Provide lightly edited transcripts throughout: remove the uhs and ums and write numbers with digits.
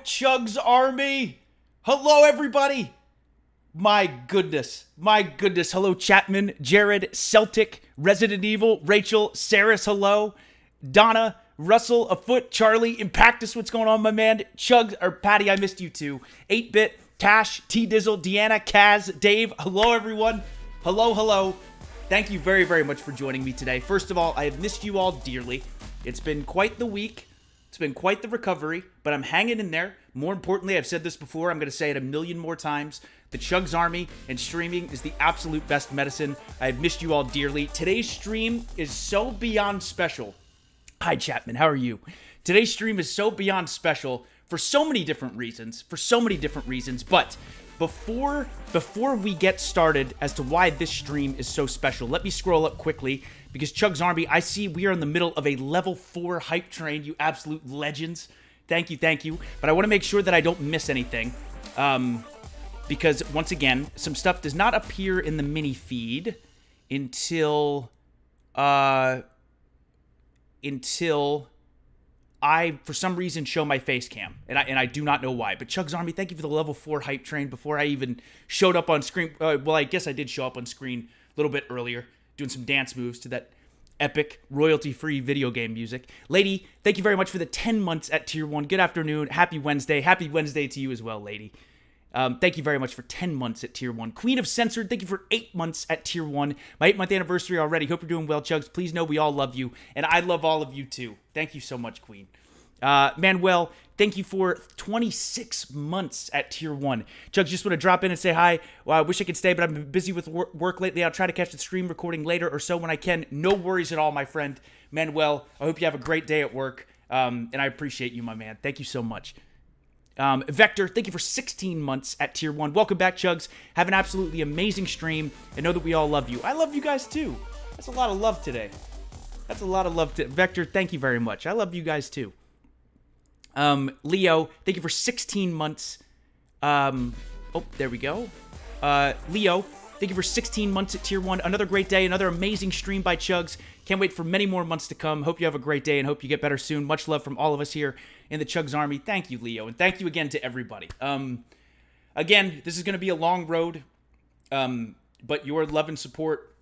CHUGS Army! Hello, everybody! My goodness. Hello, Chapman, Jared, Celtic, Resident Evil, Rachel, Saris, hello. Donna, Russell, Afoot, Charlie, Impactus, what's going on, my man? CHUGS, or Patty, I missed you too. 8-Bit, Tash, T-Dizzle, Deanna, Kaz, Dave, hello, everyone. Hello. Thank you very, very much for joining me today. First of all, I have missed you all dearly. It's been quite the week. It's been quite the recovery, but I'm hanging in there. More importantly, I've said this before, I'm going to say it a million more times. The CHUGS Army and streaming is the absolute best medicine. I've missed you all dearly. Today's stream is so beyond special. Hi, Chapman. How are you? Today's stream is so beyond special for so many different reasons. But before we get started as to why this stream is so special, let me scroll up quickly because CHUGS Army, I see we are in the middle of a level 4 hype train, you absolute legends. Thank you. But I want to make sure that I don't miss anything. Because, once again, some stuff does not appear in the mini feed until I, for some reason, show my face cam. And I do not know why. But CHUGS Army, thank you for the level 4 hype train before I even showed up on screen. Well, I guess I did show up on screen a little bit earlier, doing some dance moves to that epic, royalty-free video game music. Lady, thank you very much for the 10 months at Tier 1. Good afternoon. Happy Wednesday. Happy Wednesday to you as well, lady. Thank you very much for 10 months at Tier 1. Queen of Censored, thank you for 8 months at Tier 1. My 8-month anniversary already. Hope you're doing well, CHUGS. Please know we all love you, and I love all of you too. Thank you so much, Queen. Manuel, thank you for 26 months at Tier 1. CHUGS, just want to drop in and say hi. Well, I wish I could stay, but I've been busy with work lately. I'll try to catch the stream recording later or so when I can. No worries at all, my friend. Manuel, I hope you have a great day at work, and I appreciate you, my man. Thank you so much. Vector, thank you for 16 months at Tier 1. Welcome back, CHUGS. Have an absolutely amazing stream, and know that we all love you. I love you guys, too. That's a lot of love today. Vector, thank you very much. I love you guys, too. Leo, thank you for 16 months. There we go. Leo, thank you for 16 months at Tier 1. Another great day, another amazing stream by CHUGS. Can't wait for many more months to come. Hope you have a great day and hope you get better soon. Much love from all of us here in the CHUGS Army. Thank you, Leo, and thank you again to everybody. Again, this is going to be a long road, but your love and support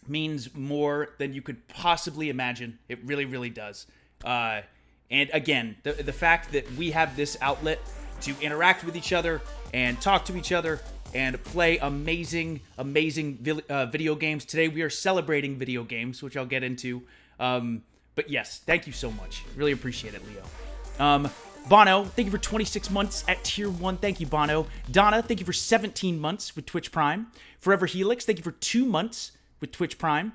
means more than you could possibly imagine. It really, really does. And again, the fact that we have this outlet to interact with each other and talk to each other and play amazing video games. Today we are celebrating video games, which I'll get into. But yes, thank you so much. Really appreciate it, Leo. Bono, thank you for 26 months at Tier 1. Thank you, Bono. Donna, thank you for 17 months with Twitch Prime. Forever Helix, thank you for 2 months with Twitch Prime.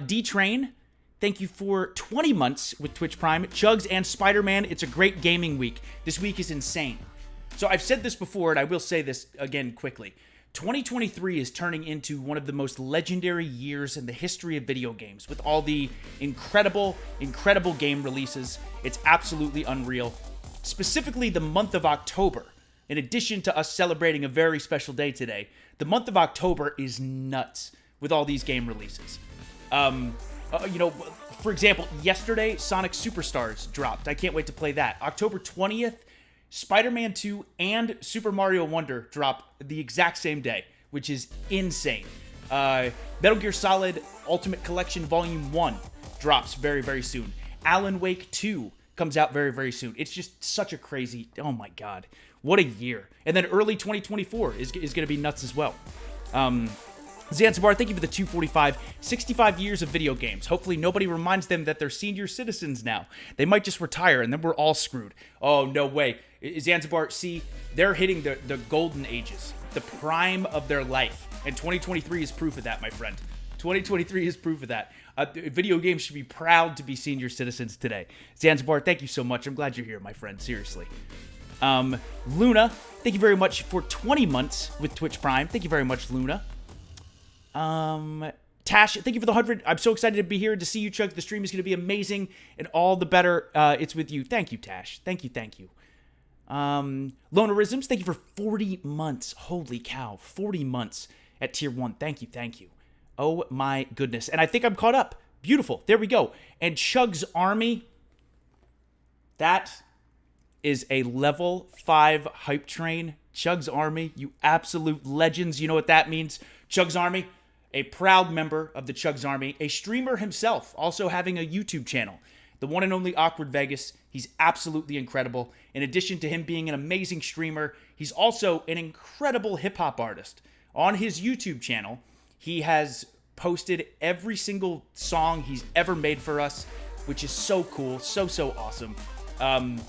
D-Train, thank you for 20 months with Twitch Prime. CHUGS and Spider-Man, it's a great gaming week. This week is insane. So I've said this before, and I will say this again quickly. 2023 is turning into one of the most legendary years in the history of video games with all the incredible game releases. It's absolutely unreal. Specifically, the month of October, in addition to us celebrating a very special day today, the month of October is nuts with all these game releases. For example, yesterday, Sonic Superstars dropped. I can't wait to play that. October 20th, Spider-Man 2 and Super Mario Wonder drop the exact same day, which is insane. Metal Gear Solid Ultimate Collection Volume 1 drops very, very soon. Alan Wake 2 comes out very, very soon. It's just such a crazy, oh my god, what a year. And then early 2024 is going to be nuts as well. Zanzibar, thank you for the 245. 65 years of video games. Hopefully nobody reminds them that they're senior citizens now. They might just retire and then we're all screwed. Oh, no way. Zanzibar, see, they're hitting the golden ages, the prime of their life. And 2023 is proof of that, my friend. 2023 is proof of that. Video games should be proud to be senior citizens today. Zanzibar, thank you so much. I'm glad you're here, my friend. Seriously. Luna, thank you very much for 20 months with Twitch Prime. Thank you very much, Luna. Tash, thank you for the 100. I'm so excited to be here to see you, CHUGS. The stream is going to be amazing, and all the better it's with you. Thank you, Tash. Thank you. Lonerisms, thank you for 40 months. Holy cow, 40 months at Tier 1. Thank you. Oh my goodness. And I think I'm caught up. Beautiful. There we go. And CHUGS Army, that is a level 5 hype train. CHUGS Army, you absolute legends. You know what that means. CHUGS Army, a proud member of the CHUGS Army, a streamer himself, also having a YouTube channel. The one and only Awkward Vegas. He's absolutely incredible. In addition to him being an amazing streamer, he's also an incredible hip-hop artist. On his YouTube channel, he has posted every single song he's ever made for us, which is so cool, so awesome. And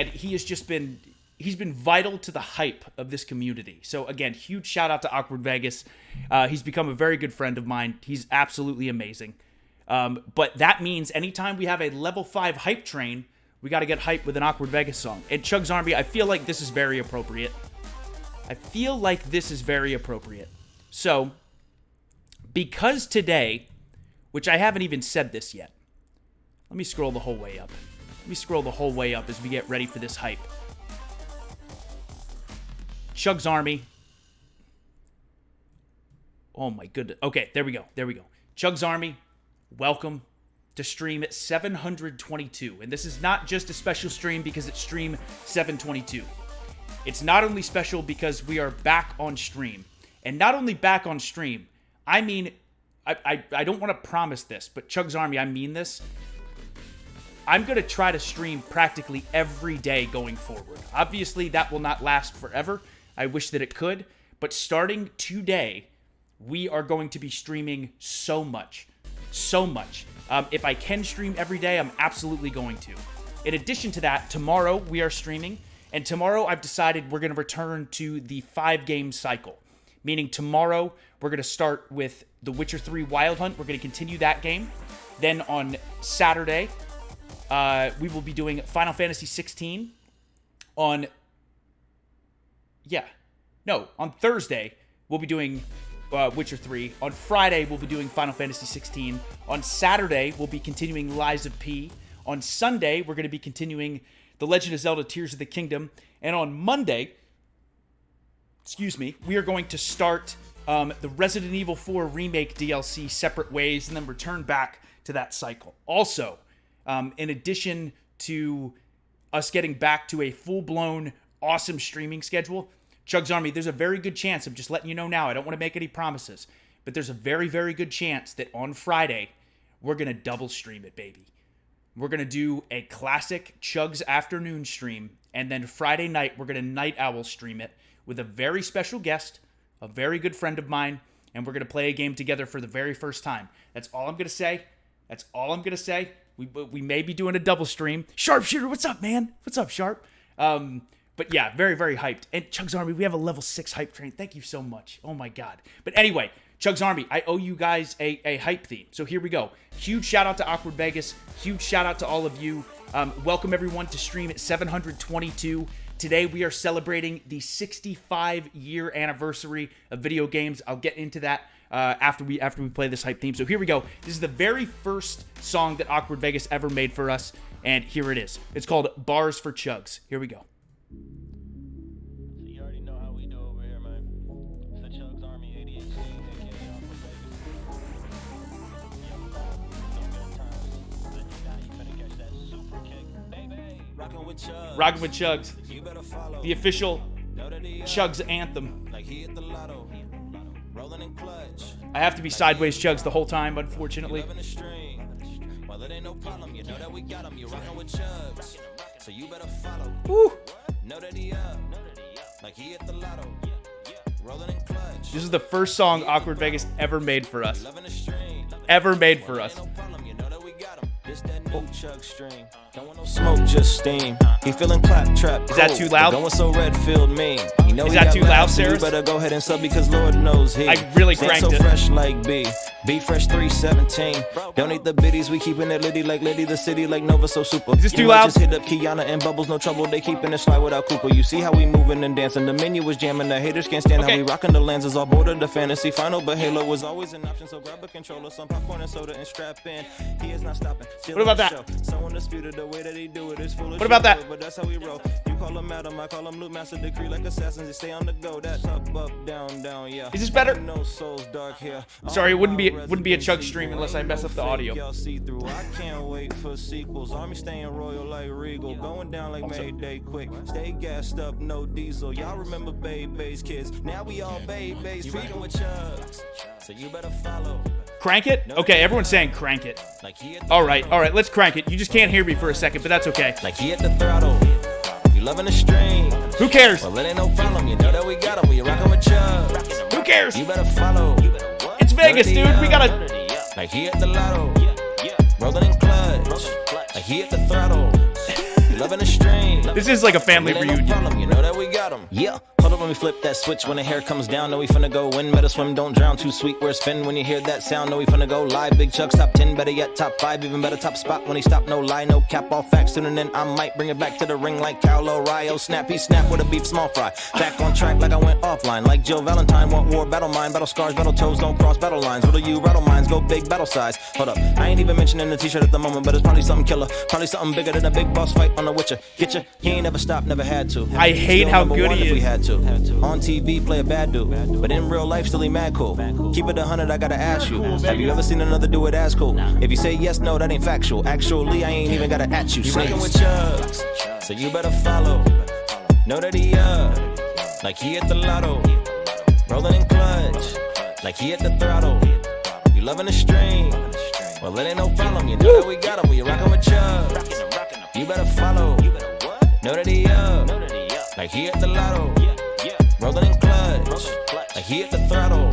he has just been, he's been vital to the hype of this community. So again, huge shout out to Awkward Vegas. He's become a very good friend of mine. He's absolutely amazing. But that means anytime we have a level 5 hype train, we got to get hype with an Awkward Vegas song. And CHUGS Army, I feel like this is very appropriate. So, because today, which I haven't even said this yet, let me scroll the whole way up. As we get ready for this hype. CHUGS Army. Oh my goodness. Okay, there we go. CHUGS Army, welcome to stream at 722. And this is not just a special stream because it's stream 722. It's not only special because we are back on stream. And not only back on stream, I mean, I don't want to promise this, but CHUGS Army, I mean this. I'm going to try to stream practically every day going forward. Obviously, that will not last forever. I wish that it could. But starting today, we are going to be streaming so much. If I can stream every day, I'm absolutely going to. In addition to that, tomorrow we are streaming. And tomorrow I've decided we're going to return to the 5-game cycle. Meaning tomorrow we're going to start with The Witcher 3 Wild Hunt. We're going to continue that game. Then on Saturday, we will be doing Final Fantasy 16. On Thursday, we'll be doing Witcher 3. On Friday, we'll be doing Final Fantasy 16. On Saturday, we'll be continuing Lies of P. On Sunday, we're going to be continuing The Legend of Zelda Tears of the Kingdom. And on Monday, we are going to start the Resident Evil 4 Remake DLC separate ways and then return back to that cycle. Also, in addition to us getting back to a full-blown awesome streaming schedule, CHUGS Army, there's a very good chance, I'm just letting you know now, I don't want to make any promises, but there's a very, very good chance that on Friday, we're going to double stream it, baby. We're going to do a classic CHUGS afternoon stream, and then Friday night, we're going to Night Owl stream it with a very special guest, a very good friend of mine, and we're going to play a game together for the very first time. That's all I'm going to say. We may be doing a double stream. Sharpshooter, what's up, man? What's up, Sharp? But yeah, very, very hyped. And CHUGS Army, we have a level 6 hype train. Thank you so much. Oh my God. But anyway, CHUGS Army, I owe you guys a hype theme. So here we go. Huge shout out to Awkward Vegas. Huge shout out to all of you. Welcome everyone to stream at 722. Today we are celebrating the 65-year anniversary of video games. I'll get into that after we play this hype theme. So here we go. This is the very first song that Awkward Vegas ever made for us, and here it is. It's called Bars for CHUGS. Here we go. You already know how we do over here, man. It's the CHUGS Army 88C, aka Awkward Vegas. Rockin' with CHUGS. Rockin' with CHUGS. The official CHUGS anthem. I have to be sideways CHUGS the whole time, unfortunately. Well, it ain't no problem, you know that we got him. You rockin' with CHUGS, so you better follow. Woo! Know that he up, like he hit the lotto. Rolling in clutch. This is the first song Awkward Vegas ever made for us. This that new CHUGS stream. Don't want no smoke, just steam. He feeling claptrap. Is that too loud? Going so Redfield mean. You know is that too loud, Sarah? You better go ahead and sub because Lord knows he. I really cranked so it. Fresh like B. Be fresh 317. Don't eat the biddies. We keeping it litty like Liddy. The city like Nova so super. Is this too loud? Just hit up Kiana and Bubbles. No trouble. They keeping it slide without Cooper. You see how we moving and dancing. The menu was jamming. The haters can't stand how we rocking. The Lands is all border. The fantasy final. But Halo was always an option. So grab a controller, some popcorn and soda and strap in. He is not stopping. What about that? Someone disputed the way that he do it is foolish. What about that? But that's how we roll. You call them Adam, I call them Loot Master Decree like assassins. They stay on the go. That up, down, yeah. Is this better? No souls dark here. Sorry, it wouldn't be a CHUGS stream unless I mess up the audio. Y'all see through. I can't wait for sequels. Army staying royal like Regal, going down like Mayday quick. Stay gassed up, no diesel. Y'all remember Baby's kids? Now we all Baby's. Freaking with CHUGS, so you better follow. Crank it? Okay, everyone's saying crank it. All right, let's crank it. You just can't hear me for a second, but that's okay. Like he at the throttle. You loving the string. Who cares? Well, it ain't no problem. You know that we got him. We rocking with CHUGS. Who cares? You better follow. It's Vegas, dude. We gotta. Like he at the lotto. Rolling in clutch. Like he at the throttle. You loving the string. This is like a family Well, it ain't reunion. no problem. You know that we got him. Yeah. Hold up when we flip that switch. When the hair comes down, know we finna go win. Better swim, don't drown. Too sweet, where's Finn? When you hear that sound, know we finna go live. Big CHUGS top 10, better yet top 5. Even better top spot when he stop. No lie, no cap, all facts. Tuning in, I might bring it back to the ring like Paulo Rio. Snappy snap with a beef small fry. Back on track like I went offline. Like Joe Valentine, want war, battle mind. Battle scars, battle toes, don't cross battle lines. Riddle you, rattle minds, go big battle size. Hold up, I ain't even mentioning the t-shirt at the moment, but it's probably something killer. Probably something bigger than a big boss fight on the Witcher. Get ya? He ain't never stopped, never had to. I hate Still how number good one he if we is. had to. On TV, play a bad dude, but in real life, still he mad cool. Keep it 100, I gotta ask you. Have you ever seen another do it as cool? If you say yes, no, that ain't factual. Actually, I ain't even gotta at you. You rockin' with CHUGS, so you better follow. Know that he like he at the lotto. Rolling in clutch, like he at the throttle. You loving the string? Well, it ain't no problem. You know that we got him. We rockin' with CHUGS. You better follow. Know that he like he at the lotto. Rolling in clutch, like he at the throttle.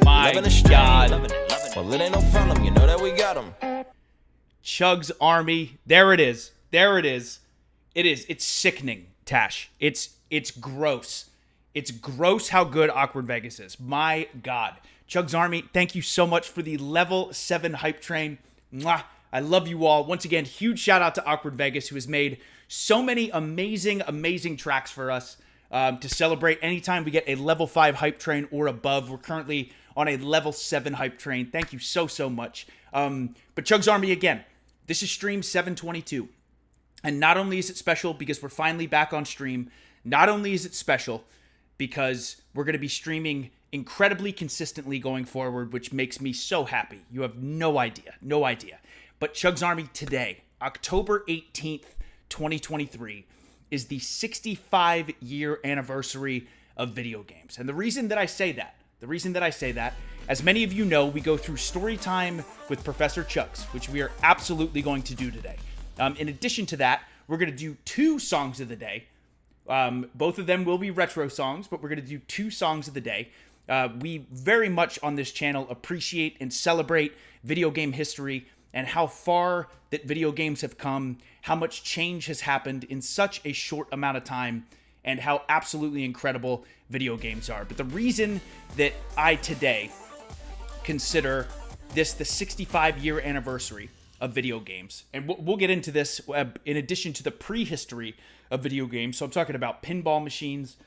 My Loving the string. God. Well, it ain't no problem. You know that we got him. CHUGS Army. There it is. There it is. It is. It's sickening, Tash. It's gross. It's gross how good Awkward Vegas is. My God. CHUGS Army, thank you so much for the level 7 hype train. Mwah. I love you all. Once again, huge shout out to Awkward Vegas, who has made so many amazing tracks for us to celebrate anytime we get a level 5 hype train or above. We're currently on a level 7 hype train. Thank you so much. But CHUGS Army, again, this is stream 722. And not only is it special because we're finally back on stream, not only is it special because we're going to be streaming incredibly consistently going forward, which makes me so happy. You have no idea. But CHUGS Army today, October 18th, 2023, is the 65-year anniversary of video games. And the reason that I say that, as many of you know, we go through story time with Professor CHUGS, which we are absolutely going to do today. In addition to that, we're going to do 2 songs of the day. Both of them will be retro songs, but we're going to do 2 songs of the day. We very much on this channel appreciate and celebrate video game history and how far that video games have come, how much change has happened in such a short amount of time, and how absolutely incredible video games are. But the reason that I today consider this the 65-year anniversary of video games, and we'll get into this in addition to the prehistory of video games. So I'm talking about pinball machines,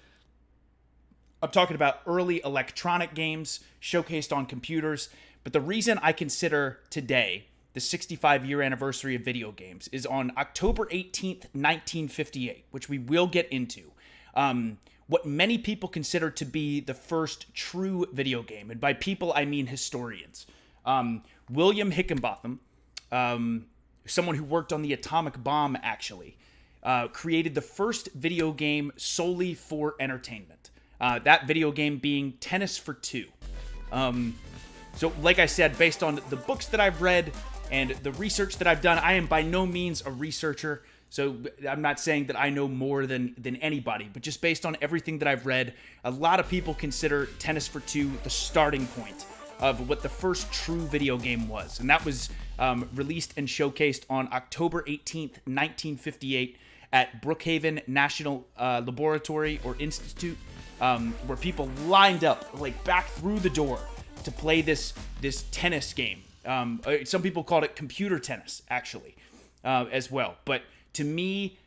I'm talking about early electronic games showcased on computers. But the reason I consider today the 65-year anniversary of video games is on October 18th, 1958, which we will get into. What many people consider to be the first true video game. And by people, I mean historians. William Higginbotham, someone who worked on the atomic bomb, actually, created the first video game solely for entertainment. That video game being Tennis for Two. So, like I said, based on the books that I've read and the research that I've done, I am by no means a researcher. So I'm not saying that I know more than anybody, but just based on everything that I've read, a lot of people consider Tennis for Two the starting point of what the first true video game was. And that was released and showcased on October 18th, 1958 at Brookhaven National Laboratory or Institute, where people lined up like back through the door to play this tennis game. Some people called it computer tennis, actually, as well. But to me,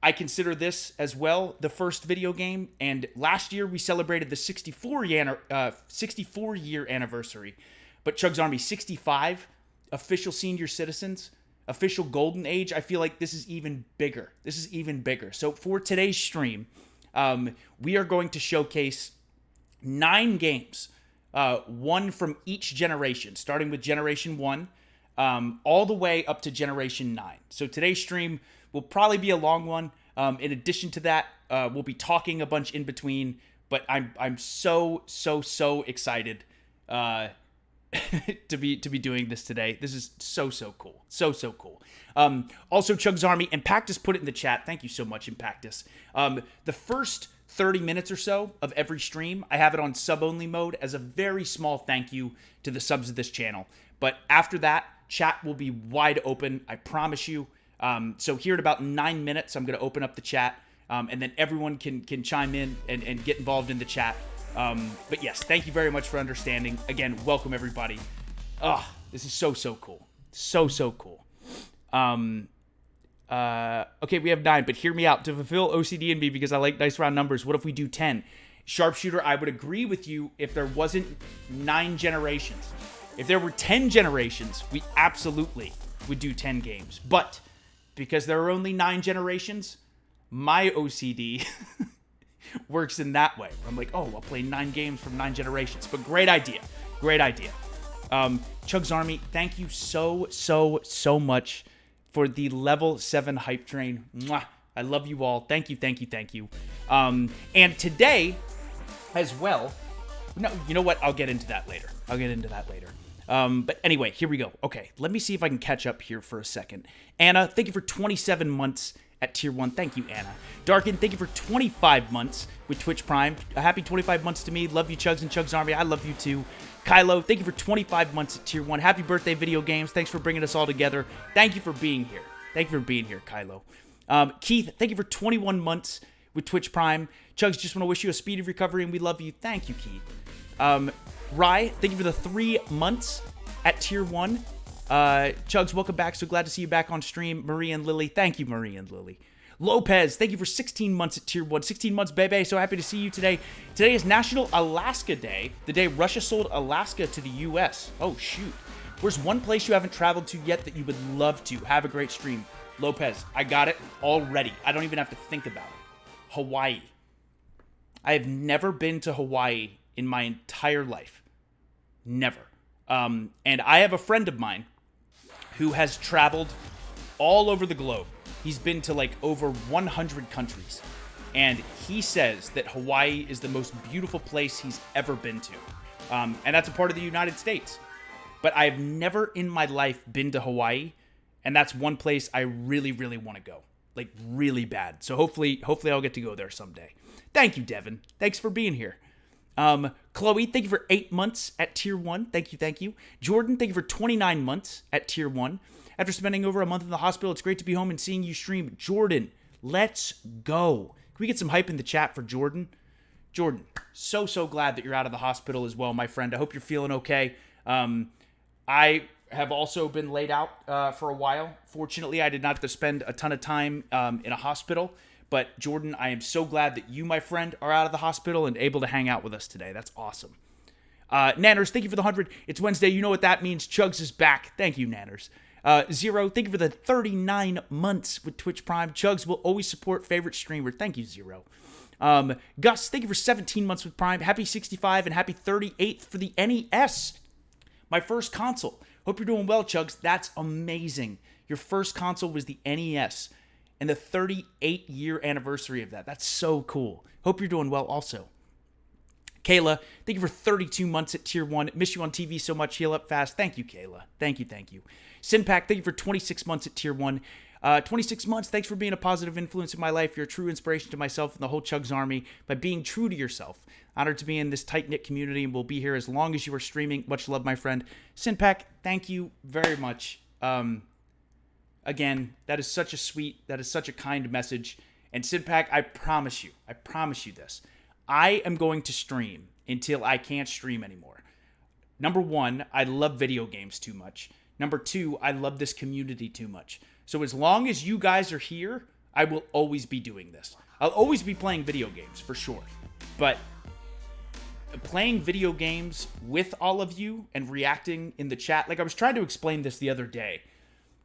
I consider this as well the first video game. And last year we celebrated the 64-year anniversary. But CHUGS Army, 65 official senior citizens official golden age, I feel like this is even bigger. This is even bigger. So for today's stream, we are going to showcase 9 games, one from each generation, starting with Generation 1, all the way up to Generation 9. So today's stream will probably be a long one. In addition to that, we'll be talking a bunch in between, but I'm so excited to be doing this today. This is so cool. So cool. Also, Chugs Army, Impactus put it in the chat. Thank you so much, Impactus. The first 30 minutes or so of every stream, I have it on sub-only mode as a very small thank you to the subs of this channel. But after that, chat will be wide open, I promise you. So here at about 9 minutes, I'm going to open up the chat, and then everyone can chime in and get involved in the chat. But yes, thank you very much for understanding. Again, welcome everybody. This is so cool. So cool. Okay, we have 9, but hear me out. To fulfill OCD in me, because I like nice round numbers, what if we do 10? Sharpshooter, I would agree with you if there wasn't 9 generations. If there were 10 generations, we absolutely would do 10 games. But because there are only 9 generations, my OCD works in that way. I'm like, oh, I'll play 9 games from 9 generations. But great idea. Chugs Army, thank you so much for the level 7 hype train. Mwah. I love you all. Thank you. And today, as well, no, you know what? I'll get into that later. But anyway, here we go. Okay, let me see if I can catch up here for a second. Anna, thank you for 27 months at Tier 1. Thank you, Anna. Darkin, thank you for 25 months with Twitch Prime. A happy 25 months to me. Love you, Chugs and Chugs Army. I love you too. Kylo, thank you for 25 months at Tier 1. Happy birthday, Video Games. Thanks for bringing us all together. Thank you for being here. Kylo. Keith, thank you for 21 months with Twitch Prime. Chugs, just want to wish you a speedy recovery, and we love you. Thank you, Keith. Rye, thank you for the 3 months at Tier 1. Chugs, welcome back. So glad to see you back on stream. Marie and Lily, thank you, Marie and Lily. Lopez, thank you for 16 months at Tier 1. 16 months, baby. So happy to see you today. Today is National Alaska Day, the day Russia sold Alaska to the U.S. Oh, shoot. Where's one place you haven't traveled to yet that you would love to? Have a great stream. Lopez, I got it already. I don't even have to think about it. Hawaii. I have never been to Hawaii in my entire life. Never. And I have a friend of mine who has traveled all over the globe. He's been to like over 100 countries. And he says that Hawaii is the most beautiful place he's ever been to. And that's a part of the United States. But I've never in my life been to Hawaii. And that's one place I really want to go. Like really bad. So hopefully I'll get to go there someday. Thank you, Devin. Thanks for being here. Chloe, thank you for 8 months at Tier 1. Thank you. Jordan, thank you for 29 months at Tier 1. After spending over a month in the hospital, it's great to be home and seeing you stream. Jordan, let's go. Can we get some hype in the chat for Jordan? Jordan, so glad that you're out of the hospital as well, my friend. I hope you're feeling okay. I have also been laid out for a while. Fortunately, I did not have to spend a ton of time in a hospital. But Jordan, I am so glad that you, my friend, are out of the hospital and able to hang out with us today. That's awesome. Nanners, thank you for the 100. It's Wednesday. You know what that means. Chugs is back. Thank you, Nanners. Zero, thank you for the 39 months with Twitch Prime. Chugs will always support favorite streamer. Thank you, Zero. Gus, thank you for 17 months with Prime. Happy 65 and happy 38th for the NES. My first console. Hope you're doing well, Chugs. That's amazing. Your first console was the NES. And the 38-year anniversary of that. That's so cool. Hope you're doing well also. Kayla, thank you for 32 months at Tier 1. Miss you on TV so much. Heal up fast. Thank you, Kayla. Thank you. Sinpack, thank you for 26 months at Tier 1. 26 months, thanks for being a positive influence in my life. You're a true inspiration to myself and the whole Chugs Army by being true to yourself. Honored to be in this tight-knit community and will be here as long as you are streaming. Much love, my friend. Sinpack, thank you very much. Again, that is such a kind message. And Sidpack, I promise you this. I am going to stream until I can't stream anymore. Number 1, I love video games too much. Number 2, I love this community too much. So as long as you guys are here, I will always be doing this. I'll always be playing video games, for sure. But playing video games with all of you and reacting in the chat, like I was trying to explain this the other day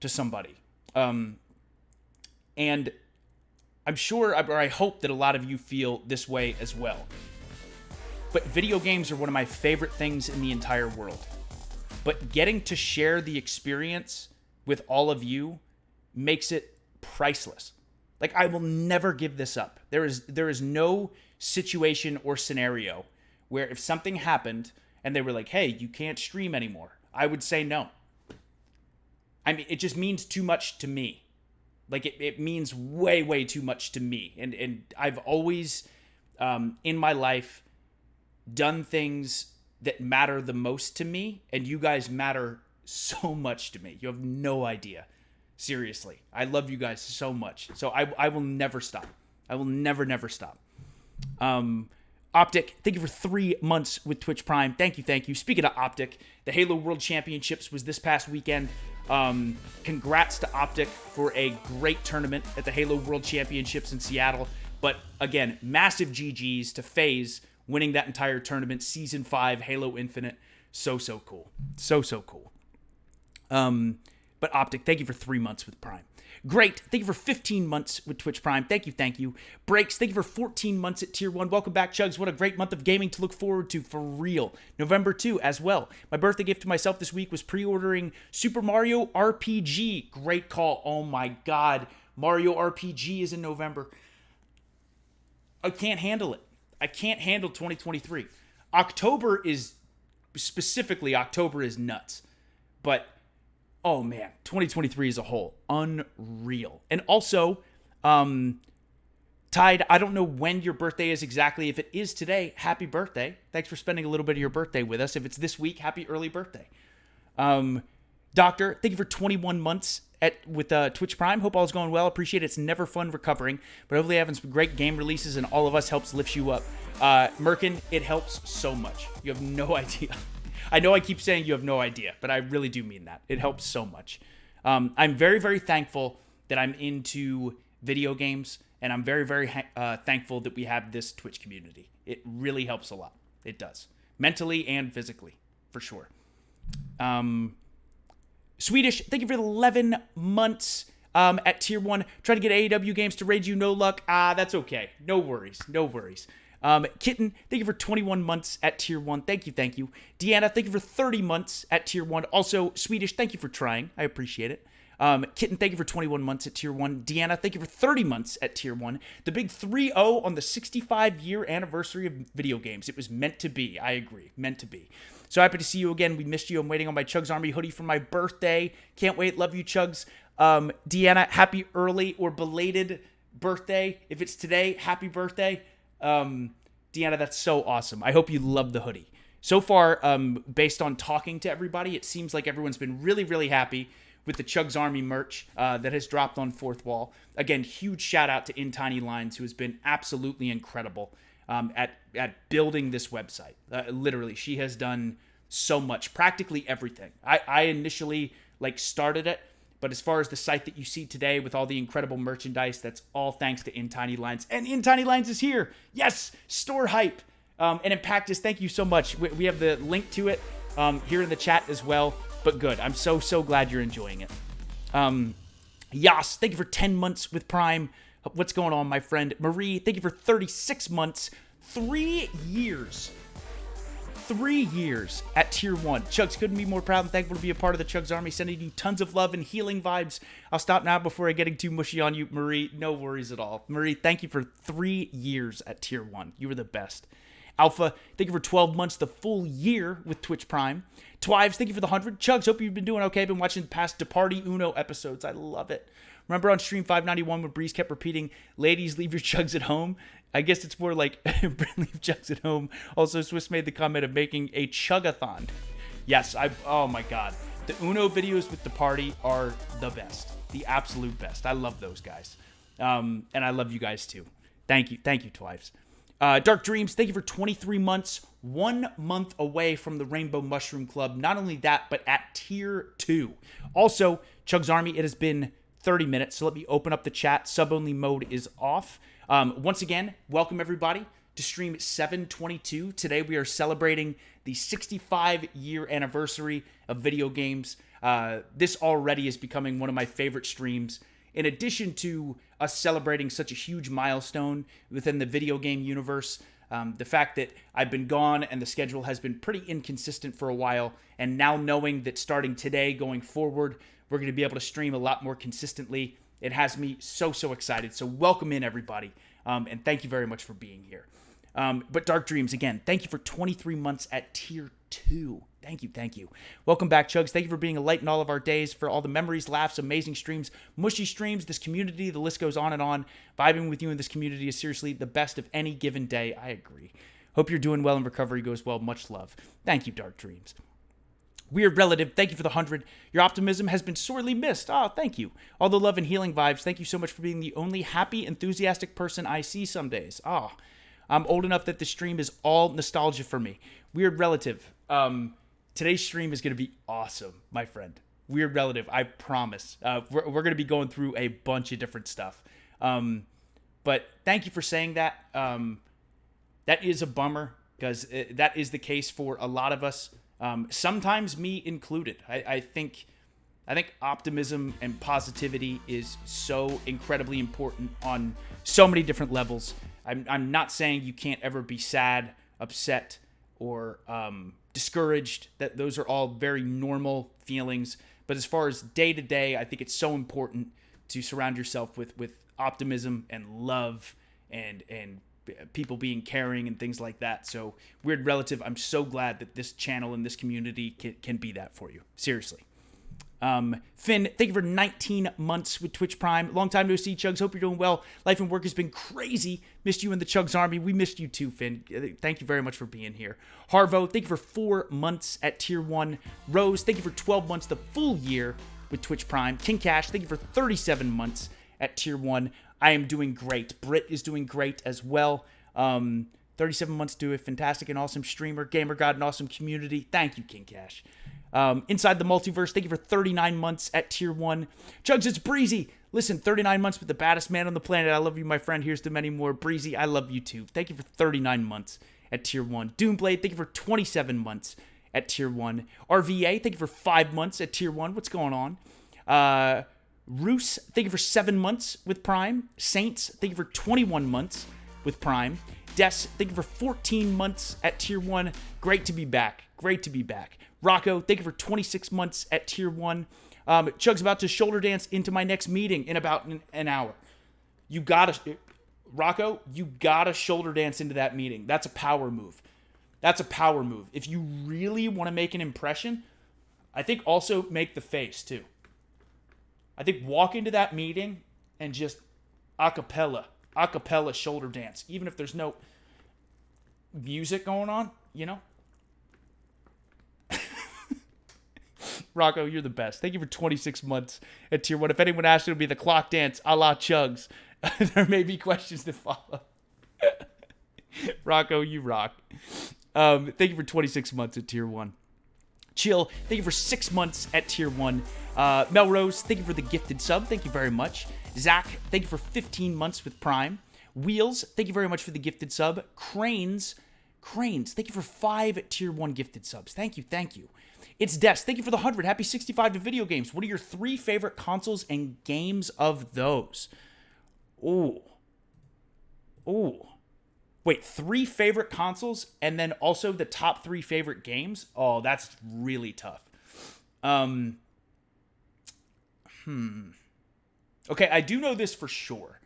to somebody. And I'm sure, or I hope that a lot of you feel this way as well. But video games are one of my favorite things in the entire world. But getting to share the experience with all of you makes it priceless. Like, I will never give this up. There is no situation or scenario where if something happened and they were like, hey, you can't stream anymore, I would say no. I mean, it just means too much to me. Like, it means way, way too much to me. And I've always, in my life, done things that matter the most to me, and you guys matter so much to me. You have no idea. Seriously. I love you guys so much. So I will never stop. I will never stop. Optic, thank you for 3 months with Twitch Prime. Thank you. Speaking of Optic, the Halo World Championships was this past weekend. Congrats to Optic for a great tournament at the Halo World Championships in Seattle. But again, massive GGs to FaZe winning that entire tournament. Season 5, Halo Infinite. So cool. So cool. But Optic, thank you for 3 months with Prime. Great. Thank you for 15 months with Twitch Prime. Thank you. Breaks, thank you for 14 months at Tier 1. Welcome back, Chugs. What a great month of gaming to look forward to, for real. November 2 as well. My birthday gift to myself this week was pre-ordering Super Mario RPG. Great call. Oh my God. Mario RPG is in November. I can't handle it. I can't handle 2023. October is nuts. But oh man, 2023 as a whole, unreal. And also, Tide, I don't know when your birthday is exactly. If it is today, happy birthday. Thanks for spending a little bit of your birthday with us. If it's this week, happy early birthday. Doctor, thank you for 21 months with Twitch Prime. Hope all's going well. Appreciate it. It's never fun recovering, but hopefully having some great game releases and all of us helps lift you up. Merkin, it helps so much. You have no idea. I know I keep saying you have no idea, but I really do mean that. It helps so much. I'm very, very thankful that I'm into video games, and I'm very, very thankful that we have this Twitch community. It really helps a lot. It does. Mentally and physically, for sure. Swedish, thank you for 11 months at Tier 1. Try to get AEW games to raid you, no luck. That's okay. No worries. Kitten, thank you for 21 months at Tier 1. Thank you. Deanna, thank you for 30 months at Tier 1. Also, Swedish, thank you for trying. I appreciate it. Kitten, thank you for 21 months at Tier 1. Deanna, thank you for 30 months at Tier 1. The big 3-0 on the 65-year anniversary of video games. It was meant to be. I agree. Meant to be. So happy to see you again. We missed you. I'm waiting on my CHUGS Army hoodie for my birthday. Can't wait. Love you, CHUGS. Deanna, happy early or belated birthday. If it's today, happy birthday. Deanna, that's so awesome. I hope you love the hoodie. So far, based on talking to everybody, it seems like everyone's been really, really happy with the CHUGS Army merch that has dropped on Fourth Wall. Again, huge shout out to In Tiny Lines, who has been absolutely incredible at building this website. Literally, she has done so much, practically everything. I initially started it, but as far as the site that you see today with all the incredible merchandise, that's all thanks to In Tiny Lines. And In Tiny Lines is here. Yes, store hype. And Impactus, thank you so much. We have the link to it here in the chat as well. But good. I'm so glad you're enjoying it. Yas, thank you for 10 months with Prime. What's going on, my friend? Marie, thank you for 36 months. 3 years. 3 years at Tier 1. CHUGS, couldn't be more proud and thankful to be a part of the CHUGS Army, sending you tons of love and healing vibes. I'll stop now before I getting too mushy on you, Marie. No worries at all. Marie, thank you for 3 years at Tier 1. You were the best. Alpha, thank you for 12 months, the full year with Twitch Prime. Twives, thank you for the 100. CHUGS, hope you've been doing okay. Been watching the past Departy Uno episodes. I love it. Remember on stream 591 when Breeze kept repeating, ladies, leave your CHUGS at home? I guess it's more like, leave CHUGS at home. Also, Swiss made the comment of making a Chugathon. Yes, oh my God. The Uno videos with Departy are the best. The absolute best. I love those guys. And I love you guys too. Thank you, Twives. Dark Dreams, thank you for 23 months, 1 month away from the Rainbow Mushroom Club. Not only that, but at Tier 2. Also, CHUGS Army, it has been 30 minutes, so let me open up the chat. Sub-only mode is off. Once again, welcome everybody to stream 722. Today we are celebrating the 65-year anniversary of video games. This already is becoming one of my favorite streams. In addition to us celebrating such a huge milestone within the video game universe, the fact that I've been gone and the schedule has been pretty inconsistent for a while, and now knowing that starting today going forward, we're going to be able to stream a lot more consistently, it has me so excited. So welcome in, everybody, and thank you very much for being here. But Dark Dreams, again, thank you for 23 months at Tier 2. Thank you. Welcome back, Chugs. Thank you for being a light in all of our days, for all the memories, laughs, amazing streams, mushy streams, this community, the list goes on and on. Vibing with you in this community is seriously the best of any given day. I agree. Hope you're doing well and recovery goes well. Much love. Thank you, Dark Dreams. Weird Relative, thank you for the 100. Your optimism has been sorely missed. Oh, thank you. All the love and healing vibes. Thank you so much for being the only happy, enthusiastic person I see some days. Oh, I'm old enough that the stream is all nostalgia for me. Weird Relative, today's stream is going to be awesome, my friend. Weird Relative, I promise. We're going to be going through a bunch of different stuff. But thank you for saying that. That is a bummer, because that is the case for a lot of us. Sometimes me included. I think optimism and positivity is so incredibly important on so many different levels. I'm not saying you can't ever be sad, upset, or discouraged. That those are all very normal feelings. But as far as day to day, I think it's so important to surround yourself with optimism and love and people being caring and things like that. So Weird Relative, I'm so glad that this channel and this community can be that for you. Seriously. Finn, thank you for 19 months with Twitch Prime. Long time no see, Chugs. Hope you're doing well. Life and work has been crazy. Missed you in the Chugs Army. We missed you too, Finn. Thank you very much for being here. Harvo, thank you for 4 months at Tier 1. Rose, thank you for 12 months, the full year with Twitch Prime. King Cash, thank you for 37 months at Tier 1. I am doing great. Britt is doing great as well. 37 months to a fantastic and awesome streamer. Gamer God, an awesome community. Thank you, King Cash. Inside the Multiverse, thank you for 39 months at Tier 1. Chugs, it's Breezy. Listen, 39 months with the baddest man on the planet. I love you, my friend. Here's to many more. Breezy, I love you too. Thank you for 39 months at Tier 1. Doomblade, thank you for 27 months at Tier 1. RVA, thank you for 5 months at Tier 1. What's going on? Roos, thank you for 7 months with Prime. Saints, thank you for 21 months with Prime. Des, thank you for 14 months at Tier 1. Great to be back. Rocco, thank you for 26 months at Tier 1. Chug's about to shoulder dance into my next meeting in about an hour. Rocco, you gotta shoulder dance into that meeting. That's a power move. If you really want to make an impression, I think also make the face too. I think walk into that meeting and just a cappella shoulder dance, even if there's no music going on, you know? Rocco, you're the best. Thank you for 26 months at Tier 1. If anyone asked, it'll be the clock dance a la Chugs. There may be questions to follow. Rocco, you rock. Thank you for 26 months at Tier 1. Chill, thank you for 6 months at Tier 1. Melrose, thank you for the gifted sub. Thank you very much. Zach, thank you for 15 months with Prime. Wheels, thank you very much for the gifted sub. Cranes, thank you for 5 Tier 1 gifted subs. Thank you. It's Des, thank you for the 100. Happy 65 to video games. What are your 3 favorite consoles and games of those? Ooh. Wait, 3 favorite consoles and then also the top 3 favorite games? Oh, that's really tough. Okay, I do know this for sure.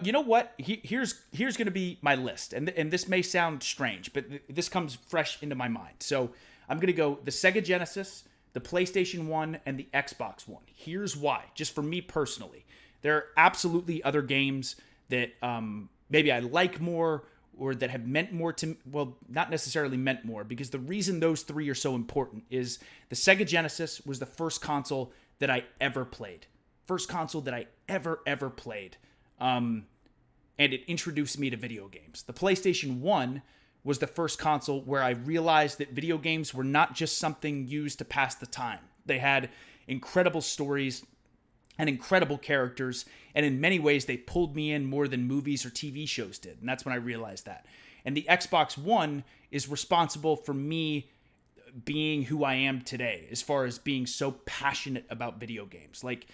You know what? Here's going to be my list. And this may sound strange, but this comes fresh into my mind. So I'm going to go the Sega Genesis, the PlayStation 1, and the Xbox One. Here's why. Just for me personally. There are absolutely other games that maybe I like more or that have meant more to me. Well, not necessarily meant more, because the reason those 3 are so important is the Sega Genesis was the first console that I ever played. First console that I ever played. And it introduced me to video games. The PlayStation 1 was the first console where I realized that video games were not just something used to pass the time. They had incredible stories and incredible characters. And in many ways, they pulled me in more than movies or TV shows did. And that's when I realized that. And the Xbox One is responsible for me being who I am today, as far as being so passionate about video games. Like,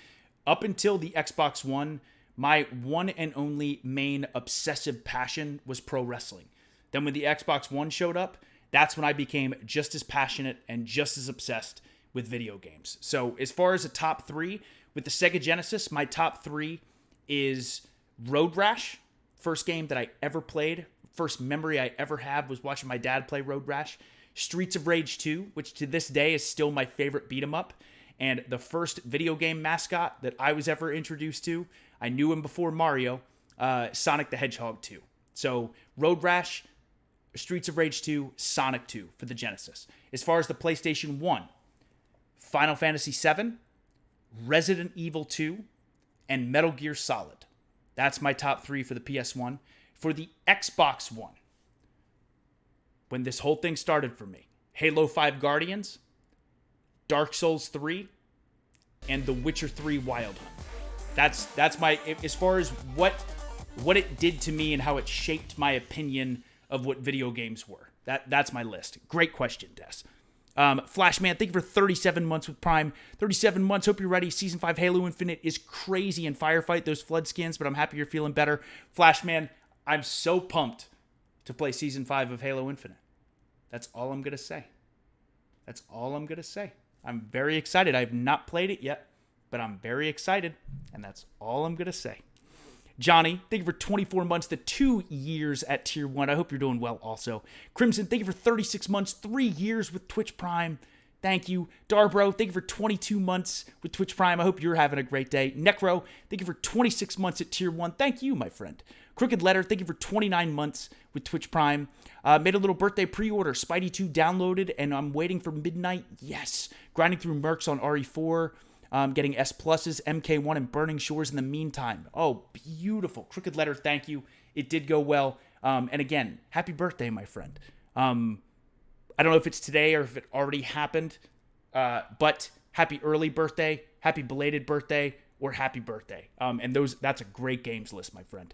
up until the Xbox One, my one and only main obsessive passion was pro wrestling. Then when the Xbox One showed up, that's when I became just as passionate and just as obsessed with video games. So as far as a top three, with the Sega Genesis, my top three is Road Rash, first game that I ever played. First memory I ever have was watching my dad play Road Rash. Streets of Rage 2, which to this day is still my favorite beat 'em up. And the first video game mascot that I was ever introduced to, I knew him before Mario, Sonic the Hedgehog 2. So Road Rash, Streets of Rage 2, Sonic 2 for the Genesis. As far as the PlayStation 1, Final Fantasy 7, Resident Evil 2, and Metal Gear Solid. That's my top three for the PS1. For the Xbox One, when this whole thing started for me, Halo 5 Guardians, Dark Souls 3, and The Witcher 3 Wild Hunt. That's my, as far as what it did to me and how it shaped my opinion of what video games were. That's my list. Great question, Des. Flashman, thank you for 37 months with Prime. 37 months, hope you're ready. Season 5 Halo Infinite is crazy in Firefight, those flood skins, but I'm happy you're feeling better. Flashman, I'm so pumped to play Season 5 of Halo Infinite. That's all I'm going to say. That's all I'm going to say. I'm very excited. I have not played it yet, but I'm very excited, and that's all I'm going to say. Johnny, thank you for 24 months to 2 years at Tier 1. I hope you're doing well also. Crimson, thank you for 36 months, 3 years with Twitch Prime. Thank you. Darbro, thank you for 22 months with Twitch Prime. I hope you're having a great day. Necro, thank you for 26 months at Tier 1. Thank you, my friend. Crooked Letter, thank you for 29 months with Twitch Prime. Made a little birthday pre-order. Spidey 2 downloaded, and I'm waiting for midnight. Yes. Grinding through Mercs on RE4. Getting S pluses, MK1, and Burning Shores in the meantime. Oh, beautiful. Crooked Letter, thank you. It did go well. And again, happy birthday, my friend. I don't know if it's today or if it already happened, but happy early birthday, happy belated birthday, or happy birthday. And that's a great games list, my friend.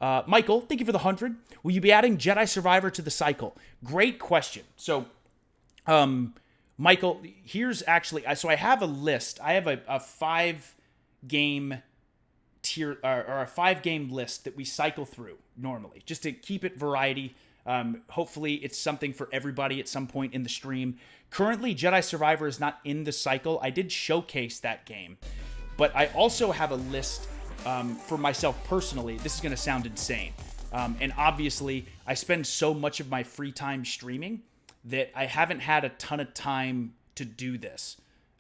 Michael, thank you for the 100. Will you be adding Jedi Survivor to the cycle? Great question. So, Michael, here's actually, so I have a list. I have a 5-game tier, or a 5-game list that we cycle through normally, just to keep it variety. Hopefully it's something for everybody at some point in the stream. Currently, Jedi Survivor is not in the cycle. I did showcase that game, but I also have a list for myself personally. This is going to sound insane. And obviously, I spend so much of my free time streaming that I haven't had a ton of time to do this.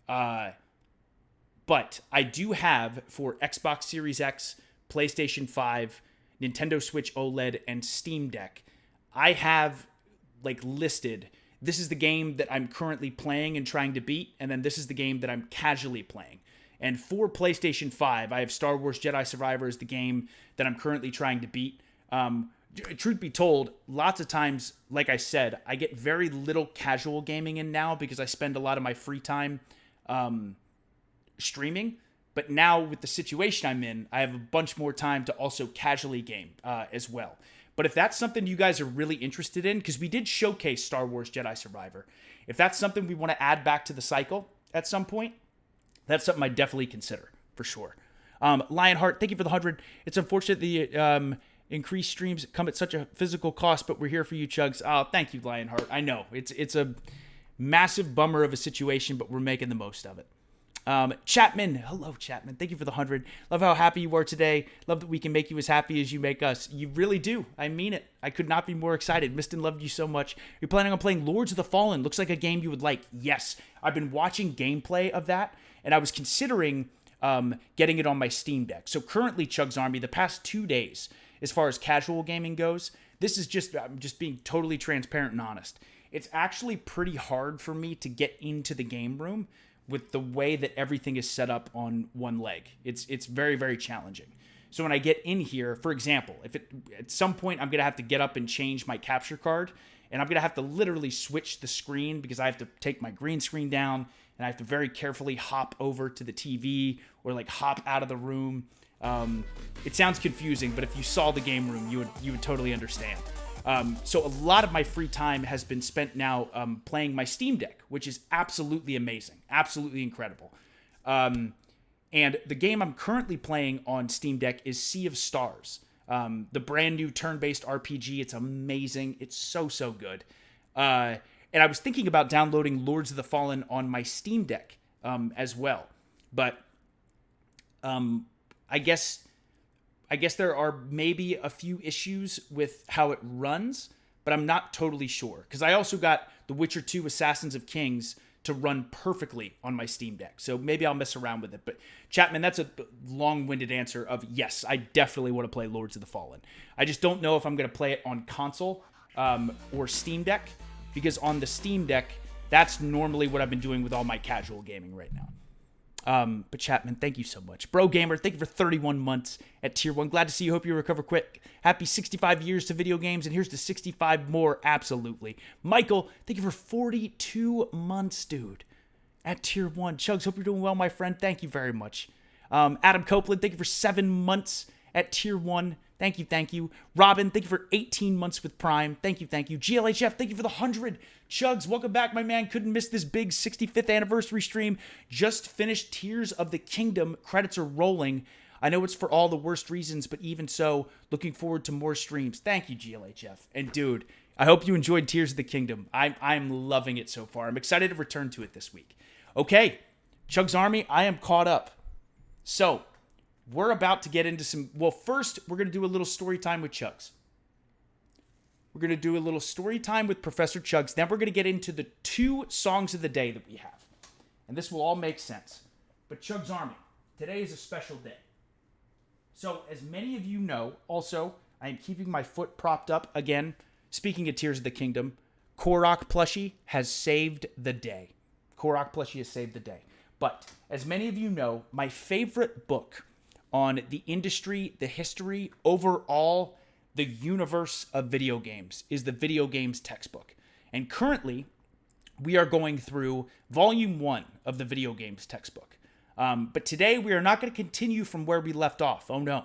But I do have, for Xbox Series X, PlayStation 5, Nintendo Switch OLED, and Steam Deck, I have listed, this is the game that I'm currently playing and trying to beat, and then this is the game that I'm casually playing. And for PlayStation 5, I have Star Wars Jedi Survivor as the game that I'm currently trying to beat. Truth be told, lots of times, like I said, I get very little casual gaming in now because I spend a lot of my free time streaming. But now with the situation I'm in, I have a bunch more time to also casually game as well. But if that's something you guys are really interested in, because we did showcase Star Wars Jedi Survivor, if that's something we want to add back to the cycle at some point, that's something I'd definitely consider, for sure. Lionheart, thank you for the 100. It's unfortunate the increased streams come at such a physical cost, but we're here for you, Chugs. Oh, thank you, Lionheart. I know, it's a massive bummer of a situation, but we're making the most of it. Chapman, hello, Chapman. Thank you for the 100. Love how happy you are today. Love that we can make you as happy as you make us. You really do. I mean it. I could not be more excited. Miston loved you so much. You're planning on playing Lords of the Fallen. Looks like a game you would like. Yes. I've been watching gameplay of that, and I was considering getting it on my Steam Deck. So currently, Chugs Army, the past 2 days, as far as casual gaming goes, this is I'm just being totally transparent and honest. It's actually pretty hard for me to get into the game room with the way that everything is set up on one leg. It's very, very challenging. So when I get in here, for example, at some point I'm going to have to get up and change my capture card, and I'm going to have to literally switch the screen because I have to take my green screen down and I have to very carefully hop over to the TV or like hop out of the room. It sounds confusing, but if you saw the game room, you would totally understand. So a lot of my free time has been spent now playing my Steam Deck, which is absolutely amazing, absolutely incredible. And the game I'm currently playing on Steam Deck is Sea of Stars, the brand new turn-based RPG. It's amazing. It's so good. And I was thinking about downloading Lords of the Fallen on my Steam Deck as well, but I guess there are maybe a few issues with how it runs, but I'm not totally sure. Because I also got The Witcher 2 Assassins of Kings to run perfectly on my Steam Deck. So maybe I'll mess around with it. But Chapman, that's a long-winded answer of yes, I definitely want to play Lords of the Fallen. I just don't know if I'm going to play it on console or Steam Deck. Because on the Steam Deck, that's normally what I've been doing with all my casual gaming right now. But Chapman, thank you so much. Bro Gamer, thank you for 31 months at Tier 1. Glad to see you. Hope you recover quick. Happy 65 years to video games, and here's to 65 more, absolutely. Michael, thank you for 42 months, dude, at Tier 1. Chugs, hope you're doing well, my friend. Thank you very much. Adam Copeland, thank you for 7 months at Tier 1. Thank you. Robin, thank you for 18 months with Prime. Thank you. GLHF, thank you for the 100. Chugs, welcome back, my man. Couldn't miss this big 65th anniversary stream. Just finished Tears of the Kingdom. Credits are rolling. I know it's for all the worst reasons, but even so, looking forward to more streams. Thank you, GLHF. And dude, I hope you enjoyed Tears of the Kingdom. I'm loving it so far. I'm excited to return to it this week. Okay, Chugs Army, I am caught up. So, we're about to get into some... Well, first, we're going to do a little story time with Chugs. We're going to do a little story time with Professor Chugs. Then we're going to get into the 2 songs of the day that we have. And this will all make sense. But Chugs Army, today is a special day. So, as many of you know, also, I am keeping my foot propped up again. Speaking of Tears of the Kingdom, Korok plushie has saved the day. But, as many of you know, my favorite book on the industry, the history, overall, the universe of video games is the video games textbook. And currently, we are going through volume 1 of the video games textbook. But today, we are not going to continue from where we left off. Oh no.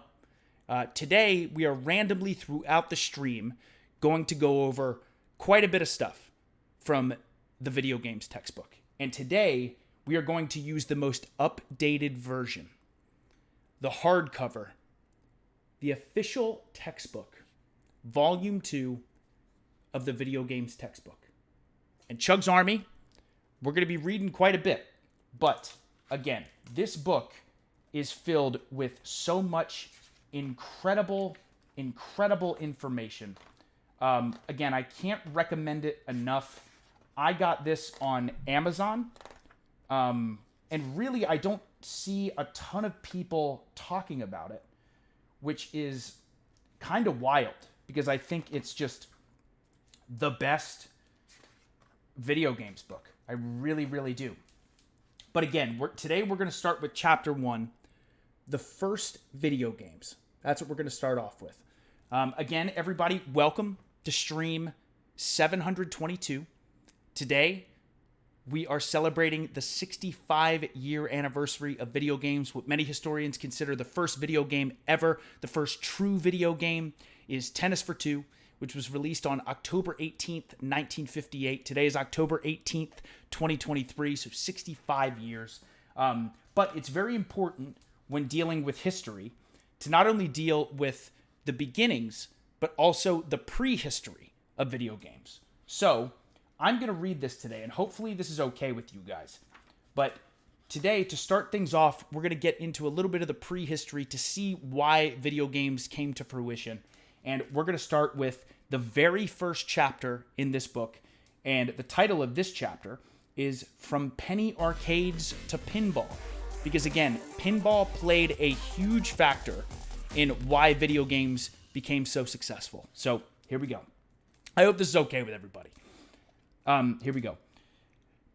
Today, we are randomly throughout the stream going to go over quite a bit of stuff from the video games textbook. And today, we are going to use the most updated version. The hardcover, the official textbook, volume 2 of the video games textbook. And Chugs Army, we're going to be reading quite a bit. But, again, this book is filled with so much incredible information. Again, I can't recommend it enough. I got this on Amazon. And really, I don't see a ton of people talking about it, which is kind of wild because I think it's just the best video games book. I really do. But again, today we're going to start with chapter 1, the first video games. That's what we're going to start off with. Again, everybody, welcome to stream 722. Today, we are celebrating the 65-year anniversary of video games, what many historians consider the first video game ever. The first true video game is Tennis for Two, which was released on October 18th, 1958. Today is October 18th, 2023, so 65 years. But it's very important when dealing with history to not only deal with the beginnings, but also the prehistory of video games. So, I'm going to read this today, and hopefully this is okay with you guys. But today, to start things off, we're going to get into a little bit of the prehistory to see why video games came to fruition. And we're going to start with the very first chapter in this book. And the title of this chapter is From Penny Arcades to Pinball. Because again, pinball played a huge factor in why video games became so successful. So here we go. I hope this is okay with everybody. Here we go.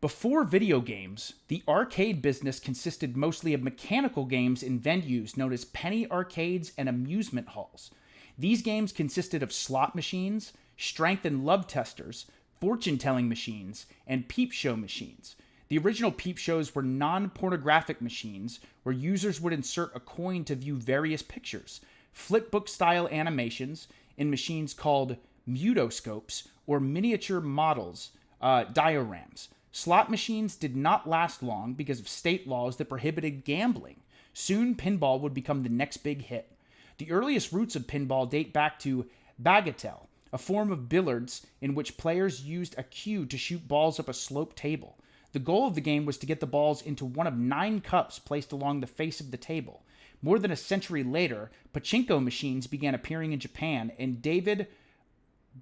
Before video games, the arcade business consisted mostly of mechanical games in venues known as penny arcades and amusement halls. These games consisted of slot machines, strength and love testers, fortune-telling machines, and peep show machines. The The original peep shows were non-pornographic machines where users would insert a coin to view various pictures, flipbook-style animations in machines called mutoscopes or miniature models, dioramas. Slot machines did not last long because of state laws that prohibited gambling. Soon, pinball would become the next big hit. The earliest roots of pinball date back to bagatelle, a form of billiards in which players used a cue to shoot balls up a sloped table. The goal of the game was to get the balls into one of 9 cups placed along the face of the table. More than a century later, pachinko machines began appearing in Japan, and David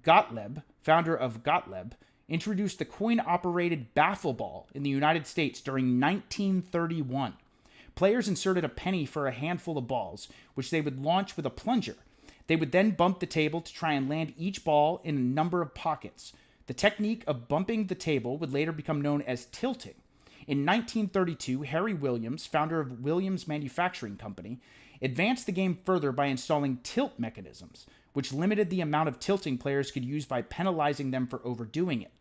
Gottlieb, founder of Gottlieb, introduced the coin-operated baffle ball in the United States during 1931. Players inserted a penny for a handful of balls, which they would launch with a plunger. They would then bump the table to try and land each ball in a number of pockets. The technique of bumping the table would later become known as tilting. In 1932, Harry Williams, founder of Williams Manufacturing Company, advanced the game further by installing tilt mechanisms, which limited the amount of tilting players could use by penalizing them for overdoing it.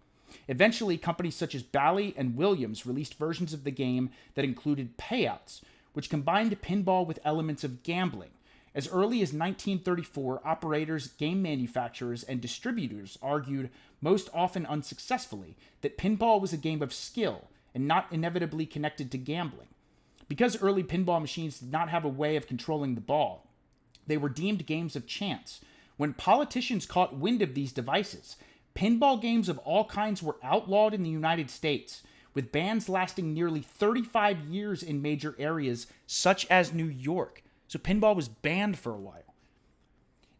Eventually, companies such as Bally and Williams released versions of the game that included payouts, which combined pinball with elements of gambling. As early as 1934, operators, game manufacturers, and distributors argued, most often unsuccessfully, that pinball was a game of skill and not inevitably connected to gambling. Because early pinball machines did not have a way of controlling the ball, they were deemed games of chance. When politicians caught wind of these devices, pinball games of all kinds were outlawed in the United States, with bans lasting nearly 35 years in major areas such as New York. So pinball was banned for a while.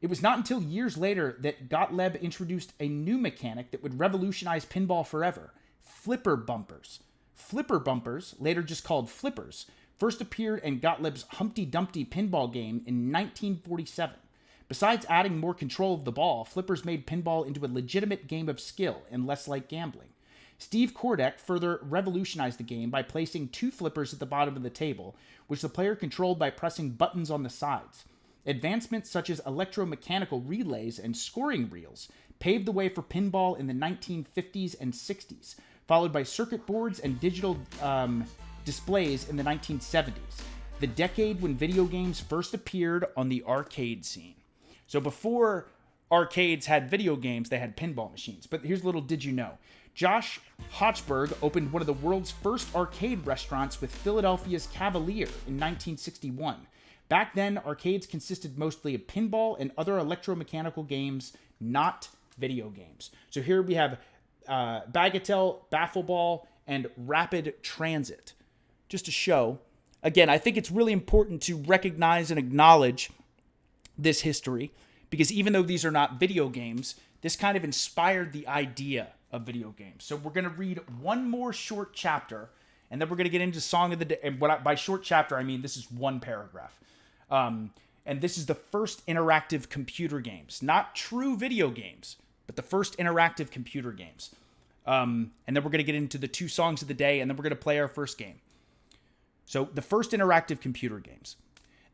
It was not until years later that Gottlieb introduced a new mechanic that would revolutionize pinball forever: flipper bumpers. Flipper bumpers, later just called flippers, first appeared in Gottlieb's Humpty Dumpty pinball game in 1947. Besides adding more control of the ball, flippers made pinball into a legitimate game of skill and less like gambling. Steve Kordek further revolutionized the game by placing 2 flippers at the bottom of the table, which the player controlled by pressing buttons on the sides. Advancements such as electromechanical relays and scoring reels paved the way for pinball in the 1950s and 60s, followed by circuit boards and digital displays in the 1970s, the decade when video games first appeared on the arcade scene. So before arcades had video games, they had pinball machines. But here's a little did you know. Josh Hochberg opened one of the world's first arcade restaurants with Philadelphia's Cavalier in 1961. Back then, arcades consisted mostly of pinball and other electromechanical games, not video games. So here we have bagatelle, baffle ball, and rapid transit. Just to show, again, I think it's really important to recognize and acknowledge this history, because even though these are not video games, this kind of inspired the idea of video games. So we're going to read one more short chapter, and then we're going to get into Song of the Day. And by short chapter, I mean this is one paragraph. And this is the first interactive computer games. Not true video games, but the first interactive computer games. And then we're going to get into the 2 songs of the day, and then we're going to play our first game. So the first interactive computer games.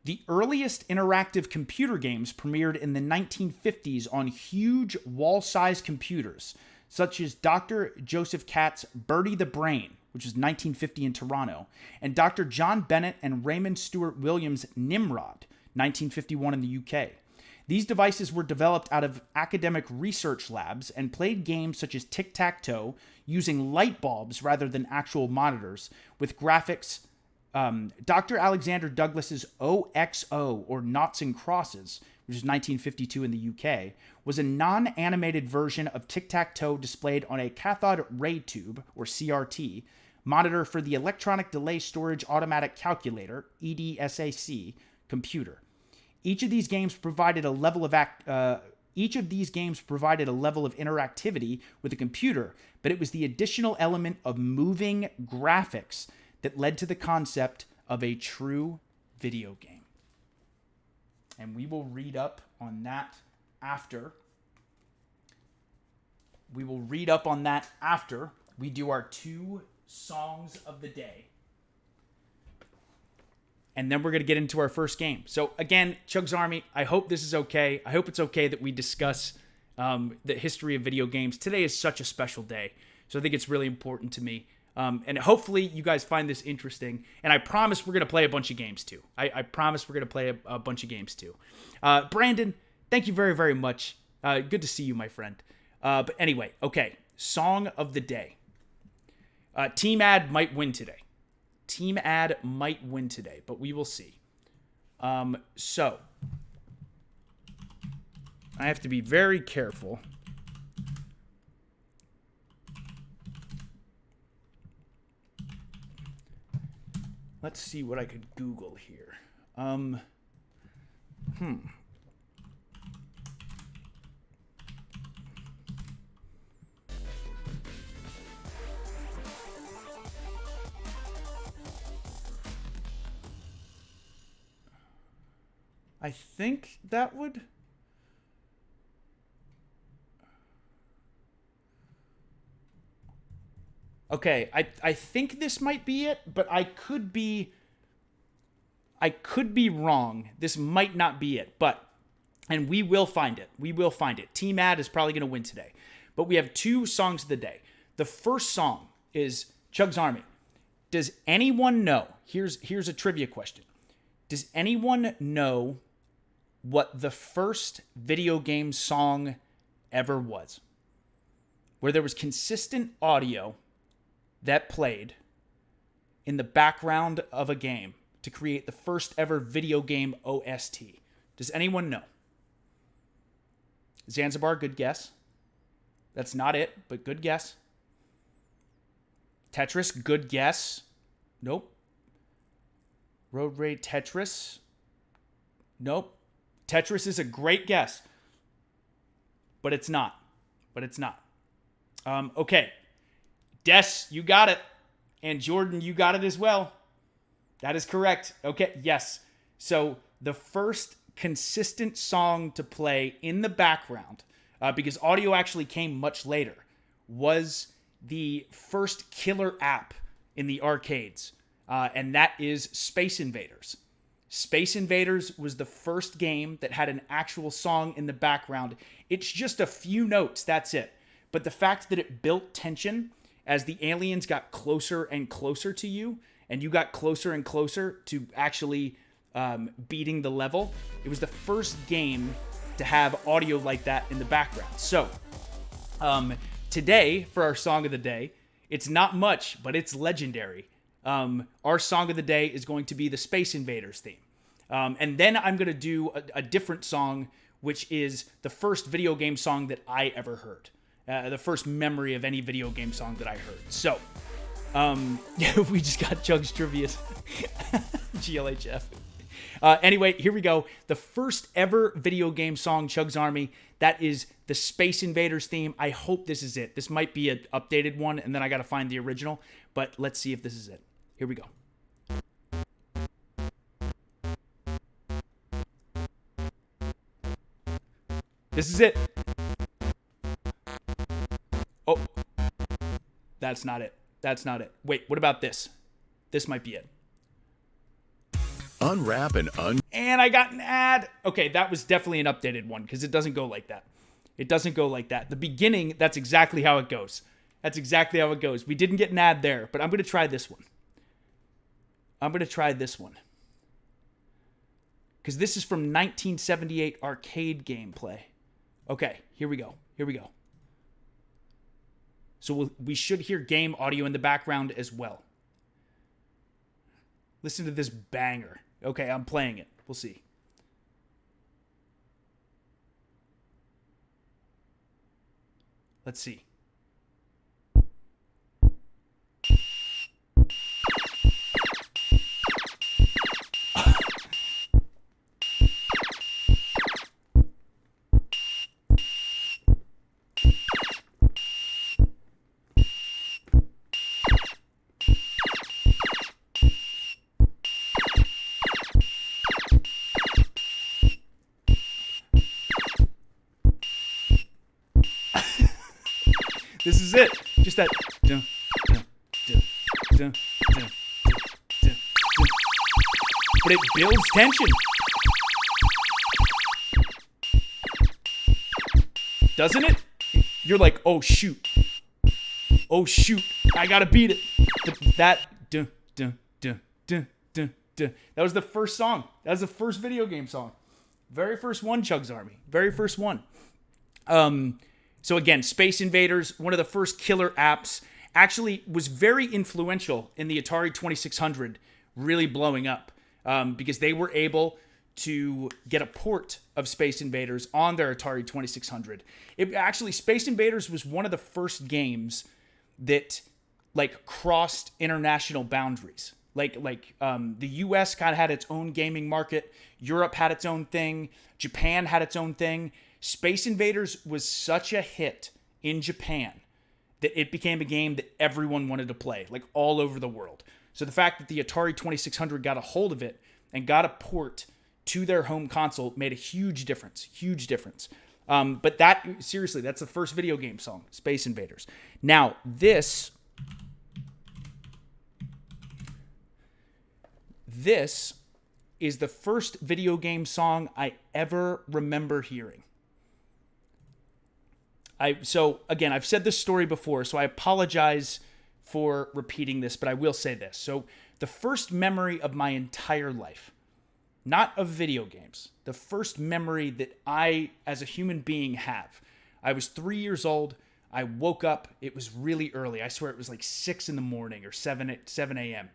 The earliest interactive computer games premiered in the 1950s on huge wall-sized computers, such as Dr. Joseph Katz's Bertie the Brain, which was 1950 in Toronto, and Dr. John Bennett and Raymond Stewart Williams' Nimrod, 1951 in the UK. These devices were developed out of academic research labs and played games such as tic-tac-toe using light bulbs rather than actual monitors, with graphics. Dr. Alexander Douglas's OXO, or Noughts and Crosses, which is 1952 in the UK, was a non-animated version of tic-tac-toe displayed on a cathode ray tube, or CRT, monitor for the Electronic Delay Storage Automatic Calculator, EDSAC, computer. Each of these games provided a level of interactivity with the computer, but it was the additional element of moving graphics that led to the concept of a true video game. And we will read up on that after. We do our 2 songs of the day. And then we're going to get into our first game. So again, CHUGS Army, I hope this is okay. I hope it's okay that we discuss the history of video games. Today is such a special day. So I think it's really important to me And hopefully you guys find this interesting. And I promise we're going to play a bunch of games too. I promise we're going to play a bunch of games too. Brandon, thank you very, very much. Good to see you, my friend. But anyway, okay. Song of the day. Team Ad might win today. Team Ad might win today, but we will see. So, I have to be very careful. Let's see what I could Google here. I think that would... Okay, I think this might be it, but I could be wrong. This might not be it, and we will find it. We will find it. Team Ad is probably going to win today. But we have 2 songs of the day. The first song is CHUGS Army. Does anyone know? Here's a trivia question. Does anyone know what the first video game song ever was? Where there was consistent audio that played in the background of a game to create the first ever video game OST. Does anyone know? Zanzibar, good guess. That's not it, but good guess. Tetris, good guess. Nope. Road Raid Tetris. Nope. Tetris is a great guess. But it's not. Okay. Des, you got it. And Jordan, you got it as well. That is correct. Okay, yes. So the first consistent song to play in the background, because audio actually came much later, was the first killer app in the arcades. And that is Space Invaders. Space Invaders was the first game that had an actual song in the background. It's just a few notes, that's it. But the fact that it built tension as the aliens got closer and closer to you, and you got closer and closer to actually beating the level, it was the first game to have audio like that in the background. So, today, for our song of the day, it's not much, but it's legendary. Our song of the day is going to be the Space Invaders theme. And then I'm going to do a different song, which is the first video game song that I ever heard. The first memory of any video game song that I heard. So, we just got CHUGS trivia. GLHF. Anyway, here we go. The first ever video game song, CHUGS Army. That is the Space Invaders theme. I hope this is it. This might be an updated one, and then I got to find the original. But let's see if this is it. Here we go. This is it. Oh, that's not it. That's not it. Wait, what about this? This might be it. Unwrap and And I got an ad. Okay, that was definitely an updated one because it doesn't go like that. It doesn't go like that. The beginning, that's exactly how it goes. That's exactly how it goes. We didn't get an ad there, but I'm going to try this one. Because this is from 1978 arcade gameplay. Okay, here we go. So we should hear game audio in the background as well. Listen to this banger. Okay, I'm playing it. We'll see. Let's see. This is it. Just that. But it builds tension. Doesn't it? You're like, oh shoot. Oh shoot. I gotta beat it. That that was the first song. That was the first video game song. Very first one, CHUGS Army. Very first one. So again, Space Invaders, one of the first killer apps, actually was very influential in the Atari 2600 really blowing up, because they were able to get a port of Space Invaders on their Atari 2600. Space Invaders was one of the first games that like crossed international boundaries. The US kind of had its own gaming market. Europe had its own thing. Japan had its own thing. Space Invaders was such a hit in Japan that it became a game that everyone wanted to play, like all over the world. So the fact that the Atari 2600 got a hold of it and got a port to their home console made a huge difference. Huge difference. But seriously, that's the first video game song, Space Invaders. Now, this is the first video game song I ever remember hearing. So again, I've said this story before, so I apologize for repeating this, but I will say this. So the first memory of my entire life, not of video games, the first memory that I, as a human being, have. I was 3 years old. I woke up. It was really early. I swear it was like 6 in the morning or 7 a.m.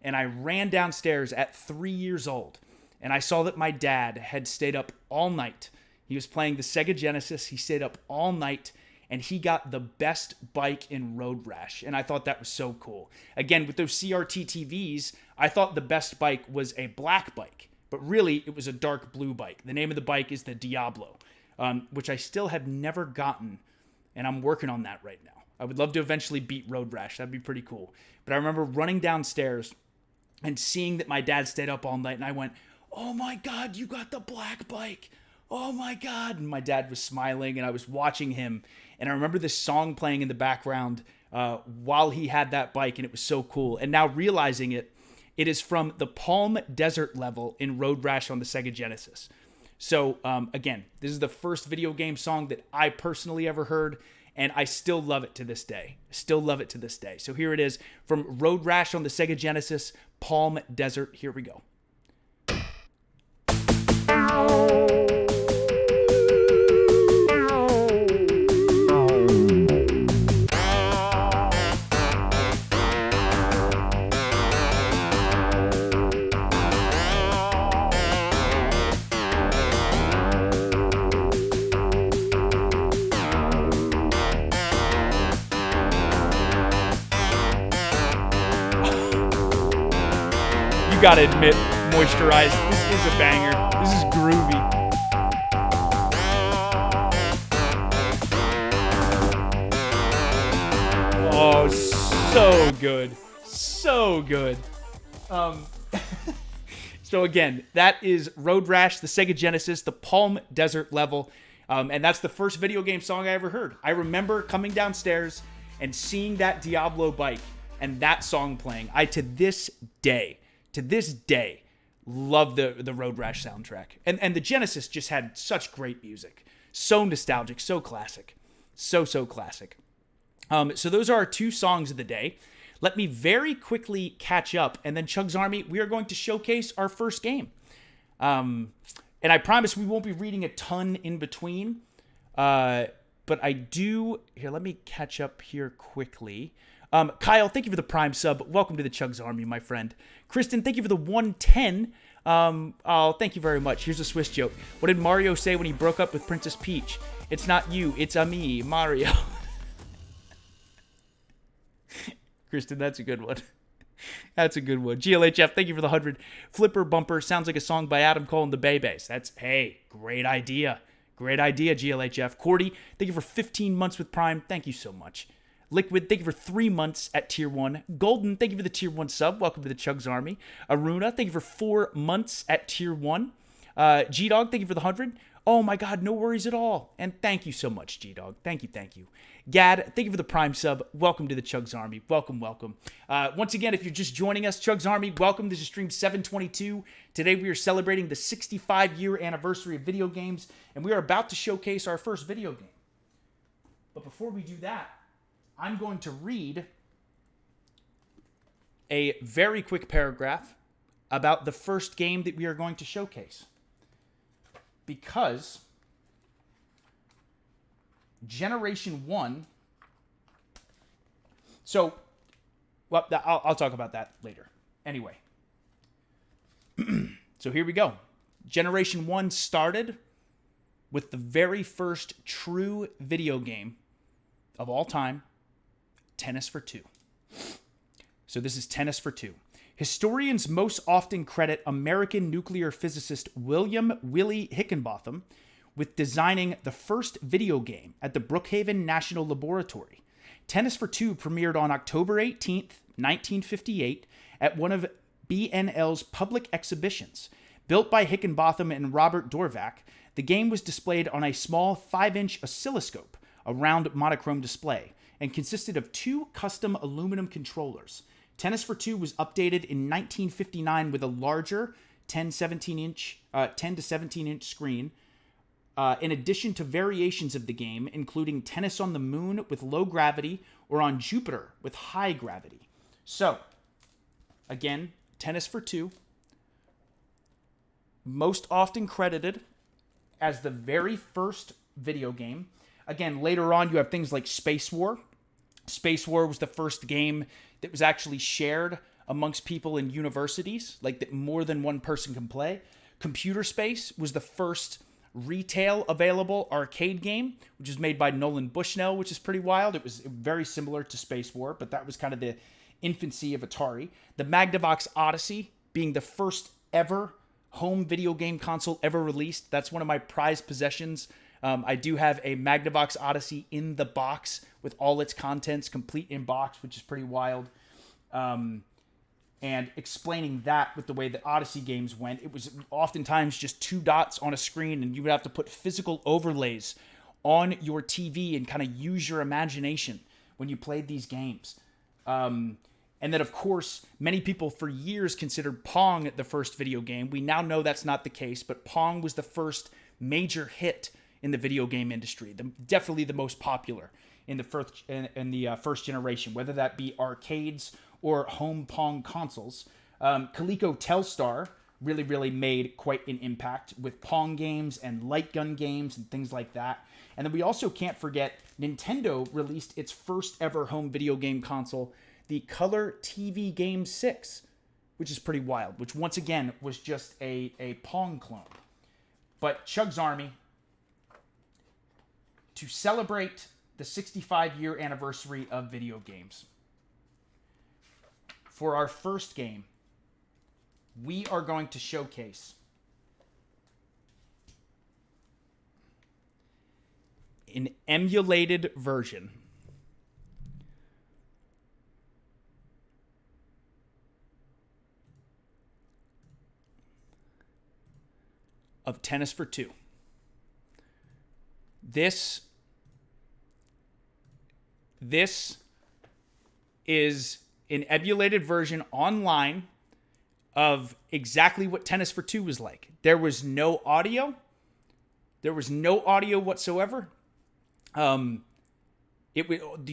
And I ran downstairs at 3 years old, and I saw that my dad had stayed up all night. He was playing the Sega Genesis. He stayed up all night, and he got the best bike in Road Rash, and I thought that was so cool. Again, with those CRT TVs, I thought the best bike was a black bike, but really it was a dark blue bike. The name of the bike is the Diablo, which I still have never gotten, and I'm working on that right now. I would love to eventually beat Road Rash. That'd be pretty cool. But I remember running downstairs and seeing that my dad stayed up all night, and I went, "Oh my God, you got the black bike. Oh my God." And my dad was smiling, and I was watching him. And I remember this song playing in the background while he had that bike, and it was so cool. And now realizing it is from the Palm Desert level in Road Rash on the Sega Genesis. So again, this is the first video game song that I personally ever heard, and I still love it to this day. Still love it to this day. So here it is from Road Rash on the Sega Genesis, Palm Desert. Here we go. You gotta admit, Moisturize, this is a banger. This is groovy. Oh, so good. So good. So again, that is Road Rash, the Sega Genesis, the Palm Desert level. And that's the first video game song I ever heard. I remember coming downstairs and seeing that Diablo bike and that song playing. I, to this day, love the Road Rash soundtrack. And the Genesis just had such great music. So nostalgic, so classic. So classic. So those are our two songs of the day. Let me very quickly catch up, and then CHUGS Army, we are going to showcase our first game. And I promise we won't be reading a ton in between. But I do... Here, let me catch up here quickly. Kyle, thank you for the Prime sub. Welcome to the CHUGS Army, my friend. Kristen, thank you for the 110. Oh, thank you very much. Here's a Swiss joke. What did Mario say when he broke up with Princess Peach? It's not you, it's a me, Mario. Kristen, that's a good one. That's a good one. GLHF, thank you for the 100. Flipper Bumper sounds like a song by Adam Cole and the Baybase. That's, hey, great idea. Great idea, GLHF. Cordy, thank you for 15 months with Prime. Thank you so much. Liquid, thank you for 3 months at Tier 1. Golden, thank you for the Tier 1 sub. Welcome to the CHUGS Army. Aruna, thank you for 4 months at Tier 1. G-Dog, thank you for the 100. Oh my God, no worries at all. And thank you so much, G-Dog. Thank you. Gad, thank you for the Prime sub. Welcome to the CHUGS Army. Welcome. Once again, if you're just joining us, CHUGS Army, welcome. This is stream 722. Today we are celebrating the 65-year anniversary of video games, and we are about to showcase our first video game. But before we do that, I'm going to read a very quick paragraph about the first game that we are going to showcase. Because Generation 1... So, well, I'll talk about that later. Anyway. So here we go. Generation 1 started with the very first true video game of all time, Tennis for Two. So this is Tennis for Two. Historians most often credit American nuclear physicist William Willie Higginbotham with designing the first video game at the Brookhaven National Laboratory. Tennis for Two premiered on October 18th, 1958 at one of BNL's public exhibitions. Built by Higginbotham and Robert Dorvac, the game was displayed on a small 5-inch oscilloscope, a round monochrome display, and consisted of 2 custom aluminum controllers. Tennis for Two was updated in 1959 with a larger 10 to 17-inch screen, in addition to variations of the game, including Tennis on the Moon with low gravity or on Jupiter with high gravity. So, again, Tennis for Two, most often credited as the very first video game. Again, later on, you have things like Space War. Space War was the first game that was actually shared amongst people in universities, like that more than one person can play. Computer Space was the first retail available arcade game, which was made by Nolan Bushnell, which is pretty wild. It was very similar to Space War, but that was kind of the infancy of Atari. The Magnavox Odyssey being the first ever home video game console ever released. That's one of my prized possessions. I do have a Magnavox Odyssey in the box with all its contents, complete in box, which is pretty wild. And explaining that with the way the Odyssey games went, it was oftentimes just 2 dots on a screen, and you would have to put physical overlays on your TV and kind of use your imagination when you played these games. And then, of course, many people for years considered Pong the first video game. We now know that's not the case, but Pong was the first major hit in the video game industry. Definitely the most popular in the first generation, whether that be arcades or home Pong consoles. Coleco Telstar really made quite an impact with Pong games and light gun games and things like that. And then we also can't forget Nintendo released its first ever home video game console, the Color TV Game 6, which is pretty wild, which once again was just a Pong clone. But CHUGS Army, to celebrate the 65-year anniversary of video games, for our first game, we are going to showcase an emulated version of Tennis for Two. This is an emulated version online of exactly what Tennis for Two was like. There was no audio. There was no audio whatsoever. The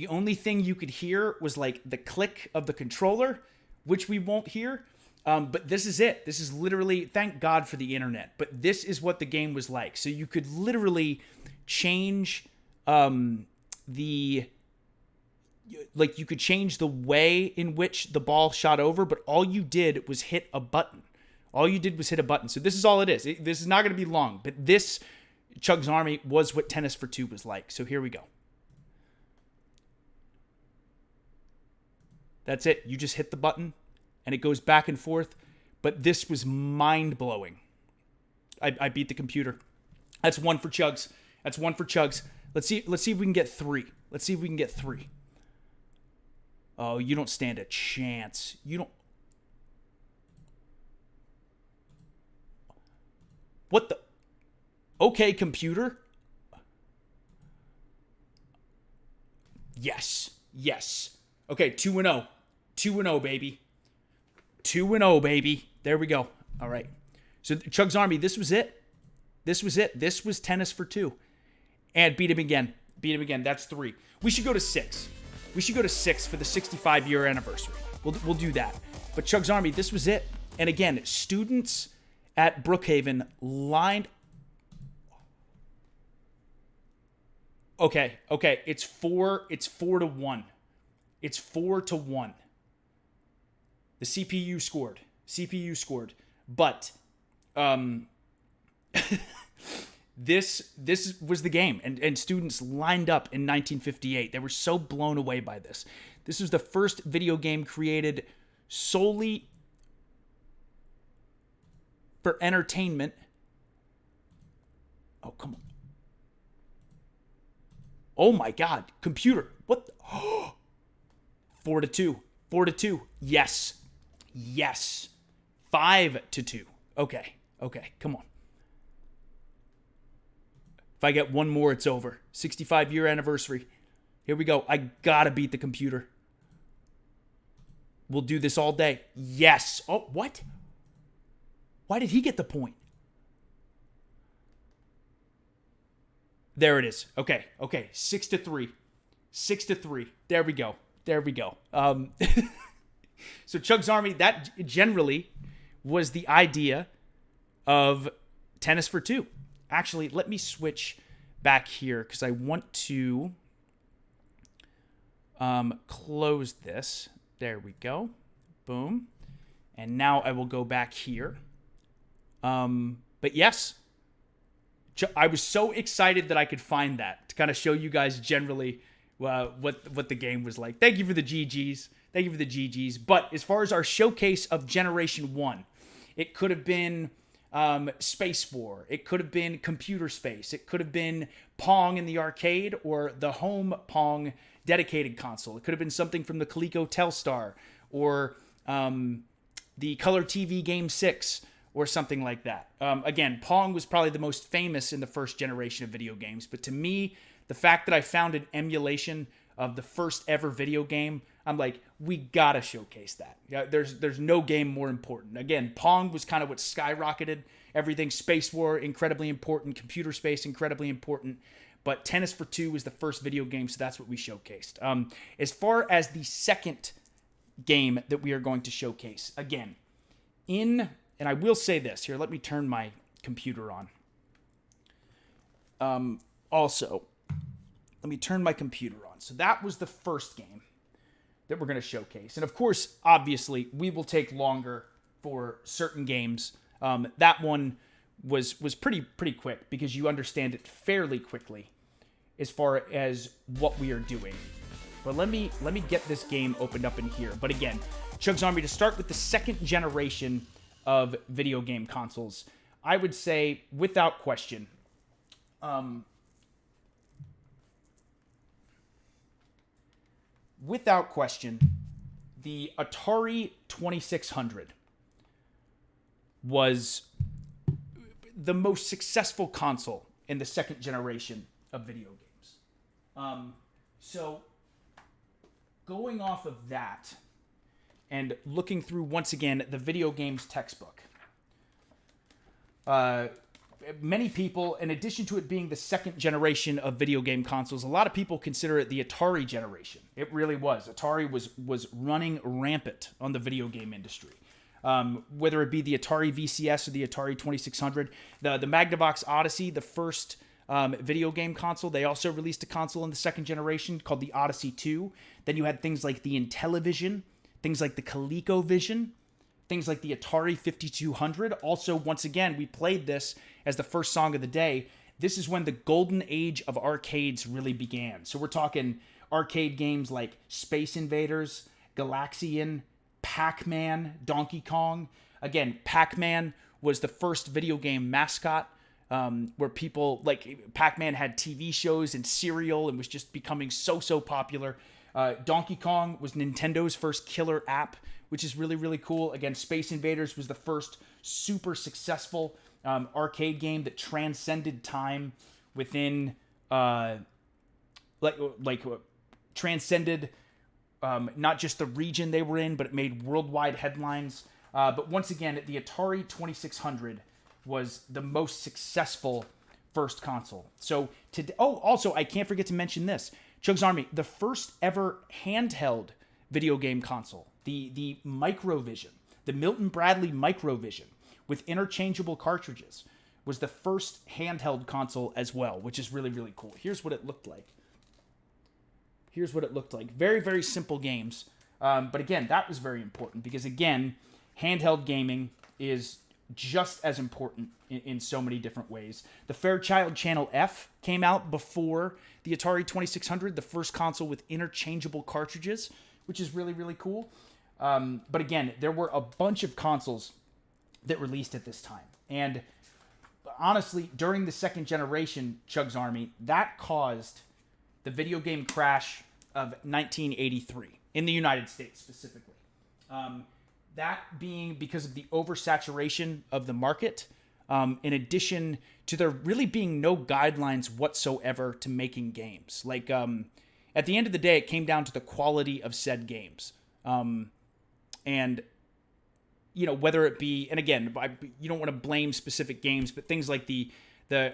only thing you could hear was like the click of the controller, which we won't hear. But this is it. This is literally, thank God for the internet, but this is what the game was like. So you could literally change you could change the way in which the ball shot over, but all you did was hit a button. So this is all it is. This is not going to be long, but this CHUGS Army was what Tennis for Two was like. So here we go. That's it. You just hit the button and it goes back and forth. But this was mind-blowing. I beat the computer. That's one for CHUGS. Let's see if we can get 3. Oh, you don't stand a chance. You don't. What the? Okay, computer. Yes. Okay, 2-0. 2-0, baby. 2-0, baby. There we go. All right. So CHUGS Army, this was it. This was Tennis for Two. And beat him again. That's 3. We should go to 6. For the 65-year anniversary. We'll do that. But CHUGS Army, this was it. And again, students at Brookhaven lined. Okay. It's 4-1. It's 4-1. The CPU scored. But this was the game, and students lined up in 1958. They were so blown away by this. This was the first video game created solely for entertainment. Oh, come on. Oh my God, computer. What? 4-2. 4-2. Yes. 5-2. Okay, come on. If I get one more, it's over. 65-year anniversary. Here we go. I gotta beat the computer. We'll do this all day. Yes. Oh, what? Why did he get the point? There it is. Okay. 6-3. 6-3. There we go. So CHUGS Army, that generally was the idea of Tennis for Two. Actually, let me switch back here because I want to close this. There we go. Boom. And now I will go back here. But yes, I was so excited that I could find that to kind of show you guys generally what the game was like. Thank you for the GGs. But as far as our showcase of Generation 1, it could have been Space War. It could have been Computer Space. It could have been Pong in the arcade or the home Pong dedicated console. It could have been something from the Coleco Telstar or the Color TV Game 6 or something like that. Again, Pong was probably the most famous in the first generation of video games. But to me, the fact that I found an emulation of the first ever video game, I'm like, we gotta showcase that. Yeah, there's no game more important. Again, Pong was kind of what skyrocketed everything. Space War, incredibly important. Computer Space, incredibly important. But Tennis for Two was the first video game, so that's what we showcased. As far as the second game that we are going to showcase, again, and I will say this here, let me turn my computer on. Also, let me turn my computer on. So that was the first game that we're going to showcase. And of course, obviously, we will take longer for certain games. That one was pretty quick because you understand it fairly quickly as far as what we are doing. But let me get this game opened up in here. But again, CHUGS Army, to start with the second generation of video game consoles, I would say without question, the Atari 2600 was the most successful console in the second generation of video games. So going off of that and looking through, once again, the video games textbook, many people, in addition to it being the second generation of video game consoles, a lot of people consider it the Atari generation. It really was. Atari was running rampant on the video game industry. Whether it be the Atari VCS or the Atari 2600, the Magnavox Odyssey, the first video game console, they also released a console in the second generation called the Odyssey 2. Then you had things like the Intellivision, things like the ColecoVision, things like the Atari 5200. Also, once again, we played this as the first song of the day. This is when the golden age of arcades really began. So we're talking arcade games like Space Invaders, Galaxian, Pac-Man, Donkey Kong. Again, Pac-Man was the first video game mascot, where people, like, Pac-Man had TV shows and cereal and was just becoming so popular. Donkey Kong was Nintendo's first killer app, which is really cool. Again, Space Invaders was the first super successful arcade game that transcended time within, transcended not just the region they were in, but it made worldwide headlines. But once again, the Atari 2600 was the most successful first console. So also, I can't forget to mention this. CHUGS Army, the first ever handheld video game console. The Microvision, the Milton Bradley Microvision with interchangeable cartridges was the first handheld console as well, which is really, really cool. Here's what it looked like. Very, very simple games. But again, that was very important because, again, handheld gaming is just as important in so many different ways. The Fairchild Channel F came out before the Atari 2600, the first console with interchangeable cartridges, which is really, really cool. But again, there were a bunch of consoles that released at this time. And honestly, during the second generation CHUGS Army, that caused the video game crash of 1983 in the United States specifically. That being because of the oversaturation of the market, in addition to there really being no guidelines whatsoever to making games. Like, at the end of the day, it came down to the quality of said games. And, you know, whether it be, and again, you don't want to blame specific games, but things like the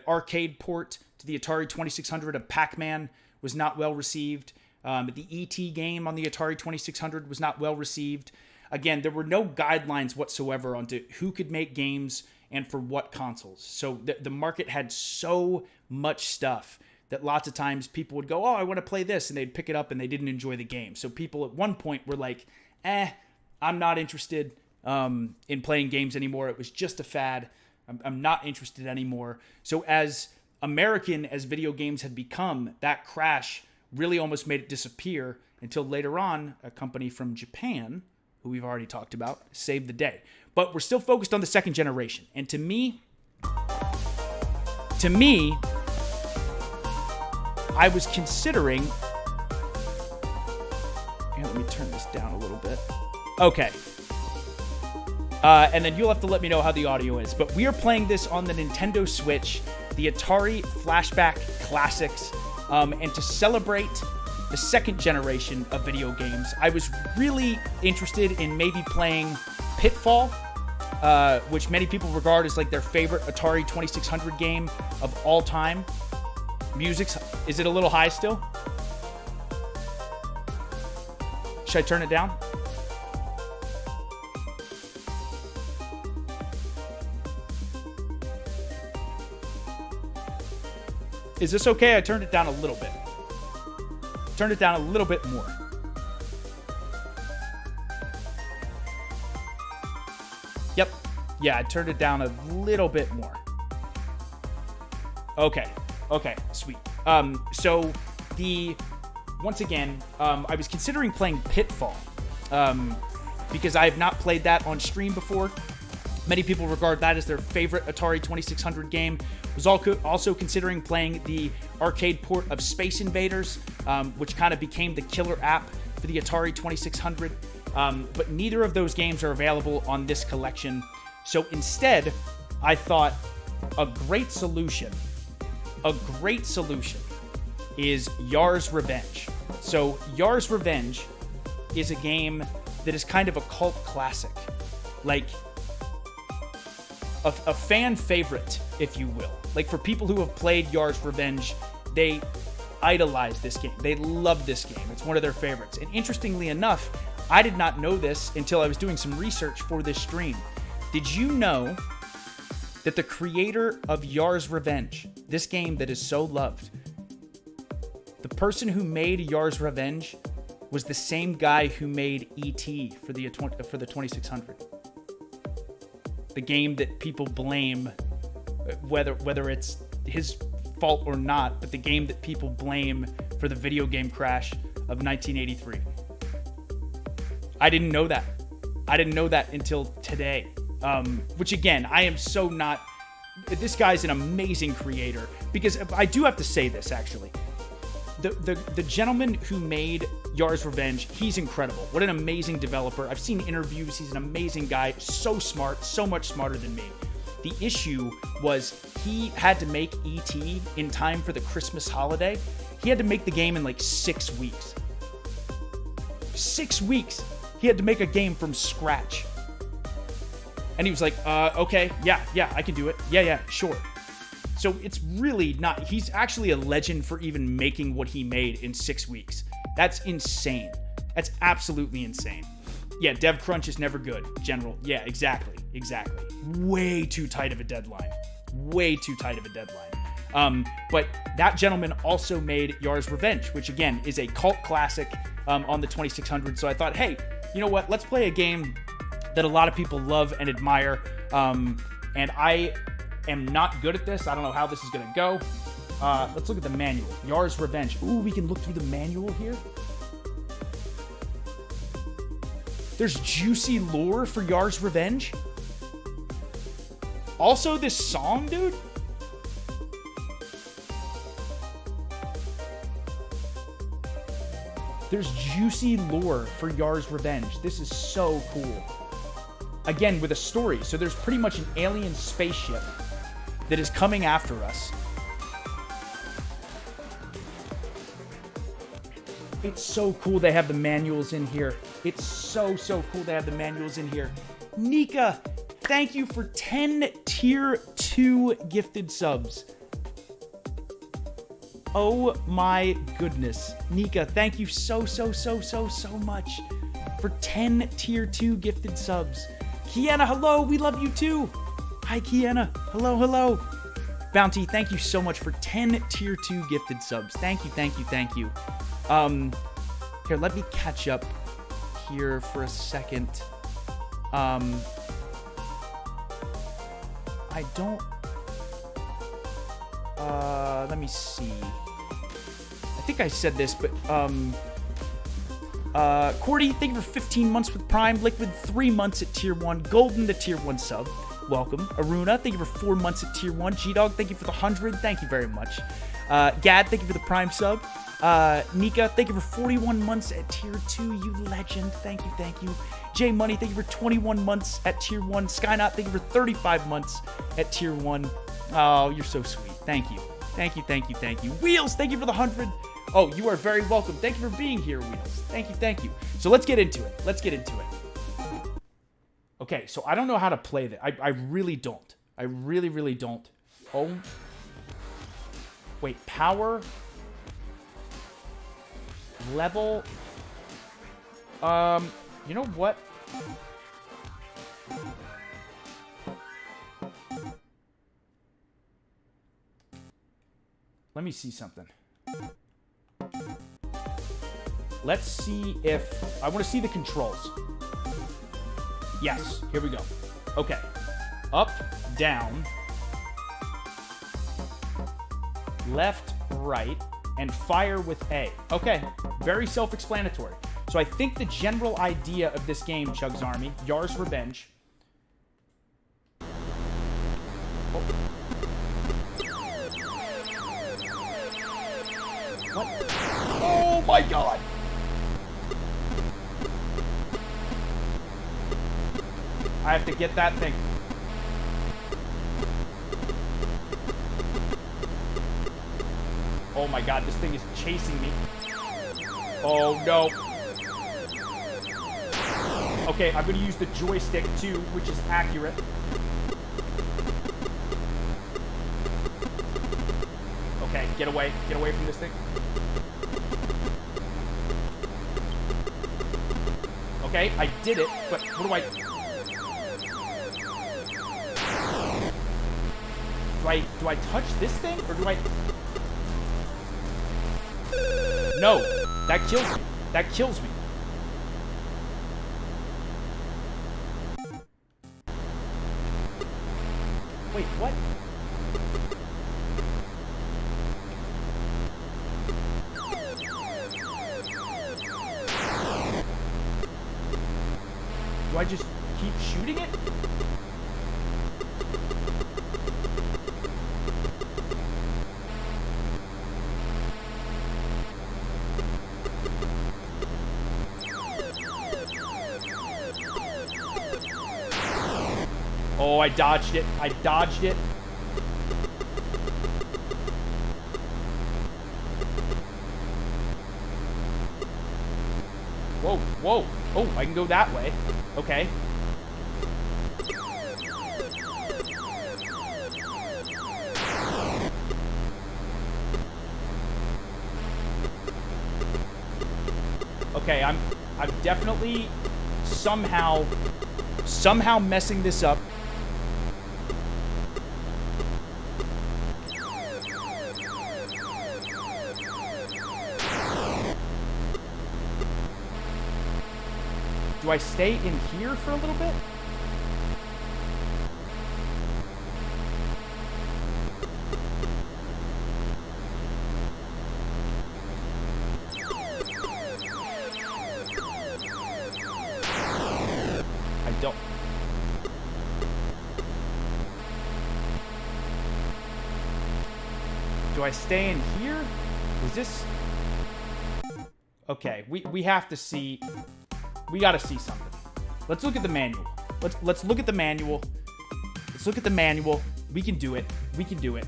arcade port to the Atari 2600 of Pac-Man was not well received. The E.T. game on the Atari 2600 was not well received. Again, there were no guidelines whatsoever onto who could make games and for what consoles. So the market had so much stuff that lots of times people would go, oh, I want to play this, and they'd pick it up and they didn't enjoy the game. So people at one point were like, I'm not interested in playing games anymore. It was just a fad. I'm not interested anymore. So as American as video games had become, that crash really almost made it disappear until later on a company from Japan, who we've already talked about, saved the day. But we're still focused on the second generation. And to me, I was considering... Here, let me turn this down a little bit. Okay. And then you'll have to let me know how the audio is. But we are playing this on the Nintendo Switch, the Atari Flashback Classics. And to celebrate the second generation of video games, I was really interested in maybe playing Pitfall, which many people regard as like their favorite Atari 2600 game of all time. Is it a little high still? Should I turn it down? Is this okay? I turned it down a little bit. Turned it down a little bit more. Yep. Yeah, I turned it down a little bit more. Okay, sweet. Once again, I was considering playing Pitfall, because I have not played that on stream before. Many people regard that as their favorite Atari 2600 game. Was also considering playing the arcade port of Space Invaders, which kind of became the killer app for the Atari 2600. But neither of those games are available on this collection. So instead, I thought a great solution is Yar's Revenge. So Yar's Revenge is a game that is kind of a cult classic. Like a fan favorite, if you will. Like, for people who have played Yar's Revenge, they idolize this game. They love this game. It's one of their favorites. And interestingly enough, I did not know this until I was doing some research for this stream. Did you know that the creator of Yar's Revenge, this game that is so loved, the person who made Yar's Revenge was the same guy who made E.T. for the 2600. The game that people blame, whether it's his fault or not, but the game that people blame for the video game crash of 1983. I didn't know that. I didn't know that until today. Which again, I am so not... This guy's an amazing creator. Because I do have to say this, actually. The gentleman who made Yar's Revenge, he's incredible. What an amazing developer. I've seen interviews. He's an amazing guy. So smart. So much smarter than me. The issue was he had to make E.T. in time for the Christmas holiday. He had to make the game in like 6 weeks. 6 weeks. He had to make a game from scratch. And he was like, okay, yeah, I can do it. Yeah, sure. So it's really not... He's actually a legend for even making what he made in 6 weeks. That's insane. That's absolutely insane. Yeah, dev crunch is never good. General. Yeah, exactly. Way too tight of a deadline. But that gentleman also made Yar's Revenge, which again is a cult classic on the 2600. So I thought, hey, you know what? Let's play a game that a lot of people love and admire. And I am not good at this. I don't know how this is going to go. Let's look at the manual. Yar's Revenge. Ooh, we can look through the manual here. There's juicy lore for Yar's Revenge. Also, this song, dude. There's juicy lore for Yar's Revenge. This is so cool. Again, with a story. So there's pretty much an alien spaceship that is coming after us. It's so cool they have the manuals in here. It's so cool they have the manuals in here. Nika, thank you for 10 tier 2 gifted subs. Oh my goodness. Nika, thank you so much for 10 tier 2 gifted subs. Kiana, hello, we love you too. Hi, Kiana. Hello. Bounty, thank you so much for 10 tier 2 gifted subs. Thank you. Here, let me catch up here for a second. I don't... let me see. I think I said this, but, Cordy, thank you for 15 months with Prime. Liquid, 3 months at Tier 1. Golden, the Tier 1 sub. Welcome. Aruna, thank you for 4 months at Tier 1. G-Dog, thank you for the 100. Thank you very much. Gad, thank you for the Prime sub. Nika, thank you for 41 months at Tier 2. You legend. Thank you. J Money, thank you for 21 months at Tier 1. Skynot, thank you for 35 months at Tier 1. Oh, you're so sweet. Thank you. Wheels, thank you for the 100. Oh, you are very welcome. Thank you for being here, Wheels. Thank you. So let's get into it. Okay, so I don't know how to play that. I really don't. I really don't. Oh. Wait, power. Level. You know what? Let me see something. Let's see if... I want to see the controls. Yes, here we go. Okay. Up, down. Left, right. And fire with A. Okay, very self-explanatory. So I think the general idea of this game, Chugs Army, Yar's Revenge... Oh. What? Oh my god! I have to get that thing. Oh my god, this thing is chasing me. Oh no. Okay, I'm gonna use the joystick too, which is accurate. Okay, get away from this thing. Okay, I did it, but what do I... Do I touch this thing, or do I... No, that kills me. Wait, what? Do I just keep shooting it? Oh, I dodged it. Whoa. Oh, I can go that way. Okay. Okay, I'm definitely somehow messing this up. Do I stay in here for a little bit? I don't. Do I stay in here? Is this... Okay, we have to see... We gotta see something. Let's look at the manual. Let's look at the manual. Let's look at the manual. We can do it. We can do it.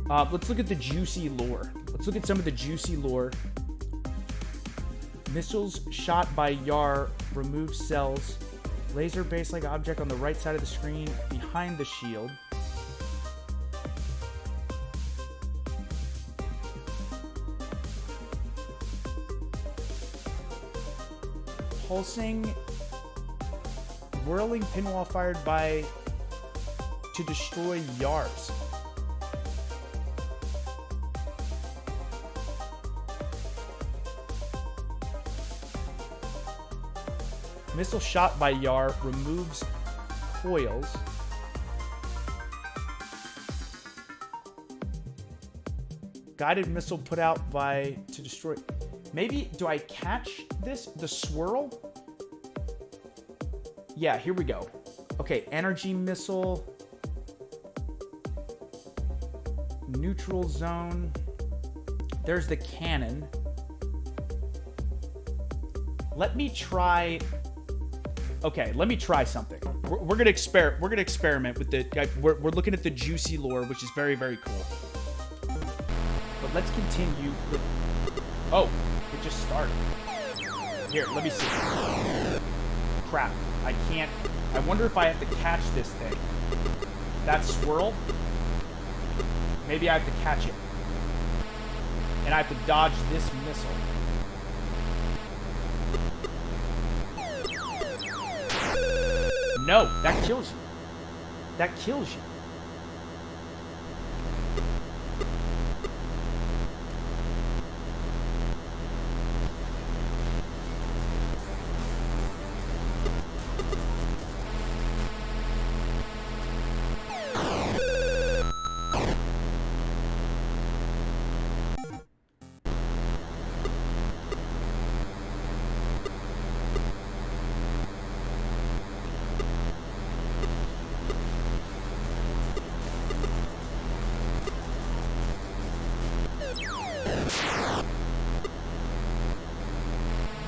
Let's look at the juicy lore. Let's look at some of the juicy lore. Missiles shot by Yar remove cells. Laser base-like object on the right side of the screen behind the shield. Pulsing, whirling pinwall fired by to destroy Yars. Missile shot by Yar removes coils. Guided missile put out by to destroy. Maybe, do I catch this? The swirl? Yeah, here we go. Okay, energy missile. Neutral zone. There's the cannon. Let me try... Okay, let me try something. We're gonna experiment with the... We're looking at the juicy lore, which is very, very cool. But let's continue with... Oh! It just started. Here, let me see. Crap. I can't... I wonder if I have to catch this thing. That swirl? Maybe I have to catch it. And I have to dodge this missile. No, that kills you. That kills you.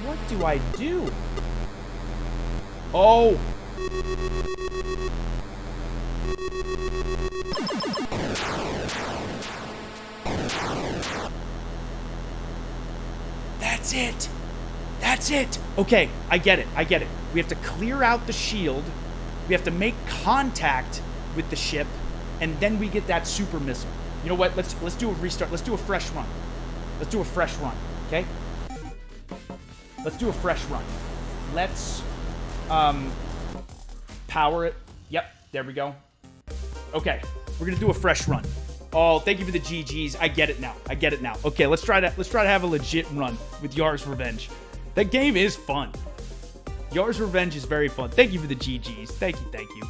What do I do? Oh! That's it! That's it! Okay, I get it. I get it. We have to clear out the shield. We have to make contact with the ship, and then we get that super missile. You know what? Let's do a restart. Let's do a fresh run. Let's do a fresh run, okay? Let's do a fresh run. Let's power it. Yep, there we go. Okay, we're gonna do a fresh run. Oh, thank you for the GGs. I get it now. I get it now. Okay, let's try to have a legit run with Yar's Revenge. That game is fun. Yar's Revenge is very fun. Thank you for the GGs. Thank you, thank you.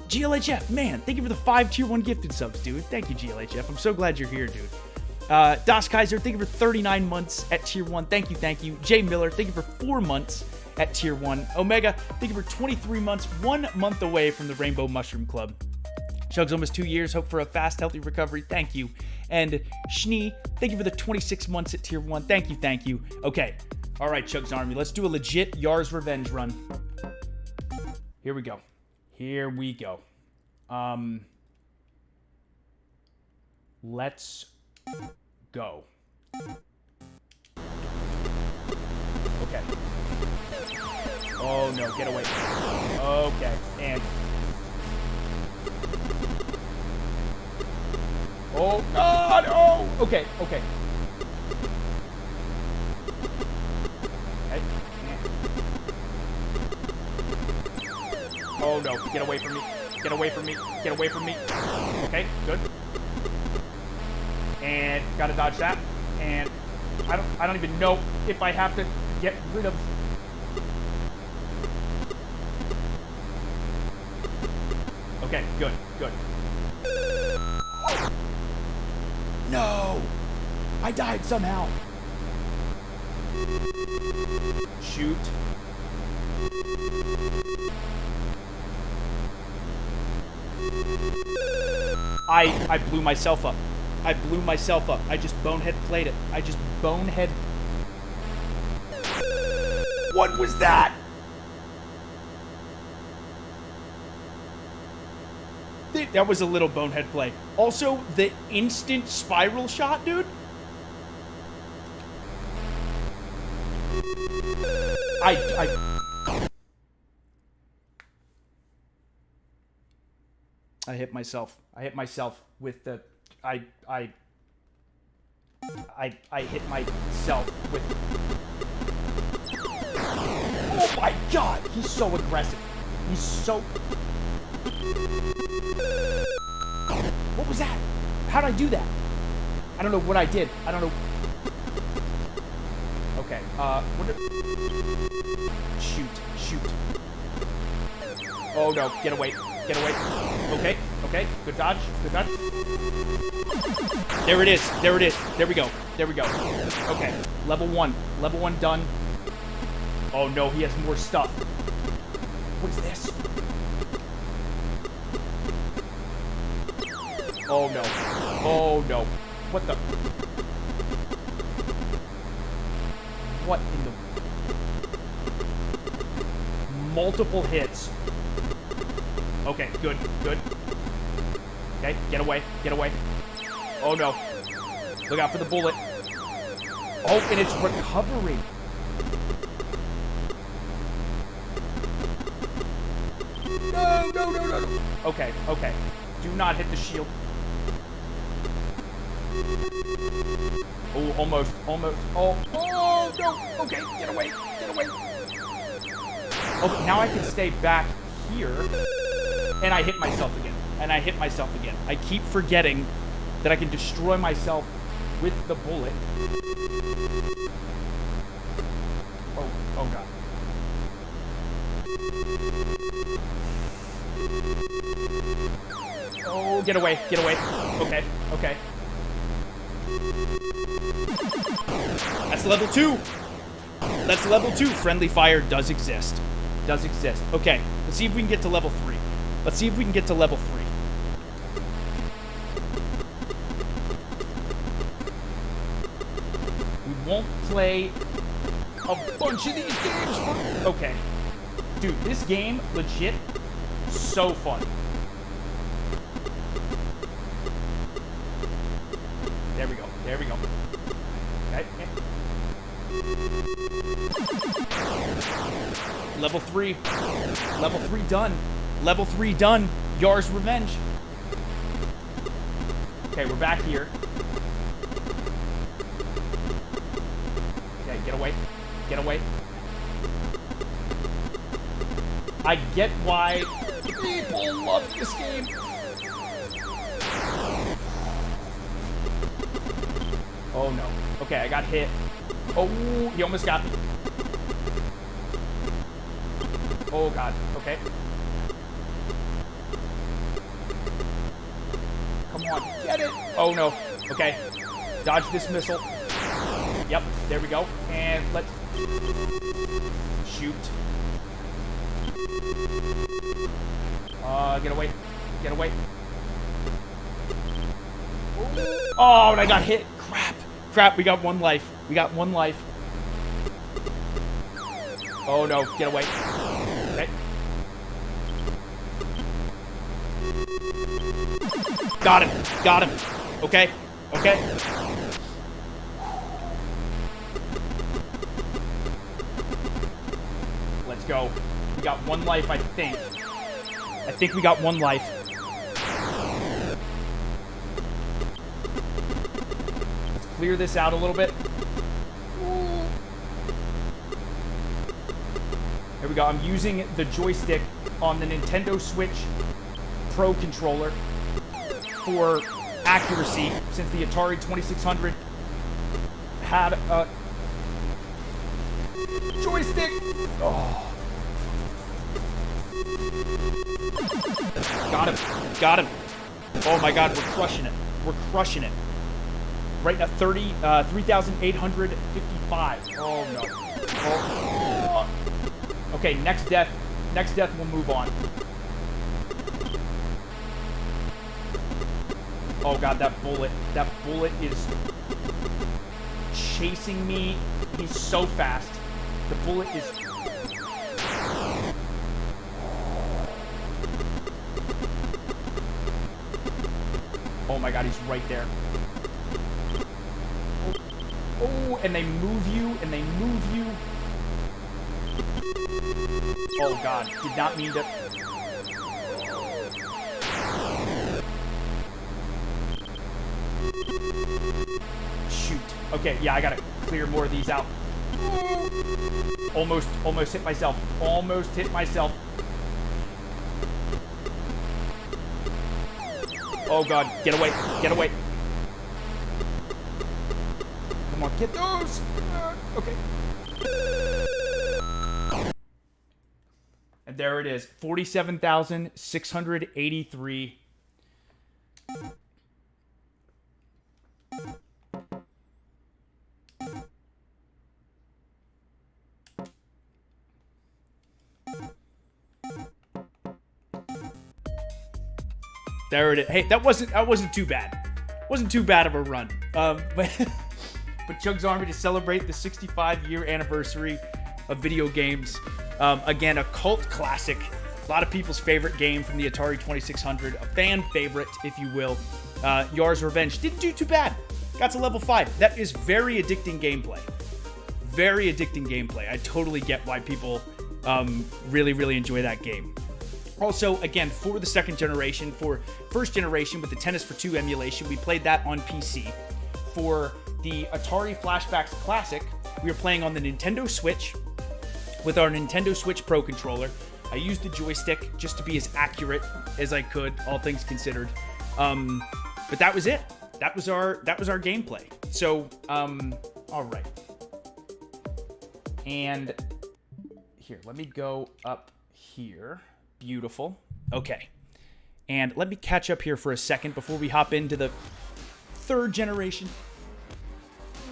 GLHF, man, thank you for the 5 tier 1 gifted subs, dude. Thank you, GLHF. I'm so glad you're here, dude. Das Kaiser, thank you for 39 months at tier 1. Thank you, thank you. Jay Miller, thank you for 4 months at tier 1. Omega, thank you for 23 months, 1 month away from the Rainbow Mushroom Club. Chugs, almost 2 years. Hope for a fast, healthy recovery. Thank you. And Schnee, thank you for the 26 months at tier 1. Thank you, thank you. Okay. All right, Chugs Army. Let's do a legit Yar's Revenge run. Here we go. Here we go. Let's go. Okay. Oh, no. Get away. Okay. And... Oh, God! Oh! Okay, okay. Okay. Oh no, get away from me. Get away from me. Get away from me. Okay, good. And gotta dodge that. And I don't even know if I have to get rid of. Okay, good, good. No! I died somehow. Shoot. I blew myself up. I blew myself up. I just bonehead played it. I just bonehead. What was that? That was a little bonehead play. Also, the instant spiral shot, dude. I hit myself. I hit myself with the I hit myself with. Oh my god, he's so aggressive. He's so. What was that? How'd I do that? I don't know what I did. I don't know. Okay, shoot. Oh no, get away. Get away. Okay, okay, good dodge, good dodge. There it is, there it is. There we go, there we go. Okay, level one done. Oh no, he has more stuff. What is this? Oh no, oh no. What the? What in the? Multiple hits. Okay, good, good. Okay, get away, get away. Oh no. Look out for the bullet. Oh, and it's recovery. No, no, no, no, no. Okay, okay. Do not hit the shield. Oh, almost, almost. Oh, oh, no. Okay, get away, get away. Okay, now I can stay back here. And I hit myself again. And I hit myself again. I keep forgetting that I can destroy myself with the bullet. Oh, oh god. Oh, get away, get away. Okay, okay. That's level 2. That's level 2. Friendly fire does exist. Does exist. Okay, let's see if we can get to level 3. Let's see if we can get to level 3. We won't play a bunch of these games for... Okay. Dude, this game, legit, so fun. There we go. There we go. Okay. Level 3. Level 3 done. Level 3 done. Yar's Revenge. Okay, we're back here. Okay, get away. Get away. I get why people love this game. Oh no. Okay, I got hit. Oh, he almost got me. Oh god. Okay. Come on, get it! Oh no. Okay. Dodge this missile. Yep, there we go. And let's shoot. Get away. Get away. Oh, and I got hit. Crap. Crap, we got 1 life. We got 1 life. Oh no, get away. Okay. Got him. Got him. Okay. Okay. Let's go. We got 1 life, I think. I think we got 1 life. Let's clear this out a little bit. Here we go. I'm using the joystick on the Nintendo Switch Pro controller for accuracy, since the Atari 2600 had a joystick. Oh. Got him. Got him. Oh my god, we're crushing it. We're crushing it. Right at 3,855. Oh no. Oh. Okay, next death. Next death, we'll move on. Oh god, that bullet. That bullet is chasing me. He's so fast. The bullet is... Oh my god, he's right there. Oh, and they move you, and they move you. Oh god, did not mean to... Shoot. Okay, yeah, I gotta clear more of these out. Almost hit myself. Almost hit myself. Oh god, get away, get away. Come on, get those. Okay. And there it is, 47,683. There it is. Hey, that wasn't too bad. Wasn't too bad of a run. But CHUGS Army, to celebrate the 65-year anniversary of video games. Again, a cult classic. A lot of people's favorite game from the Atari 2600. A fan favorite, if you will. Yar's Revenge didn't do too bad. Got to level 5. That is very addicting gameplay. Very addicting gameplay. I totally get why people really, really enjoy that game. Also, again, for the second generation, for first generation with the Tennis for Two emulation, we played that on PC. For the Atari Flashbacks Classic, we were playing on the Nintendo Switch with our Nintendo Switch Pro controller. I used the joystick just to be as accurate as I could, all things considered. But that was it. That was our gameplay. So, all right. And here, let me go up here. Beautiful. Okay. And let me catch up here for a second before we hop into the third generation.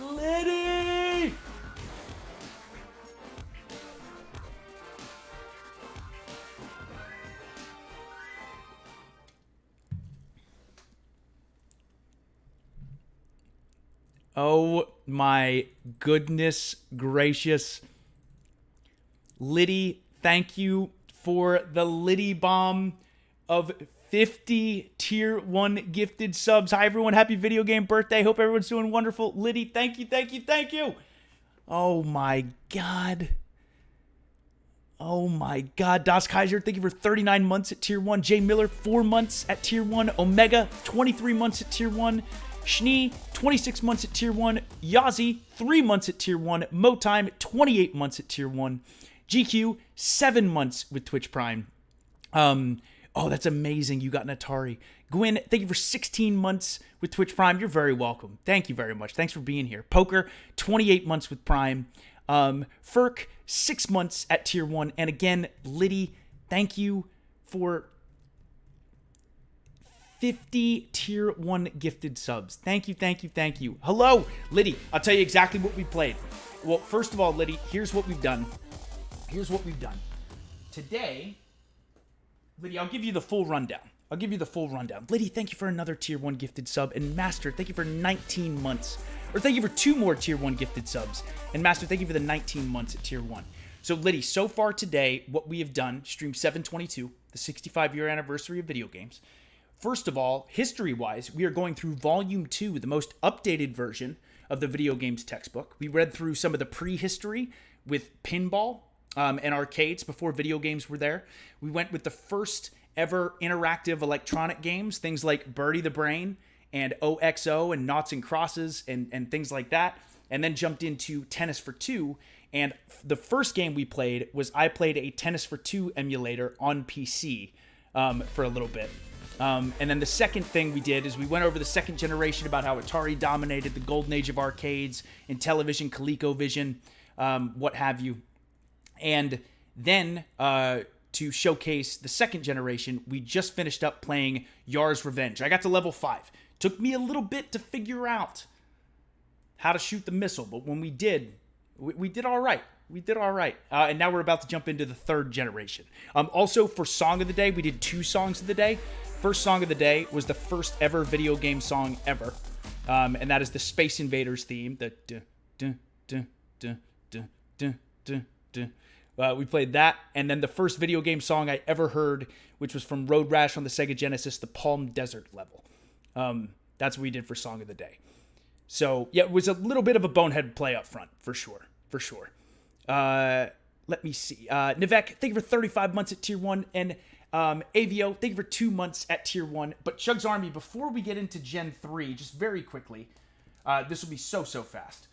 Liddy! Oh my goodness gracious. Liddy, thank you for the Liddy bomb of 50 tier 1 gifted subs. Hi everyone, happy video game birthday. Hope everyone's doing wonderful. Liddy, thank you, thank you, thank you. Oh my god. Oh my god. Das Kaiser, thank you for 39 months at tier 1. Jay Miller, 4 months at tier 1. Omega, 23 months at tier 1. Schnee, 26 months at tier 1. Yazi, 3 months at tier 1. Motime, 28 months at tier 1. GQ, 7 months with Twitch Prime. Oh, that's amazing. You got an Atari. Gwyn, thank you for 16 months with Twitch Prime. You're very welcome. Thank you very much. Thanks for being here. Poker, 28 months with Prime. Ferk, 6 months at tier 1. And again, Liddy, thank you for 50 tier 1 gifted subs. Thank you, thank you, thank you. Hello, Liddy. I'll tell you exactly what we played. Well, first of all, Liddy, here's what we've done. Here's what we've done. Today, Liddy, I'll give you the full rundown. Liddy, thank you for another tier 1 gifted sub. And Master, thank you for 19 months. Or thank you for 2 more tier 1 gifted subs. And Master, thank you for the 19 months at tier 1. So Liddy, so far today, what we have done, stream 722, the 65-year anniversary of video games. First of all, history-wise, we are going through Volume 2, the most updated version of the video games textbook. We read through some of the prehistory with pinball, and arcades before video games were there. We went with the first ever interactive electronic games, things like Birdie the Brain and OXO and Noughts and Crosses and things like that. And then jumped into Tennis for Two And the first game we played was I played a Tennis for Two emulator on PC for a little bit. And then the second thing we did is we went over the second generation about how Atari dominated the golden age of arcades and television, ColecoVision, what have you. And then to showcase the second generation, we just finished up playing Yar's Revenge. I got to level 5. Took me a little bit to figure out how to shoot the missile, but when we did, we did all right. We did all right. And now we're about to jump into the third generation. Also, for Song of the Day, we did 2 songs of the day. First song of the day was the first ever video game song ever. And that is the Space Invaders theme. We played that. And then the first video game song I ever heard, which was from Road Rash on the Sega Genesis, the Palm Desert level. That's what we did for Song of the Day. So, yeah, it was a little bit of a bonehead play up front, for sure. For sure. Let me see. Nivek, thank you for 35 months at Tier 1. And Avio, thank you for 2 months at Tier 1. But CHUGS Army, before we get into Gen 3, just very quickly, this will be so fast.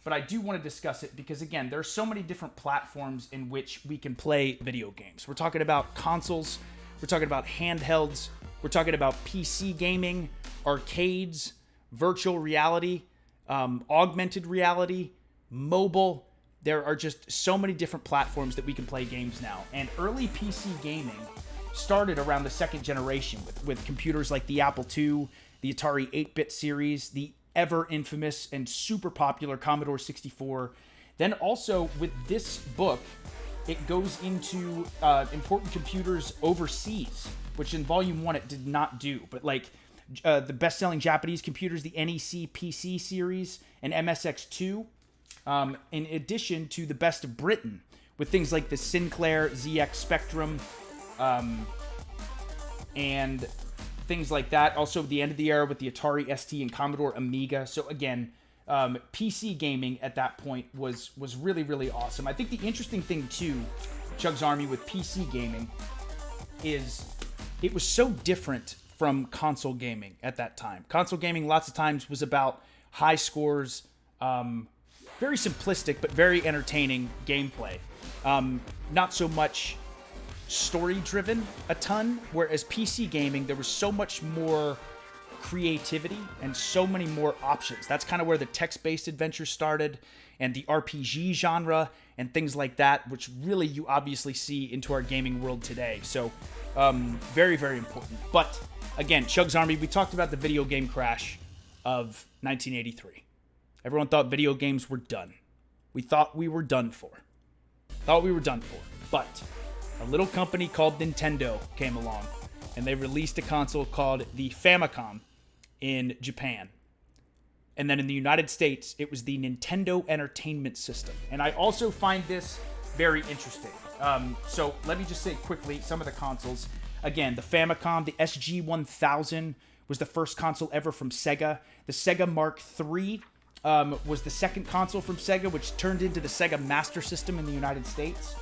But I do want to discuss it because, again, there are so many different platforms in which we can play video games. We're talking about consoles. We're talking about handhelds. We're talking about PC gaming, arcades, virtual reality, augmented reality, mobile. There are just so many different platforms that we can play games now. And early PC gaming started around the second generation with computers like the Apple II, the Atari 8-bit series, the ever infamous and super popular Commodore 64. Then also with this book, it goes into important computers overseas, which in Volume 1 it did not do. But like the best-selling Japanese computers, the NEC PC series and MSX2, in addition to the best of Britain, with things like the Sinclair ZX Spectrum, and things like that. Also, the end of the era with the Atari ST and Commodore Amiga. So again, PC gaming at that point was really, really awesome. I think the interesting thing too, CHUGS Army, with PC gaming is it was so different from console gaming at that time. Console gaming lots of times was about high scores, very simplistic but very entertaining gameplay. Not so much story-driven a ton, whereas PC gaming, there was so much more creativity and so many more options. That's kind of where the text-based adventure started, and the RPG genre and things like that, which really you obviously see into our gaming world today. So very, very important. But again, CHUGS Army, we talked about the video game crash of 1983. Everyone thought video games were done. We thought we were done for. But a little company called Nintendo came along, and they released a console called the Famicom in Japan. And then in the United States, it was the Nintendo Entertainment System. And I also find this very interesting. So let me just say quickly some of the consoles. Again, the Famicom, the SG-1000 was the first console ever from Sega. The Sega Mark III was the second console from Sega, which turned into the Sega Master System in the United States.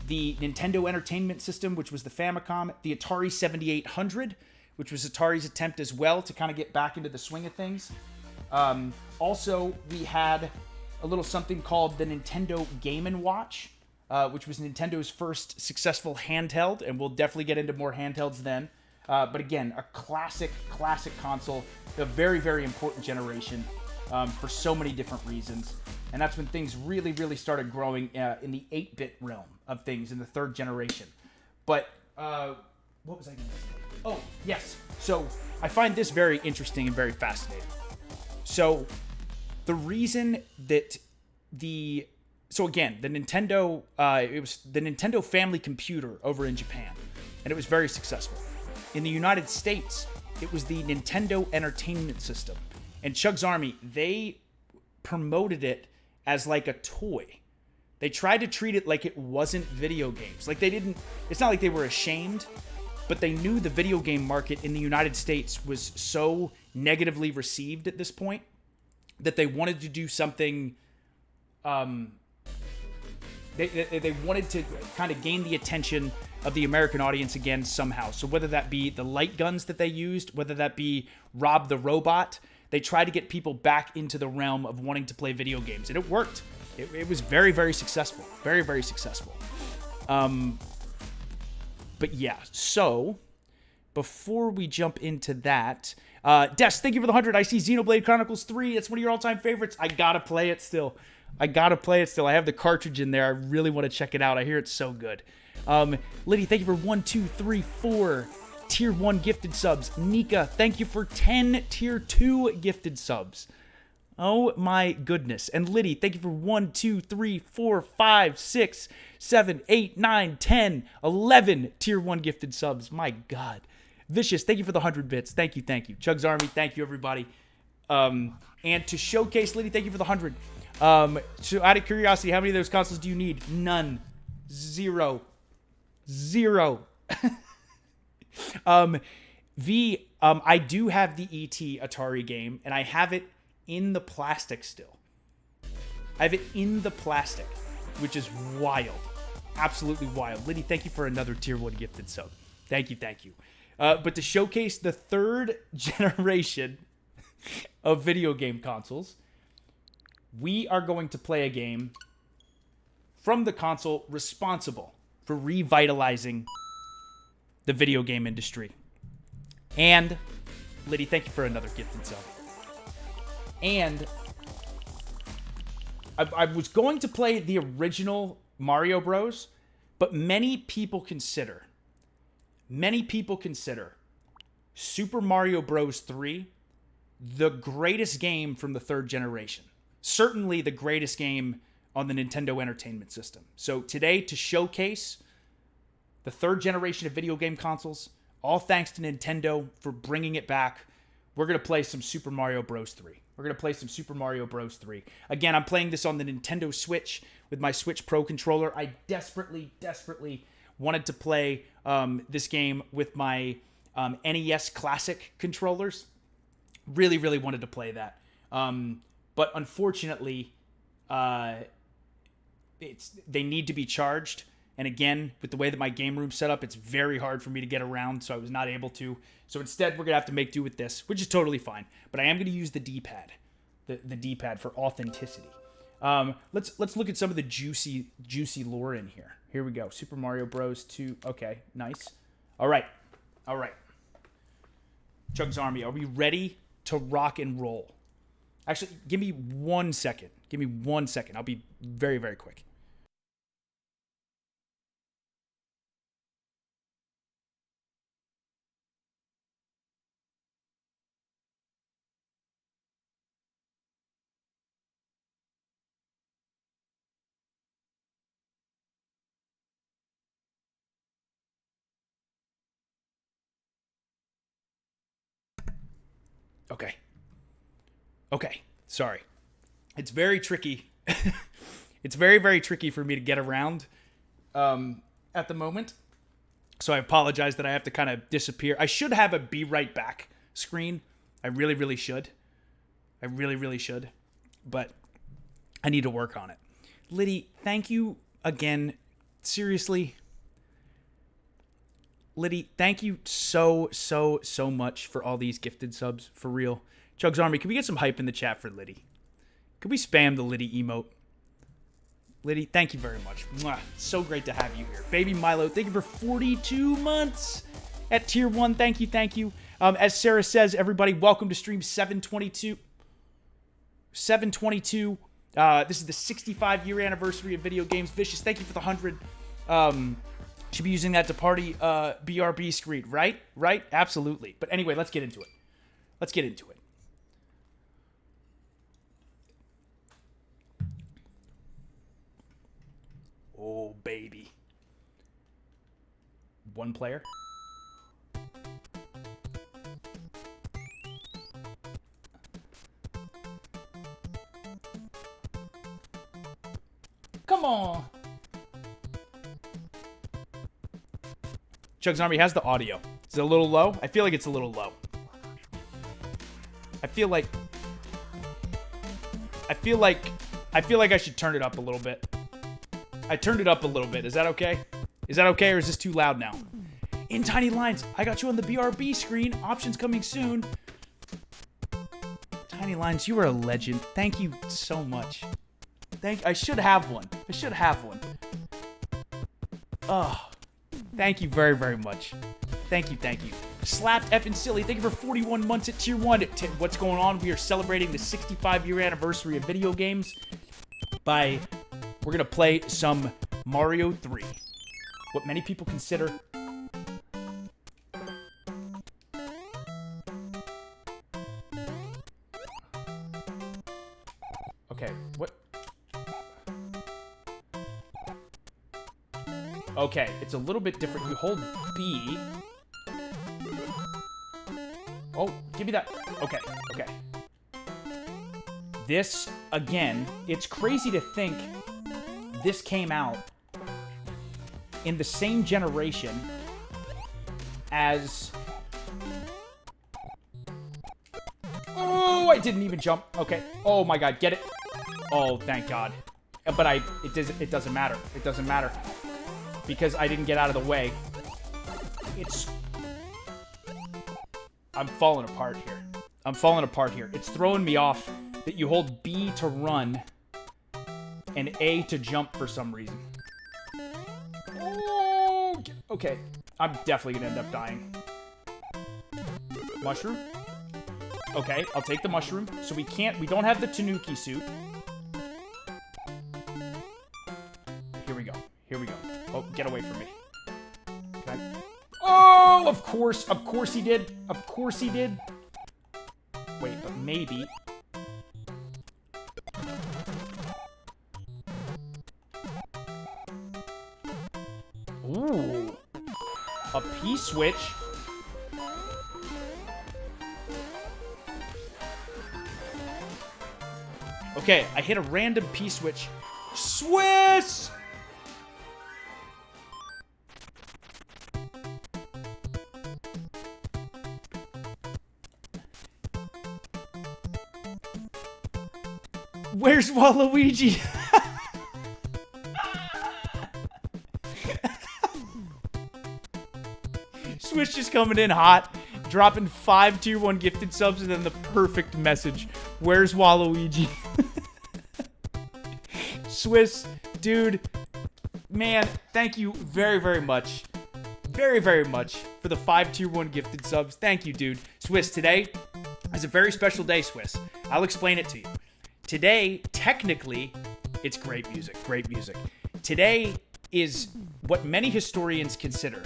The Nintendo Entertainment System, which was the Famicom. The Atari 7800, which was Atari's attempt as well to kind of get back into the swing of things. Also, we had a little something called the Nintendo Game & Watch, which was Nintendo's first successful handheld, and we'll definitely get into more handhelds then. But again, a classic console, a very, very important generation for so many different reasons. And that's when things really, really started growing in the 8-bit realm of things in the third generation. But what was I going to say? Oh, yes. So I find this very interesting and very fascinating. So the reason that so again, the Nintendo, it was the Nintendo Family Computer over in Japan, and it was very successful. In the United States, it was the Nintendo Entertainment System. And CHUGS Army, they promoted it as like a toy. They tried to treat it like it wasn't video games. Like it's not like they were ashamed, but they knew the video game market in the United States was so negatively received at this point that they wanted to do something, they wanted to kind of gain the attention of the American audience again somehow. So whether that be the light guns that they used, whether that be Rob the Robot, they tried to get people back into the realm of wanting to play video games. And it worked. It was very, very successful. Very, very successful. But yeah, so before we jump into that, Des, thank you for the 100. I see Xenoblade Chronicles 3. It's one of your all-time favorites. I gotta play it still. I have the cartridge in there. I really want to check it out. I hear it's so good. Liddy, thank you for 1, 2, 3, 4 Tier 1 gifted subs. Nika, thank you for 10 Tier 2 gifted subs. Oh my goodness. And Liddy, thank you for 1, 2, 3, 4, 5, 6, 7, 8, 9, 10, 11 Tier 1 gifted subs. My God. Vicious, thank you for the 100 bits. Thank you. CHUGS Army, thank you, everybody. And to Showcase, Liddy, thank you for the 100. So out of curiosity, how many of those consoles do you need? None. Zero. I do have the E.T. Atari game, and I have it in the plastic still. I have it in the plastic, which is wild. Absolutely wild. Liddy, thank you for another Tier 1 gifted sub. Thank you. But to showcase the third generation of video game consoles, we are going to play a game from the console responsible for revitalizing the video game industry. And, Liddy, thank you for another gifted sub. And I was going to play the original Mario Bros, but many people consider Super Mario Bros. 3 the greatest game from the third generation. Certainly the greatest game on the Nintendo Entertainment System. So today, to showcase the third generation of video game consoles, all thanks to Nintendo for bringing it back, we're going to play some Super Mario Bros. 3. Again, I'm playing this on the Nintendo Switch with my Switch Pro controller. I desperately wanted to play this game with my NES Classic controllers. Really wanted to play that. But unfortunately, they need to be charged. And again, with the way that my game room's set up, it's very hard for me to get around, so I was not able to. So instead, we're going to have to make do with this, which is totally fine. But I am going to use the D-pad, the D-pad for authenticity. Let's look at some of the juicy lore in here. Here we go. Super Mario Bros. 2. Okay, nice. All right. CHUGS Army, are we ready to rock and roll? Actually, give me 1 second. I'll be very, very quick. Okay. Sorry. It's very tricky. It's very, very tricky for me to get around at the moment. So I apologize that I have to kind of disappear. I should have a be right back screen. I really should. But I need to work on it. Liddy, thank you again. Seriously. Liddy, thank you so much for all these gifted subs. For real. CHUGS Army, can we get some hype in the chat for Liddy? Could we spam the Liddy emote? Liddy, thank you very much. Mwah. So great to have you here. Baby Milo, thank you for 42 months at Tier 1. Thank you. As Sarah says, everybody, welcome to stream 722. 722. This is the 65-year anniversary of video games. Vicious, thank you for the 100. Should be using that to party BRB screen, right? Absolutely. But anyway, let's get into it. Oh, baby. One player. Come on. CHUGS Army has the audio. Is it a little low? I feel like it's a little low. I feel like I should turn it up a little bit. I turned it up a little bit. Is that okay? Or is this too loud now? In tiny lines, I got you on the BRB screen. Options coming soon. Tiny lines, you are a legend. Thank you so much. I should have one. I should have one. Oh, thank you very, very much. Thank you. Slapped effing silly. Thank you for 41 months at Tier 1. What's going on? We are celebrating the 65-year anniversary of video games we're going to play some Mario 3. What many people consider... Okay, what? Okay, it's a little bit different. You hold B. Oh, give me that. Okay. This, again, it's crazy to think this came out in the same generation as... Oh, I didn't even jump. Okay. Oh my god, get it. Oh, thank god. But it doesn't matter. It doesn't matter. Because I didn't get out of the way. I'm falling apart here. It's throwing me off that you hold B to run and A to jump for some reason. Oh, okay. I'm definitely gonna end up dying. Mushroom? Okay, I'll take the mushroom. So we don't have the Tanuki suit. Here we go. Oh, get away from me. Okay. Oh, of course he did. Wait, but maybe. Ooh. A P-switch. Okay, I hit a random P-switch. Swiss! Where's Waluigi? Swiss just coming in hot, dropping 5 Tier 1 gifted subs, and then the perfect message. Where's Waluigi? Swiss, dude, man, thank you very, very much. Very, very much for the 5 Tier 1 gifted subs. Thank you, dude. Swiss, today is a very special day, Swiss. I'll explain it to you. Today, technically, it's great music. Today is what many historians consider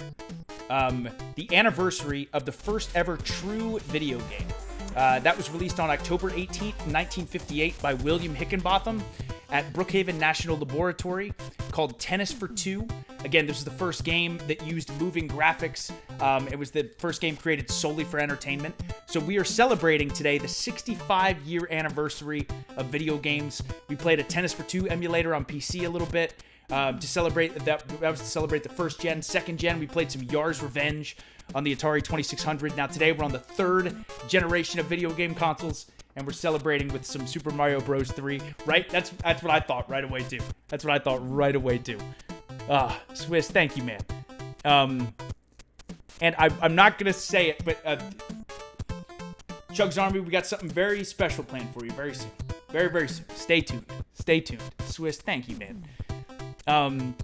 the anniversary of the first ever true video game. That was released on October 18th, 1958 by William Hickenbotham at Brookhaven National Laboratory, called Tennis for Two. Again, this was the first game that used moving graphics. It was the first game created solely for entertainment. So we are celebrating today the 65-year anniversary of video games. We played a Tennis for Two emulator on PC a little bit to celebrate that. That was to celebrate the first gen. Second gen, we played some Yar's Revenge on the Atari 2600. Now today we're on the third generation of video game consoles, and we're celebrating with some Super Mario Bros. 3, right? That's what I thought right away, too. Swiss, thank you, man. And I'm not going to say it, but CHUGS Army, we got something very special planned for you very soon. Very, very soon. Stay tuned. Swiss, thank you, man.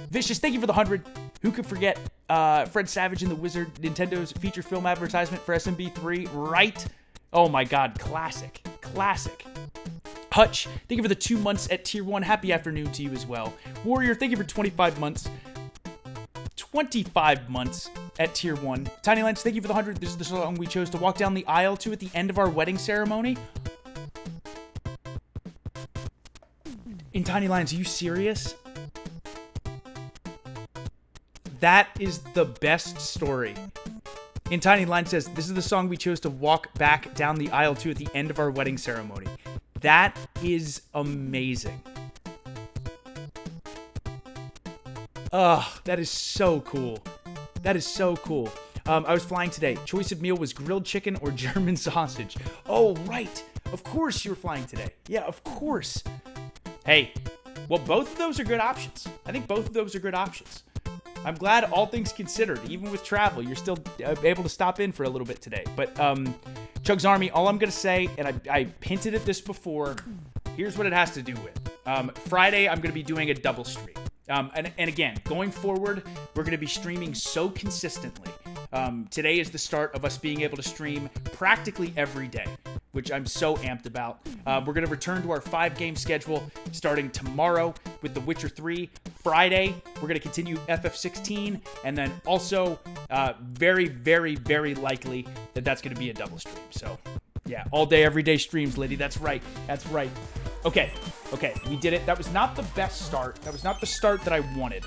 Vicious, thank you for the 100. Who could forget Fred Savage and the Wizard, Nintendo's feature film advertisement for SMB3, right? Oh my god, classic. Hutch, thank you for the 2 months at Tier 1. Happy afternoon to you as well. Warrior, thank you for 25 months. 25 months at Tier 1. Tiny Lens, thank you for the 100. This is the song we chose to walk down the aisle to at the end of our wedding ceremony. In Tiny Lines, are you serious? That is the best story. In Tiny Line says, this is the song we chose to walk back down the aisle to at the end of our wedding ceremony. That is amazing. That is so cool. I was flying today. Choice of meal was grilled chicken or German sausage. Oh, right. Of course you were flying today. Yeah, of course. Hey, well, both of those are good options. I think both of those are good options. I'm glad, all things considered, even with travel, you're still able to stop in for a little bit today. But CHUGS Army, all I'm going to say, and I hinted at this before, here's what it has to do with. Friday, I'm going to be doing a double stream. And again, going forward, we're going to be streaming so consistently. Today is the start of us being able to stream practically every day, which I'm so amped about. We're going to return to our 5-game schedule starting tomorrow with The Witcher 3. Friday, we're going to continue FF16, and then also very, very, very likely that that's going to be a double stream. So, yeah, all day, every day streams, Liddy. That's right. That's right. Okay, we did it. That was not the best start. That was not the start that I wanted.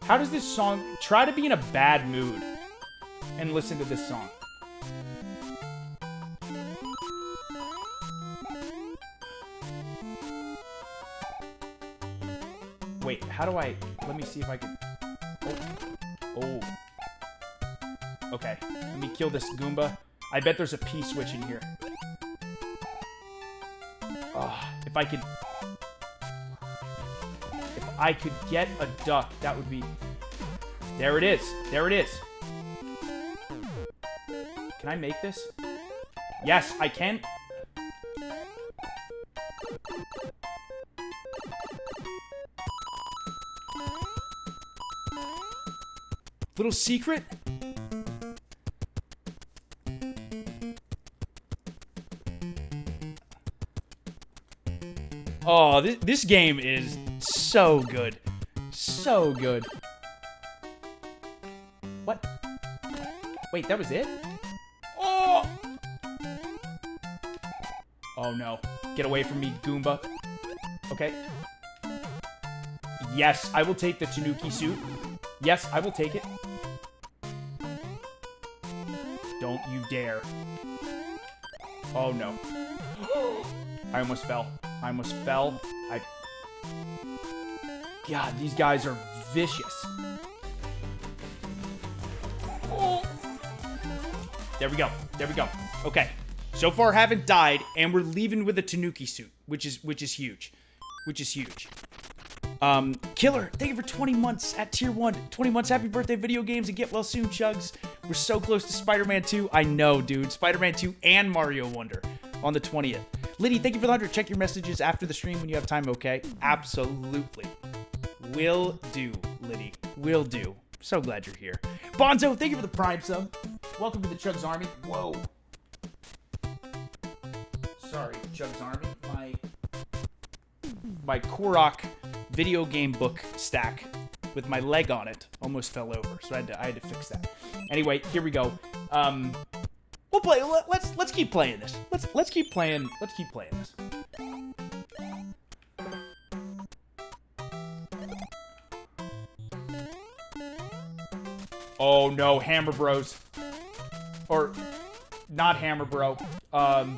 How does this song... Try to be in a bad mood and listen to this song. Wait, how do I... Let me see if I can... Oh. Okay, let me kill this Goomba. I bet there's a P switch in here. Oh, if I could get a duck, that would be... There it is. There it is. Can I make this? Yes, I can. Little secret? Oh, this game is so good. So good. What? Wait, that was it? Oh! Oh no. Get away from me, Goomba. Okay. Yes, I will take the Tanuki suit. Yes, I will take it. Don't you dare. Oh no. I almost fell. I almost fell. God, these guys are vicious. Oh. There we go. There we go. Okay. So far haven't died, and we're leaving with a Tanuki suit, which is huge. Which is huge. Killer, thank you for 20 months at tier 1. 20 months, happy birthday, video games, and get well soon, Chugs. We're so close to Spider-Man 2. I know, dude. Spider-Man 2 and Mario Wonder on the 20th. Liddy, thank you for the 100. Check your messages after the stream when you have time, okay? Absolutely. Will do, Liddy. Will do. So glad you're here. Bonzo, thank you for the Prime sub. Welcome to the CHUGS Army. Whoa. Sorry, CHUGS Army. My Korok video game book stack with my leg on it almost fell over, so I had to fix that. Anyway, here we go. We'll play. Let's keep playing this. Let's keep playing. Let's keep playing this. Oh no, Hammer Bros. Or not Hammer Bro. Okay,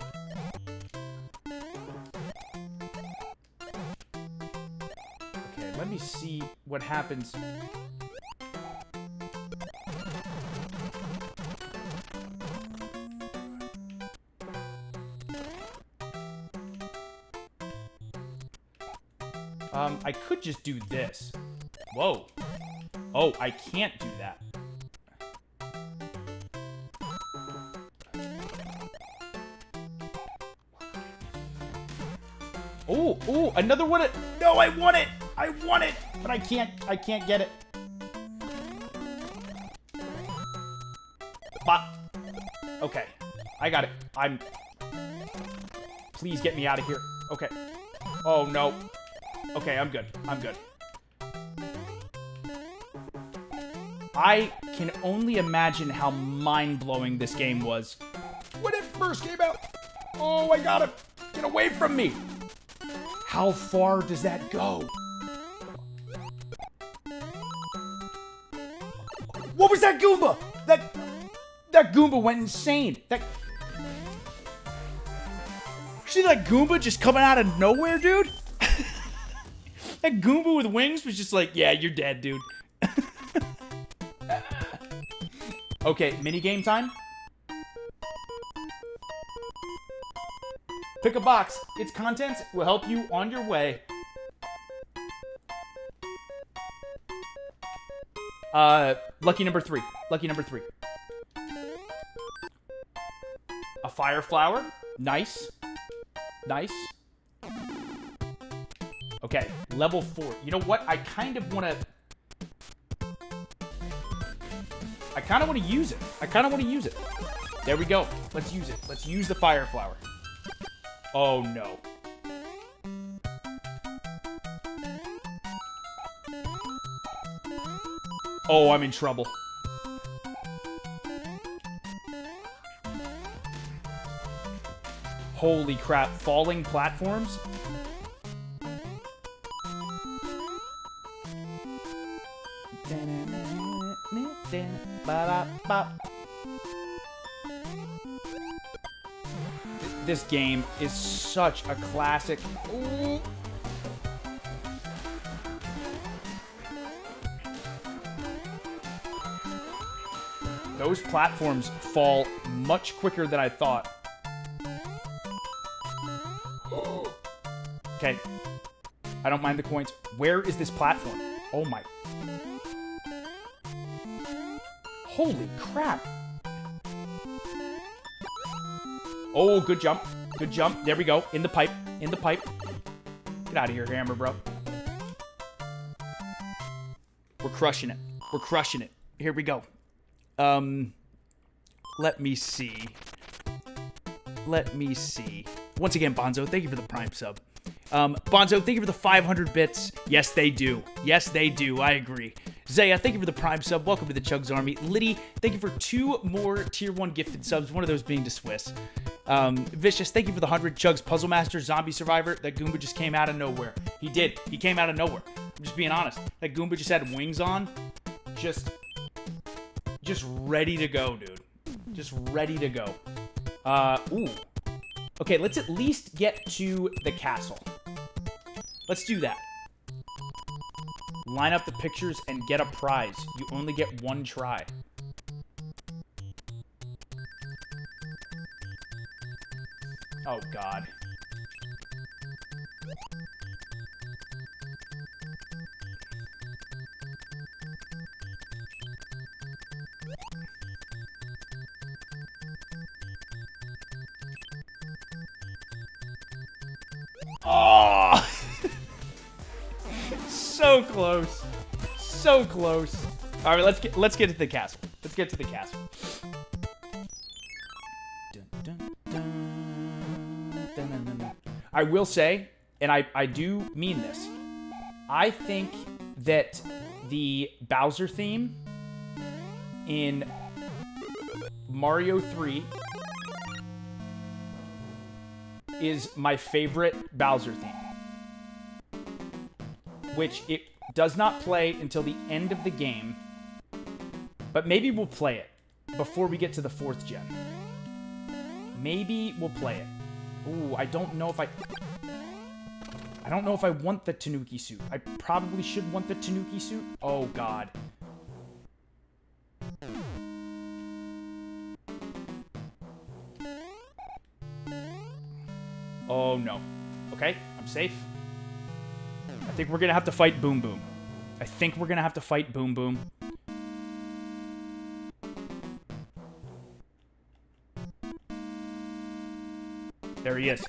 let me see what happens. I could just do this. Whoa. Oh, I can't do that. Oh, another one. No, I want it. I want it, but I can't get it. Bop. Okay, I got it. Please get me out of here. Okay. Oh no. Okay, I'm good. I'm good. I can only imagine how mind-blowing this game was when it first came out. Oh, I got him. Get away from me. How far does that go? What was that Goomba? That Goomba went insane. See that Goomba just coming out of nowhere, dude? That Goomba with wings was just like, yeah, you're dead, dude. Okay, minigame time. Pick a box. Its contents will help you on your way. Lucky number 3. Lucky number 3. A fire flower. Nice. Nice. Okay, level 4. You know what? I kind of want to use it. There we go. Let's use it. Let's use the fire flower. Oh, no. Oh, I'm in trouble. Holy crap. Falling platforms? This game is such a classic. Ooh. Those platforms fall much quicker than I thought. Okay. I don't mind the coins. Where is this platform? Oh my. Holy crap. Oh, good jump. Good jump. There we go. In the pipe. In the pipe. Get out of here, Hammer, bro. We're crushing it. We're crushing it. Here we go. Let me see. Let me see. Once again, Bonzo, thank you for the Prime sub. Bonzo, thank you for the 500 bits. Yes, they do. Yes, they do. I agree. Zaya, thank you for the Prime sub. Welcome to the CHUGS Army. Liddy, thank you for 2 more Tier 1 gifted subs, one of those being to Swiss. Vicious, thank you for the 100 CHUGS Puzzle Master Zombie Survivor. That Goomba just came out of nowhere. He did. He came out of nowhere. I'm just being honest. That Goomba just had wings on. Just ready to go, dude. Just ready to go. Ooh. Okay, let's at least get to the castle. Let's do that. Line up the pictures and get a prize. You only get 1 try. Oh, God. Oh! So close. So close. All right, let's get to the castle. Let's get to the castle. I will say, and I do mean this, I think that the Bowser theme in Mario 3 is my favorite Bowser theme, which it does not play until the end of the game, but maybe we'll play it before we get to the 4th gen. Maybe we'll play it. Ooh, I don't know if I want the Tanuki suit. I probably should want the Tanuki suit. Oh, God. Oh, no. Okay, I'm safe. I think we're gonna have to fight Boom Boom. I think we're gonna have to fight Boom Boom. There he is.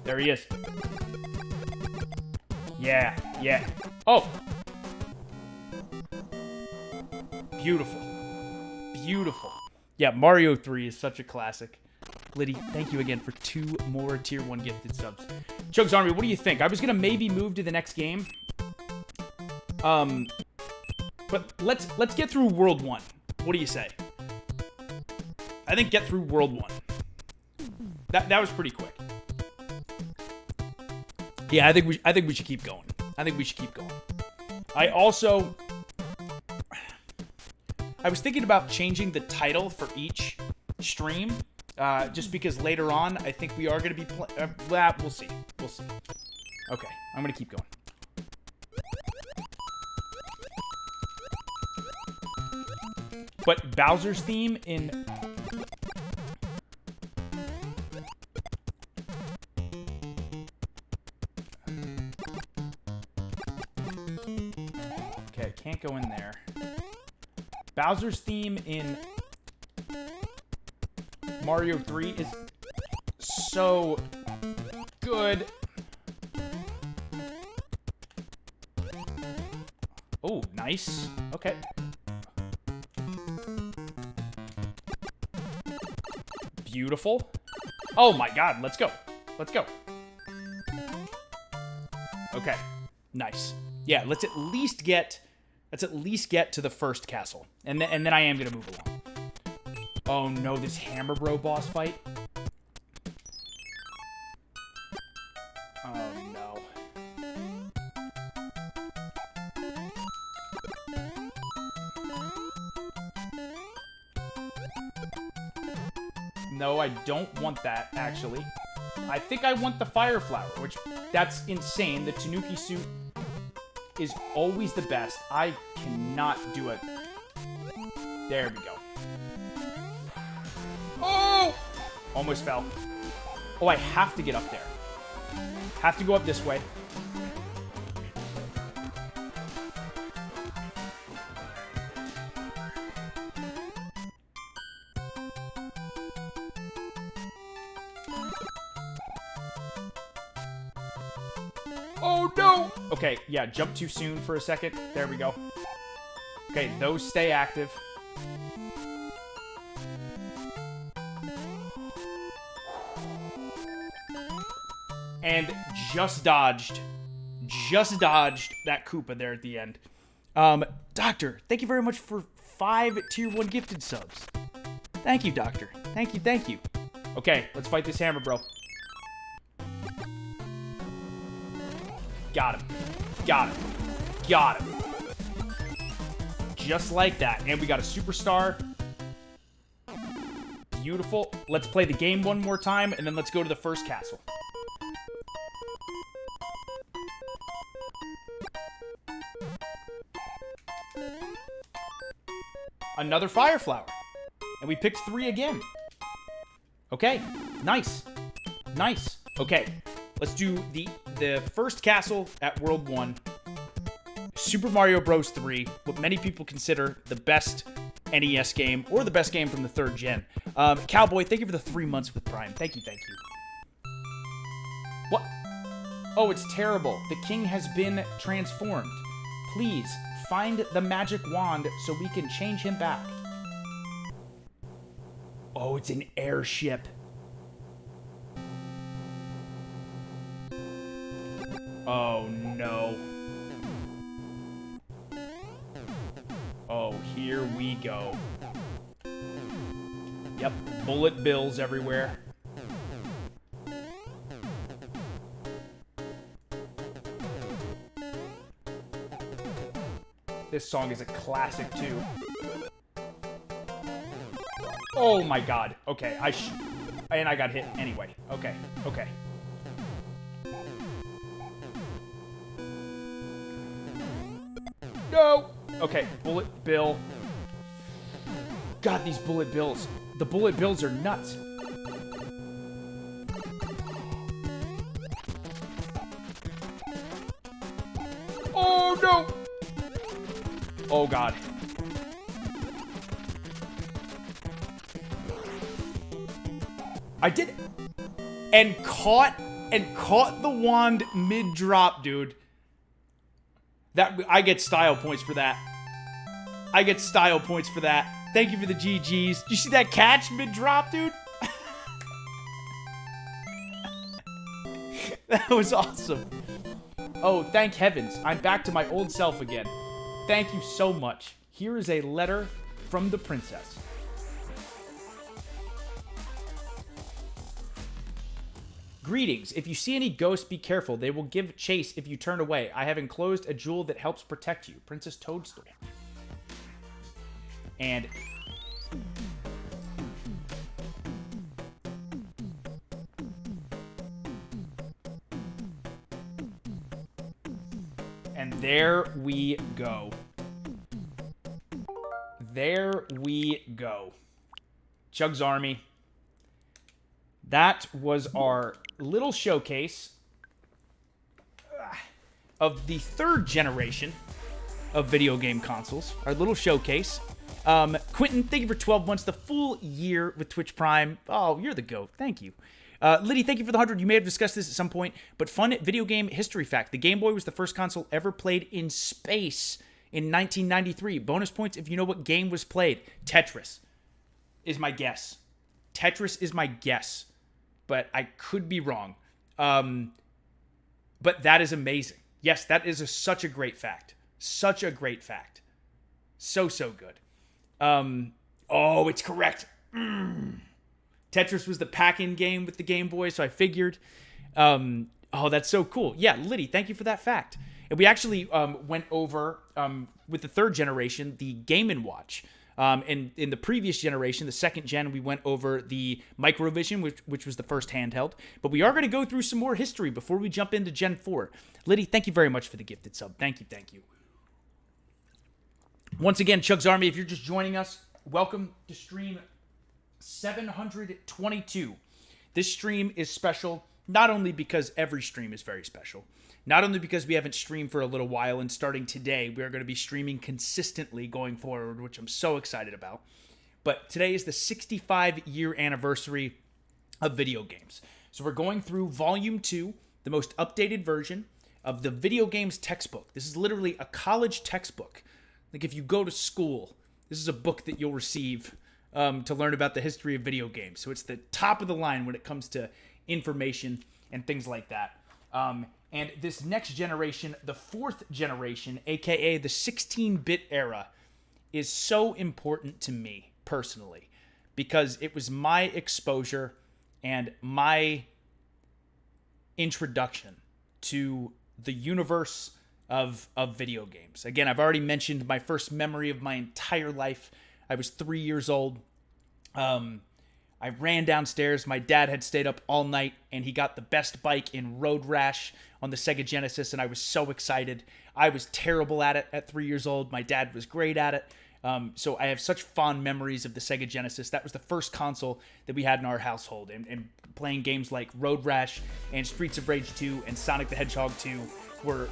There he is. Yeah, yeah. Oh! Beautiful. Beautiful. Yeah, Mario 3 is such a classic. Liddy, thank you again for 2 more Tier 1 gifted subs. CHUGS Army, what do you think? I was gonna maybe move to the next game. But let's get through World 1. What do you say? I think get through World 1. That was pretty quick. Yeah, I think we should keep going. I think we should keep going. I was thinking about changing the title for each stream, just because later on I think we are going to be we'll see. We'll see. Okay, I'm going to keep going. But Bowser's theme in Can't go in there. Bowser's theme in Mario 3 is so good. Oh, nice. Okay. Beautiful. Oh my god, let's go. Let's go. Okay. Nice. Yeah, let's at least get to the first castle. And then I am gonna move along. Oh no, this Hammer Bro boss fight. Oh no. No, I don't want that, actually. I think I want the Fire Flower, which, that's insane. The Tanuki suit is always the best. I cannot do it. There we go. Oh! Almost fell. Oh, I have to get up there. Have to go up this way. Oh, no! Okay, yeah, jump too soon for a second. There we go. Okay, those stay active. And just dodged that Koopa there at the end. Doctor, thank you very much for 5 Tier 1 gifted subs. Thank you, Doctor. Thank you, thank you. Okay, let's fight this Hammer Bro. Got him. Got him. Got him. Just like that. And we got a superstar. Beautiful. Let's play the game one more time, and then let's go to the first castle. Another Fire Flower. And we picked 3 again. Okay. Nice. Nice. Okay. Let's do the first castle at World 1. Super Mario Bros. 3. What many people consider the best NES game, or the best game from the 3rd gen. Cowboy, thank you for the 3 months with Prime. Thank you, thank you. What? Oh, it's terrible. The king has been transformed. Please, find the magic wand so we can change him back. Oh, it's an airship. Oh, no. Oh, here we go. Yep, bullet bills everywhere. This song is a classic, too. Oh my god. Okay, and I got hit anyway. Okay, okay. No! Okay, bullet bill. God, these bullet bills. The bullet bills are nuts. Oh, no! Oh, God. I did it. And caught the wand mid-drop, dude. I get style points for that. I get style points for that. Thank you for the GGs. Did you see that catch mid-drop, dude? That was awesome. Oh, thank heavens. I'm back to my old self again. Thank you so much. Here is a letter from the princess. Greetings. If you see any ghosts, be careful. They will give chase if you turn away. I have enclosed a jewel that helps protect you. Princess Toadstool. And... and there we go. There we go. CHUGS Army. That was our little showcase of the 3rd generation of video game consoles, our little showcase. Quentin, thank you for 12 months, the full year with Twitch Prime. Oh, you're the GOAT. Thank you. Liddy, thank you for the 100. You may have discussed this at some point, but fun video game history fact. The Game Boy was the first console ever played in space in 1993. Bonus points if you know what game was played. Tetris is my guess. Tetris is my guess, but I could be wrong. But that is amazing. Yes, that is such a great fact. Such a great fact. So good. Oh, it's correct. Tetris was the pack-in game with the Game Boy, so I figured. Oh, that's so cool. Yeah, Liddy, thank you for that fact. And we actually went over, with the third generation, the Game & Watch. And in the previous generation, the second gen, we went over the Microvision, which was the first handheld. But we are going to go through some more history before we jump into Gen 4. Liddy, thank you very much for the gifted sub. Thank you. Once again, Chugs Army, if you're just joining us, welcome to stream 722. This stream is special, not only because every stream is very special, not only because we haven't streamed for a little while, and starting today, we are going to be streaming consistently going forward, which I'm so excited about, but today is the 65-year anniversary of video games. So we're going through Volume 2, the most updated version of the video games textbook. This is literally a college textbook. Like if you go to school, this is a book that you'll receive to learn about the history of video games. So it's the top of the line when it comes to information and things like that. And this next generation, the fourth generation, aka the 16-bit era, is so important to me personally because it was my exposure and my introduction to the universe of video games. Again, I've already mentioned my first memory of my entire life. I was 3 years old. I ran downstairs. My dad had stayed up all night, and he got the best bike in Road Rash on the Sega Genesis, and I was so excited. I was terrible at it at 3 years old. My dad was great at it. So I have such fond memories of the Sega Genesis. That was the first console that we had in our household, and playing games like Road Rash and Streets of Rage 2 and Sonic the Hedgehog 2 were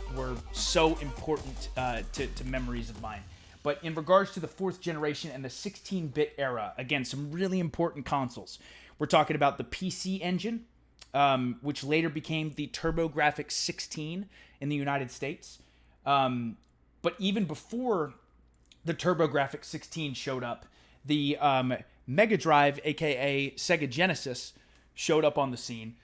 so important to memories of mine. But in regards to the fourth generation and the 16-bit era, again, some really important consoles. We're talking about the PC Engine, which later became the TurboGrafx 16 in the United States. But even before the TurboGrafx 16 showed up, the Mega Drive, aka Sega Genesis, showed up on the scene.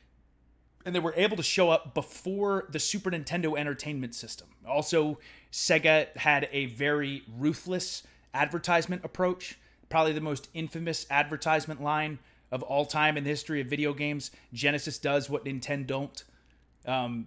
And they were able to show up before the Super Nintendo Entertainment System. Also, Sega had a very ruthless advertisement approach. Probably the most infamous advertisement line of all time in the history of video games. Genesis does what Nintendo don't.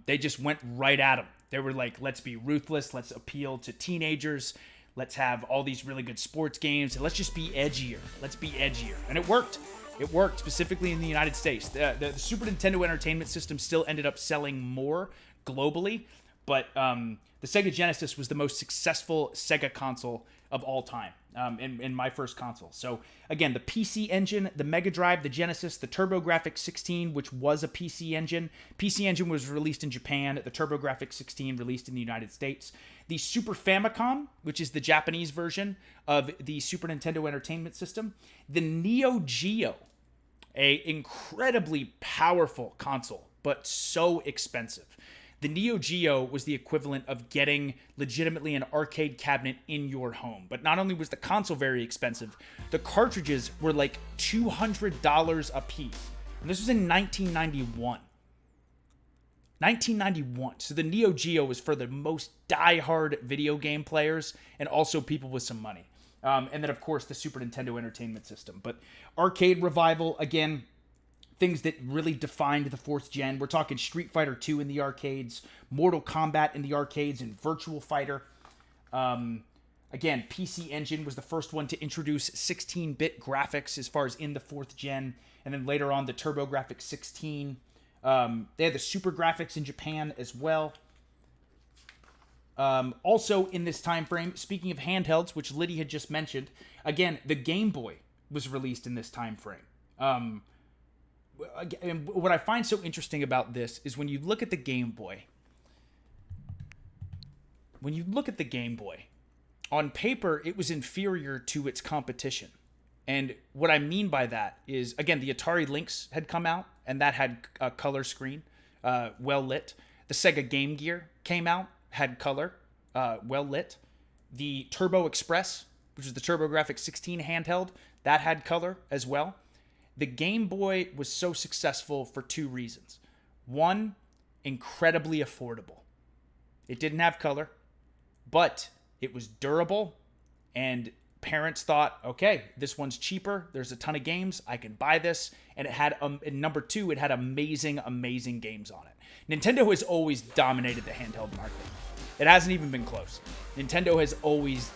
They just went right at them. They were like, let's be ruthless. Let's appeal to teenagers. Let's have all these really good sports games. And let's just be edgier. Let's be edgier. And it worked. It worked specifically in the United States. The Super Nintendo Entertainment System still ended up selling more globally, but the Sega Genesis was the most successful Sega console of all time, in my first console. So again, the PC Engine, the Mega Drive, the Genesis, the TurboGrafx 16, which was a PC Engine. PC Engine was released in Japan. The TurboGrafx 16 released in the United States. The Super Famicom, which is the Japanese version of the Super Nintendo Entertainment System. The Neo Geo, a incredibly powerful console, but so expensive. The Neo Geo was the equivalent of getting legitimately an arcade cabinet in your home. But not only was the console very expensive, the cartridges were like $200 a piece. And this was in 1991. 1991. So the Neo Geo was for the most die-hard video game players and also people with some money. And then, of course, the Super Nintendo Entertainment System. But arcade revival, again, things that really defined the fourth gen. We're talking Street Fighter 2 in the arcades, Mortal Kombat in the arcades, and Virtual Fighter. Again, PC Engine was the first one to introduce 16-bit graphics as far as in the fourth gen. And then later on, the TurboGrafx 16. They had the Super Graphics in Japan as well. Also in this time frame, speaking of handhelds, which Liddy had just mentioned, again, the Game Boy was released in this time frame. And what I find so interesting about this is when you look at the Game Boy, on paper, it was inferior to its competition. And what I mean by that is, again, the Atari Lynx had come out, and that had a color screen, well lit. The Sega Game Gear came out, had color, well lit. The Turbo Express, which was the TurboGrafx 16 handheld, that had color as well. The Game Boy was so successful for two reasons. One, incredibly affordable. It didn't have color, but it was durable, and parents thought, okay, this one's cheaper. There's a ton of games. I can buy this. And it had, and number two, it had amazing, amazing games on it. Nintendo has always dominated the handheld market. It hasn't even been close. Nintendo has always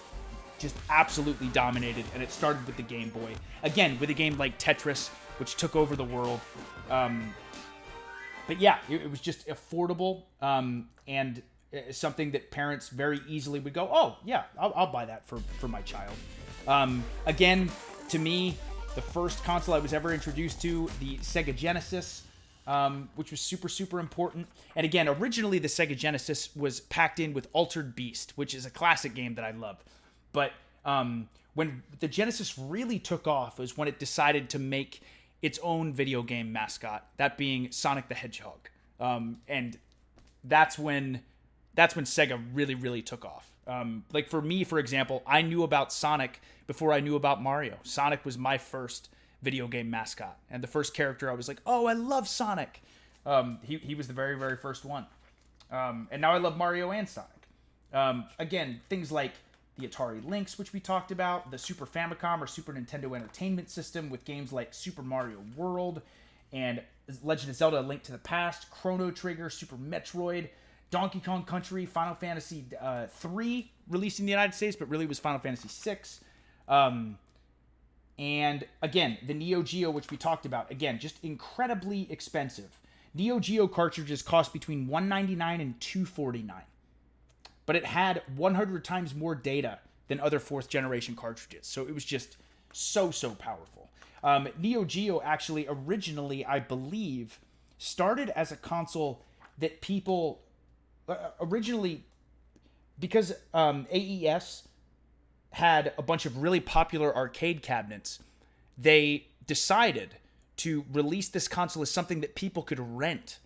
just absolutely dominated, and it started with the Game Boy. Again, with a game like Tetris, which took over the world. But yeah, it was just affordable, and something that parents very easily would go, oh, yeah, I'll buy that for my child. Again, to me, the first console I was ever introduced to, the Sega Genesis, which was super, super important. And again, originally the Sega Genesis was packed in with Altered Beast, which is a classic game that I love. But when the Genesis really took off was when it decided to make its own video game mascot, that being Sonic the Hedgehog. And that's when Sega really, really took off. Like for me, for example, I knew about Sonic before I knew about Mario. Sonic was my first video game mascot, and the first character I was like, oh, I love Sonic. He was the very, very first one. And now I love Mario and Sonic. Again, things like the Atari Lynx, which we talked about, the Super Famicom or Super Nintendo Entertainment System with games like Super Mario World and Legend of Zelda: A Link to the Past, Chrono Trigger, Super Metroid, Donkey Kong Country, Final Fantasy 3, released in the United States, but really was Final Fantasy 6. And again, the Neo Geo, which we talked about, again, just incredibly expensive. Neo Geo cartridges cost between $199 and $249. But it had 100 times more data than other fourth generation cartridges. So it was just so, so powerful. Neo Geo actually originally, I believe, started as a console that people originally, because AES had a bunch of really popular arcade cabinets, they decided to release this console as something that people could rent.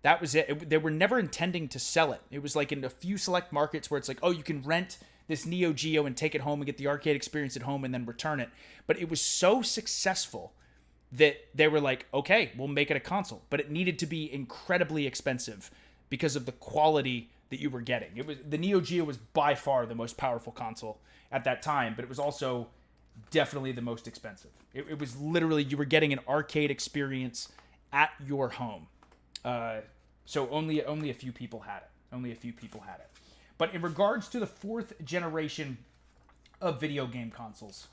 That was it. They were never intending to sell it. It was like in a few select markets where it's like, oh, you can rent this Neo Geo and take it home and get the arcade experience at home and then return it. But it was so successful that they were like, okay, we'll make it a console. But it needed to be incredibly expensive because of the quality that you were getting. The Neo Geo was by far the most powerful console at that time, but it was also definitely the most expensive. It was literally, you were getting an arcade experience at your home. So only a few people had it. But in regards to the fourth generation of video game consoles,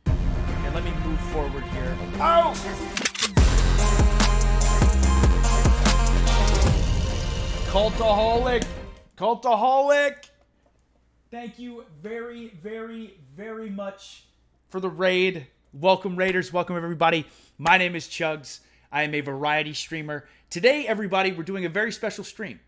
okay, let me move forward here. Oh! Cultaholic! Thank you very, very, very much for the raid. Welcome, Raiders. Welcome, everybody. My name is CHUGS. I am a variety streamer. Today, everybody, we're doing a very special stream.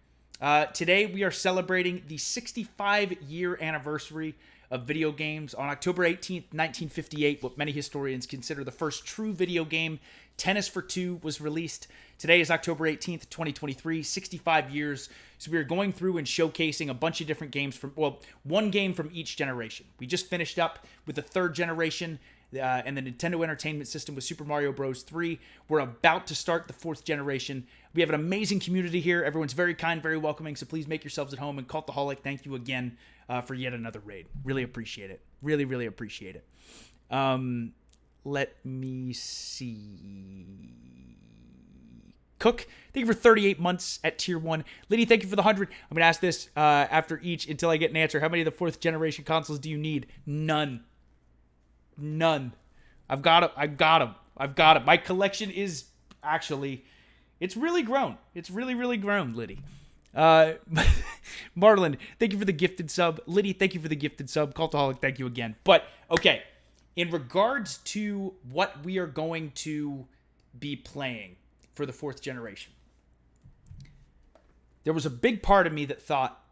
Today, we are celebrating the 65-year anniversary of video games. On October 18th, 1958, what many historians consider the first true video game, Tennis for Two, was released. Today is October 18th, 2023, 65 years. So we are going through and showcasing a bunch of different games from, one game from each generation. We just finished up with the third generation, and the Nintendo Entertainment System with Super Mario Bros. 3. We're about to start the fourth generation. We have an amazing community here. Everyone's very kind, very welcoming, so please make yourselves at home. And Cultaholic, thank you again for yet another raid. Really appreciate it. Really, really appreciate it. Let me see. Cook, thank you for 38 months at Tier 1. Liddy, thank you for the 100. I'm going to ask this after each until I get an answer. How many of the fourth generation consoles do you need? None. I've got them. My collection is actually, it's really grown. It's really, really grown, Liddy. Marlon, thank you for the gifted sub. Liddy, thank you for the gifted sub. Cultaholic, thank you again. But, okay, in regards to what we are going to be playing for the fourth generation, there was a big part of me that thought,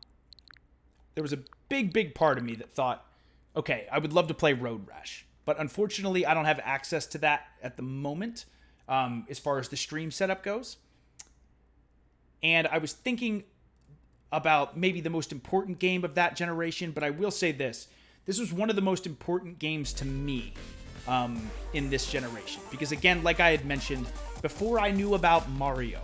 there was a big part of me that thought, okay, I would love to play Road Rash. But unfortunately, I don't have access to that at the moment, as far as the stream setup goes. And I was thinking about maybe the most important game of that generation, but I will say this. This was one of the most important games to me in this generation. Because again, like I had mentioned, before I knew about Mario,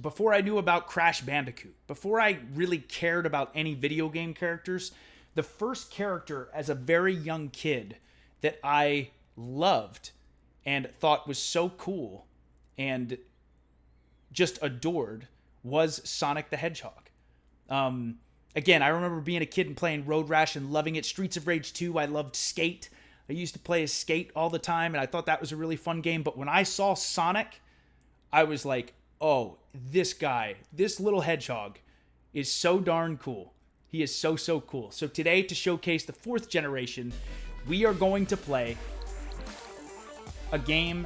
before I knew about Crash Bandicoot, before I really cared about any video game characters, the first character as a very young kid that I loved and thought was so cool and just adored was Sonic the Hedgehog. Again, I remember being a kid and playing Road Rash and loving it. Streets of Rage 2, I loved Skate. I used to play as Skate all the time, and I thought that was a really fun game. But when I saw Sonic, I was like, oh, this guy, this little hedgehog is so darn cool. He is so cool. So today, to showcase the 4th generation, we are going to play a game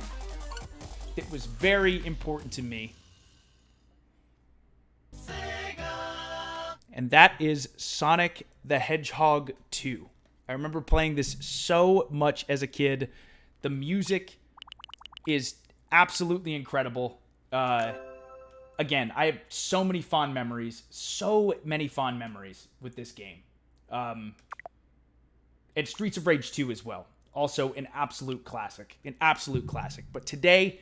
that was very important to me. And that is Sonic the Hedgehog 2. I remember playing this so much as a kid. The music is absolutely incredible. Again, I have so many fond memories with this game. And Streets of Rage 2 as well. Also an absolute classic. But today,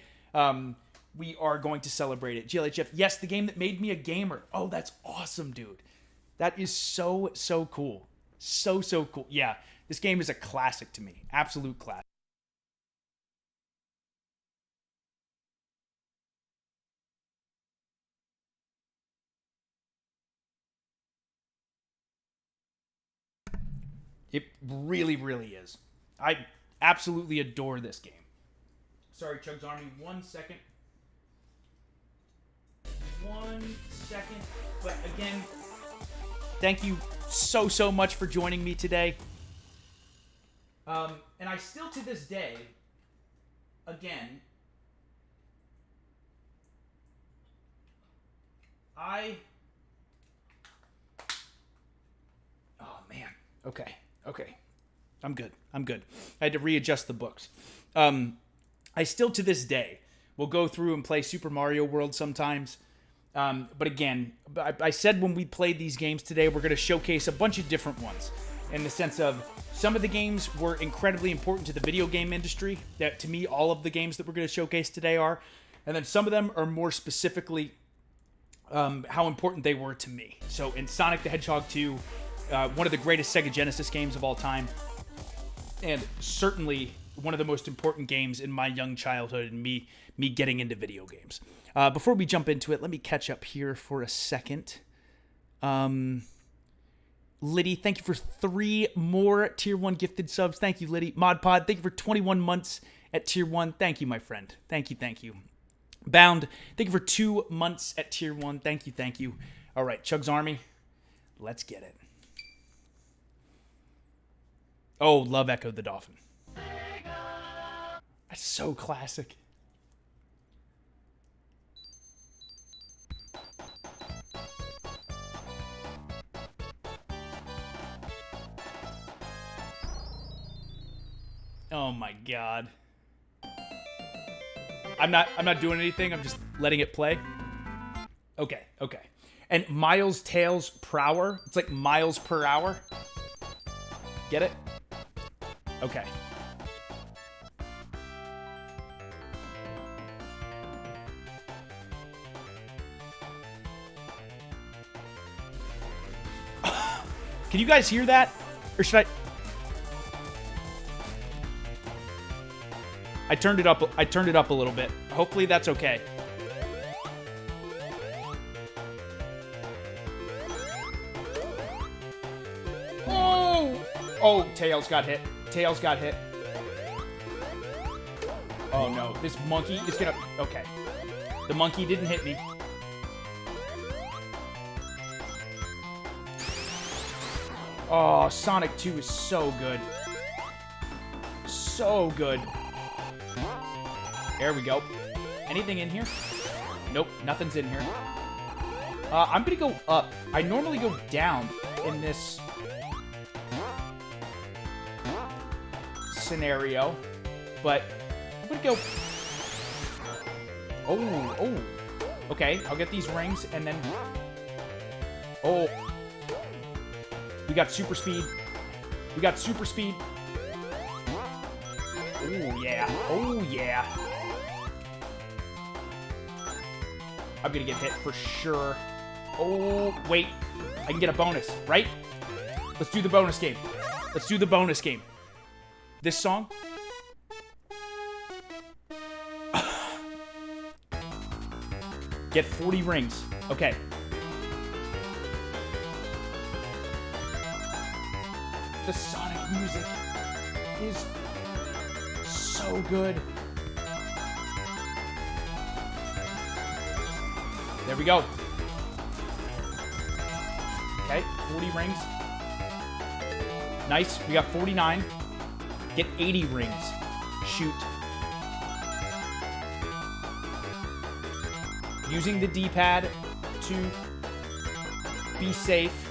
we are going to celebrate it. GLHF, yes, the game that made me a gamer. Oh, that's awesome, dude. That is so cool. So cool. Yeah, this game is a classic to me. Absolute classic. It really is. I absolutely adore this game. Sorry, Chugs Army, 1 second. 1 second. But again, thank you so much for joining me today. And I still to this day, again, oh man, okay. I'm good. I had to readjust the books. I still to this day will go through and play Super Mario World sometimes. But again, I said when we played these games today, we're going to showcase a bunch of different ones. In the sense of, some of the games were incredibly important to the video game industry. That, to me, all of the games that we're going to showcase today are. And then some of them are more specifically how important they were to me. So in Sonic the Hedgehog 2, one of the greatest Sega Genesis games of all time. And certainly one of the most important games in my young childhood and me getting into video games. Before we jump into it, let me catch up here for a second. Liddy, thank you for 3 more Tier 1 gifted subs. Thank you, Liddy. ModPod, thank you for 21 months at Tier 1. Thank you, my friend. Thank you. Bound, thank you for 2 months at Tier 1. Thank you. All right, Chugs Army, let's get it. Oh, love Echo the Dolphin. That's so classic. Oh my god. I'm not doing anything. I'm just letting it play. Okay. And Miles Tails per hour. It's like miles per hour. Get it? Okay. Can you guys hear that? Or should I... I turned it up a little bit. Hopefully that's okay. Oh, Tails got hit. Oh no, this monkey is gonna... Okay. The monkey didn't hit me. Oh, Sonic 2 is so good. There we go. Anything in here? Nope, nothing's in here. I'm gonna go up. I normally go down in this scenario, but I'm gonna go... Oh. Okay, I'll get these rings, and then... Oh. We got super speed. We got super speed. Oh, yeah. Oh, yeah. I'm gonna get hit for sure. Oh, wait. I can get a bonus, right? Let's do the bonus game. Let's do the bonus game. This song? Get 40 rings. Okay. The Sonic music is so good. There we go. Okay, 40 rings. Nice. We got 49. Get 80 rings. Shoot. Using the D-pad to be safe.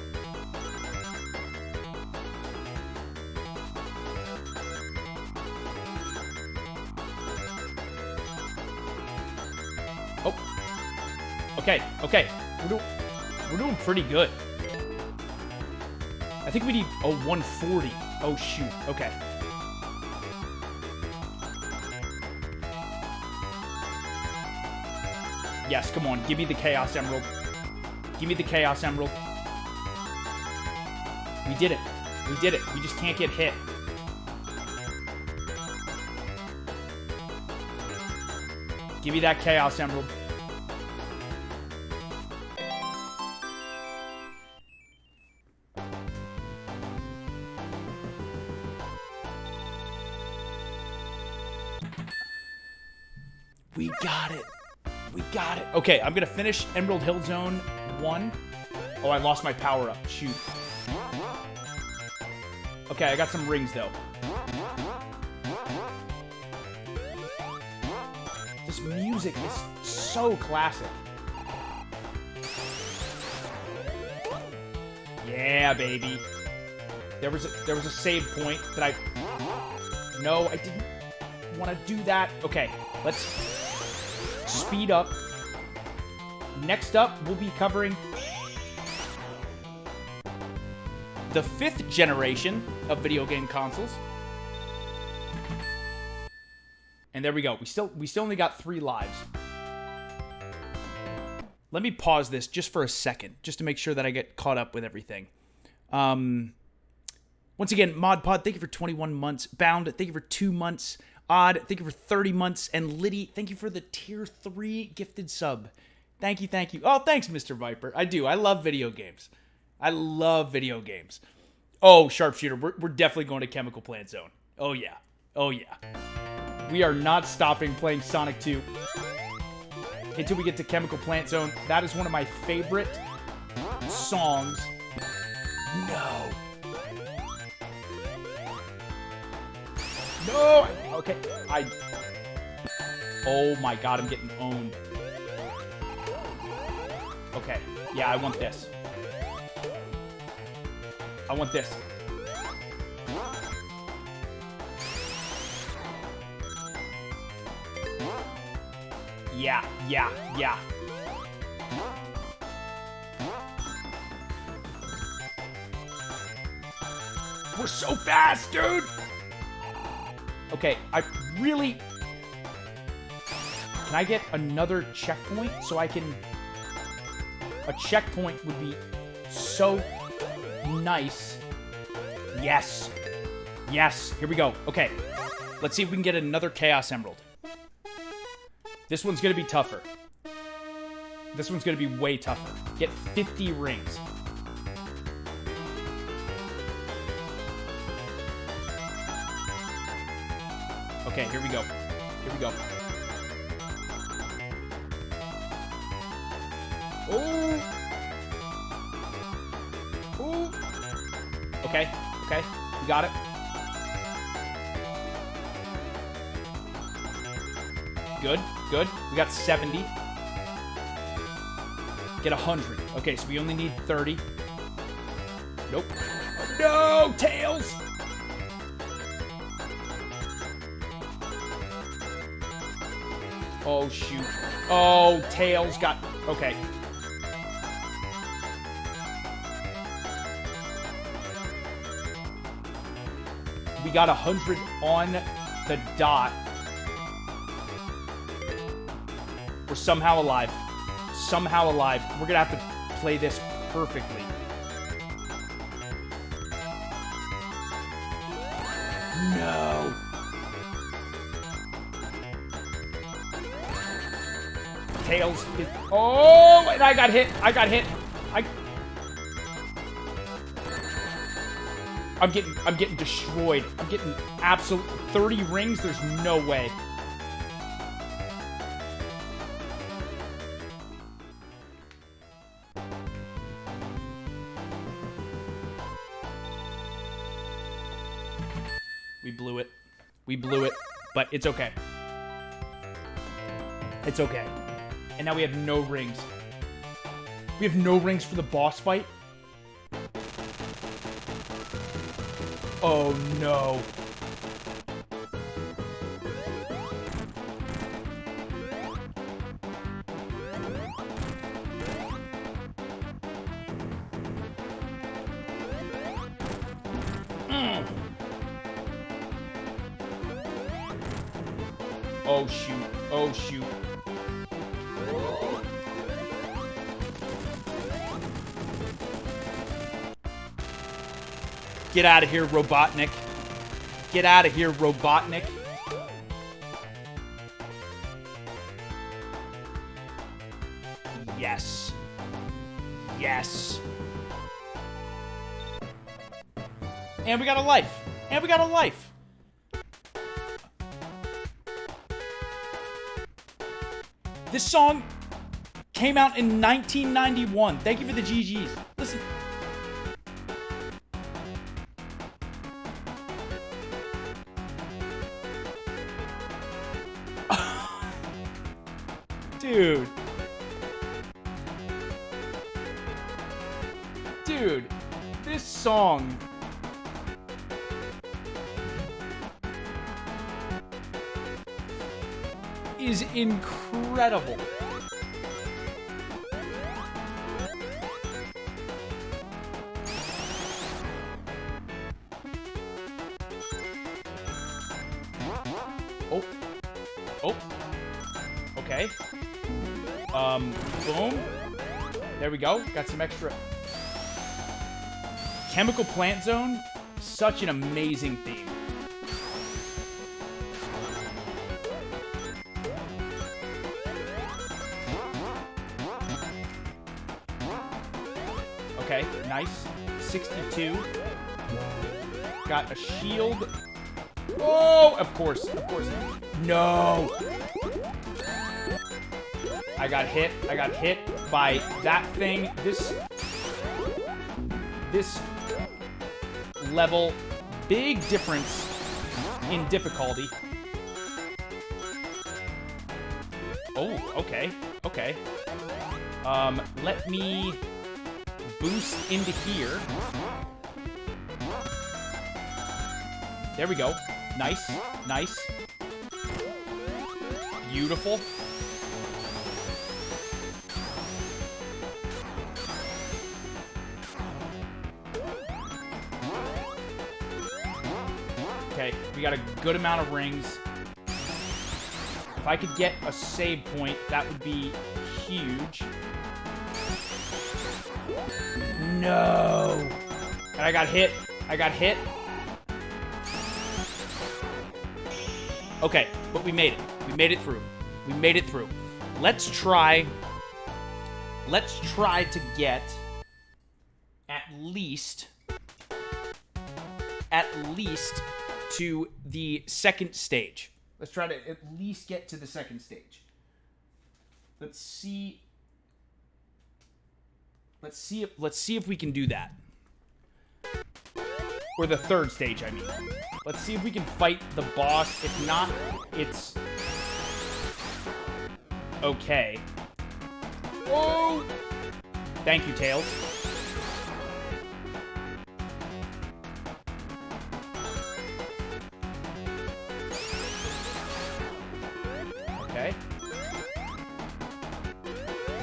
Oh. Okay. We're doing pretty good. I think we need a 140. Oh, shoot. Okay. Yes, come on. Give me the Chaos Emerald. Give me the Chaos Emerald. We did it. We did it. We just can't get hit. Give me that Chaos Emerald. We got it. We got it. Okay, I'm gonna finish Emerald Hill Zone 1. Oh, I lost my power up. Shoot. Okay, I got some rings though. This music is so classic. Yeah, baby. There was a save point that I... No, I didn't want to do that. Okay, let's speed up. Next up, we'll be covering the 5th generation of video game consoles. And there we go. We still only got 3 lives. Let me pause this just for a second, just to make sure that I get caught up with everything. Once again, ModPod, thank you for 21 months. Bound, thank you for 2 months. Odd, thank you for 30 months. And Liddy, thank you for the tier 3 gifted sub. Thank you, thank you. Oh, thanks, Mr. Viper. I do. I love video games. I love video games. Oh, Sharpshooter, we're definitely going to Chemical Plant Zone. Oh, yeah. Oh, yeah. We are not stopping playing Sonic 2 until we get to Chemical Plant Zone. That is one of my favorite songs. No. No! Okay, oh my god, I'm getting owned. Okay, yeah, I want this. I want this. Yeah. We're so fast, dude! Okay, I really... Can I get another checkpoint so I can... A checkpoint would be so nice. Yes. Yes, here we go. Okay, let's see if we can get another Chaos Emerald. This one's gonna be tougher. This one's gonna be way tougher. Get 50 rings. Okay, here we go. Here we go. Oh! Oh! Okay, okay. We got it. Good, good. We got 70. Get 100. Okay, so we only need 30. Nope. No, Tails! Oh, shoot. Oh, Tails got... Okay. We got 100 on the dot. We're somehow alive. Somehow alive. We're gonna have to play this perfectly. No. Tails is... Oh, and I got hit. I got hit. I'm getting destroyed. I'm getting absolute 30 rings. There's no way. We blew it. We blew it, but it's okay. It's okay. And now we have no rings. We have no rings for the boss fight. Oh, no. Oh, shoot. Oh, shoot. Get out of here, Robotnik. Get out of here, Robotnik. Yes. Yes. And we got a life. And we got a life. This song came out in 1991. Thank you for the GGs. Listen. Dude. Dude, this song is incredible. Oh. Oh. Okay. Boom. There we go. Got some extra. Chemical Plant Zone. Such an amazing theme. Okay, nice. 62. Got a shield. Oh, of course. Of course. No. I got hit. I got hit by that thing. This level, big difference in difficulty. Oh, okay. Okay. Let me boost into here. There we go. Nice. Nice. Beautiful. Okay, we got a good amount of rings. If I could get a save point, that would be huge. No! And I got hit. I got hit. Okay, but we made it. We made it through. We made it through. Let's try to get at least to the second stage. Let's try to at least get to the second stage. Let's see if we can do that. Or the third stage, I mean. Let's see if we can fight the boss. If not, it's okay. Oh! Thank you, Tails. Okay.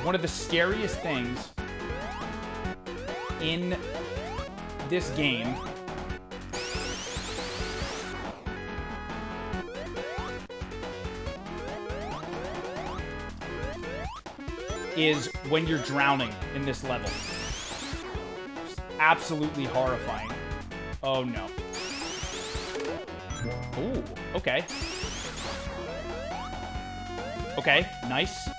One of the scariest things in this game is when you're drowning in this level. It's absolutely horrifying. Oh no. Ooh, okay. Okay, nice.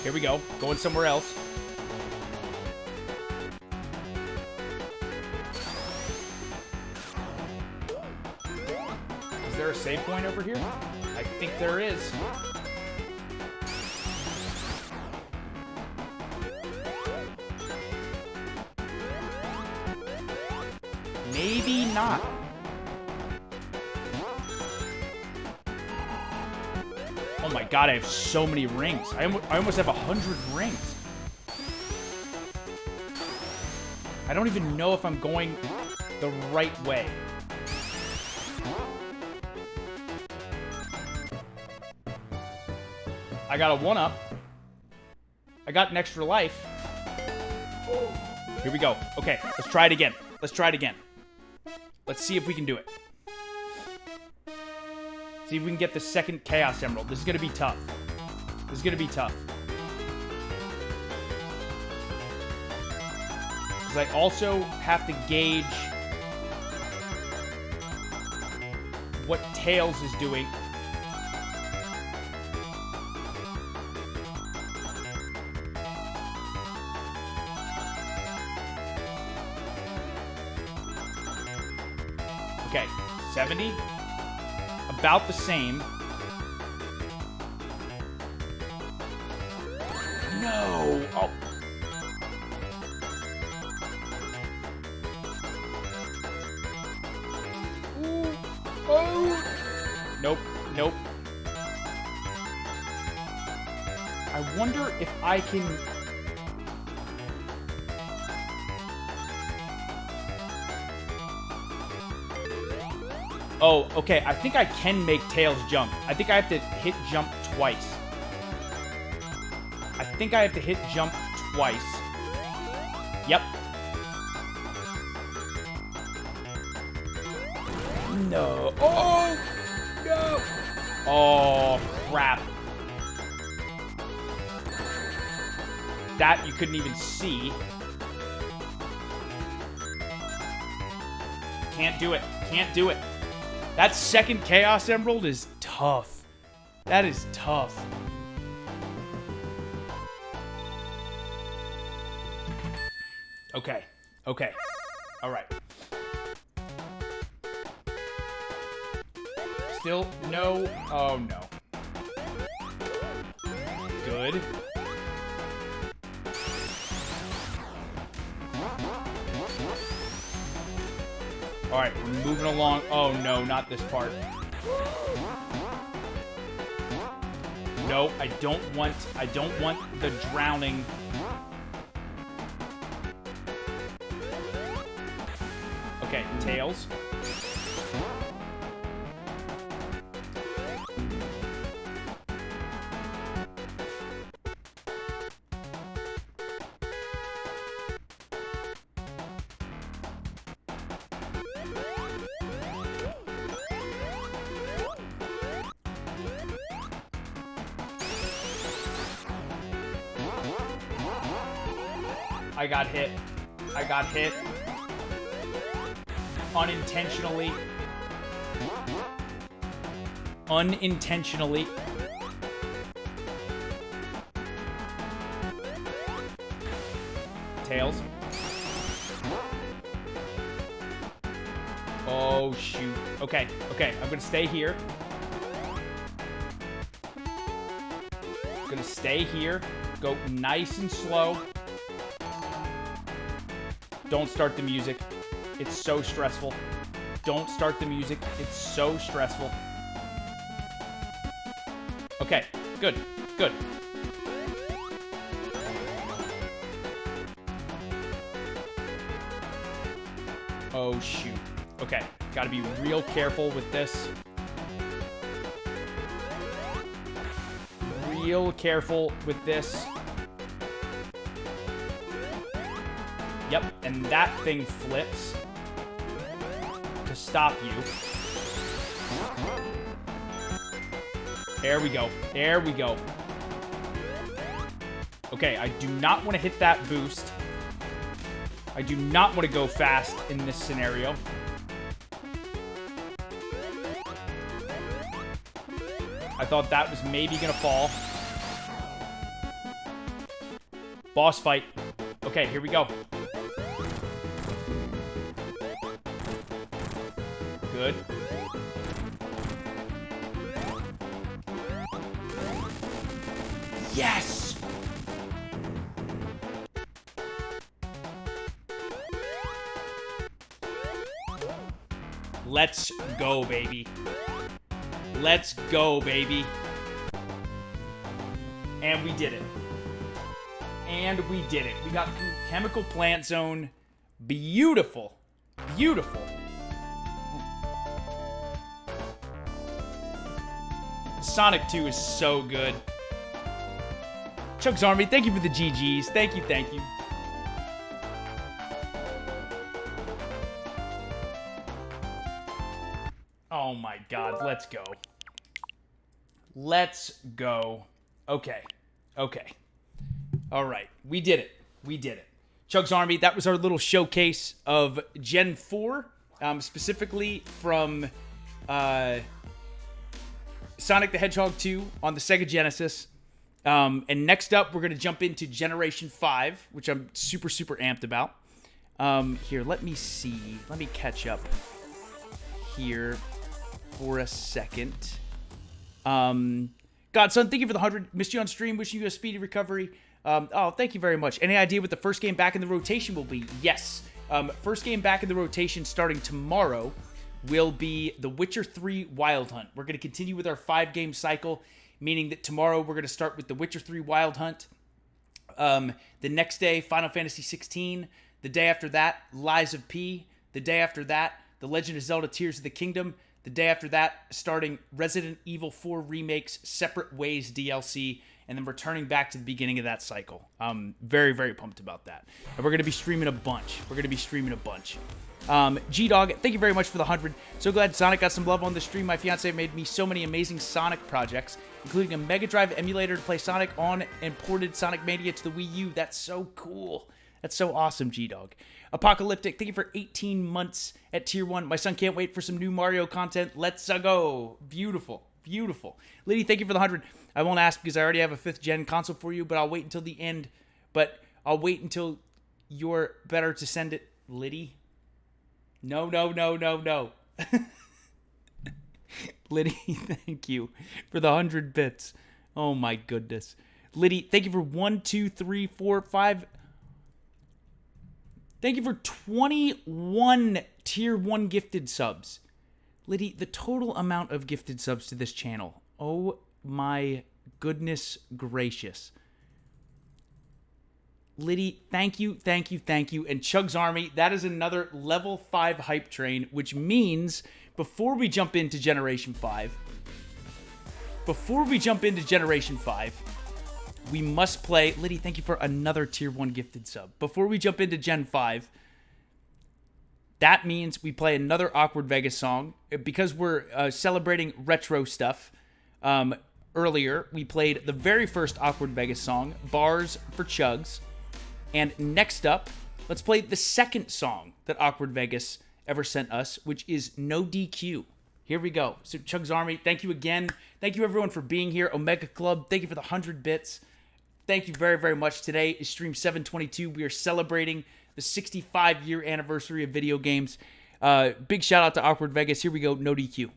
Here we go. Going somewhere else. Is there a save point over here? I think there is. Maybe not. Oh my god, I have so many rings. I almost have 100 rings. I don't even know if I'm going the right way. I got a 1-up. I got an extra life. Here we go. Okay, let's try it again. Let's try it again. Let's see if we can do it. See if we can get the second Chaos Emerald. This is going to be tough. This is going to be tough. Because I also have to gauge what Tails is doing. Okay, 70. About the same. No! Oh. Ooh. Oh! Nope. Nope. I wonder if I can... Oh, okay. I think I can make Tails jump. I think I have to hit jump twice. I think I have to hit jump twice. Yep. No. Oh! No! Oh, crap. That you couldn't even see. Can't do it. Can't do it. That second Chaos Emerald is tough. That is tough. Okay. Okay. All right. Still no. Oh, no. Good. All right, we're moving along. Oh, no, not this part. No, I don't want the drowning. Okay, Tails. I got hit. I got hit. Unintentionally. Unintentionally. Tails. Oh, shoot. Okay, okay. I'm gonna stay here. Gonna stay here. Go nice and slow. Don't start the music. It's so stressful. Don't start the music. It's so stressful. Okay, good, good. Oh, shoot. Okay, gotta be real careful with this. Real careful with this. Yep, and that thing flips to stop you. There we go. There we go. Okay, I do not want to hit that boost. I do not want to go fast in this scenario. I thought that was maybe going to fall. Boss fight. Okay, here we go. Good. Yes! Let's go, baby. Let's go, baby. And we did it. And we did it. We got through Chemical Plant Zone. Beautiful. Beautiful. Sonic 2 is so good. CHUGS Army, thank you for the GGs. Thank you, thank you. Oh my god, let's go. Let's go. Okay. Okay. All right. We did it. We did it. CHUGS Army, that was our little showcase of Gen 4, specifically from Sonic the Hedgehog 2 on the Sega Genesis. And next up, we're going to jump into Generation 5, which I'm super, super amped about. Here, let me see. Let me catch up here for a second. Godson, thank you for the 100. Missed you on stream. Wishing you a speedy recovery. Oh, thank you very much. Any idea what the first game back in the rotation will be? Yes. First game back in the rotation starting tomorrow will be The Witcher 3 Wild Hunt. We're going to continue with our 5-game cycle, meaning that tomorrow we're going to start with The Witcher 3 Wild Hunt. The next day, Final Fantasy 16. The day after that, Lies of P. The day after that, The Legend of Zelda Tears of the Kingdom. The day after that, starting Resident Evil 4 Remake's Separate Ways DLC, and then returning back to the beginning of that cycle. I'm very, very pumped about that. And we're going to be streaming a bunch. G-Dog, thank you very much for the 100. So glad Sonic got some love on the stream. My fiance made me so many amazing Sonic projects, including a Mega Drive emulator to play Sonic on, and ported Sonic Mania to the Wii U. That's so cool. That's so awesome, G-Dog. Apocalyptic, thank you for 18 months at Tier 1. My son can't wait for some new Mario content. Let's go. Beautiful. Beautiful. Liddy, thank you for the 100. I won't ask because I already have a 5th gen console for you, but I'll wait until the end. But I'll wait until you're better to send it. Liddy? No. Liddy, thank you for the 100 bits. Oh my goodness. Liddy, thank you for 1, 2, 3, 4, 5. Thank you for 21 Tier 1 gifted subs. Liddy, the total amount of gifted subs to this channel. Oh my goodness gracious. Liddy, thank you. And CHUGS Army, that is another level 5 hype train, which means before we jump into Generation 5, we must play... Liddy, thank you for another Tier 1 gifted sub. Before we jump into Gen 5, that means we play another Awkward Vegas song. Because we're celebrating retro stuff, earlier we played the very first Awkward Vegas song, Bars for CHUGS. And next up, let's play the second song that Awkward Vegas ever sent us, which is No DQ. Here we go. So CHUGS Army, thank you again. Thank you everyone for being here. Omega Club, thank you for the 100 bits. Thank you very, very much. Today is stream 722. We are celebrating the 65-year anniversary of video games. Big shout out to Awkward Vegas. Here we go. No DQ.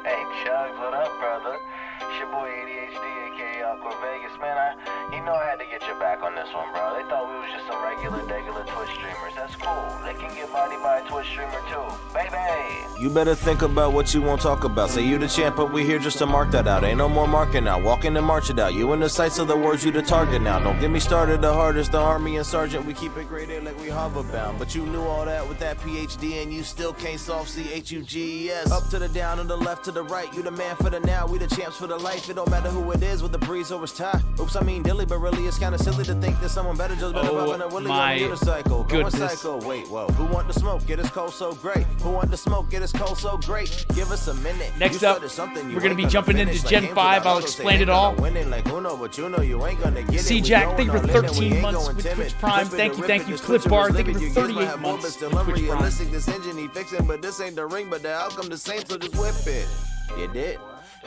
Hey, CHUGS, what up, brother? It's your boy ADHD, aka Awkward Vegas. Man, you know I had to get your back on this one, bro. They thought we was just some regular Twitch streamers. That's cool. They can get bodied by a Twitch streamer, too. Baby! You better think about what you won't talk about. Say you the champ, but we here just to mark that out. Ain't no more marking out, walking and march it out. You in the sights of the words, you the target now. Don't get me started, the hardest, the army and sergeant. We keep it graded like we hoverbound. But you knew all that with that PhD, and you still can't solve CHUGS. Up to the down and the left to the right. You the man for the now, we the champs for the life. It don't matter who it is, with the breeze or it's tie. Oops, I mean dilly, but really it's kinda silly to think that someone better just better robbing a willy on the unicycle. Going psycho, wait, whoa. Who want the smoke? Get his cold so great. Who want the smoke? Get his cold so great. Give us a minute. Next up, we're going to be jumping into Gen 5. I'll explain it all. C-Jack, thank you for 13 months with Twitch Prime. Thank you. Clip Bar, thank you for 38 months with Twitch Prime. This engine he fixing, but this ain't the ring, but the outcome the same, so just whip it. You did.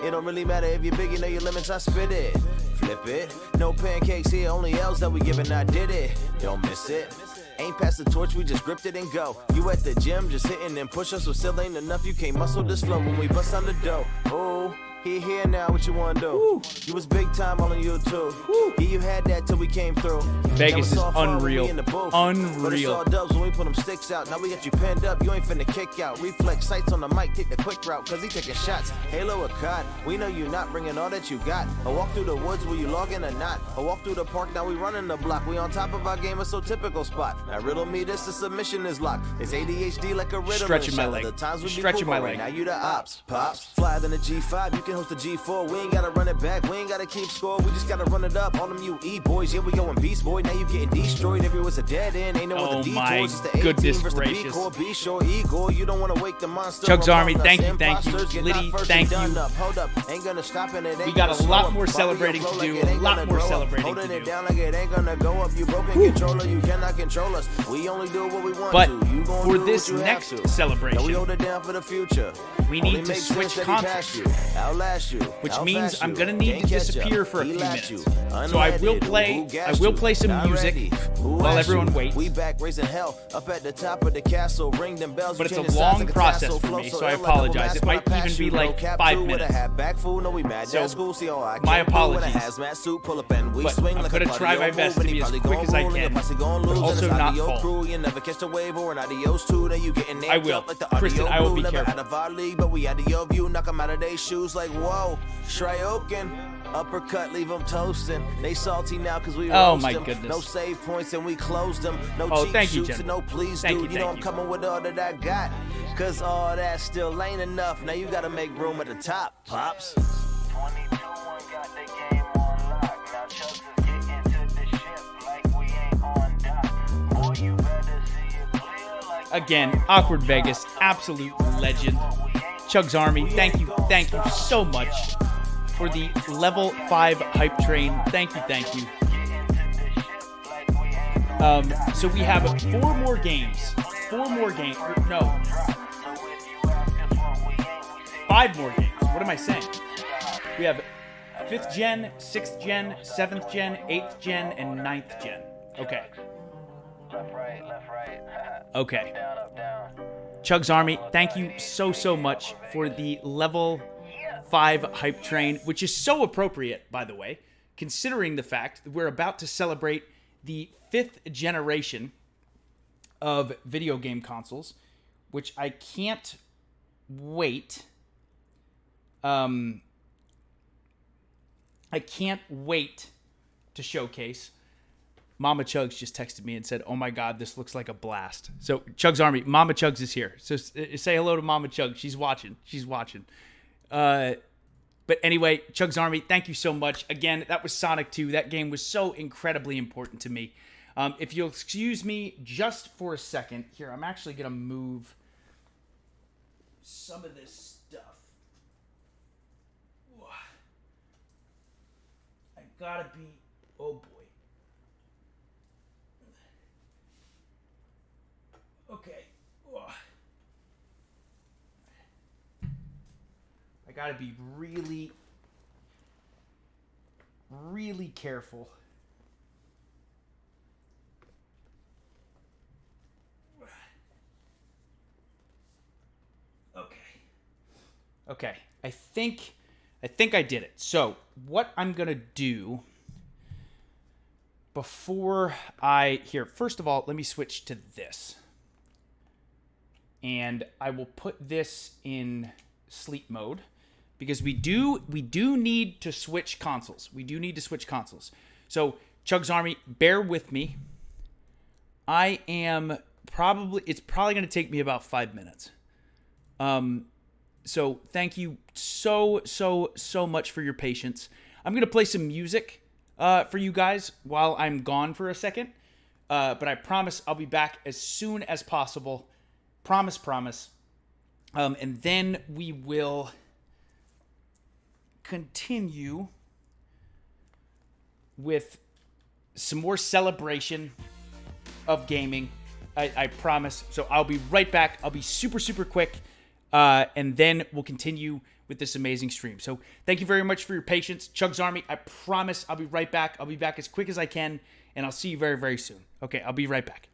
It don't really matter if you're big, you know your limits, I spit it. Flip it. No pancakes here, only L's that we giving, I did it. Don't miss it. Ain't pass the torch, we just gripped it and go. You at the gym, just hitting and push us, so still ain't enough. You can't muscle this flow when we bust on the dough. Oh, he here now, what you wanna do? Woo. You was big time on YouTube. Yeah, you had that till we came through. Vegas is unreal. Unreal. But it's all dubs when we put them sticks out. Now we got you pinned up, you ain't finna kick out. Reflex sights on the mic, take the quick route, cause he taking shots. Halo or COD, we know you not bringing all that you got. I walk through the woods, will you log in or not? I walk through the park, now we running the block. We on top of our game, it's so typical spot. Now riddle me this, the submission is locked. It's ADHD like a rhythm. Stretching my leg. The times we Stretching my leg. Now you the ops, pops. Fly than the G5, you can host the G4. We ain't gotta run it back, we ain't gotta keep score. We just gotta run it up on them UE boys. Yeah, we going beast boy, now you getting destroyed. Everywhere's a dead end, ain't no other detours. It's the goodness 18 versus the gracious. B-Core, B-Shore, Igor. You don't wanna wake the monster. Chugs up Army, on us. thank you. Imposters, get Liddy, knocked first thank and you. done up. Hold up, ain't gonna stop and it ain't We got gonna a lot slow more up. celebrating Body to flow do, like it ain't a lot gonna more grow up. celebrating Holding to it do. down like it ain't gonna go up. You broken controller, you cannot control us. We only do what we want But to. You gon' for do this what you next have to. celebration, Now we hold it down for the future. we Only need to makes switch sense that he consoles. passed you, outlast you, Which means outfast I'm you. gonna need Can't to catch disappear ya. for a He few lapped minutes. you. So I will Unleaded. play. Who I gassed will you? play some Not music ready. Who while asked everyone you? waits. We back raising hell up at the top of the castle. Ring them bells. But it's a changing long sides like process tassel. for Flow me, so so I ill, like double apologize. mask It when I might even pass be you. like No cap 5 too, with a minutes. hat back fool. No, we mad. So, That's cool. See, oh, I my can't fool with a apologies. hazmat suit. Pull up and we But swing I'm like gonna a try my cardio best move, to and be he as probably quick gon' as I roll, and your can, posse gon' but lose, and also it's not audio fall. crew. You never catch the wave or an adios too. Then you getting named I will. up like the Kristen, audio I will blue. be Never careful. out of our league, but we out of your view. Knock 'em out of their shoes like whoa. Shryoken. Uppercut, leave them toasting. They salty now cause we Oh roast my them. goodness. No save points and we closed them. No Oh, cheap thank you, shoots Jen. and no please Thank dude. you, You know thank I'm you. coming with all that I got. Cause all that still ain't enough. Now you gotta make room at the top, pops. 22-1 got the game on lock. Now Chugs is getting to the ship like we ain't on dock. Boy, you better see it clear like Again, Awkward Vegas, absolute legend. Chugs Army, thank you so much for the level 5 hype train. Thank you. So we have 4 more games. 4 more games. No. 5 more games. What am I saying? We have 5th gen, 6th gen, 7th gen, 8th gen, and 9th gen. Okay. left, right. Okay. Down, up, down. Chugs Army, thank you so much for the level 5 hype train, which is so appropriate, by the way, considering the fact that we're about to celebrate the 5th generation of video game consoles, which I can't wait. I can't wait to showcase. Mama Chugs just texted me and said, "Oh my God, this looks like a blast." So Chugs Army, Mama Chugs is here. So say hello to Mama Chugs. She's watching. But anyway, Chugs Army, thank you so much. Again, that was Sonic 2. That game was so incredibly important to me. If you'll excuse me just for a second. Here, I'm actually going to move some of this stuff. I gotta be... Oh, boy. Okay. I gotta be really, really careful. Okay. I think I did it. So what I'm gonna do before first of all, let me switch to this. and I will put this in sleep mode because we do need to switch consoles. We do need to switch consoles. So Chugs Army, bear with me. It's probably going to take me about 5 minutes. So thank you so much for your patience. I'm going to play some music for you guys while I'm gone for a second. But I promise I'll be back as soon as possible. Promise. And then we will continue with some more celebration of gaming. I promise. So I'll be right back. I'll be super quick. And then we'll continue with this amazing stream. So thank you very much for your patience. Chugs Army, I promise I'll be right back. I'll be back as quick as I can. And I'll see you very soon. Okay, I'll be right back.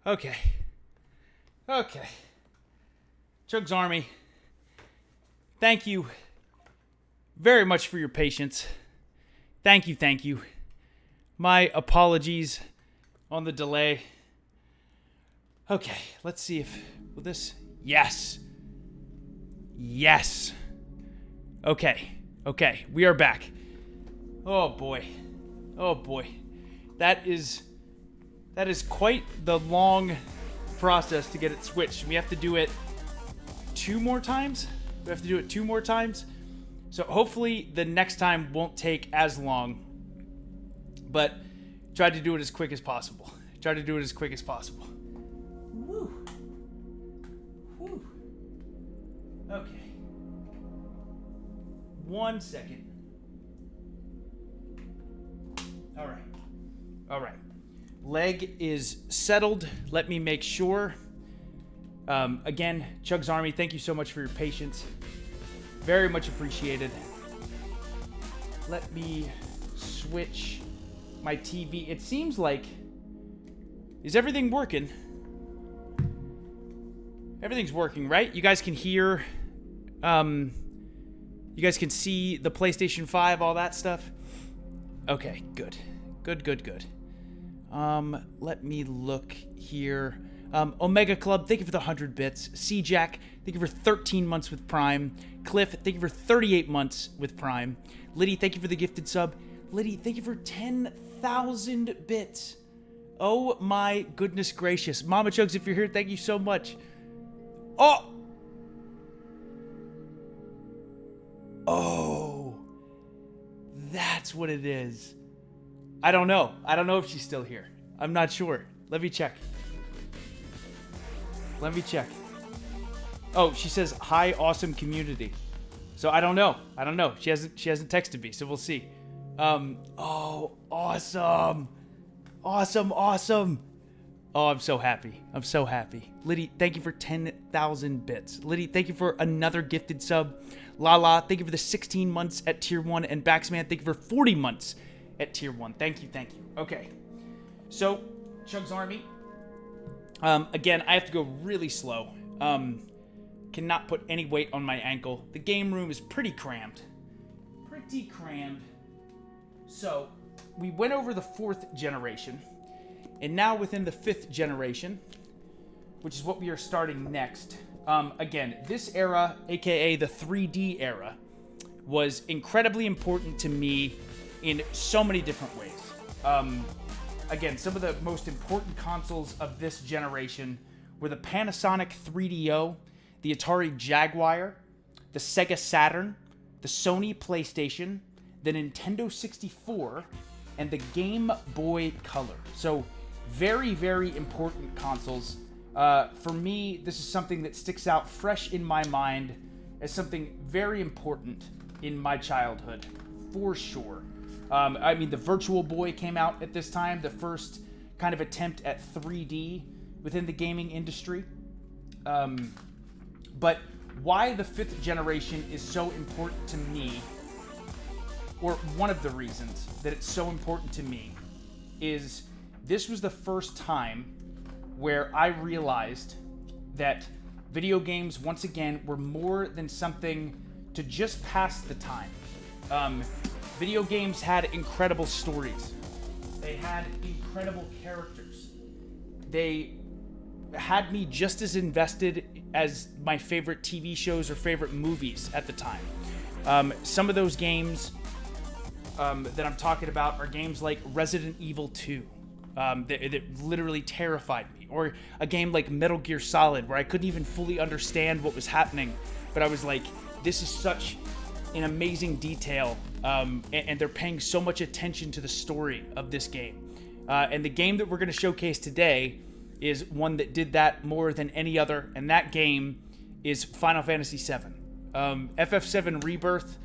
Okay. Okay. CHUGS Army, thank you very much for your patience. Thank you, thank you. My apologies on the delay. Okay, let's see if... Will this... Yes. Yes. Okay. Okay, we are back. Oh, boy. Oh, boy. That is quite the long process to get it switched. We have to do it 2 more times? We have to do it 2 more times? So hopefully the next time won't take as long. But try to do it as quick as possible. Try to do it as quick as possible. Woo. Woo. Okay. 1 second. All right. All right. Leg is settled. Let me make sure. Again, CHUGS Army, thank you so much for your patience. Very much appreciated. Let me switch my TV. It seems like... Is everything working? Everything's working, right? You guys can hear... You guys can see the PlayStation 5, all that stuff? Okay, good. Good, good, good. Let me look here. Omega Club, thank you for the 100 bits. C-Jack, thank you for 13 months with Prime. Cliff, thank you for 38 months with Prime. Liddy, thank you for the gifted sub. Liddy, thank you for 10,000 bits. Oh my goodness gracious. Mama CHUGS, if you're here, thank you so much. Oh! Oh. That's what it is. I don't know. I don't know if she's still here. I'm not sure. Let me check. Let me check. Oh, she says, hi, awesome community. So I don't know. I don't know. She hasn't texted me, so we'll see. Oh, awesome. Awesome, awesome. Oh, I'm so happy. I'm so happy. Liddy, thank you for 10,000 bits. Liddy, thank you for another gifted sub. Lala, thank you for the 16 months at tier 1. And Baxman, thank you for 40 months at tier 1. Thank you, thank you. Okay. So, CHUGS Army. Again, I have to go really slow. Cannot put any weight on my ankle. The game room is pretty crammed. Pretty crammed. So, we went over the 4th generation. And now within the 5th generation, which is what we are starting next. Again, this era, aka the 3D era, was incredibly important to me in so many different ways. Again, some of the most important consoles of this generation were the Panasonic 3DO, the Atari Jaguar, the Sega Saturn, the Sony PlayStation, the Nintendo 64, and the Game Boy Color. So, very, very important consoles. For me, this is something that sticks out fresh in my mind as something very important in my childhood, for sure. I mean, the Virtual Boy came out at this time, the first kind of attempt at 3D within the gaming industry. But why the 5th generation is so important to me, or one of the reasons that it's so important to me, is this was the first time where I realized that video games, once again, were more than something to just pass the time. Video games had incredible stories. They had incredible characters. They had me just as invested as my favorite TV shows or favorite movies at the time. Some of those games that I'm talking about are games like Resident Evil 2. That literally terrified me. Or a game like Metal Gear Solid, where I couldn't even fully understand what was happening. But I was like, this is such an amazing detail. And they're paying so much attention to the story of this game. And the game that we're going to showcase today is one that did that more than any other. And that game is Final Fantasy VII. FF7 Rebirth,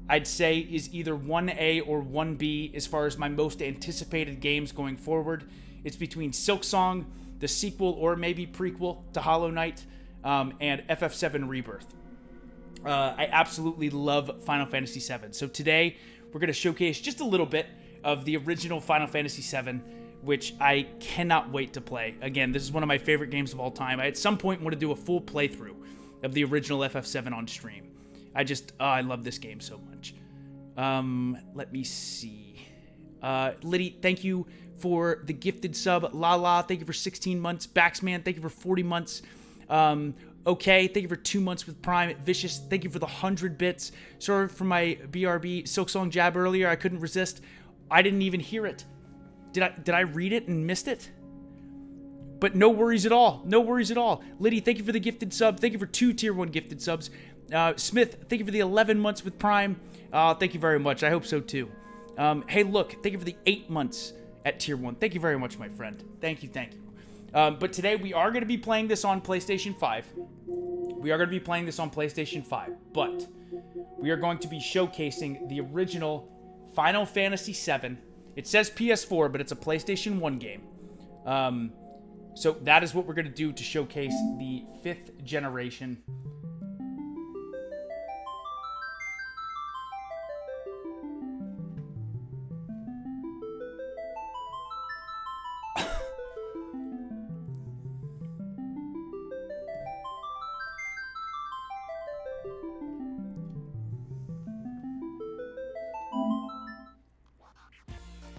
I'd say, is either 1A or 1B as far as my most anticipated games going forward. It's between Silksong, the sequel or maybe prequel to Hollow Knight, and FF7 Rebirth. I absolutely love Final Fantasy VII. So today, we're going to showcase just a little bit of the original Final Fantasy VII. which I cannot wait to play. Again, this is one of my favorite games of all time. I at some point want to do a full playthrough of the original FF7 on stream. I love this game so much. Let me see. Liddy, thank you for the gifted sub. Lala, thank you for 16 months. Baxman, thank you for 40 months. Okay, thank you for 2 months with Prime. Vicious, thank you for the 100 bits. Sorry for my BRB Silksong jab earlier. I couldn't resist. I didn't even hear it. Did I read it and missed it? But no worries at all. No worries at all. Liddy, thank you for the gifted sub. Thank you for 2 tier 1 gifted subs. Smith, thank you for the 11 months with Prime. Thank you very much. I hope so too. Hey, look, thank you for the 8 months at tier 1. Thank you very much, my friend. Thank you, thank you. But today we are going to be playing this on PlayStation 5. We are going to be playing this on PlayStation 5, but we are going to be showcasing the original Final Fantasy VII. It says PS4, but it's a PlayStation 1 game. So that is what we're going to do to showcase the 5th generation.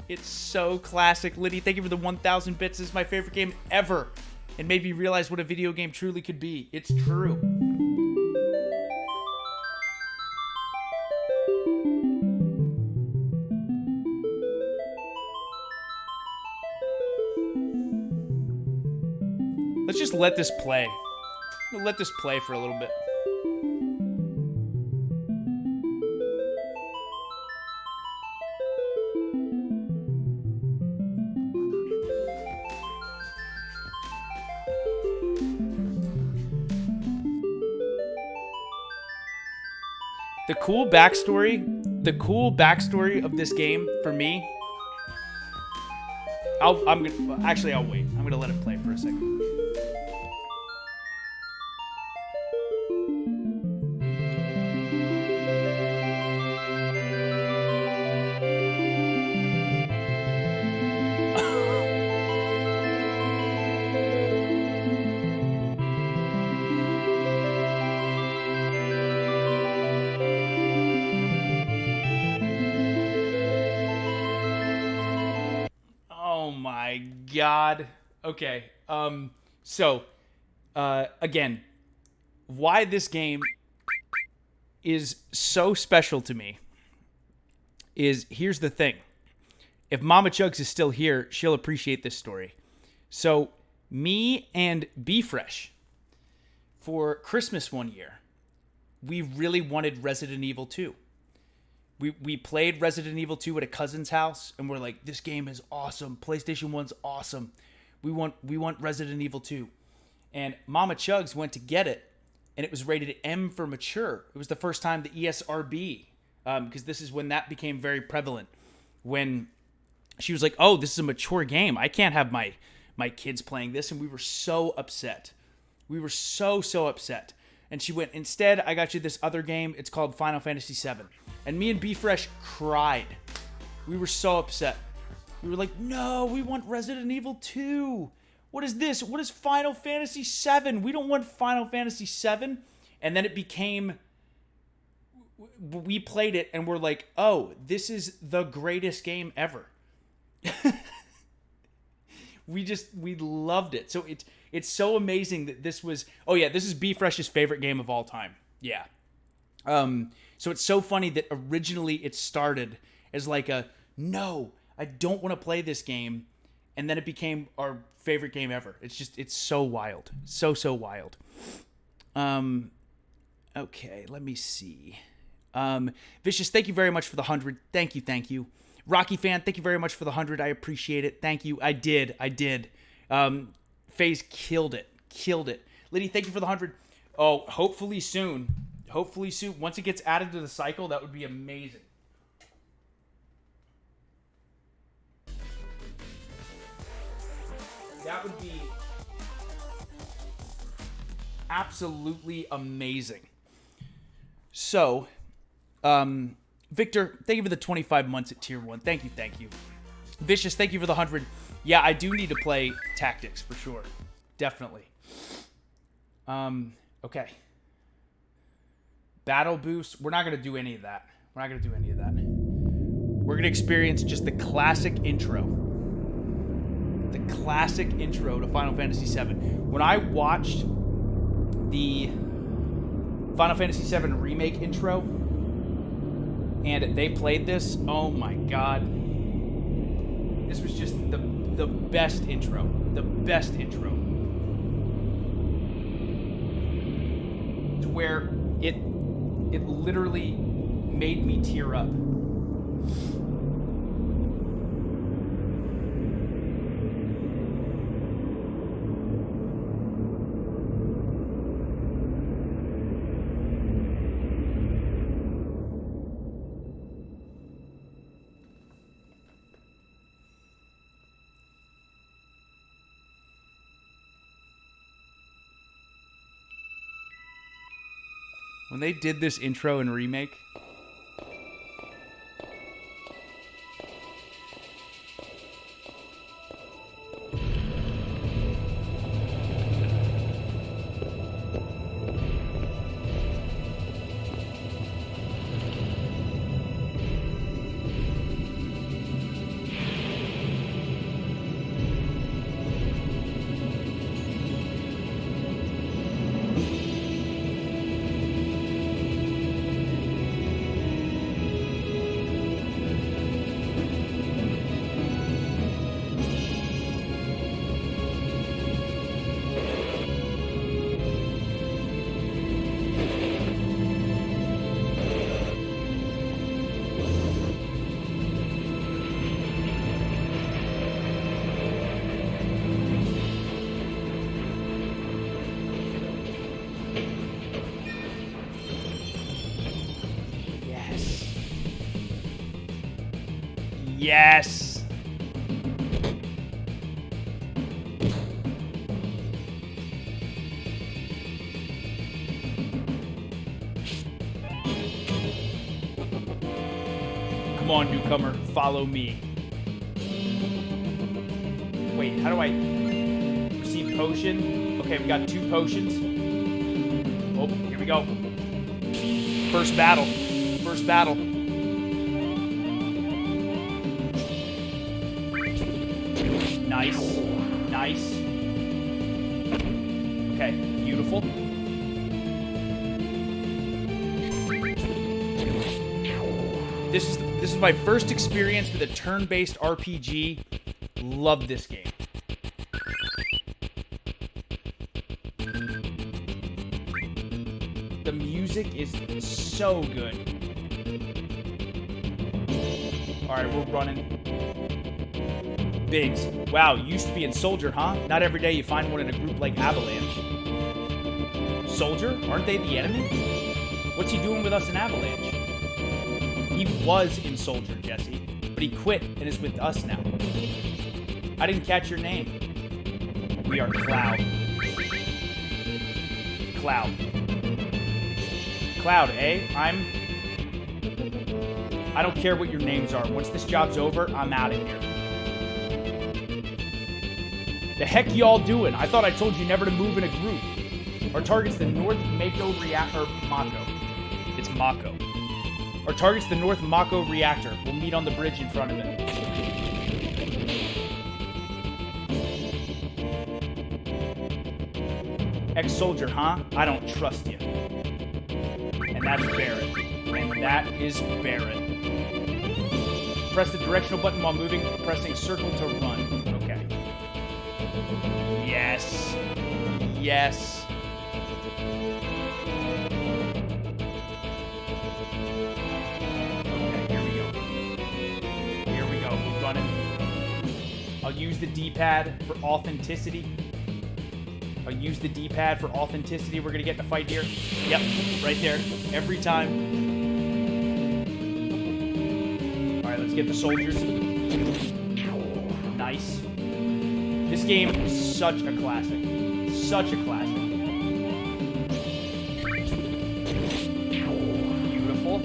It's so classic. Liddy, thank you for the 1,000 bits. This is my favorite game ever. It made me realize what a video game truly could be. It's true. Let's just let this play. We'll let this play for a little bit. The cool backstory of this game for me. I'll wait. I'm gonna let it play for a second. God. Okay. Again, why this game is so special to me is, here's the thing. If Mama Chugs is still here, she'll appreciate this story. So, me and B-Fresh, for Christmas one year, we really wanted Resident Evil 2. We played Resident Evil 2 at a cousin's house, and we're like, this game is awesome. PlayStation 1's awesome. We want Resident Evil 2. And Mama Chugs went to get it, and it was rated M for mature. It was the first time the ESRB, because this is when that became very prevalent. When she was like, oh, this is a mature game. I can't have my kids playing this. And we were so upset. We were so upset. And she went, instead, I got you this other game. It's called Final Fantasy VII. And me and B-Fresh cried. We were so upset. We were like, no, we want Resident Evil 2. What is this? What is Final Fantasy VII? We don't want Final Fantasy VII. And then it became, we played it and we're like, oh, this is the greatest game ever. We loved it. So it's so amazing that this was, oh yeah, this is B-Fresh's favorite game of all time. Yeah. So it's so funny that originally it started as like a, no, I don't want to play this game. And then it became our favorite game ever. It's so wild. So wild. Okay, let me see. Vicious, thank you very much for the 100. Thank you. Rocky Fan, thank you very much for the 100. I appreciate it. Thank you. I did. FaZe killed it. Liddy, thank you for the 100. Oh, hopefully soon. Once it gets added to the cycle, that would be amazing. That would be absolutely amazing. So, Victor, thank you for the 25 months at tier 1. Thank you. Vicious, thank you for the 100. Yeah, I do need to play Tactics for sure. Definitely. Okay. Battle boost. We're not going to do any of that. We're going to experience just the classic intro. The classic intro to Final Fantasy VII. When I watched the Final Fantasy VII Remake intro and they played this, oh my god. This was just the best intro. The best intro. To where it literally made me tear up. When they did this intro and remake, yes. Come on, newcomer, follow me. Wait, how do I receive potion? Okay, we got 2 potions. Oh, here we go. First battle. First battle. Nice. Nice. Okay, beautiful. This is my first experience with a turn-based RPG. Love this game. The music is so good. All right, we're running. Biggs. Wow, you used to be in Soldier, huh? Not every day you find one in a group like Avalanche. Soldier? Aren't they the enemy? What's he doing with us in Avalanche? He was in Soldier, Jesse, but he quit and is with us now. I didn't catch your name. We are Cloud. Cloud. Cloud, eh? I don't care what your names are. Once this job's over, I'm out of here. The heck y'all doing? I thought I told you never to move in a group. Our target's the North Mako reactor. Mako. It's Mako. Our target's the North Mako reactor. We'll meet on the bridge in front of it. Ex-soldier, huh? I don't trust you. And that's Barrett. And that is Barrett. Press the directional button while moving, pressing circle to run. Okay. Yes. Yes. Okay, here we go. Here we go. We're running. I'll use the D-pad for authenticity. We're going to get in the fight here. Yep, right there. Every time. All right, let's get the soldiers. Nice. This game is such a classic. Such a classic. Beautiful.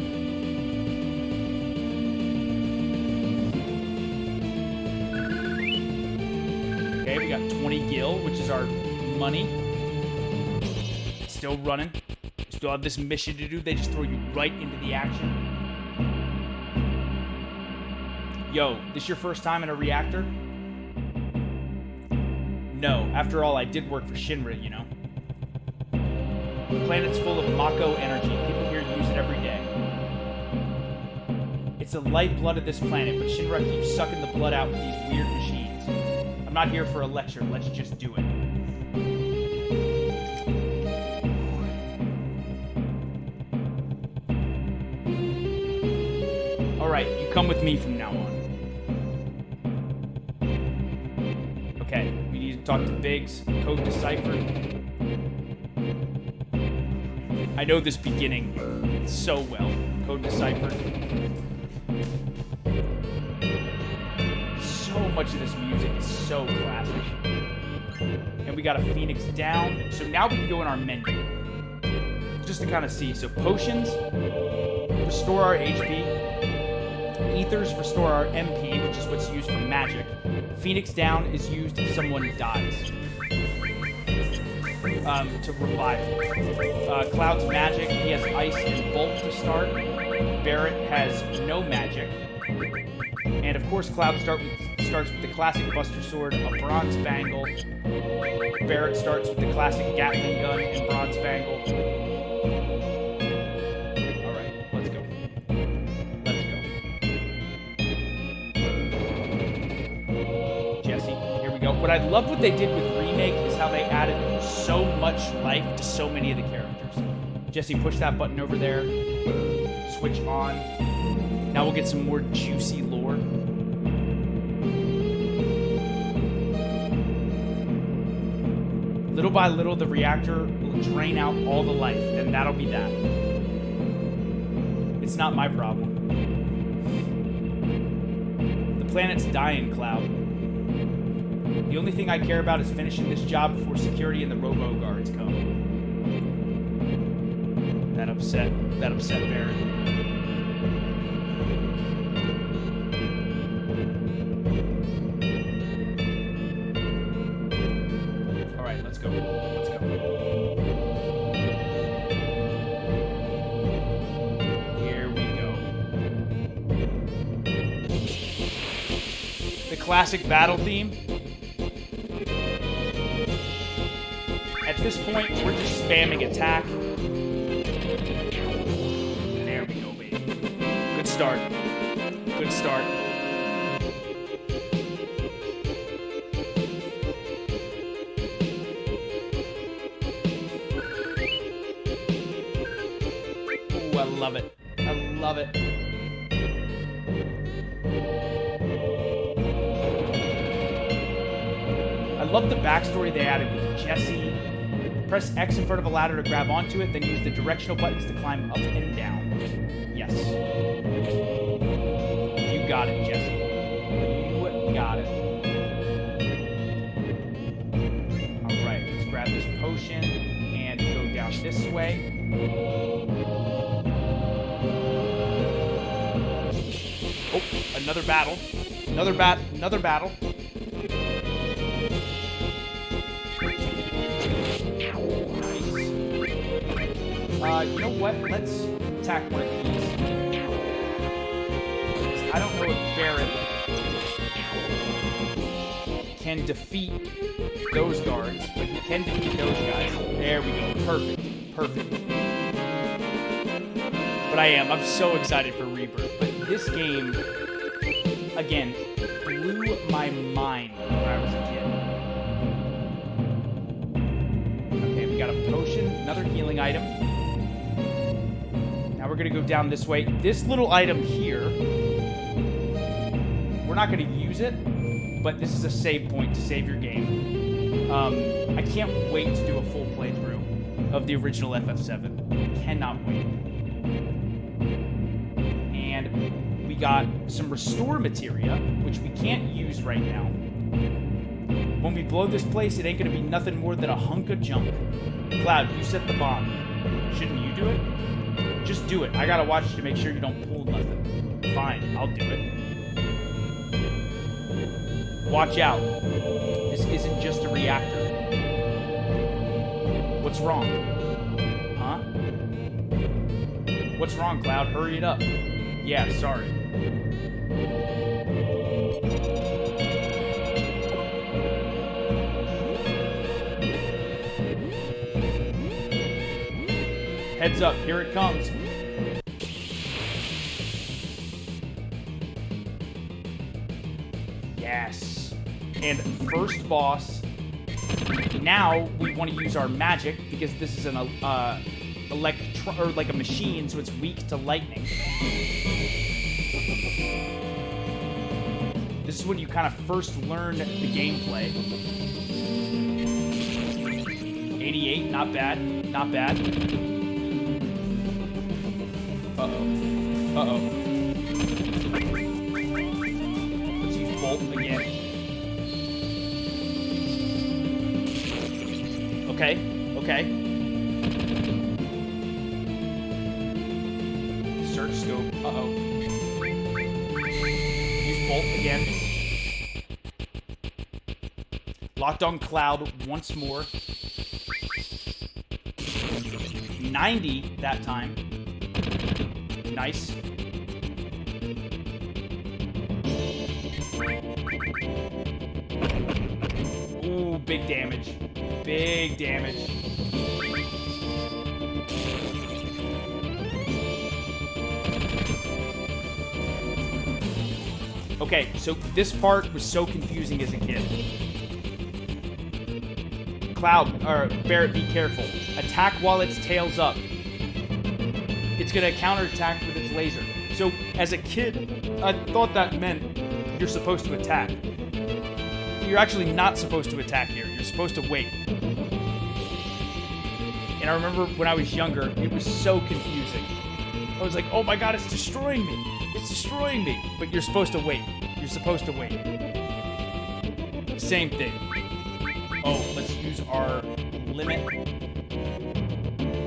we got 20 gil, which is our money. Still running. Still have this mission to do. They just throw you right into the action. Yo, this your first time in a reactor? No. After all, I did work for Shinra, you know. The planet's full of Mako energy. People here use it every day. It's the lifeblood of this planet, but Shinra keeps sucking the blood out with these weird machines. I'm not here for a lecture. Let's just do it. Alright, you come with me from now on. Okay, we need to talk to Biggs. Code deciphered. I know this beginning so well. Code deciphered. So much of this music is so classic. And we got a Phoenix down. So now we can go in our menu. Just to kind of see. So potions restore our HP. Ethers restore our MP, which is what's used for magic. Phoenix down is used if someone dies. To revive. Cloud's magic. He has ice and bolt to start. Barrett has no magic. And of course, Cloud starts with the classic Buster Sword, a Bronze Bangle. Barrett starts with the classic Gatling Gun and Bronze Bangle. Alright, let's go. Let's go. Jesse, here we go. What I love what they did with Remake is how they added so much life to so many of the characters. Jesse, push that button over there. Switch on. Now we'll get some more juicy lore. Little by little, the reactor will drain out all the life, and that'll be that. It's not my problem. The planet's dying, Cloud. The only thing I care about is finishing this job before security and the robo-guards come. That upset Barrett. Alright, let's go. Let's go. Here we go. The classic battle theme. At this point, we're just spamming attack. There we go, baby. Good start. Good start. Ooh, I love it. I love it. I love the backstory they added with Jesse. Press X in front of a ladder to grab onto it, then use the directional buttons to climb up and down. Yes. You got it, Jesse. You got it. Alright, let's grab this potion and go down this way. Oh, another battle. Another battle. You know what? Let's attack one of these. I don't know if Barrett can defeat those guards, but he can defeat those guys. There we go. Perfect. Perfect. But I'm so excited for Rebirth. But this game, again, blew my mind when I was a kid. Okay, we got a potion, another healing item. Now we're going to go down this way. This little item here, we're not going to use it, but this is a save point to save your game. I can't wait to do a full playthrough of the original FF7. Cannot wait. And we got some restore materia, which we can't use right now. When we blow this place, it ain't going to be nothing more than a hunk of junk. Cloud, you set the bomb. Shouldn't you do it? Just do it. I gotta watch to make sure you don't pull nothing. Fine, I'll do it. Watch out. This isn't just a reactor. What's wrong? Huh? What's wrong, Cloud? Hurry it up. Yeah, sorry. Heads up, here it comes. Yes. And first boss. Now we want to use our magic because this is an like a machine, so it's weak to lightning. This is when you kind of first learn the gameplay. 88, not bad, not bad. Uh-oh. Uh-oh. Let's use Bolt again. Okay, okay. Search scope. Uh-oh. Use Bolt again. Locked on Cloud once more. 90 that time. Nice. Ooh, big damage. Big damage. Okay, so this part was so confusing as a kid. Cloud, or Barrett, be careful. Attack while its tail's up. It's gonna counterattack with its laser. So, as a kid, I thought that meant you're supposed to attack. You're actually not supposed to attack here. You're supposed to wait. And I remember when I was younger, it was so confusing. I was like, oh my god, it's destroying me. It's destroying me. But you're supposed to wait. You're supposed to wait. Same thing. Oh, let's use our limit.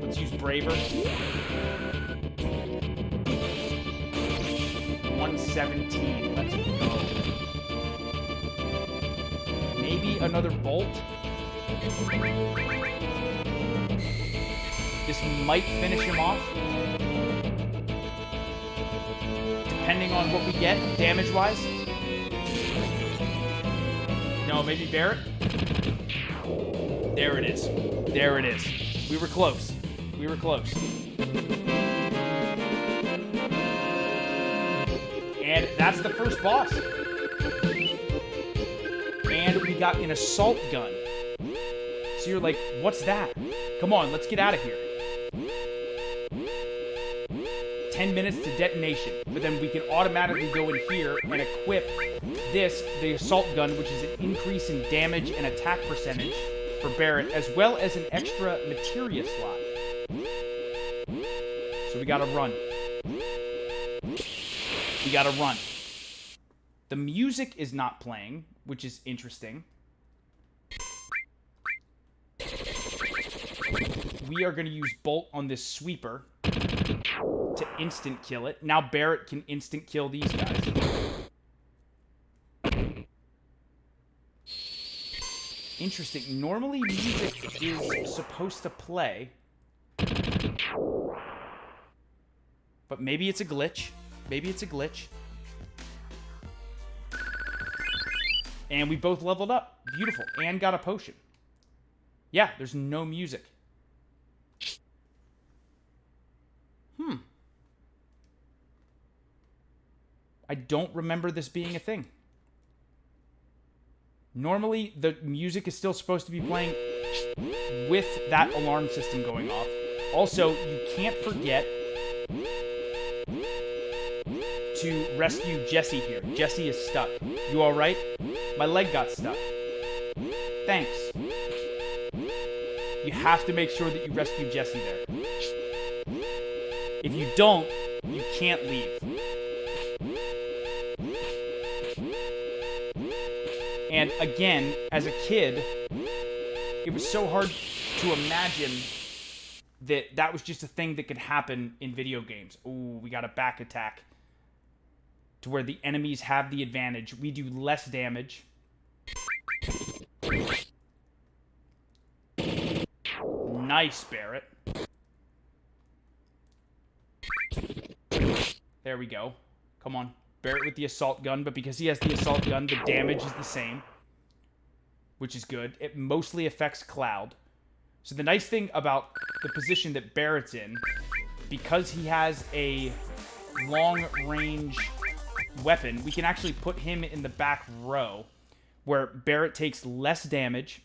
Let's use Braver. 117. Let's go. Maybe another Bolt. This might finish him off. Depending on what we get, damage-wise. No, maybe Barrett? There it is. There it is. We were close. We were close. And that's the first boss. And we got an assault gun. So you're like, what's that? Come on, let's get out of here. 10 minutes to detonation. But then we can automatically go in here and equip this, the assault gun, which is an increase in damage and attack percentage for Barrett, as well as an extra materia slot. So we gotta run. We gotta run. The music is not playing, which is interesting. We are gonna use Bolt on this sweeper to instant kill it. Now Barrett can instant kill these guys. Interesting. Normally music is supposed to play. But maybe it's a glitch. Maybe it's a glitch. And we both leveled up. Beautiful. And got a potion. Yeah, there's no music. I don't remember this being a thing. Normally, the music is still supposed to be playing with that alarm system going off. Also, you can't forget to rescue Jesse here. Jesse is stuck. You alright? My leg got stuck. Thanks. You have to make sure that you rescue Jesse there. If you don't, you can't leave. And again, as a kid, it was so hard to imagine that that was just a thing that could happen in video games. Ooh, we got a back attack to where the enemies have the advantage. We do less damage. Nice, Barrett. There we go. Come on. Barrett with the assault gun, but because he has the assault gun, the damage is the same, which is good. It mostly affects Cloud. So the nice thing about the position that Barrett's in, because he has a long-range weapon, we can actually put him in the back row, where Barrett takes less damage,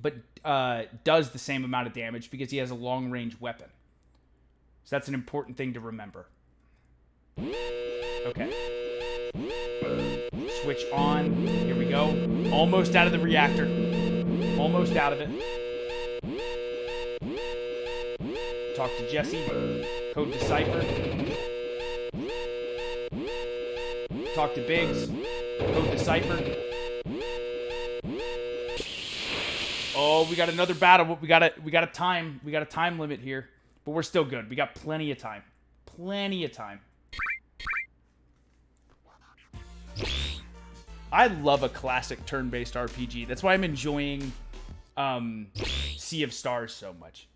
but does the same amount of damage because he has a long-range weapon. So that's an important thing to remember. Okay. Switch on. Here we go. Almost out of the reactor. Almost out of it. Talk to Jesse. Code Decipher. Talk to Biggs. Code Decipher. Oh, we got another battle. We got a time limit here, but we're still good. We got plenty of time. Plenty of time. I love a classic turn-based RPG. That's why I'm enjoying Sea of Stars so much.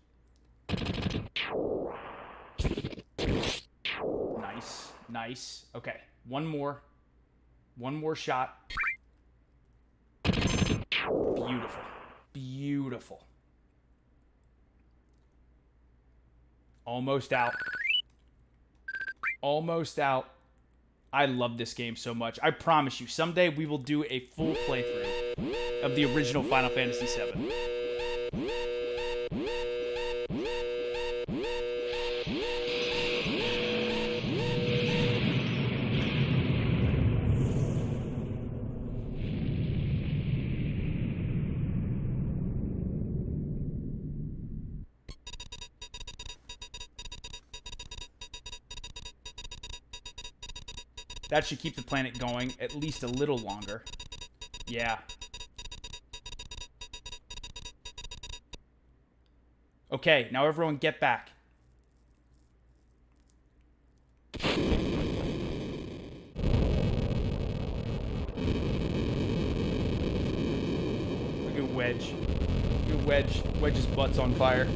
Nice. Nice. Okay. One more. One more shot. Beautiful. Beautiful. Almost out. Almost out. I love this game so much. I promise you, someday we will do a full playthrough of the original Final Fantasy VII. That should keep the planet going at least a little longer. Yeah. Okay, now everyone get back. Look at Wedge. Look at Wedge. Wedge's butt's on fire.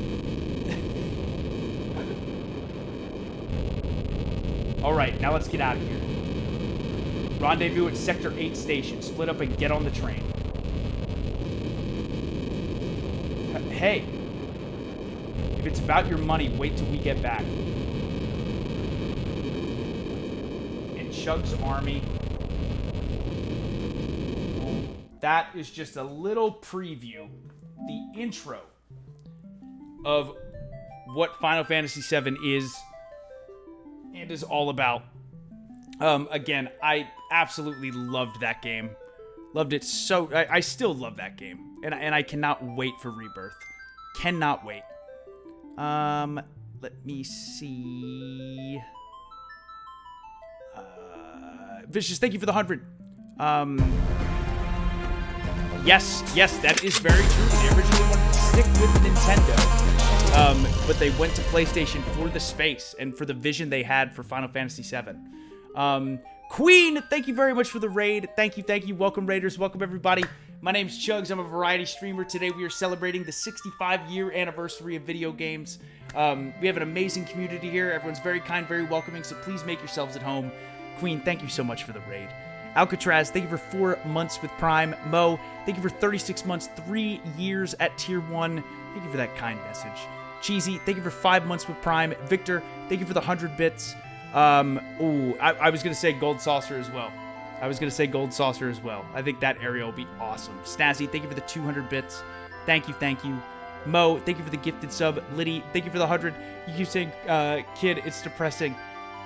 Alright, now let's get out of here. Rendezvous at Sector 8 station. Split up and get on the train. Hey. If it's about your money, wait till we get back. And CHUGS Army. That is just a little preview. The intro of what Final Fantasy VII is and is all about. Again, I absolutely loved that game. Loved it so... I still love that game. And I cannot wait for Rebirth. Cannot wait. Let me see... Vicious, thank you for the 100. Yes, that is very true. They originally wanted to stick with Nintendo. But they went to PlayStation for the space and for the vision they had for Final Fantasy VII. Queen, thank you very much for the raid. Thank you. Welcome, Raiders. Welcome, everybody. My name's CHUGS. I'm a variety streamer. Today, we are celebrating the 65-year anniversary of video games. We have an amazing community here. Everyone's very kind, very welcoming, so please make yourselves at home. Queen, thank you so much for the raid. Alcatraz, thank you for 4 months with Prime. Mo, thank you for 36 months, 3 years at Tier 1. Thank you for that kind message. Cheesy, thank you for 5 months with Prime. Victor, thank you for the 100 bits. I was going to say Gold Saucer as well. I think that area will be awesome. Snazzy, thank you for the 200 bits. Thank you. Mo, thank you for the gifted sub. Liddy, thank you for the 100. You keep saying, kid, it's depressing.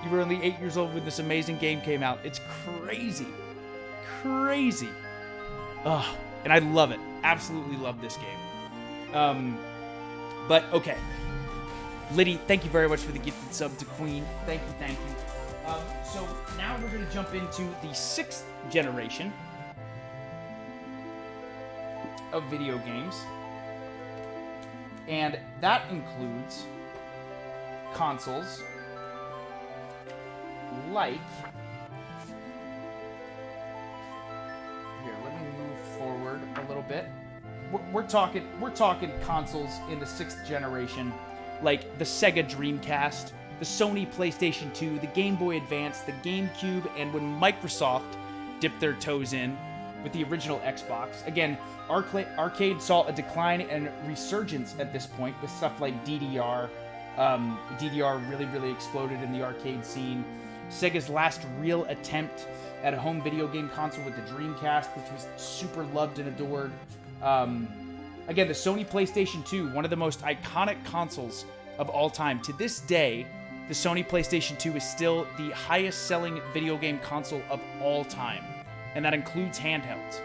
You were only 8 years old when this amazing game came out. It's crazy. Ugh, and I love it. Absolutely love this game. But, okay. Liddy, thank you very much for the gifted sub to Queen. Thank you. So now we're going to jump into the 6th generation of video games. And that includes consoles like... Here, let me move forward a little bit. we're talking consoles in the 6th generation, like the Sega Dreamcast, the Sony PlayStation 2, the Game Boy Advance, the GameCube, and when Microsoft dipped their toes in with the original Xbox. Again, arcade saw a decline and resurgence at this point with stuff like DDR. DDR really exploded in the arcade scene. Sega's last real attempt at a home video game console with the Dreamcast, which was super loved and adored. Again, the Sony PlayStation 2, one of the most iconic consoles of all time. To this day, the Sony PlayStation 2 is still the highest selling video game console of all time, and that includes handhelds.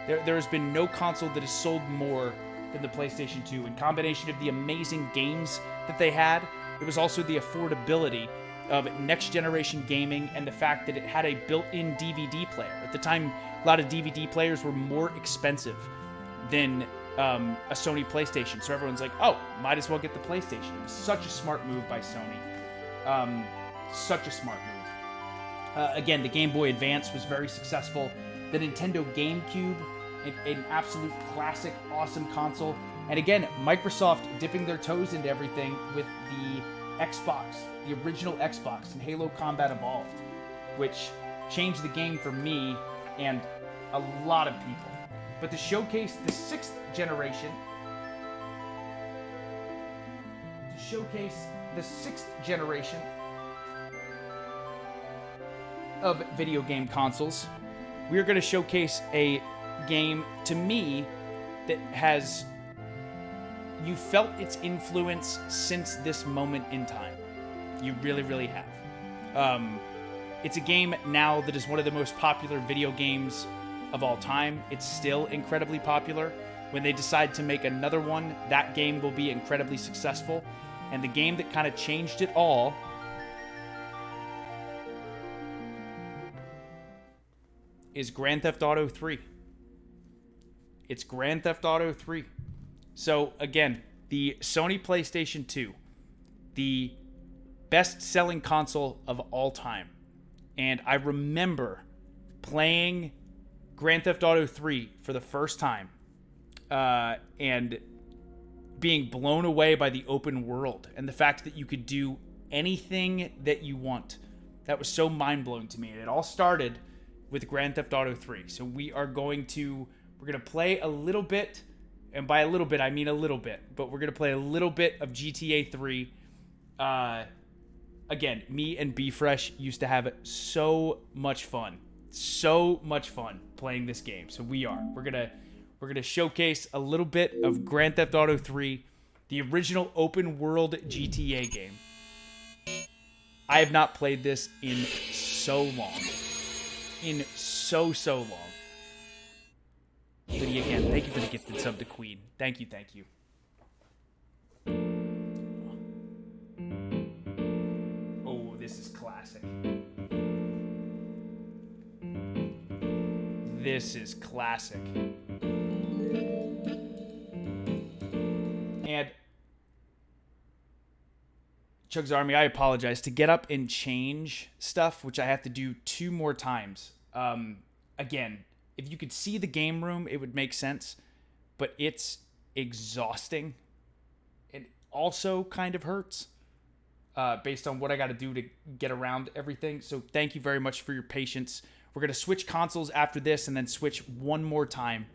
There has been no console that has sold more than the PlayStation 2. In combination of the amazing games that they had, it was also the affordability of next-generation gaming and the fact that it had a built-in DVD player. At the time, a lot of DVD players were more expensive than a Sony PlayStation. So everyone's like, oh, might as well get the PlayStation. It was such a smart move by Sony. Such a smart move. Again, the Game Boy Advance was very successful. The Nintendo GameCube, an absolute classic, awesome console. And again, Microsoft dipping their toes into everything with the Xbox, the original Xbox, and Halo Combat Evolved, which changed the game for me and a lot of people. But to showcase the 6th generation, of video game consoles, we are going to showcase a game, to me, that has... You felt its influence since this moment in time. You really have. It's a game now that is one of the most popular video games of all time. It's still incredibly popular. When they decide to make another one, that game will be incredibly successful. And the game that kind of changed it all is Grand Theft Auto 3. It's Grand Theft Auto 3. So, again, the Sony PlayStation 2, the best-selling console of all time. And I remember playing Grand Theft Auto 3 for the first time and being blown away by the open world and the fact that you could do anything that you want. That was so mind-blowing to me. And it all started with Grand Theft Auto 3. So we're going to play a little bit. And by a little bit, I mean a little bit. But we're going to play a little bit of GTA 3. Again, me and B-Fresh used to have so much fun. So much fun playing this game. So we're going to showcase a little bit of Grand Theft Auto 3, the original open world GTA game. I have not played this in so long. In so long. Lydia, again, thank you for the gifted sub to Queen. Thank you. Oh, this is classic. This is classic. And CHUGS Army, I apologize. To get up and change stuff, which I have to do 2 more times. Again, if you could see the game room, it would make sense, but it's exhausting. It also kind of hurts based on what I got to do to get around everything. So thank you very much for your patience. We're going to switch consoles after this and then switch one more time.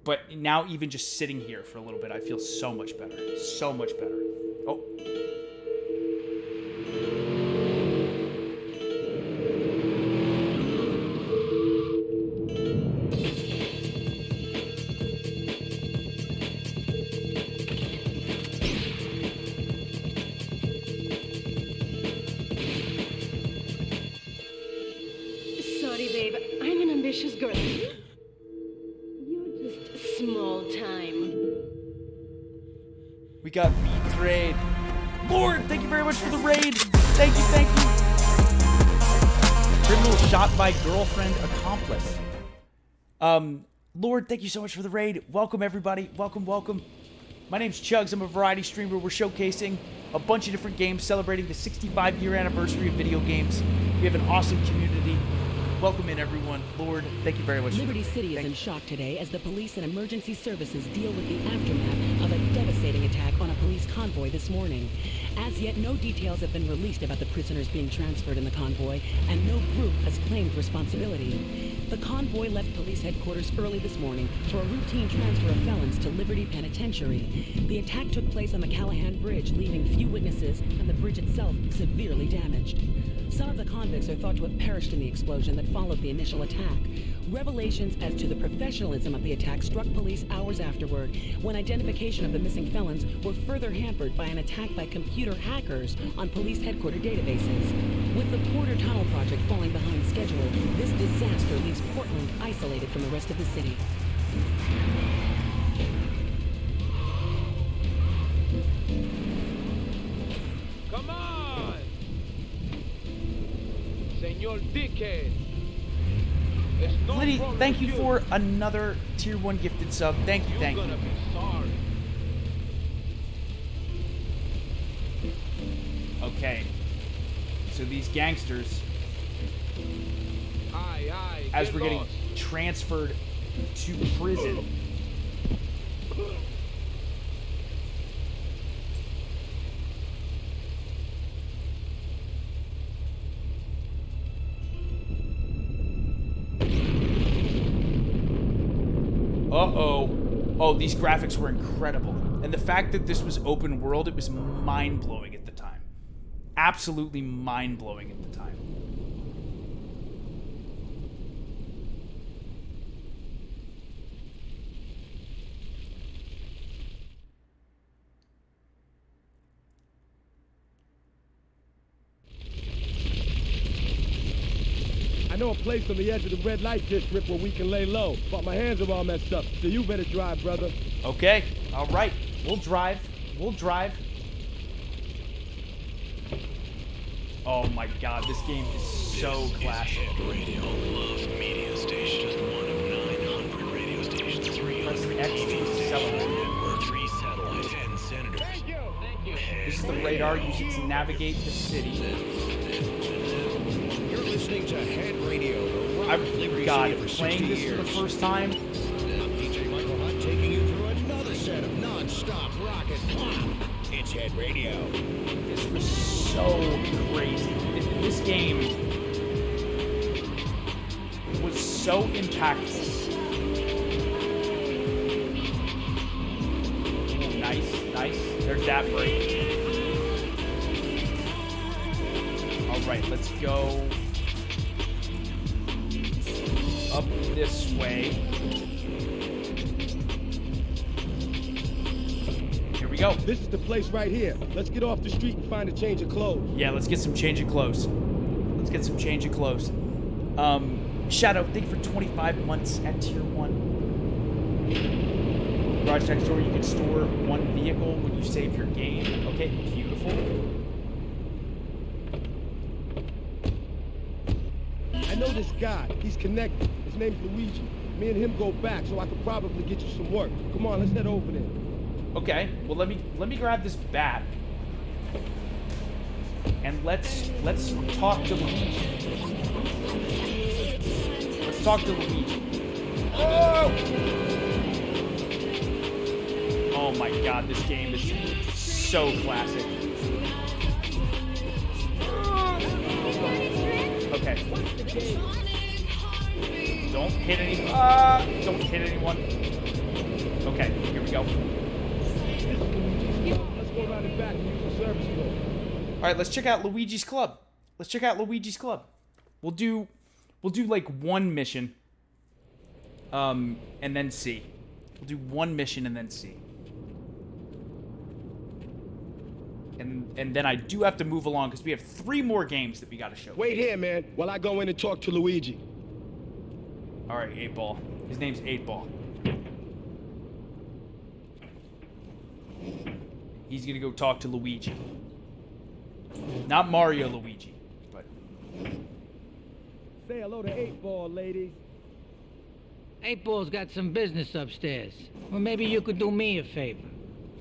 But now even just sitting here for a little bit, I feel so much better. So much better. Oh. Sorry, babe. I'm an ambitious girl. You're just small time. We got betrayed. Lord, thank you very much for the raid. Thank you. Criminal shot by girlfriend accomplice. Lord, thank you so much for the raid. Welcome, everybody. Welcome. My name's CHUGS. I'm a variety streamer. We're showcasing a bunch of different games celebrating the 65-year anniversary of video games. We have an awesome community. Welcome in, everyone. Lord, thank you very much. Liberty City is in shock today as the police and emergency services deal with the aftermath of a devastating attack on a police convoy this morning. As yet, no details have been released about the prisoners being transferred in the convoy, and no group has claimed responsibility. The convoy left police headquarters early this morning for a routine transfer of felons to Liberty Penitentiary. The attack took place on the Callahan Bridge, leaving few witnesses and the bridge itself severely damaged. Some of the convicts are thought to have perished in the explosion that followed the initial attack. Revelations as to the professionalism of the attack struck police hours afterward, when identification of the missing felons were further hampered by an attack by computer hackers on police headquarters databases. With the Porter Tunnel project falling behind schedule, this disaster leaves Portland isolated from the rest of the city. Come on! Senor Dickhead! There's no Liddy, problem thank with you for another Tier 1 gifted sub. Thank you, thank You're you. gonna be sorry. Okay. So these gangsters, Aye, as get we're getting lost. transferred to prison. Uh-oh. Oh, these graphics were incredible. And the fact that this was open world, it was mind-blowing at the time. Absolutely mind-blowing at the time. I know a place on the edge of the red light district where we can lay low, but my hands are all messed up, so you better drive, brother. Okay, all right. We'll drive. We'll drive. Oh my god, this game is so classic. Radio Love Media Station. Just one of 900 radio stations. 300 Press X to accelerate. network, 3 satellites, 10 senators. Thank you. This is the radar. Use it to navigate the city. You're listening to Head Radio, the rock of Liberty God, City for playing 60 this years. for the first time. I'm DJ Michael Hunt taking you through another set of non-stop rocket pop. It's Head Radio. This was so crazy. This game was so impactful. Oh, nice, nice. There's that break. All right, let's go up this way. Here we go. This is the place right here. Let's get off the street and find a change of clothes. Yeah, let's get some change of clothes. Let's get some change of clothes. Shadow, thank you for 25 months at Tier 1. Garage next door, you can store one vehicle when you save your game. Okay, beautiful. I know this guy. He's connected. His name's Luigi. Me and him go back, so I could probably get you some work. Come on, let's head over there. Okay, well let me grab this bat. And let's talk to Luigi. Let's talk to Luigi. Oh! Oh my god, this game is so classic. Okay. Don't hit anyone. Okay, here we go. Let's go around the back and use the service floor. All right, let's check out Luigi's Club. We'll do like one mission, and then see. We'll do one mission and then see. And then I do have to move along because we have 3 more games that we got to show. Wait here, man, while I go in and talk to Luigi. All right, 8-Ball. His name's 8-Ball. He's gonna go talk to Luigi. Not Mario Luigi, but Say hello to 8-Ball, ladies. 8-Ball's got some business upstairs. Well, maybe you could do me a favor.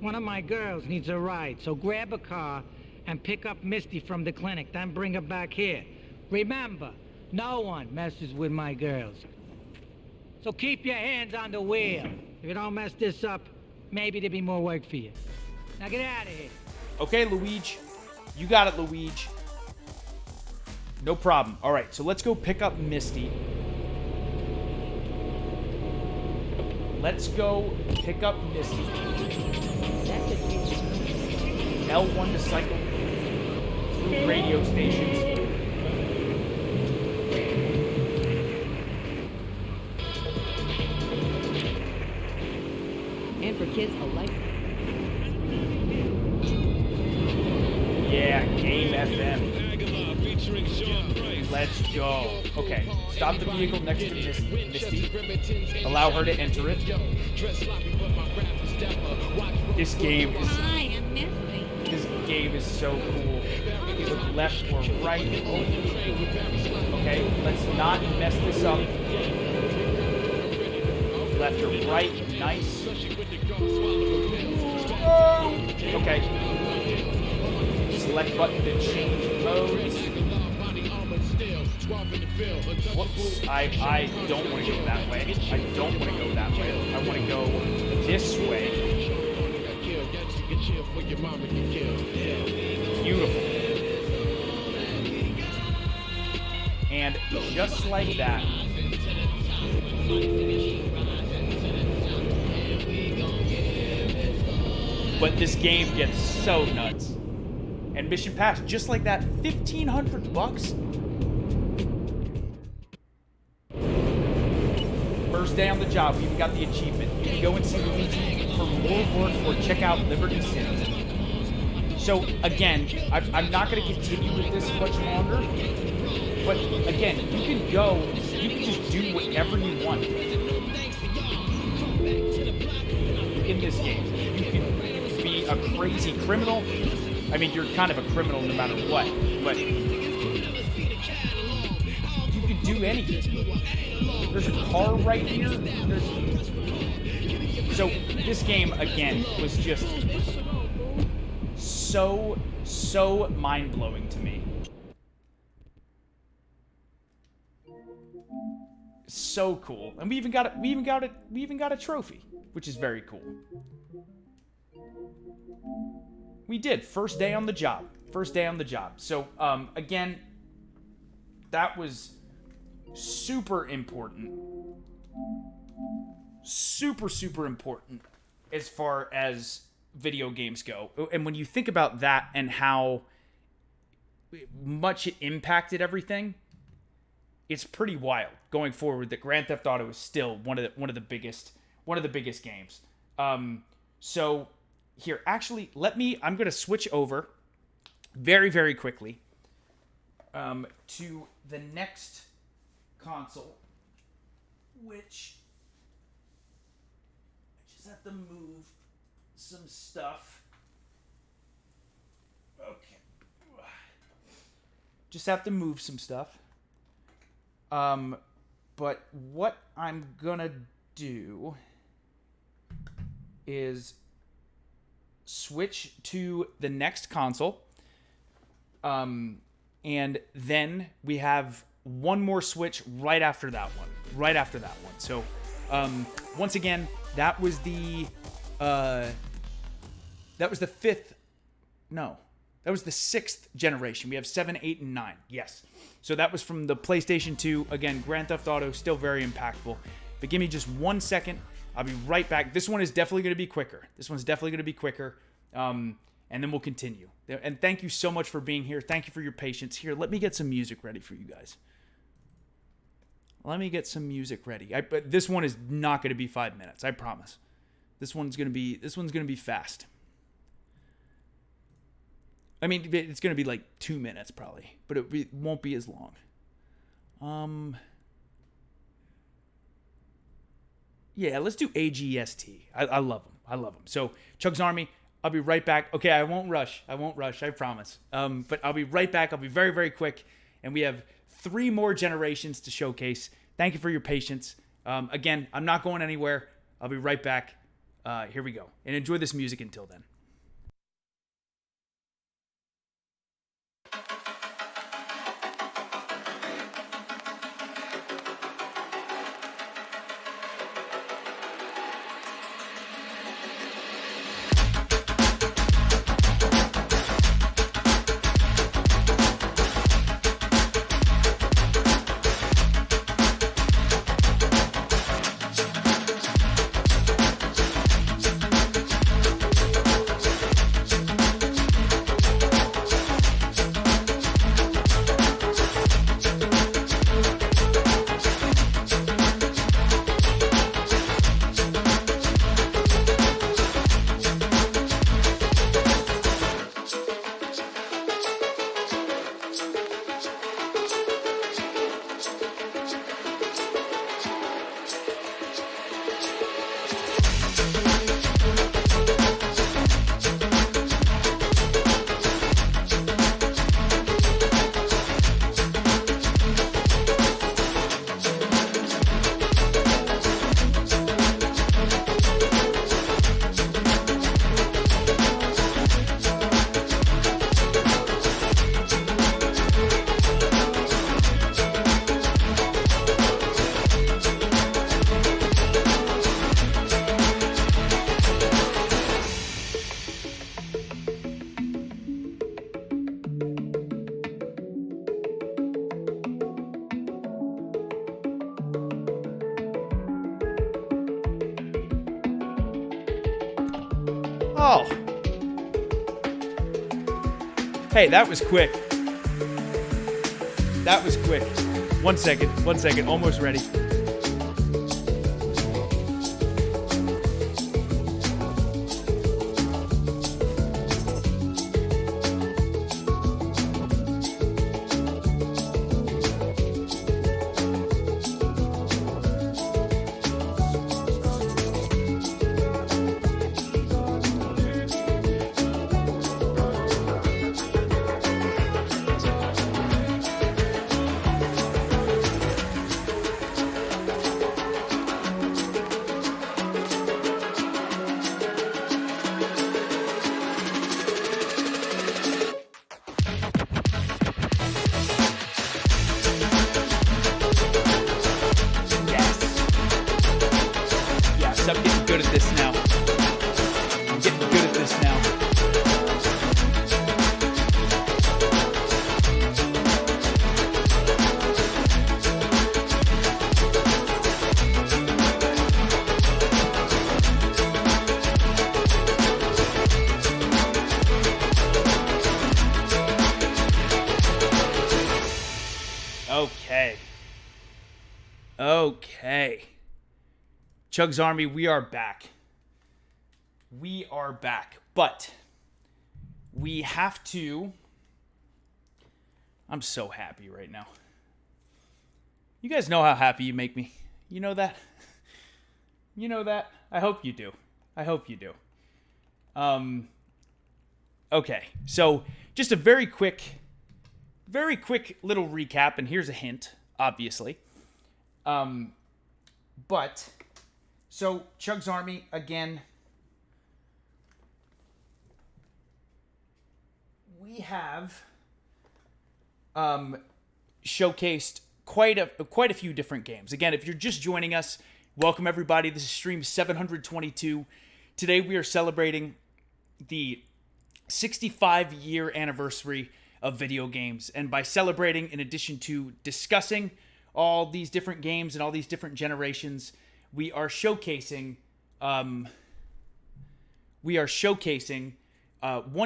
One of my girls needs a ride, so grab a car and pick up Misty from the clinic, then bring her back here. Remember, No one messes with my girls. So keep your hands on the wheel. If you don't mess this up, maybe there'll be more work for you. Now get out of here. Okay, Luigi. You got it, Luigi. No problem. All right, so let's go pick up Misty. Let's go pick up Misty. L1 to cycle through radio stations. And for kids, a life. Yeah, Game FM. Let's go. Okay, stop the vehicle next to Misty. Allow her to enter it. This game is... This game is so cool. Look left or right. Okay, let's not mess this up. Left or right. Nice. Okay. Select button to change modes. Whoops. I don't want to go that way. I don't want to go that way. I want to go this way. Beautiful. And just like that. But this game gets so nuts. And mission passed, just like that, $1,500. First day on the job, we even got the achievement. You can go and see Luigi for more work or check out Liberty City. So again, I'm not going to continue with this much longer. But again, you can go, you can just do whatever you want in this game. You can be a crazy criminal. I mean, you're kind of a criminal no matter what, but you can do anything. There's a car right here. So this game, again, was just so mind-blowing to me. So cool. And we even got a trophy, which is very cool. We did. First day on the job. First day on the job. So, again, that was super important. Super important as far as video games go. And when you think about that and how much it impacted everything, it's pretty wild going forward that Grand Theft Auto is still one of the biggest games. So here, actually, I'm going to switch over very quickly to the next console, which I just have to move some stuff. Okay. Just have to move some stuff. But what I'm going to do is switch to the next console. And then we have one more switch right after that one. So, once again, that was the sixth generation. We have 7, 8, and 9. Yes. So that was from the PlayStation 2. Again, Grand Theft Auto, still very impactful. But give me just 1 second. I'll be right back. This one is definitely going to be quicker. And then we'll continue. And thank you so much for being here. Thank you for your patience. Here, let me get some music ready for you guys. But this one is not going to be 5 minutes. I promise. This one's going to be fast. I mean, it's going to be like 2 minutes probably, but it won't be as long. Yeah, let's do AGST. I love them. So, CHUGS Army, I'll be right back. Okay, I won't rush, I promise. But I'll be right back. I'll be very quick. And we have 3 more generations to showcase. Thank you for your patience. Again, I'm not going anywhere. I'll be right back. Here we go. And enjoy this music until then. Oh. Hey, that was quick. That was quick. 1 second. 1 second. Almost ready. I'm getting good at this now. I'm getting good at this now. Okay. Okay. CHUGS Army, we are back. We are back. But we have to... I'm so happy right now. You guys know how happy you make me. You know that? You know that? I hope you do. I hope you do. Okay, so just a very quick little recap, and here's a hint, obviously. But... So, CHUGS Army, again, we have showcased quite a few different games. Again, if you're just joining us, welcome everybody. This is stream 722. Today we are celebrating the 65-year anniversary of video games. And by celebrating, in addition to discussing all these different games and all these different generations, we are showcasing one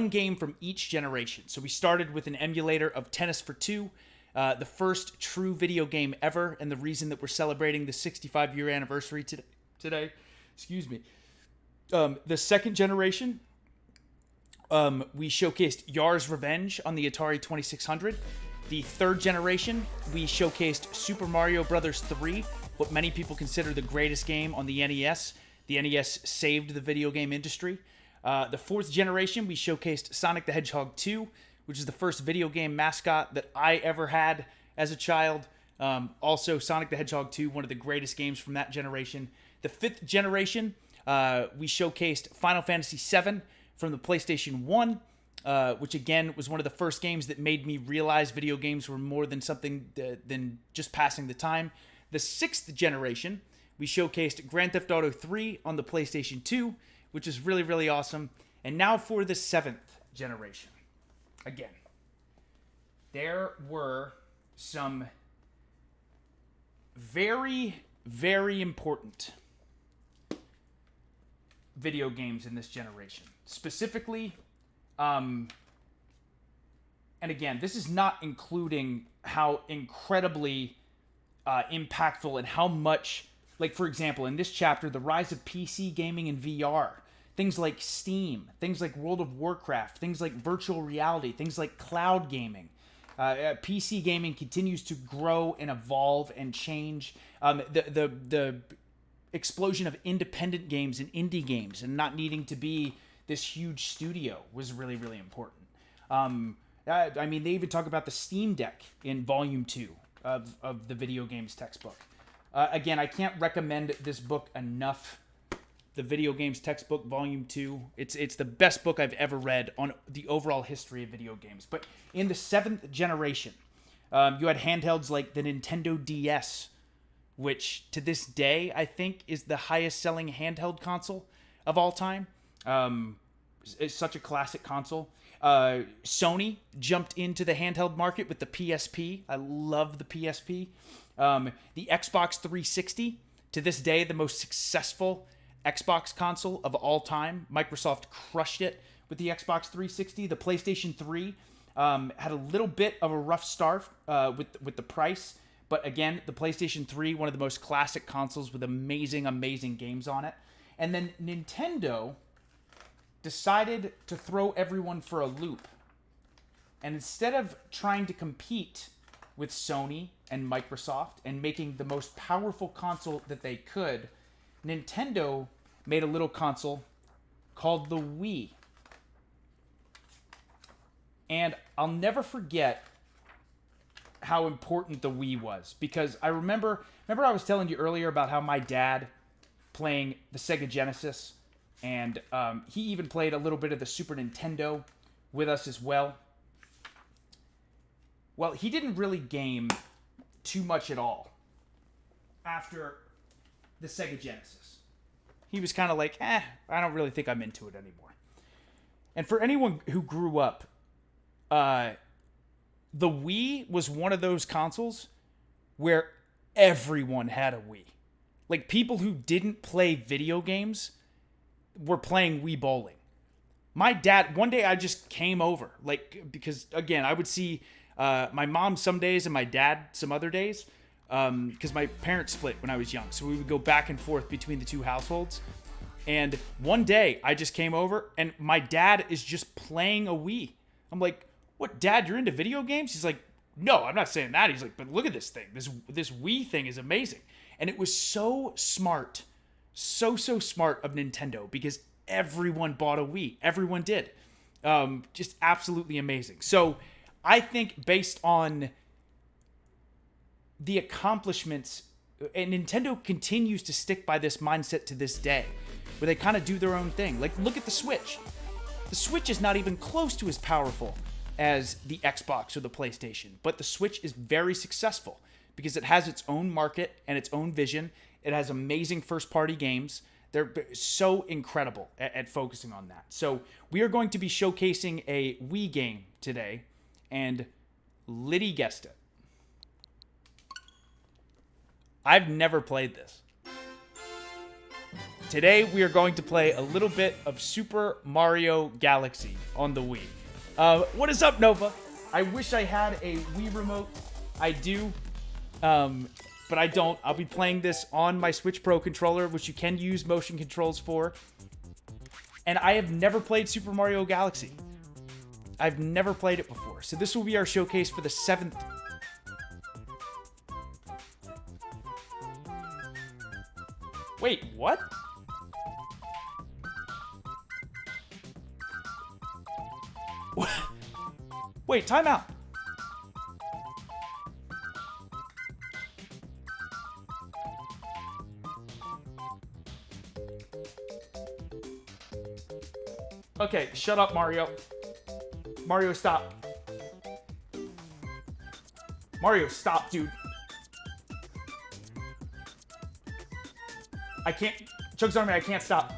game from each generation. So we started with an emulator of Tennis for Two, the first true video game ever, and the reason that we're celebrating the 65-year anniversary today. Excuse me. The second generation, we showcased Yar's Revenge on the Atari 2600. The third generation, we showcased Super Mario Bros. 3, what many people consider the greatest game on the NES. The NES saved the video game industry. The fourth generation, we showcased Sonic the Hedgehog 2, which is the first video game mascot that I ever had as a child. Also, Sonic the Hedgehog 2, one of the greatest games from that generation. The fifth generation, we showcased Final Fantasy VII from the PlayStation 1, which again was one of the first games that made me realize video games were more than something than just passing the time. The sixth generation, we showcased Grand Theft Auto 3 on the PlayStation 2, which is really, really awesome. And now for the seventh generation. Again, there were some very, very important video games in this generation. Specifically, and again, this is not including how incredibly impactful and how much, like for example, in this chapter, the rise of PC gaming and VR, things like Steam, things like World of Warcraft, things like virtual reality, things like cloud gaming. PC gaming continues to grow and evolve and change. The explosion of independent games and indie games and not needing to be this huge studio was really, really important. I mean, they even talk about the Steam Deck in Volume 2 of the video games textbook. Again, I can't recommend this book enough. The Video Games Textbook, Volume 2. It's the best book I've ever read on the overall history of video games. But in the seventh generation, you had handhelds like the Nintendo DS, which to this day, I think, is the highest selling handheld console of all time. It's such a classic console. Sony jumped into the handheld market with the PSP. I love the PSP. The Xbox 360, to this day, the most successful Xbox console of all time. Microsoft crushed it with the Xbox 360. The PlayStation 3 had a little bit of a rough start with the price. But again, the PlayStation 3, one of the most classic consoles with amazing, amazing games on it. And then Nintendo decided to throw everyone for a loop. And instead of trying to compete with Sony and Microsoft and making the most powerful console that they could, Nintendo made a little console called the Wii. And I'll never forget how important the Wii was, because I remember I was telling you earlier about how my dad playing the Sega Genesis, and he even played a little bit of the Super Nintendo with us as well. Well, he didn't really game too much at all after the Sega Genesis. He was kind of like, I don't really think I'm into it anymore. And for anyone who grew up, the Wii was one of those consoles where everyone had a Wii. Like, people who didn't play video games were playing Wii bowling. My dad, one day I just came over, like, because, again, I would see my mom some days and my dad some other days, because my parents split when I was young. So we would go back and forth between the two households. And one day I just came over and my dad is just playing a Wii. I'm like, what, Dad, you're into video games? He's like, no, I'm not saying that. He's like, but look at this thing. This Wii thing is amazing. And it was so smart, so smart of Nintendo, because everyone bought a Wii. Everyone did. Just absolutely amazing. So I think based on the accomplishments, and Nintendo continues to stick by this mindset to this day, where they kind of do their own thing. Like, look at the Switch. The Switch is not even close to as powerful as the Xbox or the PlayStation, but the Switch is very successful because it has its own market and its own vision. It has amazing first-party games. They're so incredible at focusing on that. So we are going to be showcasing a Wii game today, and Liddy guessed it. I've never played this. Today we are going to play a little bit of Super Mario Galaxy on the Wii. What is up, Nova? I wish I had a Wii remote. I do, but I don't. I'll be playing this on my Switch Pro controller, which you can use motion controls for. And I have never played Super Mario Galaxy. I've never played it before. So this will be our showcase for the 7th. Wait, what? Wait, time out. Okay, shut up, Mario. Mario, stop. Mario, stop, dude. I can't. CHUGS Army, I can't stop.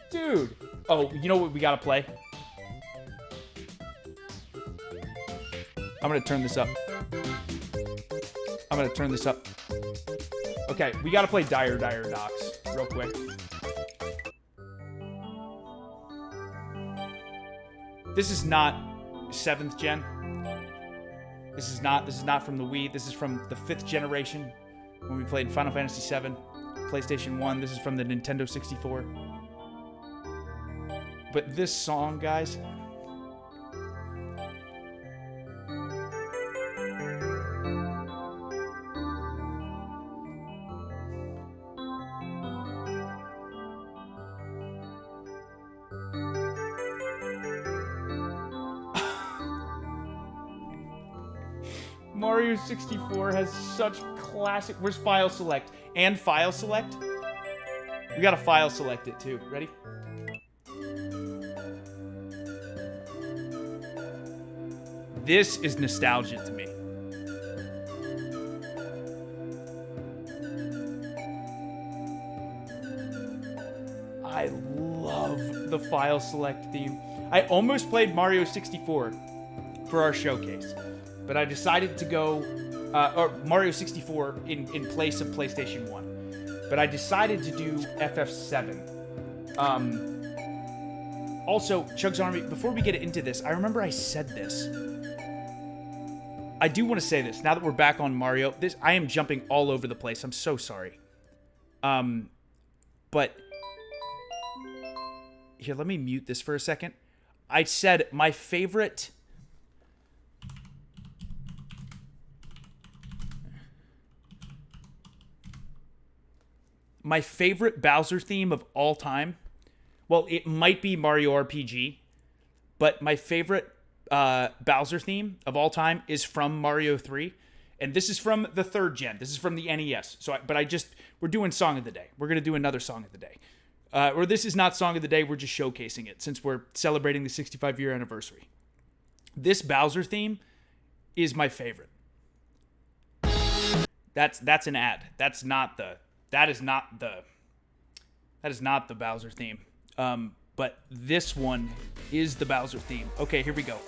Dude. Oh, you know what we gotta play? I'm gonna turn this up. Okay, we gotta play Dire Docks real quick. This is not 7th gen. This is not from the Wii. This is from the 5th generation when we played Final Fantasy VII, PlayStation 1. This is from the Nintendo 64. But this song, guys, Mario 64 has such classic. Where's file select? And file select? We gotta file select it too. Ready? This is nostalgia to me. I love the file select theme. I almost played Mario 64 for our showcase. but I decided to go, or Mario 64 in place of PlayStation 1. But I decided to do FF7. Also, Chugs Army, before we get into this, I remember I said this. I do want to say this, now that we're back on Mario, I am jumping all over the place. I'm so sorry. But here, let me mute this for a second. I said my favorite Bowser theme of all time. Well, it might be Mario RPG, but my favorite Bowser theme of all time is from Mario 3, and this is from the 3rd gen. This is from the NES. We're doing Song of the Day. We're gonna do another Song of the Day, or this is not Song of the Day. We're just showcasing it since we're celebrating the 65-year anniversary. This Bowser theme is my favorite. That's an ad. That is not the Bowser theme. But this one is the Bowser theme. Okay, here we go.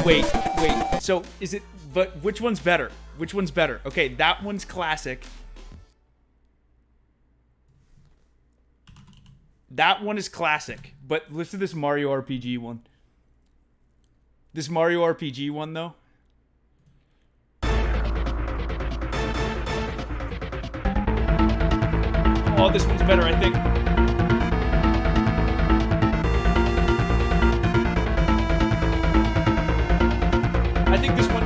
Wait. So is it? But which one's better? Okay, that one's classic. That one is classic. But listen to this Mario RPG one. This Mario RPG one, though. Oh, this one's better, I think. I think this one...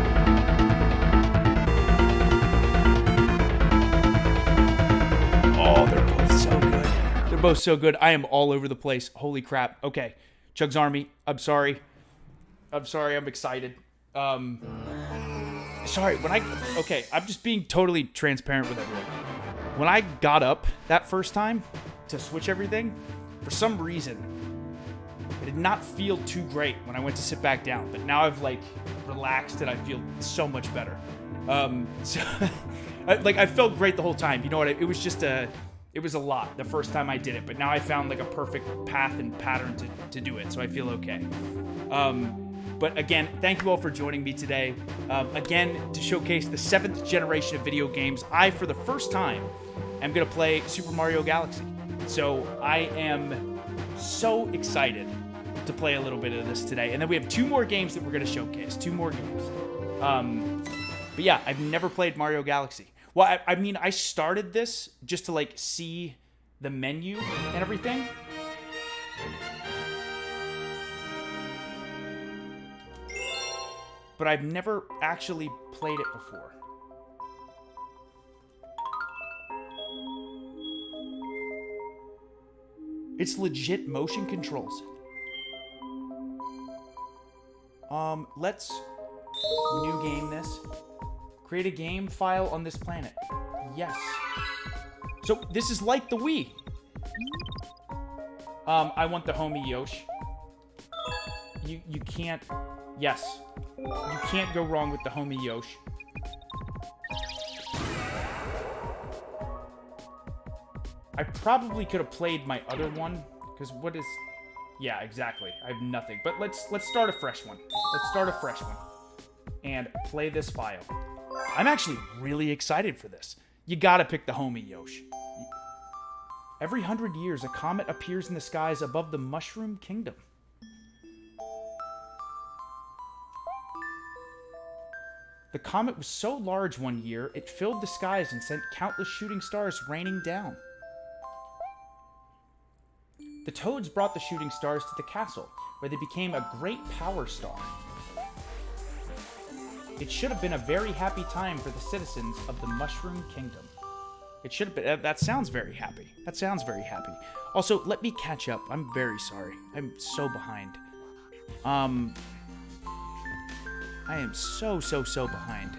Oh, they're both so good. They're both so good. I am all over the place. Holy crap. Okay. Chugs Army, I'm sorry. I'm excited. Sorry, okay, I'm just being totally transparent with everyone. When I got up that first time to switch everything, for some reason, it did not feel too great when I went to sit back down. But now I've relaxed and I feel so much better. I felt great the whole time. You know what? It was just it was a lot the first time I did it. But now I found a perfect path and pattern to do it. So I feel okay. But again, thank you all for joining me today. Again, to showcase the 7th generation of video games, I, for the first time, am going to play Super Mario Galaxy. So I am so excited to play a little bit of this today. And then we have 2 more games that we're going to showcase. 2 more games. But yeah, I've never played Mario Galaxy. Well, I mean, I started this just to see the menu and everything. But I've never actually played it before. It's legit motion controls. Let's new game this. Create a game file on this planet. Yes. So this is like the Wii. I want the homie Yosh. You can't. Yes. You can't go wrong with the homie Yosh. I probably could have played my other one, because what is... Yeah, exactly. I have nothing. But let's start a fresh one. And play this file. I'm actually really excited for this. You gotta pick the homie Yosh. Every 100 years, a comet appears in the skies above the Mushroom Kingdom. The comet was so large one year, it filled the skies and sent countless shooting stars raining down. The Toads brought the shooting stars to the castle, where they became a great power star. It should have been a very happy time for the citizens of the Mushroom Kingdom. It should have been... That sounds very happy. Also, let me catch up. I'm very sorry. I'm so behind. I am so behind.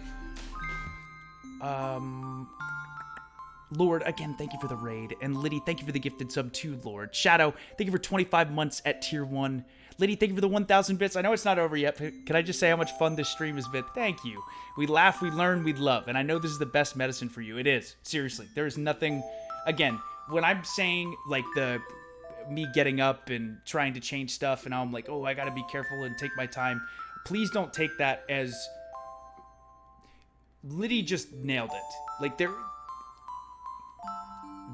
Lord, again, thank you for the raid. And Liddy, thank you for the gifted sub too, Lord. Shadow, thank you for 25 months at tier 1. Liddy, thank you for the 1,000 bits. I know it's not over yet, but can I just say how much fun this stream has been? Thank you. We laugh, we learn, we love. And I know this is the best medicine for you. It is. Seriously. There is nothing... Again, when I'm saying, like, me getting up and trying to change stuff, and I'm like, oh, I gotta be careful and take my time, please don't take that as... Liddy just nailed it. Like,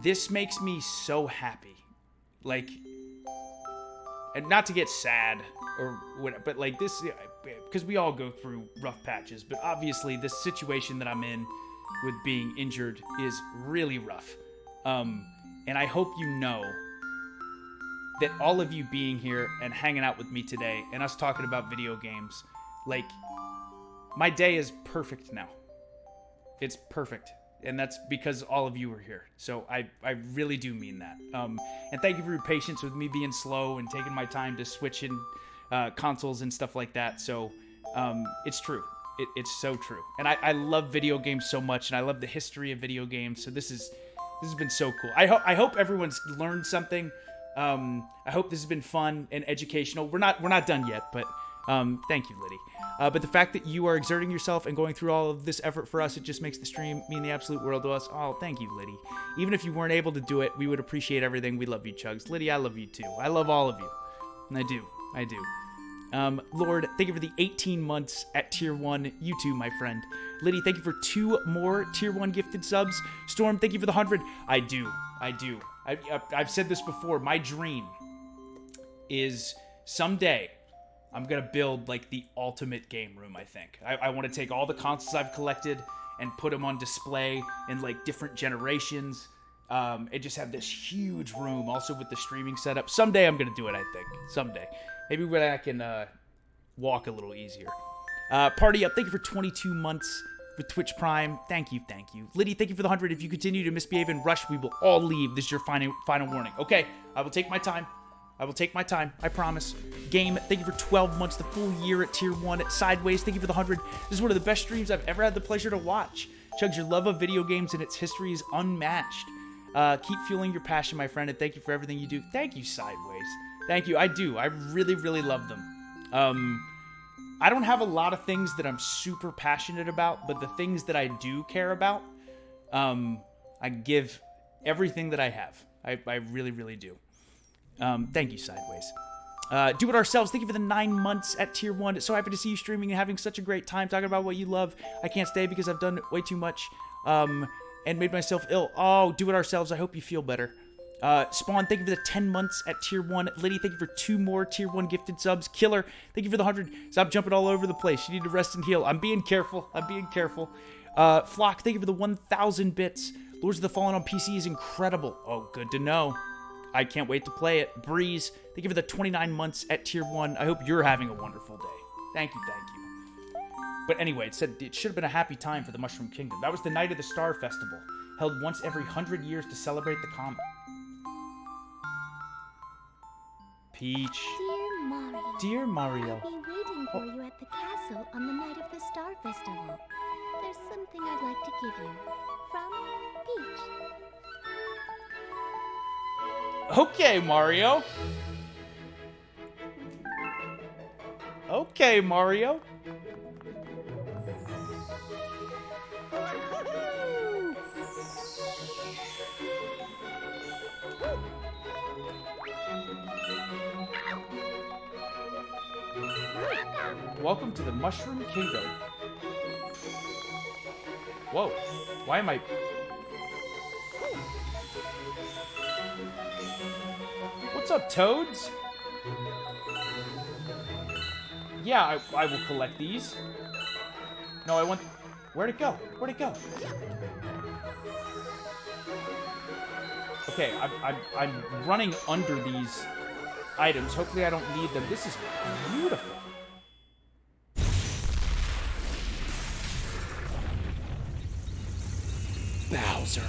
this makes me so happy. Like... And not to get sad or whatever, but like this, because we all go through rough patches, but obviously this situation that I'm in with being injured is really rough. And I hope you know that all of you being here and hanging out with me today and us talking about video games, like, my day is perfect now. It's perfect. And that's because all of you are here. So I really do mean that. And thank you for your patience with me being slow and taking my time to switch in consoles and stuff like that. So it's true. It's so true. And I love video games so much, and I love the history of video games. So this has been so cool. I hope everyone's learned something. I hope this has been fun and educational. We're not done yet, but thank you, Liddy. But the fact that you are exerting yourself and going through all of this effort for us, it just makes the stream mean the absolute world to us. Oh, thank you, Liddy. Even if you weren't able to do it, we would appreciate everything. We love you, Chugs. Liddy, I love you too. I love all of you. And I do. Lord, thank you for the 18 months at tier 1. You too, my friend. Liddy, thank you for 2 more tier 1 gifted subs. Storm, thank you for the 100. I do. I've said this before. My dream is someday I'm going to build, like, the ultimate game room, I think. I want to take all the consoles I've collected and put them on display in, like, different generations. And just have this huge room, also with the streaming setup. Someday I'm going to do it, I think. Someday. Maybe when I can walk a little easier. Party Up, thank you for 22 months with Twitch Prime. Thank you. Liddy, thank you for the 100. If you continue to misbehave and rush, we will all leave. This is your final warning. Okay, I will take my time. I promise. Game, thank you for 12 months, the full year at tier 1. Sideways, thank you for the 100. This is one of the best streams I've ever had the pleasure to watch. Chugs, your love of video games and its history is unmatched. Keep fueling your passion, my friend, and thank you for everything you do. Thank you, Sideways. Thank you. I do. I really, really love them. I don't have a lot of things that I'm super passionate about, but the things that I do care about, I give everything that I have. I really, really do. Thank you, Sideways. Do It Ourselves, thank you for the 9 months at tier 1. So happy to see you streaming and having such a great time talking about what you love. I can't stay because I've done way too much and made myself ill. Oh, Do It Ourselves, I hope you feel better. Spawn, thank you for the 10 months at tier 1. Liddy, thank you for 2 more tier 1 gifted subs. Killer, thank you for the 100. Stop jumping all over the place. You need to rest and heal. I'm being careful. Flock, thank you for the 1,000 bits. Lords of the Fallen on PC is incredible. Oh, good to know. I can't wait to play it. Breeze, thank you for the 29 months at tier 1. I hope you're having a wonderful day. Thank you. But anyway, it said it should have been a happy time for the Mushroom Kingdom. That was the Night of the Star Festival, held once every 100 years to celebrate the comet. Peach. Dear Mario. I'll be waiting for you at the castle on the night of the Star Festival. There's something I'd like to give you. From Peach. Okay, Mario. Welcome to the Mushroom Kingdom. Whoa. Why am I... What's up, Toads? Yeah, I will collect these. No, I want... Where'd it go? Okay, I'm running under these items. Hopefully I don't need them. This is beautiful. Bowser.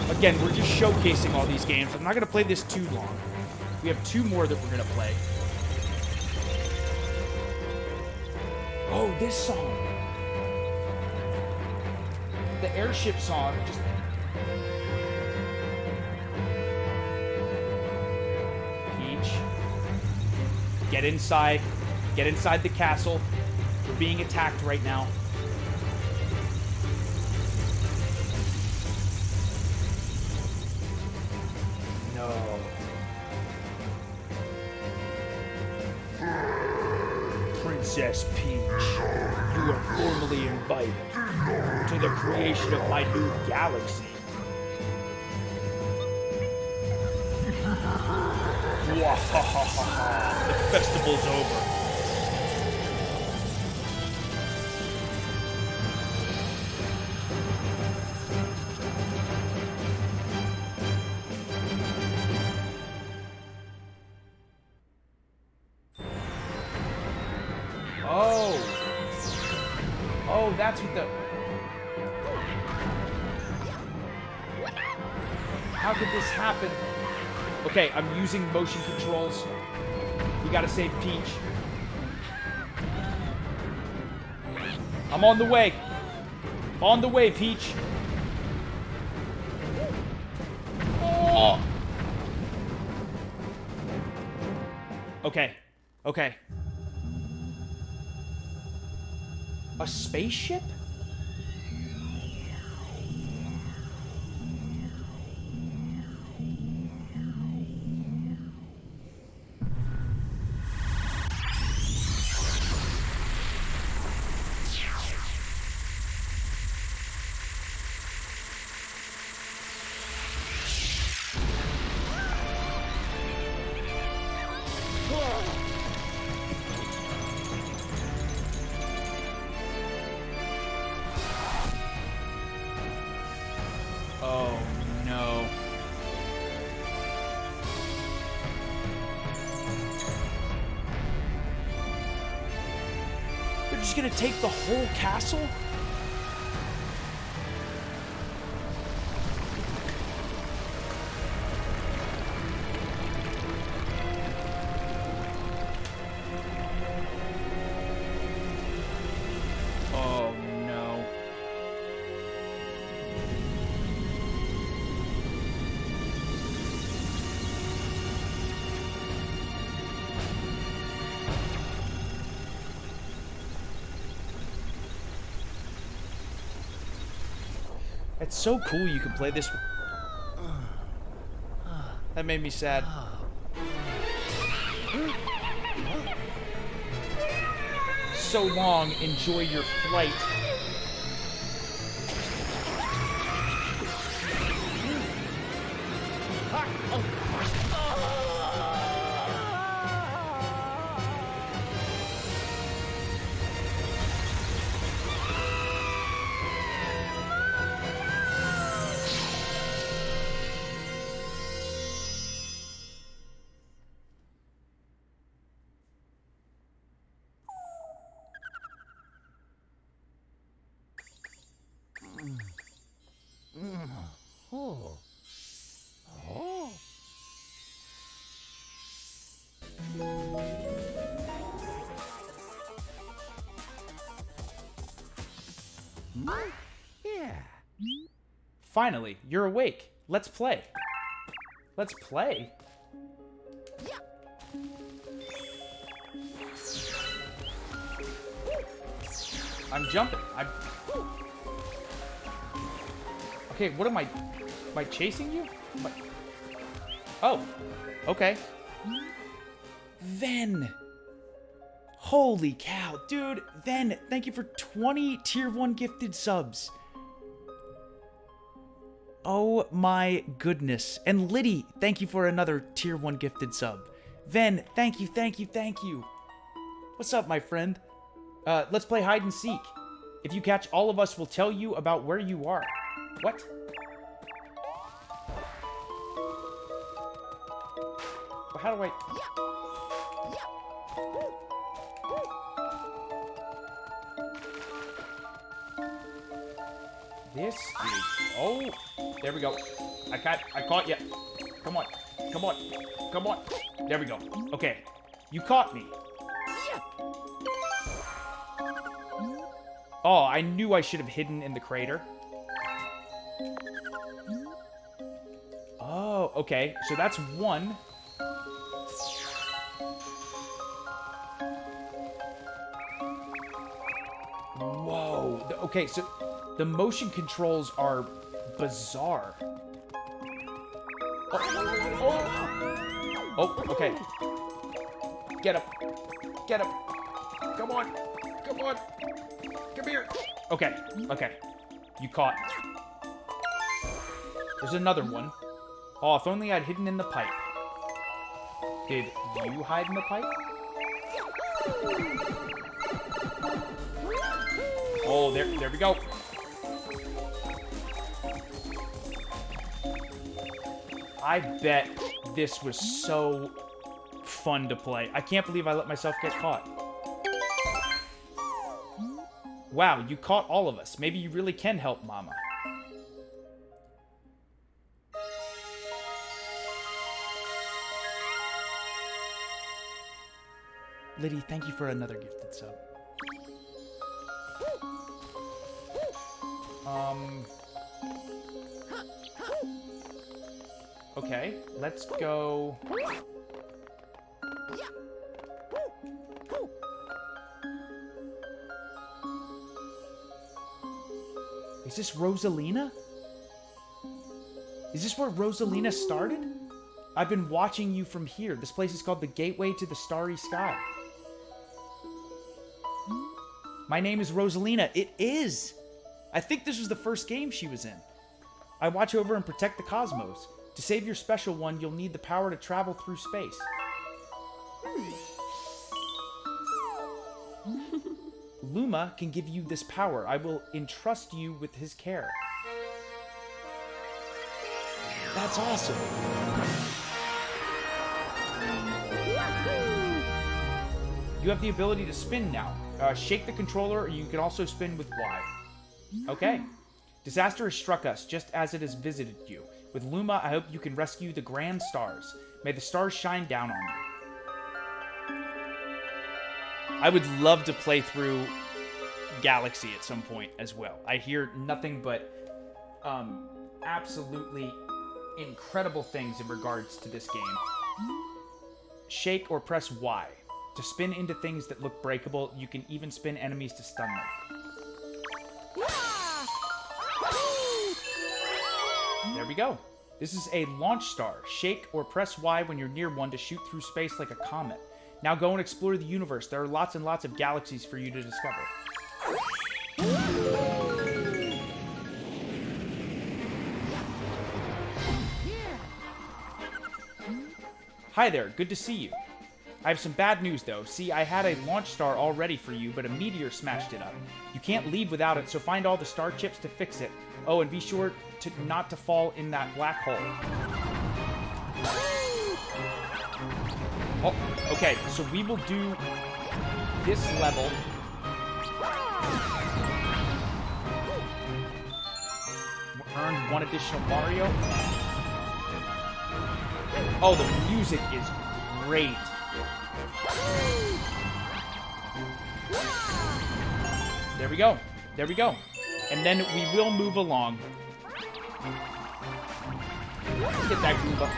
Again, we're just showcasing all these games. I'm not going to play this too long. We have 2 more that we're going to play. Oh, this song. The airship song. Just... Peach. Get inside. Get inside the castle. We're being attacked right now. No. Princess Peach, you are formally invited to the creation of my new galaxy. Wahahaha, the festival's over. Oh, that's what the... How could this happen? Okay, I'm using motion controls. We gotta save Peach. I'm on the way. On the way, Peach. Oh! Okay. Okay. A spaceship? Oh, no. They're just gonna take the whole castle? Oh, no. It's so cool you can play this. That made me sad. So long, enjoy your flight. Finally, you're awake. Let's play. Let's play? I'm jumping. Okay, what am I chasing you? Oh, okay. Ven. Holy cow, dude. Ven, thank you for 20 tier 1 gifted subs. Oh my goodness. And Liddy, thank you for another tier 1 gifted sub. Ven, thank you, thank you, thank you. What's up, my friend? Let's play hide and seek. If you catch all of us, we'll tell you about where you are. What? How do I... This is... Oh, there we go. I caught you. Come on. Come on. Come on. There we go. Okay. You caught me. Oh, I knew I should have hidden in the crater. Oh, okay. So that's one. Whoa. Okay, so the motion controls are bizarre. Oh, okay. Get up. Get up. Come on. Come on. Come here. Okay, okay. You caught. There's another one. Oh, if only I'd hidden in the pipe. Did you hide in the pipe? Oh, there we go. I bet this was so fun to play. I can't believe I let myself get caught. Wow, you caught all of us. Maybe you really can help Mama. Liddy, thank you for another gifted sub. Okay, let's go... Is this Rosalina? Is this where Rosalina started? I've been watching you from here. This place is called the Gateway to the Starry Sky. My name is Rosalina. It is! I think this was the first game she was in. I watch over and protect the cosmos. To save your special one, you'll need the power to travel through space. Luma can give you this power. I will entrust you with his care. That's awesome. You have the ability to spin now. Shake the controller, or you can also spin with Y. Okay. Disaster has struck us, just as it has visited you. With Luma, I hope you can rescue the grand stars. May the stars shine down on you. I would love to play through Galaxy at some point as well. I hear nothing but absolutely incredible things in regards to this game. Shake or press Y. To spin into things that look breakable, you can even spin enemies to stun them. There we go. This is a launch star. Shake or press Y when you're near one to shoot through space like a comet. Now go and explore the universe. There are lots and lots of galaxies for you to discover. Hi there, good to see you. I have some bad news though. See, I had a launch star all ready for you, but a meteor smashed it up. You can't leave without it, so find all the star chips to fix it. Oh, and be sure to not to fall in that black hole. Oh, okay, so we will do this level. Earned one additional Mario. Oh, the music is great. There we go. There we go. And then we will move along. Get that groove up.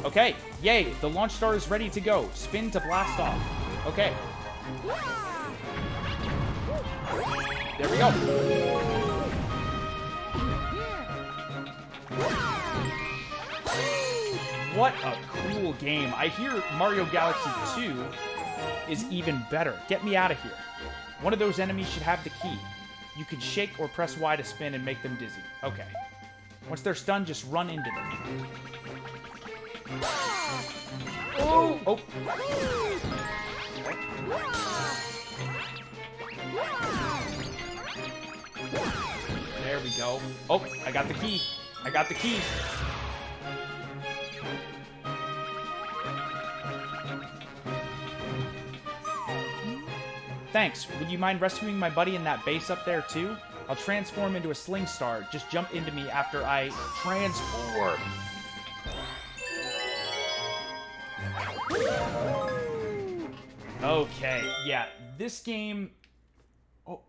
Okay. Yay. The launch star is ready to go. Spin to blast off. Okay. There we go. What a cool game. I hear Mario Galaxy 2 is even better. Get me out of here. One of those enemies should have the key. You can shake or press Y to spin and make them dizzy. Okay. Once they're stunned, just run into them. Oh! Oh! There we go. Oh, I got the key. I got the key. Thanks. Would you mind rescuing my buddy in that base up there, too? I'll transform into a sling star. Just jump into me after I transform. Okay, yeah, this game... Oh.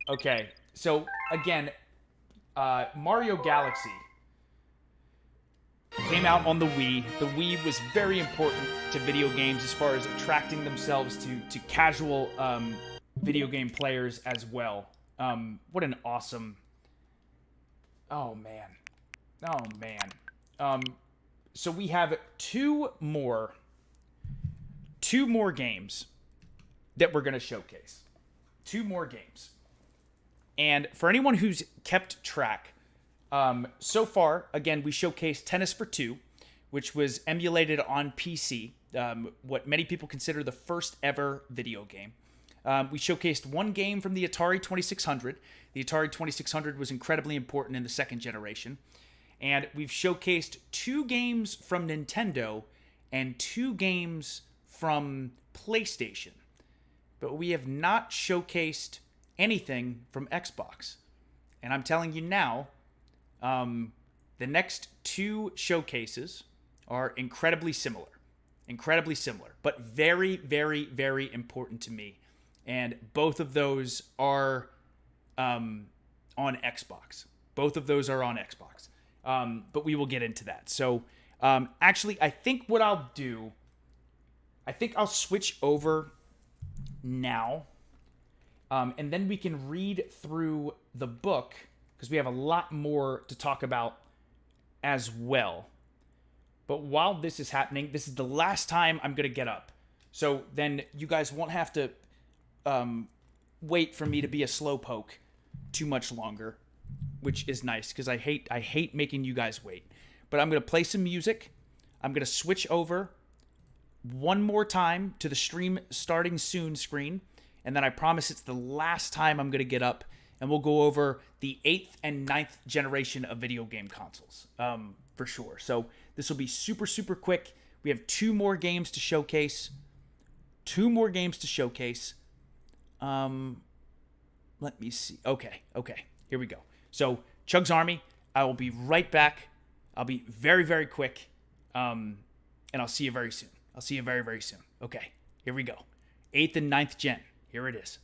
Okay, so, again, Mario Galaxy came out on the Wii. The Wii was very important to video games as far as attracting themselves to casual video game players as well. What an awesome... Oh, man. Oh, man. So we have two more games that we're going to showcase. Two more games. And for anyone who's kept track, so far, again, we showcased Tennis for Two, which was emulated on PC, what many people consider the first ever video game. We showcased one game from the Atari 2600. The Atari 2600 was incredibly important in the second generation. And we've showcased two games from Nintendo and two games from PlayStation. But we have not showcased anything from Xbox. And I'm telling you now, the next two showcases are incredibly similar. Incredibly similar, but very, very, very important to me. And both of those are on Xbox. Both of those are on Xbox. But we will get into that. So, actually, I think what I'll do, I think I'll switch over now. And then we can read through the book, because we have a lot more to talk about as well. But while this is happening, this is the last time I'm going to get up. So then you guys won't have to wait for me to be a slowpoke too much longer, which is nice, because I hate making you guys wait. But I'm going to play some music. I'm going to switch over one more time to the stream starting soon screen. And then I promise it's the last time I'm going to get up, and we'll go over the 8th and 9th generation of video game consoles, for sure. So this will be super, super quick. We have two more games to showcase. Let me see. Okay. Here we go. So, CHUGS Army, I will be right back. I'll be very, very quick. And I'll see you very soon. I'll see you very, very soon. Okay, here we go. 8th and 9th gen. Here it is.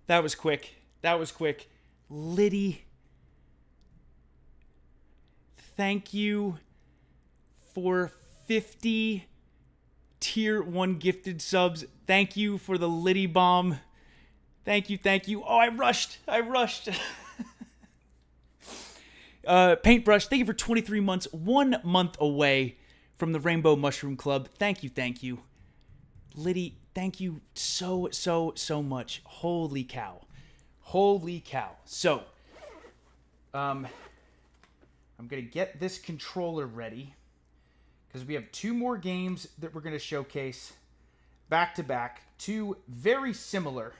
That was quick. Liddy, thank you for 50 tier 1 gifted subs. Thank you for the Liddy bomb. Thank you. Oh, I rushed. Paintbrush, thank you for 23 months, 1 month away from the Rainbow Mushroom Club. Thank you. Liddy, thank you so much. Holy cow. So, I'm going to get this controller ready because we have 2 more games that we're going to showcase back to back. 2 very similar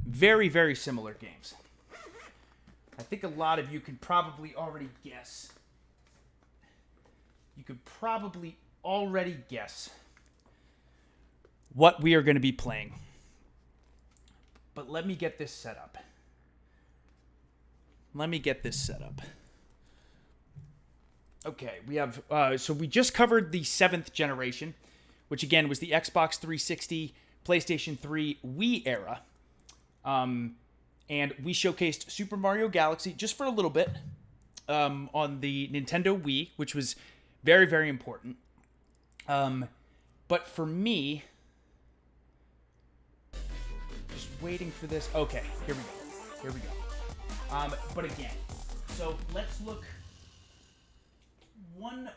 games. I think a lot of you can probably already guess. What we are going to be playing. But let me get this set up. Okay, we have... so we just covered the 7th generation, which again was the Xbox 360, PlayStation 3, Wii era. And we showcased Super Mario Galaxy just for a little bit on the Nintendo Wii, which was very, very important. But for me... Just waiting for this. Okay, here we go. But again, so let's look one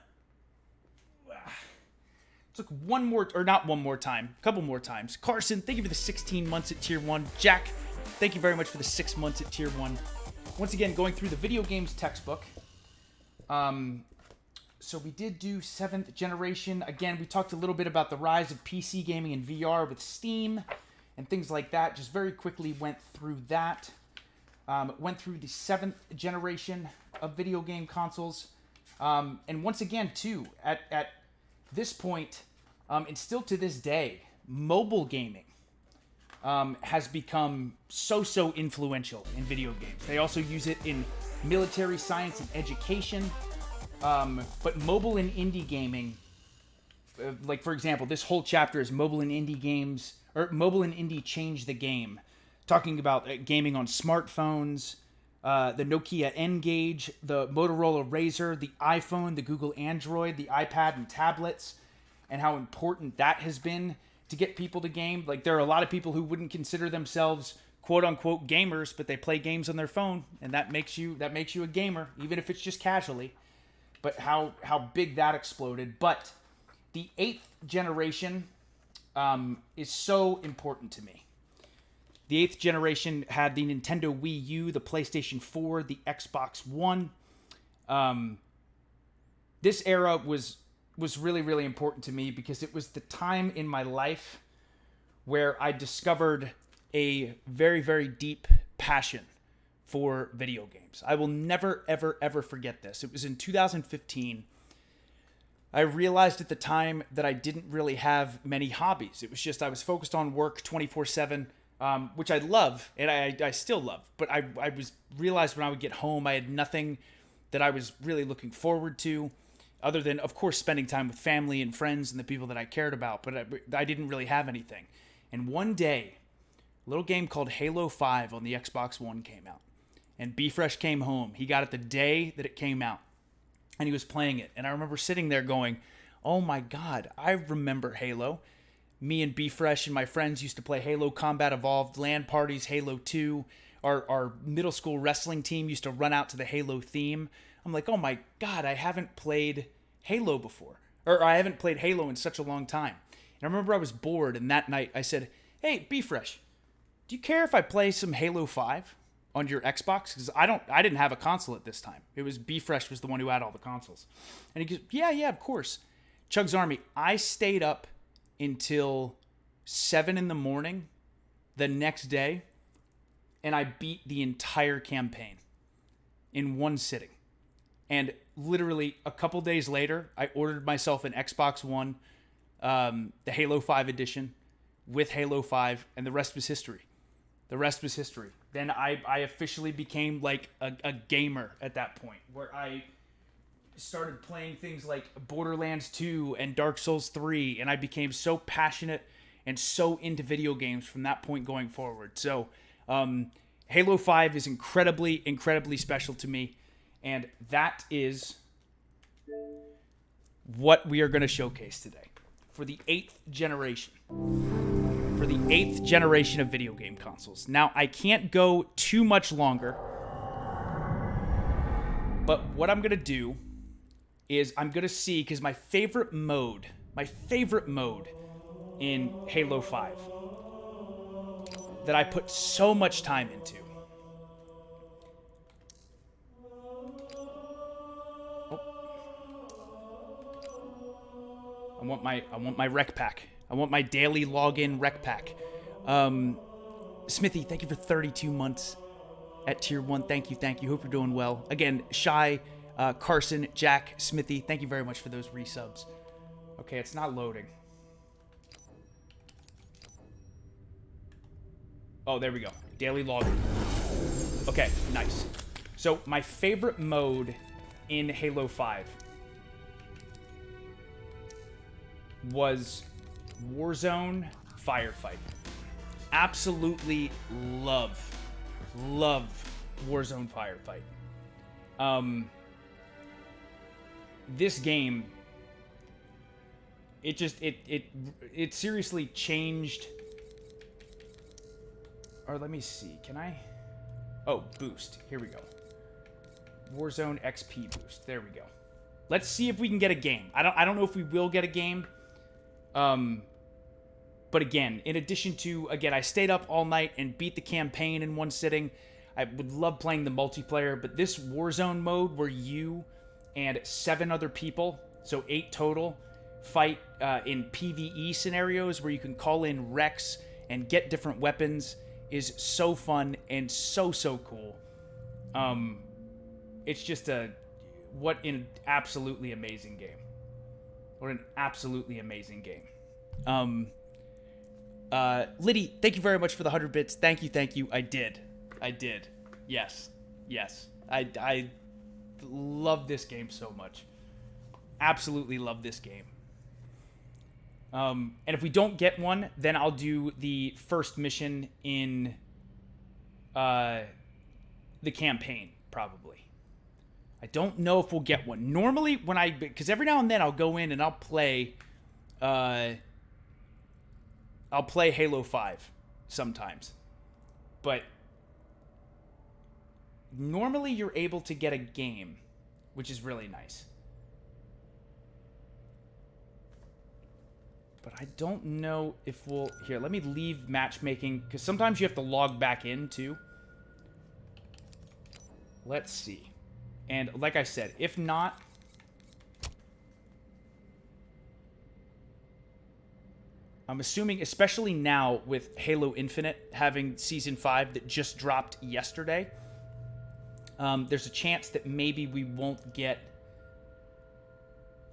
more, or not one more time, a couple more times. Carson, thank you for the 16 months at Tier 1. Jack, thank you very much for the 6 months at Tier 1. Once again, going through the video games textbook. So we did do 7th generation. Again, we talked a little bit about the rise of PC gaming and VR with Steam and things like that. Just very quickly went through that. Went through the 7th generation of video game consoles. And once again, too, at this point, and still to this day, mobile gaming has become so influential in video games. They also use it in military science and education. But mobile and indie gaming, like for example, this whole chapter is mobile and indie games, or mobile and indie change the game. Talking about gaming on smartphones, the Nokia N-Gage, the Motorola Razr, the iPhone, the Google Android, the iPad and tablets, and how important that has been to get people to game. Like there are a lot of people who wouldn't consider themselves quote unquote gamers, but they play games on their phone, and that makes you a gamer, even if it's just casually. But how big that exploded. But the 8th generation is so important to me. The 8th generation had the Nintendo Wii U, the PlayStation 4, the Xbox One. This era was really, really important to me because it was the time in my life where I discovered a very, very deep passion for video games. I will never, ever forget this. It was in 2015. I realized at the time that I didn't really have many hobbies. It was just I was focused on work 24/7, which I love, and I still love. But I realized when I would get home, I had nothing that I was really looking forward to, other than, of course, spending time with family and friends and the people that I cared about. But I didn't really have anything. And one day, a little game called Halo 5 on the Xbox One came out. And B-Fresh came home. He got it the day that it came out. And he was playing it. And I remember sitting there going, oh my God, I remember Halo. Me and B-Fresh and my friends used to play Halo Combat Evolved, LAN parties, Halo 2. Our middle school wrestling team used to run out to the Halo theme. I'm like, oh my God, I haven't played Halo before. Or I haven't played Halo in such a long time. And I remember I was bored, and that night I said, hey, B-Fresh, do you care if I play some Halo 5? On your Xbox? Because I didn't have a console at this time. It was B-Fresh was the one who had all the consoles. And he goes, yeah, of course. CHUGS Army, I stayed up until 7 a.m. the next day, and I beat the entire campaign in one sitting. And literally a couple days later, I ordered myself an Xbox One, the Halo 5 edition with Halo 5, and the rest was history. Then I officially became like a gamer at that point, where I started playing things like Borderlands 2 and Dark Souls 3, and I became so passionate and so into video games from that point going forward. So Halo 5 is incredibly, incredibly special to me, and that is what we are going to showcase today for the 8th generation. For the 8th generation of video game consoles. Now, I can't go too much longer, but what I'm going to do is I'm going to see, because my favorite mode in Halo 5 that I put so much time into. I want my rec pack. I want my daily login rec pack. Smithy, thank you for 32 months at tier 1. Thank you. Hope you're doing well. Again, Shy, Carson, Jack, Smithy, thank you very much for those resubs. Okay, it's not loading. Oh, there we go. Daily login. Okay, nice. So, my favorite mode in Halo 5 was Warzone Firefight. Absolutely love Warzone Firefight. This game, it seriously changed. Or let me see, can I? Oh, boost. Here we go. Warzone XP boost. There we go. Let's see if we can get a game. I don't know if we will get a game. But again, in addition to, I stayed up all night and beat the campaign in one sitting. I would love playing the multiplayer, but this Warzone mode where you and 7 other people, so 8 total, fight in PvE scenarios where you can call in Rex and get different weapons is so fun and so cool. It's just what an absolutely amazing game. What an absolutely amazing game. Liddy, thank you very much for the 100 bits. Thank you. I did. Yes. I love this game so much. Absolutely love this game. And if we don't get one, then I'll do the first mission in the campaign, probably. I don't know if we'll get one. Normally, because every now and then I'll go in and I'll play Halo 5 sometimes. But normally you're able to get a game, which is really nice. But I don't know if we'll... Here, let me leave matchmaking, because sometimes you have to log back in, too. Let's see. And like I said, if not... I'm assuming, especially now with Halo Infinite having Season 5 that just dropped yesterday, there's a chance that maybe we won't get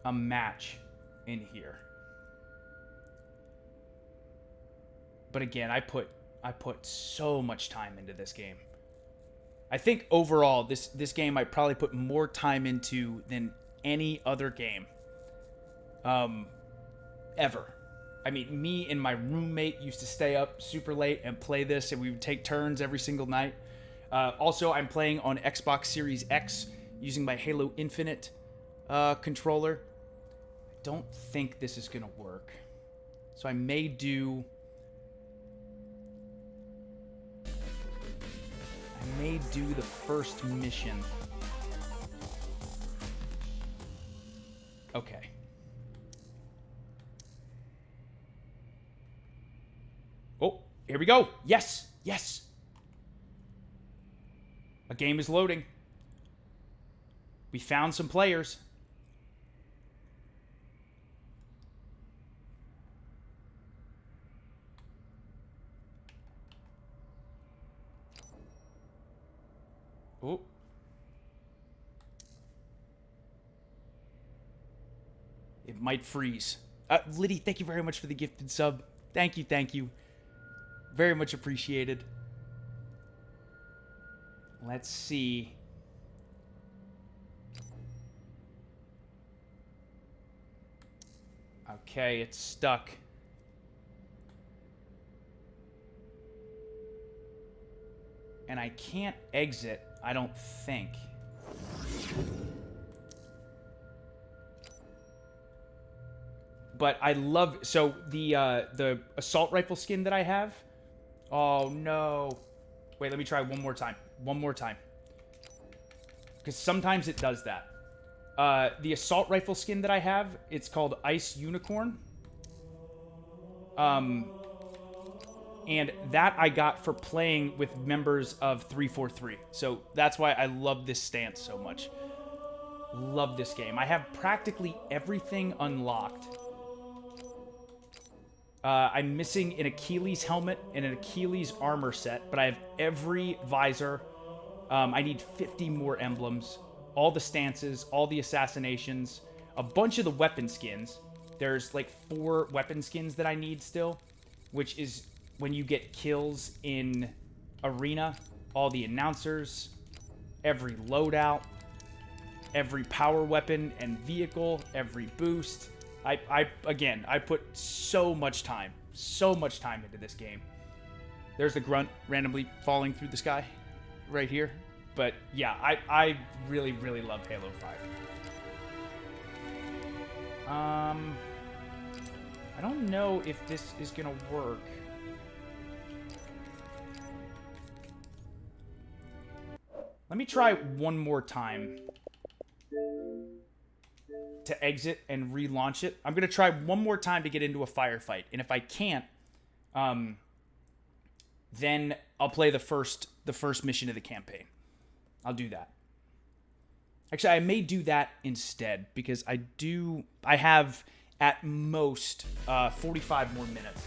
a match in here. But again, I put so much time into this game. I think overall, this game I probably put more time into than any other game ever. I mean, me and my roommate used to stay up super late and play this, and we would take turns every single night. Also, I'm playing on Xbox Series X using my Halo Infinite controller. I don't think this is going to work. So I may do the first mission. Okay. Oh, here we go. Yes. A game is loading. We found some players. Oh. It might freeze. Liddy, thank you very much for the gifted sub. Thank you. Very much appreciated. Let's see. Okay, it's stuck. And I can't exit, I don't think. But I love... So, the assault rifle skin that I have... Oh, no. Wait, let me try one more time. One more time. Because sometimes it does that. The assault rifle skin that I have, it's called Ice Unicorn. And that I got for playing with members of 343. So that's why I love this stance so much. Love this game. I have practically everything unlocked. I'm missing an Achilles helmet and an Achilles armor set, but I have every visor. I need 50 more emblems, all the stances, all the assassinations, a bunch of the weapon skins. There's like 4 weapon skins that I need still, which is when you get kills in arena, all the announcers, every loadout, every power weapon and vehicle, every boost. I put so much time into this game. There's the grunt randomly falling through the sky right here. But yeah, I really, really love Halo 5. I don't know if this is gonna work. Let me try one more time to exit and relaunch it. I'm gonna try one more time to get into a firefight, and if I can't, then I'll play the first mission of the campaign. I'll do that. Actually, I may do that instead because I have at most 45 more minutes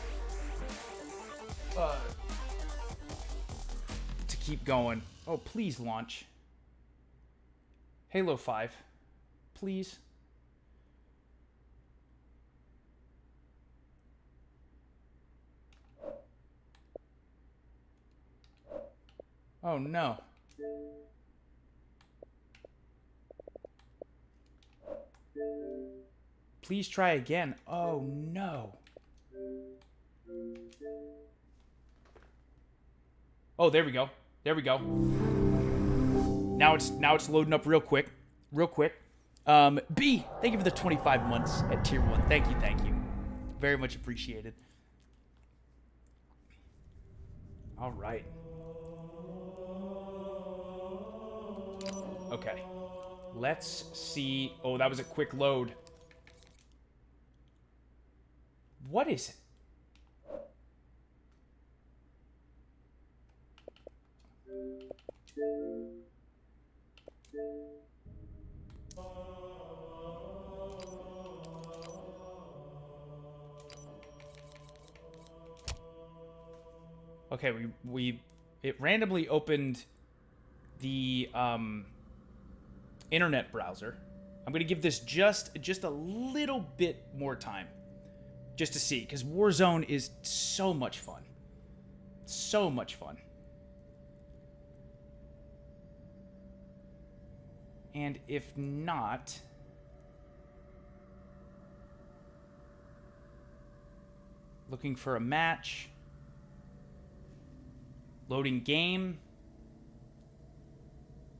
to keep going. Oh, please launch. Halo 5. Please. Oh, no. Please try again. Oh, no. Oh, there we go. There we go. Now it's loading up real quick. Real quick. B, thank you for the 25 months at Tier 1. Thank you, thank you. Very much appreciated. All right. Okay. Let's see. Oh, that was a quick load. What is it? Okay, it randomly opened the internet browser. I'm gonna give this just a little bit more time, just to see, because Warzone is so much fun, so much fun. And if not, looking for a match. Loading game.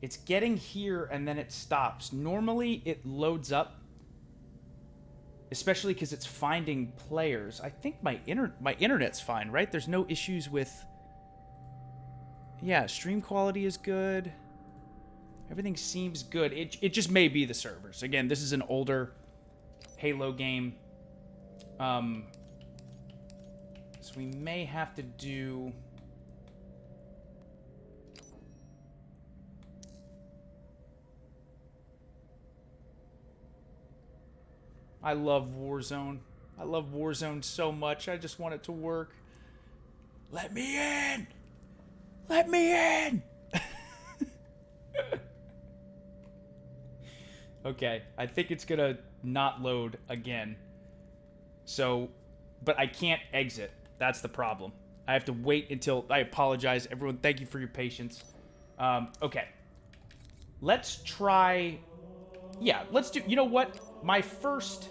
It's getting here and then it stops. Normally it loads up, especially because it's finding players. I think my internet's fine, right? There's no issues with... Yeah, stream quality is good. Everything seems good. It just may be the servers. Again, this is an older Halo game. So we may have to do... I love Warzone. I love Warzone so much. I just want it to work. Let me in! Let me in! Okay, I think it's gonna not load again. So, but I can't exit. That's the problem. I have to wait until... I apologize, everyone. Thank you for your patience. Okay. Let's try... Yeah, let's do... You know what? My first...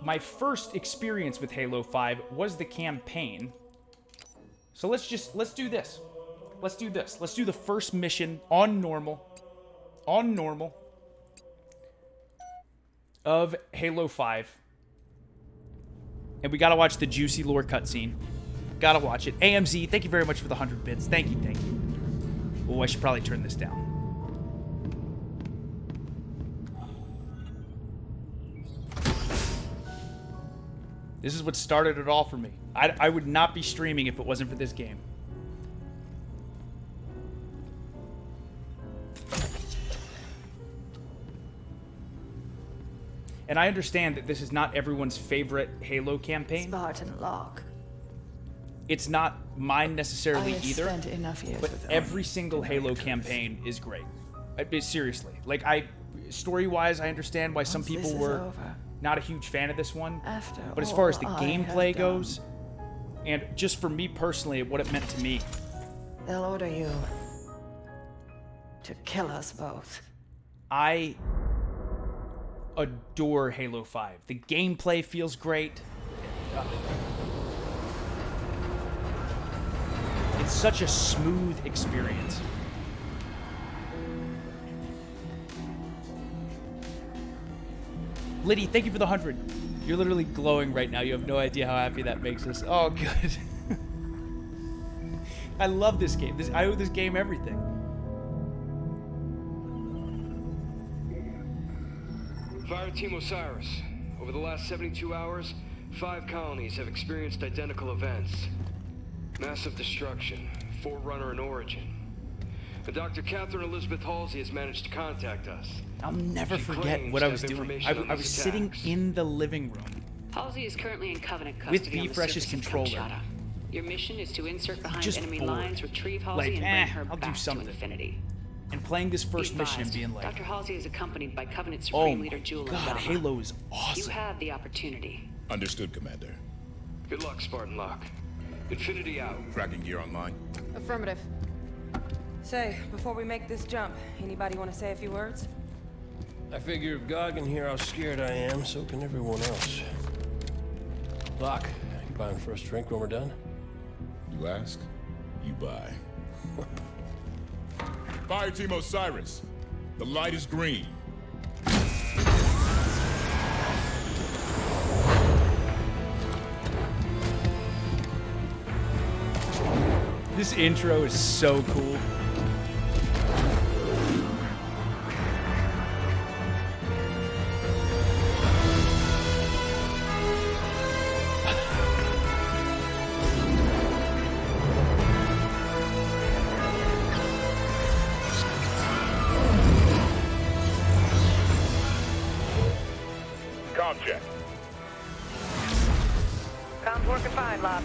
my first experience with Halo 5 was the campaign. So let's do this. Let's do this. Let's do the first mission on normal. On normal. Of Halo 5. And we gotta watch the juicy lore cutscene. Gotta watch it. AMZ, thank you very much for the 100 bits. Thank you, thank you. Oh, I should probably turn this down. This is what started it all for me. I would not be streaming if it wasn't for this game. And I understand that this is not everyone's favorite Halo campaign. Spartan Locke. It's not mine necessarily I have either. spent enough years But with every single Halo campaign is great. Seriously. Like, story-wise, I understand why some Once people this is were over, not a huge fan of this one. after But as far as the all I gameplay have done, goes, and just for me personally, what it meant to me, they'll order you to kill us both. I adore Halo 5. The gameplay feels great. It's such a smooth experience. Liddy, thank you for the 100. You're literally glowing right now. You have no idea how happy that makes us. Oh, good. I love this game. I owe this game everything. Fire Team Osiris. Over the last 72 hours, 5 colonies have experienced identical events. Massive destruction, Forerunner and Origin. And Dr. Catherine Elizabeth Halsey has managed to contact us. I'll never She forget claims what to I have was doing. information on I was these sitting attacks. in the living room Halsey is currently in Covenant with custody on the B-Fresh's surface of controller. Kamchatka. Your mission is to insert behind Just enemy bored. lines, retrieve Halsey, Like, and bring her I'll do back to something. infinity. And playing this first Be mission and advised, being like, Dr. Halsey is accompanied by Covenant oh Supreme my Leader Jewel God, Adama. Halo is You awesome. have the opportunity. Understood, Commander. Good luck, Spartan Locke. Infinity out. Tracking gear online. Affirmative. Say, before we make this jump, anybody want to say a few words? I figure if God can hear how scared I am, so can everyone else. Locke, you buying the first drink when we're done? You ask, you buy. Fire Team Osiris. The light is green. This intro is so cool. Comm check. Comms working fine, Locke.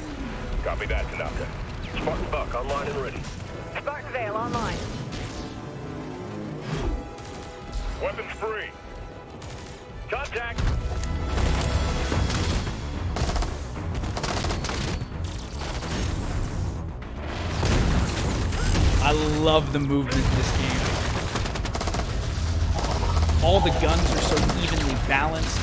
Copy that, Tanaka. Spartan Buck online and ready. Spartan Vale online. Weapons free. Contact. I love the movement in this game. All the guns are so evenly balanced.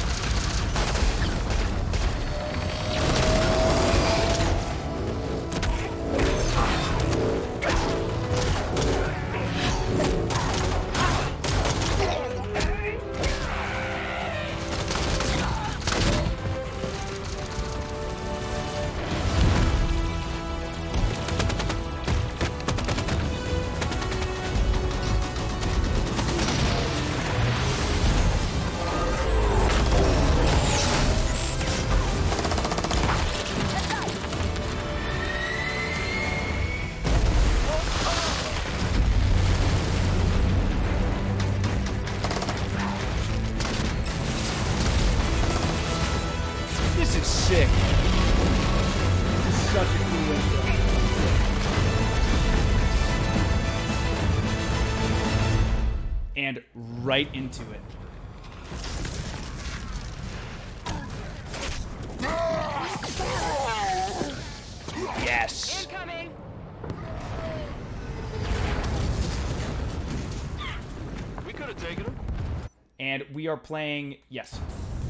This is sick. This is such a cool intro. And right into it. Yes. Incoming! We could have taken him. And we are playing, yes.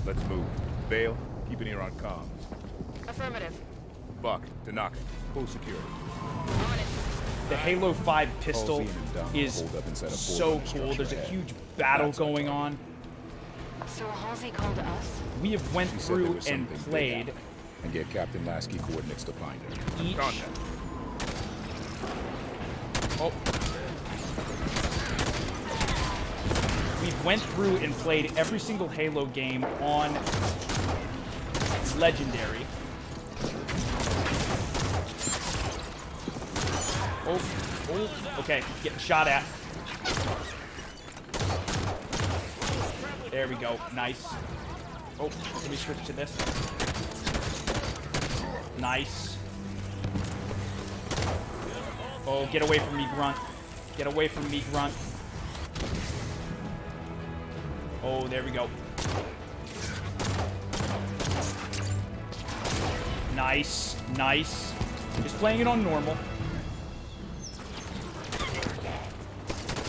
Let's move. Vale, Keep an ear on comms. Affirmative. Buck, to knock. Full security. The Halo 5 pistol Halsey and Dom is hold up inside a so four-room cool. There's a structure huge battle That's what going on. So Halsey called us? We have went She said there through was and something big played happening. And get Captain Lasky coordinates to find her. each. Contact. Oh. We've went through and played every single Halo game on Legendary. Oh, okay, getting shot at. There we go, nice. Oh, let me switch to this. Nice. Oh, get away from me, Grunt. Get away from me, Grunt. Oh, there we go. Nice, nice. Just playing it on normal.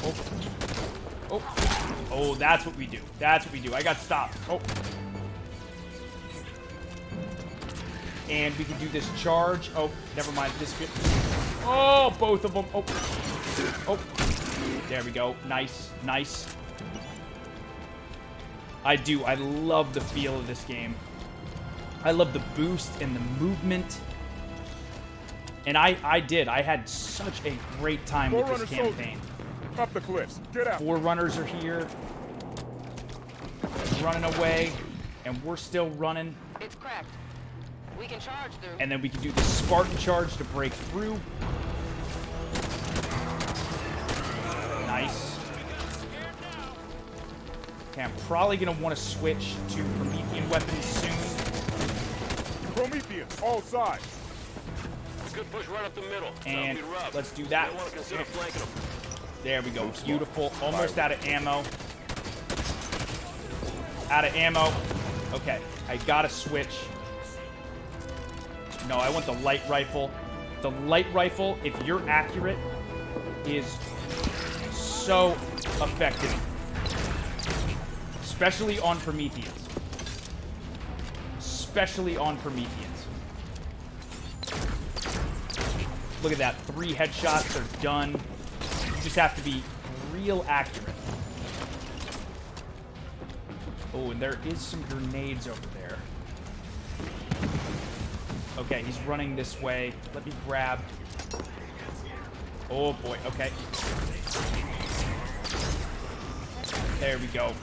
Oh. Oh. Oh, that's what we do. That's what we do. I got stopped. Oh. And we can do this charge. Oh, never mind. This bit. Oh, both of them. Oh. Oh. There we go. Nice. Nice. I do. I love the feel of this game. I love the boost and the movement. And I had such a great time with this campaign. Up the cliffs. Get out. Forerunners are here. Running away. And we're still running. It's cracked. We can charge through. And then we can do the Spartan charge to break through. Nice. Okay, I'm probably going to want to switch to Promethean weapons soon. Promethean, all sides. Good push right up the middle. And let's do that. There we go. Beautiful. Almost out of ammo. Out of ammo. Okay, I gotta switch. No, I want the light rifle. The light rifle, if you're accurate, is so effective. Especially on Prometheans. Especially on Prometheans. Look at that. 3 headshots are done. You just have to be real accurate. Oh, and there is some grenades over there. Okay, he's running this way. Let me grab. Oh boy, okay. There we go.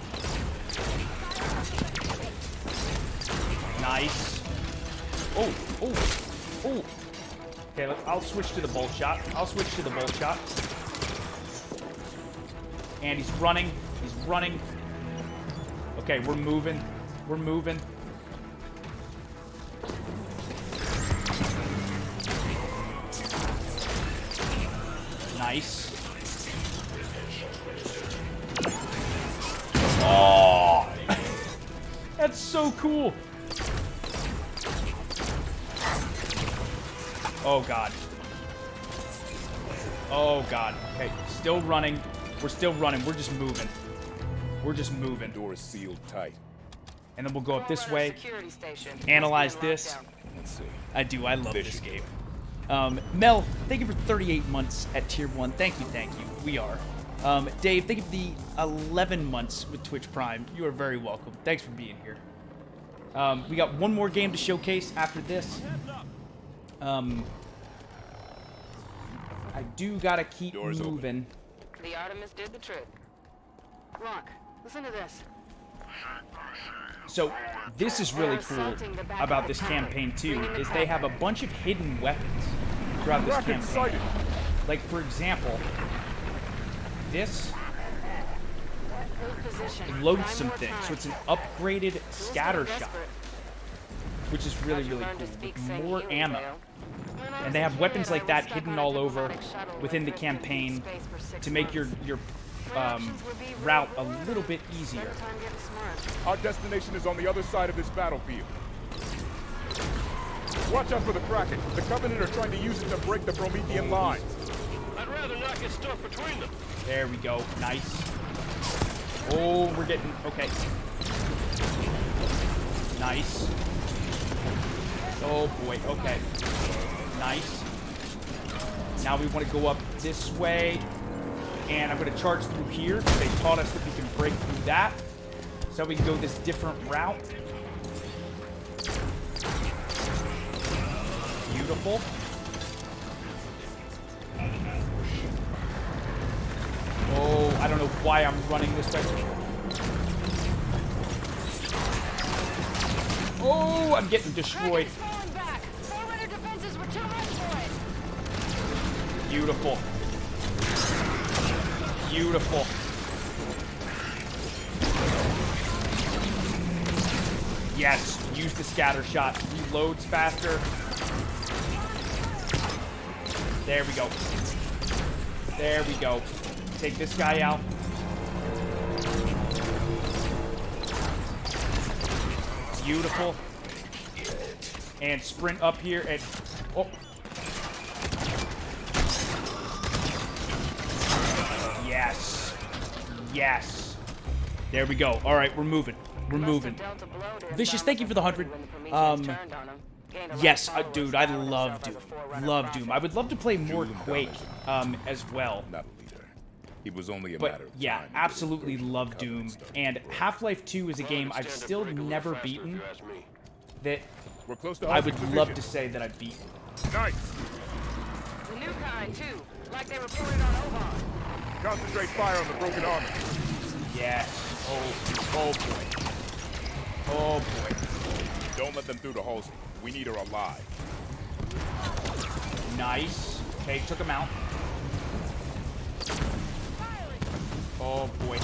Nice. Oh, oh, oh. Okay, I'll switch to the bolt shot. I'll switch to the bolt shot. And he's running. He's running. Okay, we're moving. We're moving. Nice. Oh! That's so cool. Oh, God. Oh, God. Okay, still running. We're still running. We're just moving. We're just moving. Door is sealed tight. And then we'll go up this way. Analyze this. Let's see. I do. I love this game. Mel, thank you for 38 months at Tier 1. Thank you, thank you. We are. Dave, thank you for the 11 months with Twitch Prime. You are very welcome. Thanks for being here. We got one more game to showcase after this. I do gotta keep moving. The Artemis did the trick. Rock, listen to this. So, this is really cool about this campaign, too, is they have a bunch of hidden weapons throughout this campaign. Like, for example, this loads some things. So it's an upgraded scatter shot, which is really, really cool, with more ammo. And they have weapons like that hidden all over within the campaign to make your route a little bit easier. Our destination is on the other side of this battlefield. Watch out for the Kraken. The Covenant are trying to use it to break the Promethean lines. I'd rather not get stuck between them. There we go. Nice. Oh, we're getting... Okay. Nice. Oh boy, okay. Nice. Now we want to go up this way. And I'm going to charge through here. They taught us that we can break through that. So we can go this different route. Beautiful. Oh, I don't know why I'm running this way. Oh, I'm getting destroyed. Beautiful. Beautiful. Yes, use the scatter shot. Reloads faster. There we go. There we go. Take this guy out. Beautiful. And sprint up here and... Oh. Yes. Yes. There we go. All right, we're moving. We're moving. Vicious, thank you for the 100. Yes, dude, I love Doom. Love Doom. I would love to play more Quake as well. Not a leader. It was only a But matter of yeah, time absolutely love Doom. And Half-Life 2 is a game I've still never beaten that We're close to I would halting love position. to say that I've beaten. Nice. The new kind, too. Like they reported on Oban. Concentrate fire on the broken armor. Yes. Oh boy. Oh boy. Don't let them through the Halsey. We need her alive. Nice. Okay, took him out. Oh boy.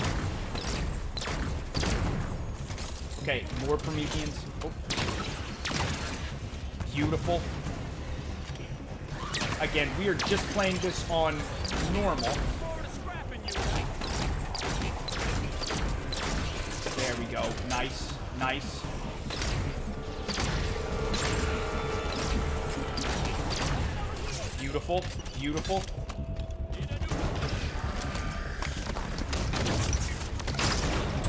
Okay, more Prometheans. Oh. Beautiful. Again, we are just playing this on normal. There we go. Nice. Nice. Beautiful. Beautiful.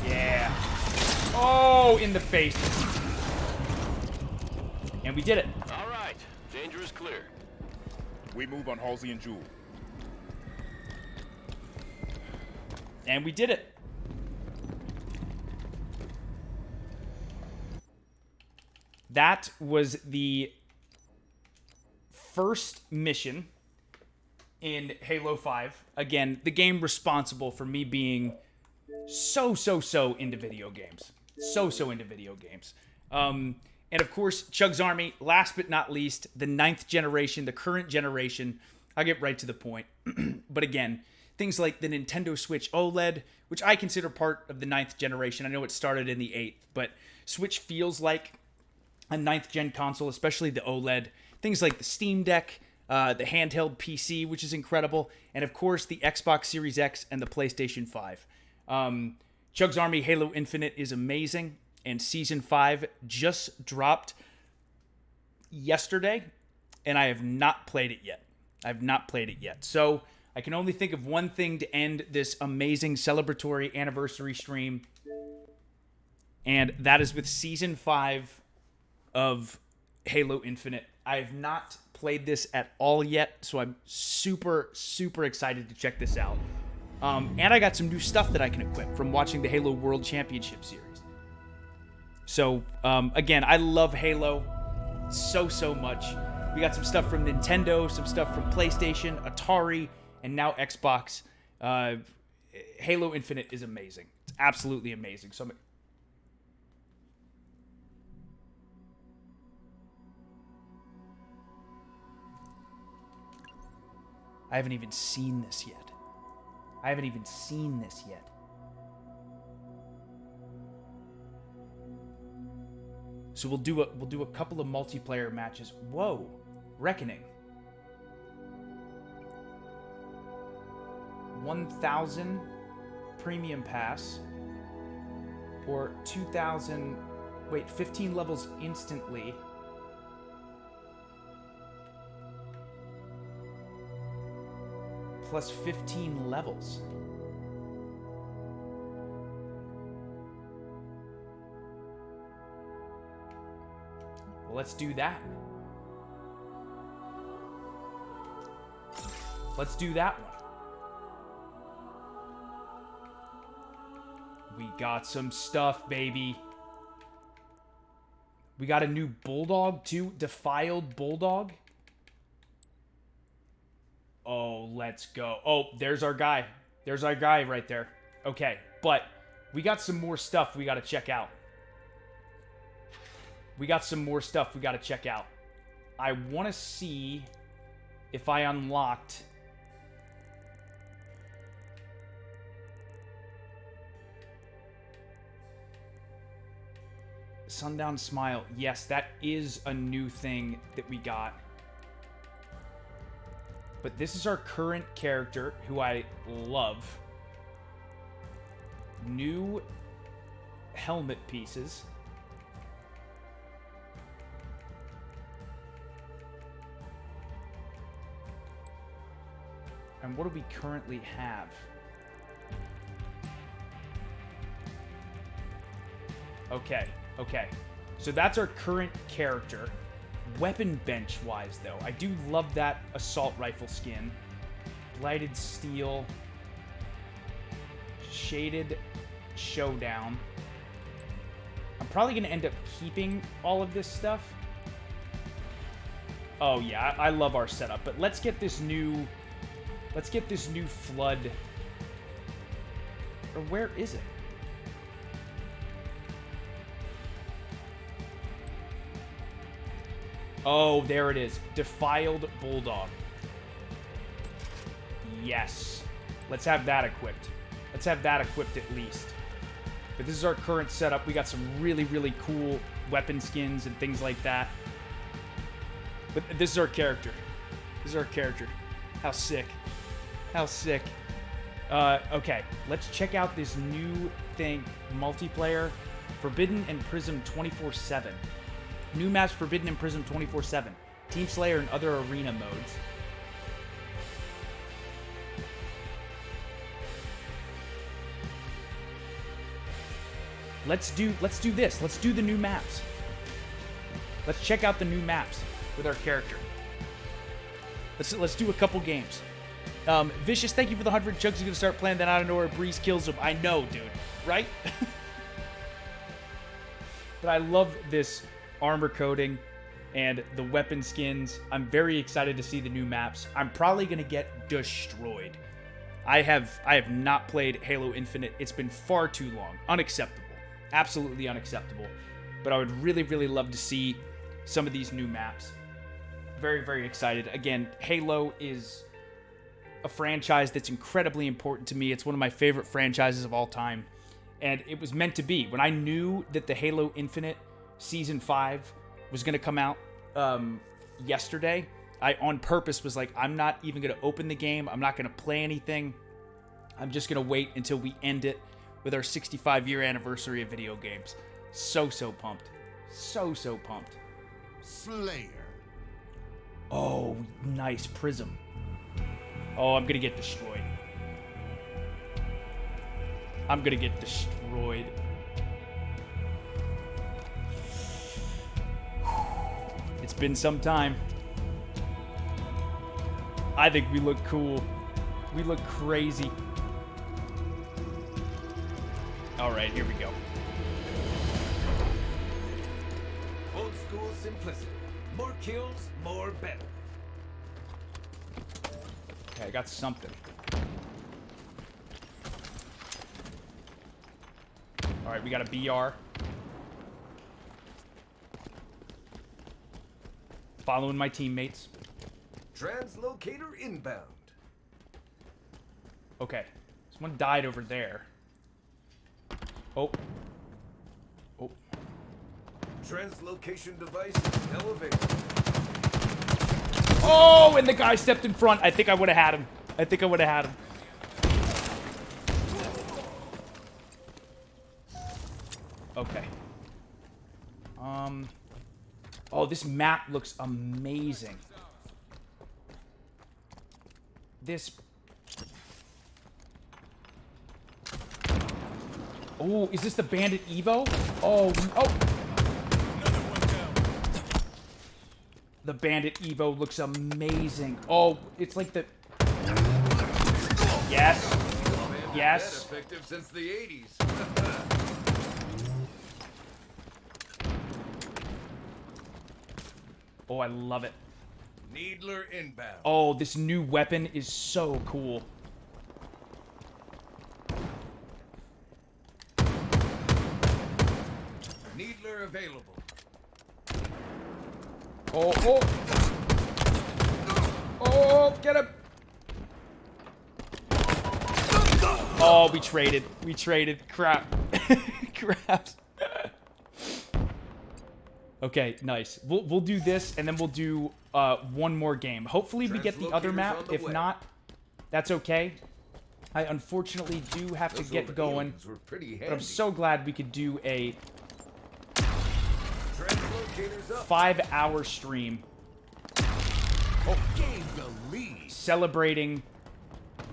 Yeah. Oh, in the face. And we did it. All right. Danger is clear. We move on Halsey and Jewel. And we did it. That was the first mission in Halo 5. Again, the game responsible for me being so into video games. So into video games. And of course, CHUGS Army, last but not least, the 9th generation, the current generation. I'll get right to the point. But again, things like the Nintendo Switch OLED, which I consider part of the 9th generation. I know it started in the 8th, but Switch feels like a 9th gen console, especially the OLED. Things like the Steam Deck, the handheld PC, which is incredible, and of course the Xbox Series X and the PlayStation 5. CHUGS Army Halo Infinite is amazing, and Season 5 just dropped yesterday, and I have not played it yet. I've not played it yet. So I can only think of one thing to end this amazing celebratory anniversary stream, and that is with Season 5 of Halo Infinite. I have not played this at all yet, so I'm super excited to check this out. And I got some new stuff that I can equip from watching the Halo World Championship Series. So, again, I love Halo so much. We got some stuff from Nintendo, some stuff from PlayStation, Atari, and now Xbox. Halo Infinite is amazing. It's absolutely amazing. So I haven't even seen this yet. So we'll do a couple of multiplayer matches. Whoa, Reckoning. 1,000 premium pass or 2,000. Wait, 15 levels instantly. Plus 15 levels. Well, let's do that. Let's do that one. We got some stuff, baby. We got a new bulldog, too. Defiled bulldog. Oh, let's go. Oh, there's our guy. There's our guy right there. Okay, but we got some more stuff we got to check out. We got some more stuff we got to check out. I want to see if I unlocked... Sundown Smile. Yes, that is a new thing that we got. But this is our current character, who I love. New helmet pieces. And what do we currently have? Okay, okay. So that's our current character. Weapon bench-wise, though, I do love that assault rifle skin. Blighted Steel. Shaded Showdown. I'm probably going to end up keeping all of this stuff. Oh, yeah, I love our setup. But let's get this new... Let's get this new Flood... Or where is it? Oh, there it is. Defiled Bulldog. Yes. Let's have that equipped. Let's have that equipped at least. But this is our current setup. We got some really, really cool weapon skins and things like that. But this is our character. This is our character. How sick. How sick. Okay. Let's check out this new thing. Multiplayer. Forbidden and Prism 24/7. New maps Forbidden and Prism 24/7. Team Slayer and other arena modes. Let's do this. Let's do the new maps. Let's check out the new maps with our character. Let's do a couple games. Vicious, thank you for the 100. Chugs is gonna start playing that out of nowhere. Breeze kills him. I know, dude. Right? But I love this armor coating and the weapon skins. I'm very excited to see the new maps. I'm probably going to get destroyed. I have not played Halo Infinite. It's been far too long. Unacceptable. Absolutely unacceptable. But I would really, really love to see some of these new maps. Very, very excited. Again, Halo is a franchise that's incredibly important to me. It's one of my favorite franchises of all time. And it was meant to be. When I knew that the Halo Infinite Season 5 was going to come out yesterday, I on purpose was like, I'm not even going to open the game. I'm not going to play anything. I'm just going to wait until we end it with our 65-year anniversary of video games. So pumped. So pumped. Slayer. Oh, nice. Prism. Oh, I'm going to get destroyed. I'm going to get destroyed. It's been some time. I think we look cool. We look crazy. All right, here we go. Old school simplicity. More kills, more better. Okay, I got something. All right, we got a BR. Following my teammates. Translocator inbound. Okay. Someone died over there. Oh. Oh. Translocation device elevated. Oh, and the guy stepped in front. I think I would have had him. I think I would have had him. Okay. Oh, this map looks amazing. This... Oh, is this the Bandit Evo? Oh, oh! The Bandit Evo looks amazing. Oh, it's like the... Yes. Yes. Been effective since the 80s. Oh, I love it. Needler inbound. Oh, this new weapon is so cool. Needler available. Oh, oh. Oh, get him. Oh, we traded. We traded. Crap. Crap. Okay, nice. We'll do this, and then we'll do one more game. Hopefully we get the other map. If not, that's okay. I unfortunately do have to get going. But I'm so glad we could do a 5-hour stream. Oh. Celebrating,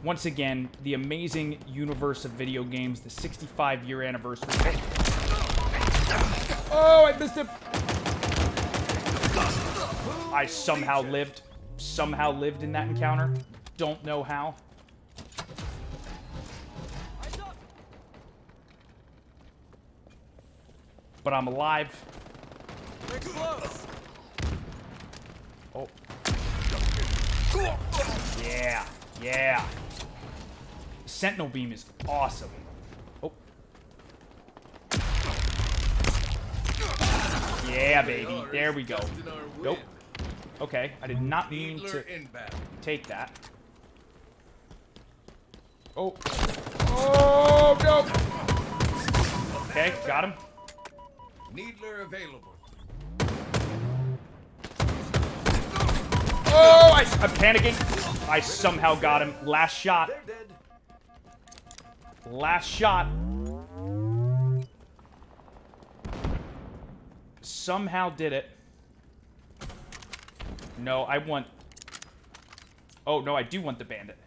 once again, the amazing universe of video games, the 65-year anniversary. Oh, I missed him. I somehow lived. Somehow lived in that encounter. Don't know how. But I'm alive. Oh. Yeah. Yeah. Sentinel beam is awesome. Oh. Yeah, baby. There we go. Nope. Okay, I did not mean to take that. Oh. Oh, no. Okay, got him. Needler available. Oh, I'm panicking. I somehow got him. Last shot. Last shot. Somehow did it. No, I want... Oh, no, I do want the bandit.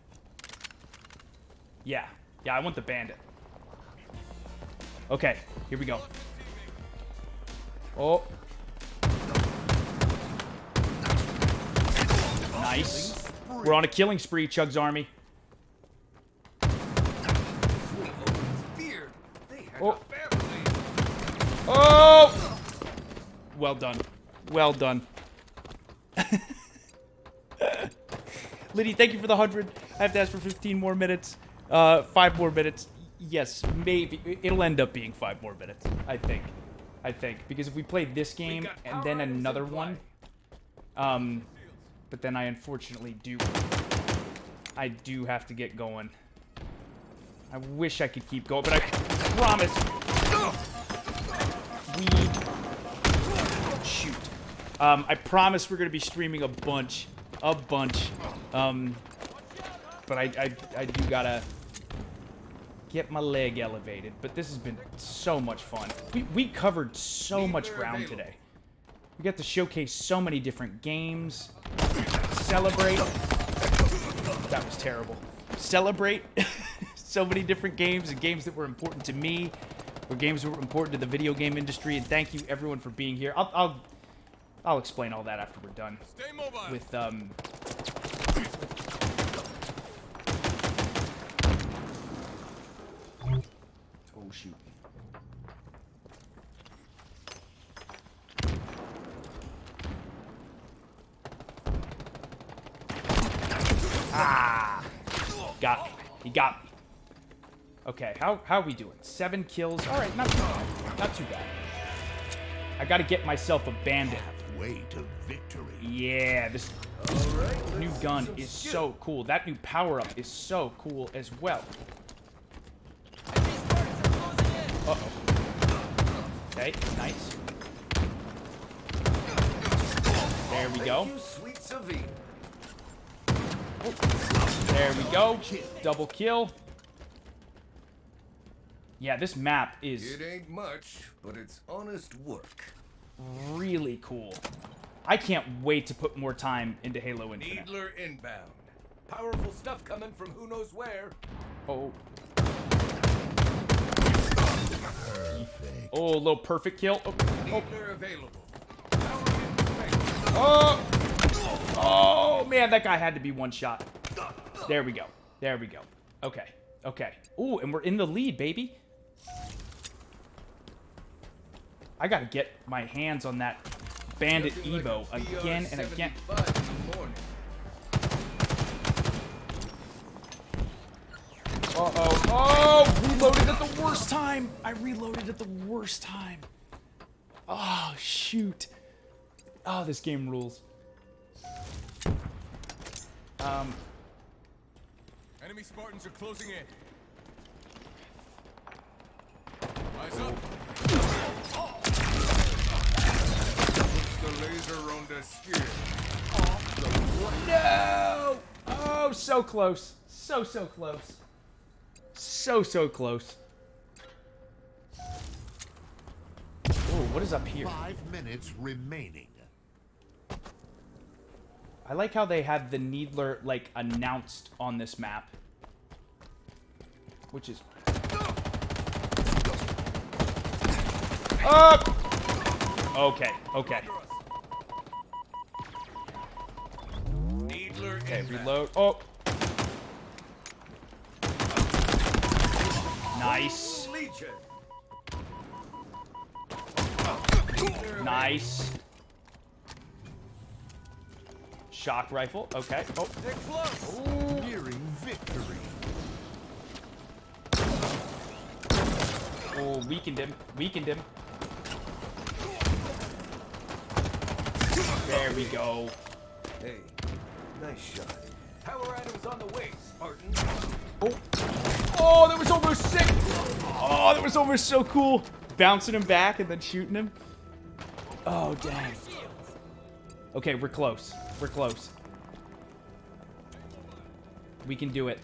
Yeah. Yeah, I want the bandit. Okay, here we go. Oh. Nice. We're on a killing spree, Chugs Army. Oh. Oh! Well done. Well done. Liddy, thank you for the 100. I have to ask for 15 more minutes. 5 more minutes. Yes, maybe. It'll end up being 5 more minutes, I think. Because if we play this game and then another one, but then I unfortunately do have to get going. I wish I could keep going, but I promise. Shoot. I promise we're gonna be streaming a bunch. But I do gotta get my leg elevated. But this has been so much fun. We covered so much ground today. We got to showcase so many different games. Celebrate. That was terrible. Celebrate so many different games, and games that were important to me, or games that were important to the video game industry. And thank you everyone for being here. I'll explain all that after we're done with oh shoot. Ah! Got me. He got me. Okay, how are we doing? 7 kills. All right, not too bad. Not too bad. I got to get myself a bandit. Halfway to victory. Yeah, this new gun is so cool. That new power-up is so cool as well. Uh-oh. Okay, nice. There we go. There we go. Double kill. Yeah, this map is... It ain't much, but it's honest work. Really cool. I can't wait to put more time into Halo Infinite. Needler inbound. Powerful stuff coming from who knows where. Oh. Oh, a little perfect kill. Oh. Needler available. Oh. Oh, man, that guy had to be one shot. There we go. There we go. Okay. Okay. Ooh, and we're in the lead, baby. I gotta get my hands on that Bandit Evo again and again. Uh-oh. Oh, reloaded at the worst time. I reloaded at the worst time. Oh, shoot. Oh, this game rules. Enemy Spartans are closing in. Eyes up. Puts the laser on the skin. No! Oh, so close. So close. So close. Oh, what is up here? 5 minutes remaining. I like how they had the Needler, like, announced on this map. Which is... Up! Okay, okay. Okay, reload. Oh! Nice. Nice. Shock rifle. Okay. Oh. Nearing victory. Oh, weakened him. Weakened him. There we go. Hey, nice shot. Power items on the way, Spartan. Oh. Oh, that was almost sick. Oh, that was almost so cool. Bouncing him back and then shooting him. Oh, dang. Okay, we're close. We're close. We can do it.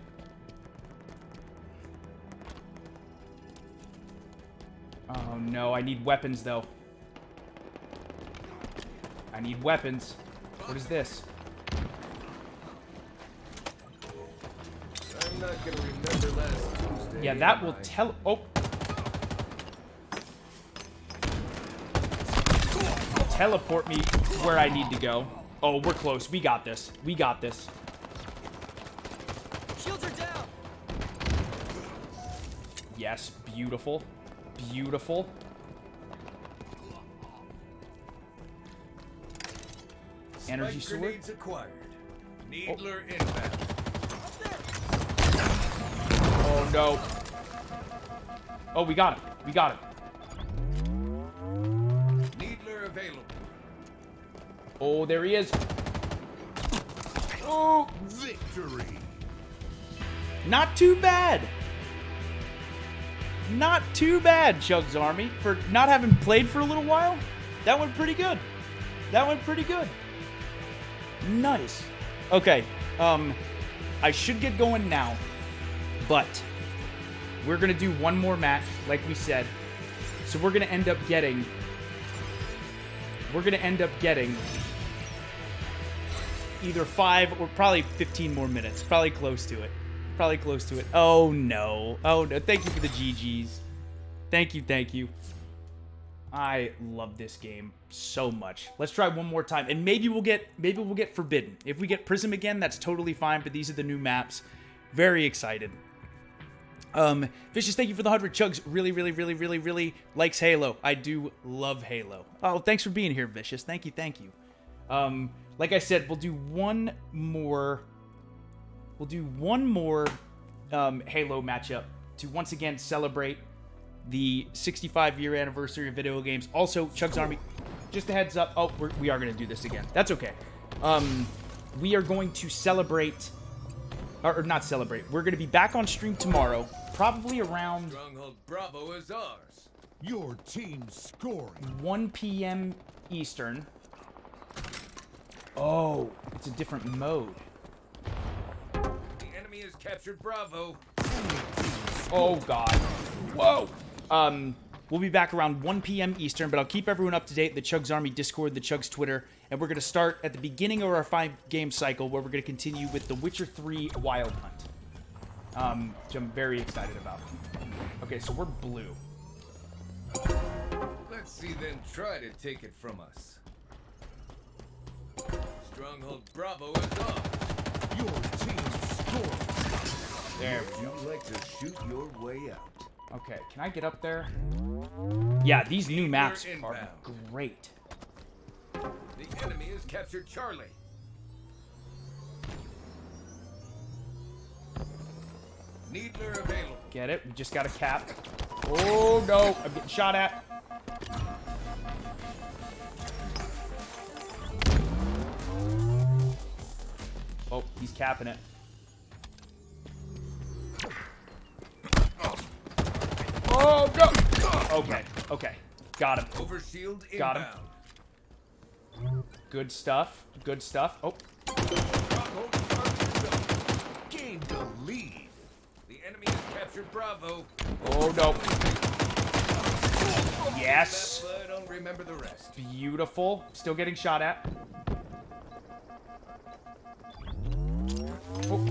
Oh, no. I need weapons, though. I need weapons. What is this? I'm not gonna remember last Tuesday. Yeah, that will tell... Oh. Teleport me where I need to go. Oh, we're close. We got this. We got this. Shields are down. Yes, beautiful. Beautiful. Energy sword. Grenades acquired. Needler inbound. Oh no. Oh, we got him. We got him. Needler available. Oh, there he is. Oh, victory. Not too bad. Not too bad, CHUGS Army, for not having played for a little while. That went pretty good. That went pretty good. Nice. Okay, I should get going now, but we're gonna do one more match, like we said. So we're gonna end up getting either 5 or probably 15 more minutes. Probably close to it. Probably close to it. Oh no. Oh no. Thank you for the GGs. Thank you, thank you. I love this game so much. Let's try one more time, and maybe we'll get Forbidden. If we get Prism again, that's totally fine. But these are the new maps. Very excited. Vicious, thank you for the 100. CHUGS really likes Halo. I do love Halo. Oh, thanks for being here, Vicious. Thank you, thank you. Like I said, we'll do one more. Halo matchup to once again celebrate the 65-year anniversary of video games. Also, CHUGS Army, just a heads up. Oh, we are going to do this again. That's okay. We are going to celebrate, or not celebrate. We're going to be back on stream tomorrow, probably around Stronghold Bravo is ours. Your team scoring. 1 p.m. Eastern. Oh, it's a different mode. The enemy has captured Bravo. Oh, God. Whoa. We'll be back around 1 p.m. Eastern, but I'll keep everyone up to date. The CHUGS Army Discord, the CHUGS Twitter, and we're going to start at the beginning of our 5-game cycle, where we're going to continue with The Witcher 3 Wild Hunt, which I'm very excited about. Okay, so we're blue. Let's see them try to take it from us. Stronghold Bravo is off. Your team scores. There Would you like to shoot your way out? Okay, can I get up there? Yeah, these new maps are inbound. great. The enemy has captured Charlie. Needler available. Get it? We just got a cap. Oh, no. I'm getting shot at. Oh, he's capping it. Oh, no. Okay, okay. Got him. Overshield Got inbound. him. Good stuff. Good stuff. Oh. Gained the lead. The enemy has captured Bravo. Oh, no. Yes. I don't remember the rest. Beautiful. Still getting shot at. Oh.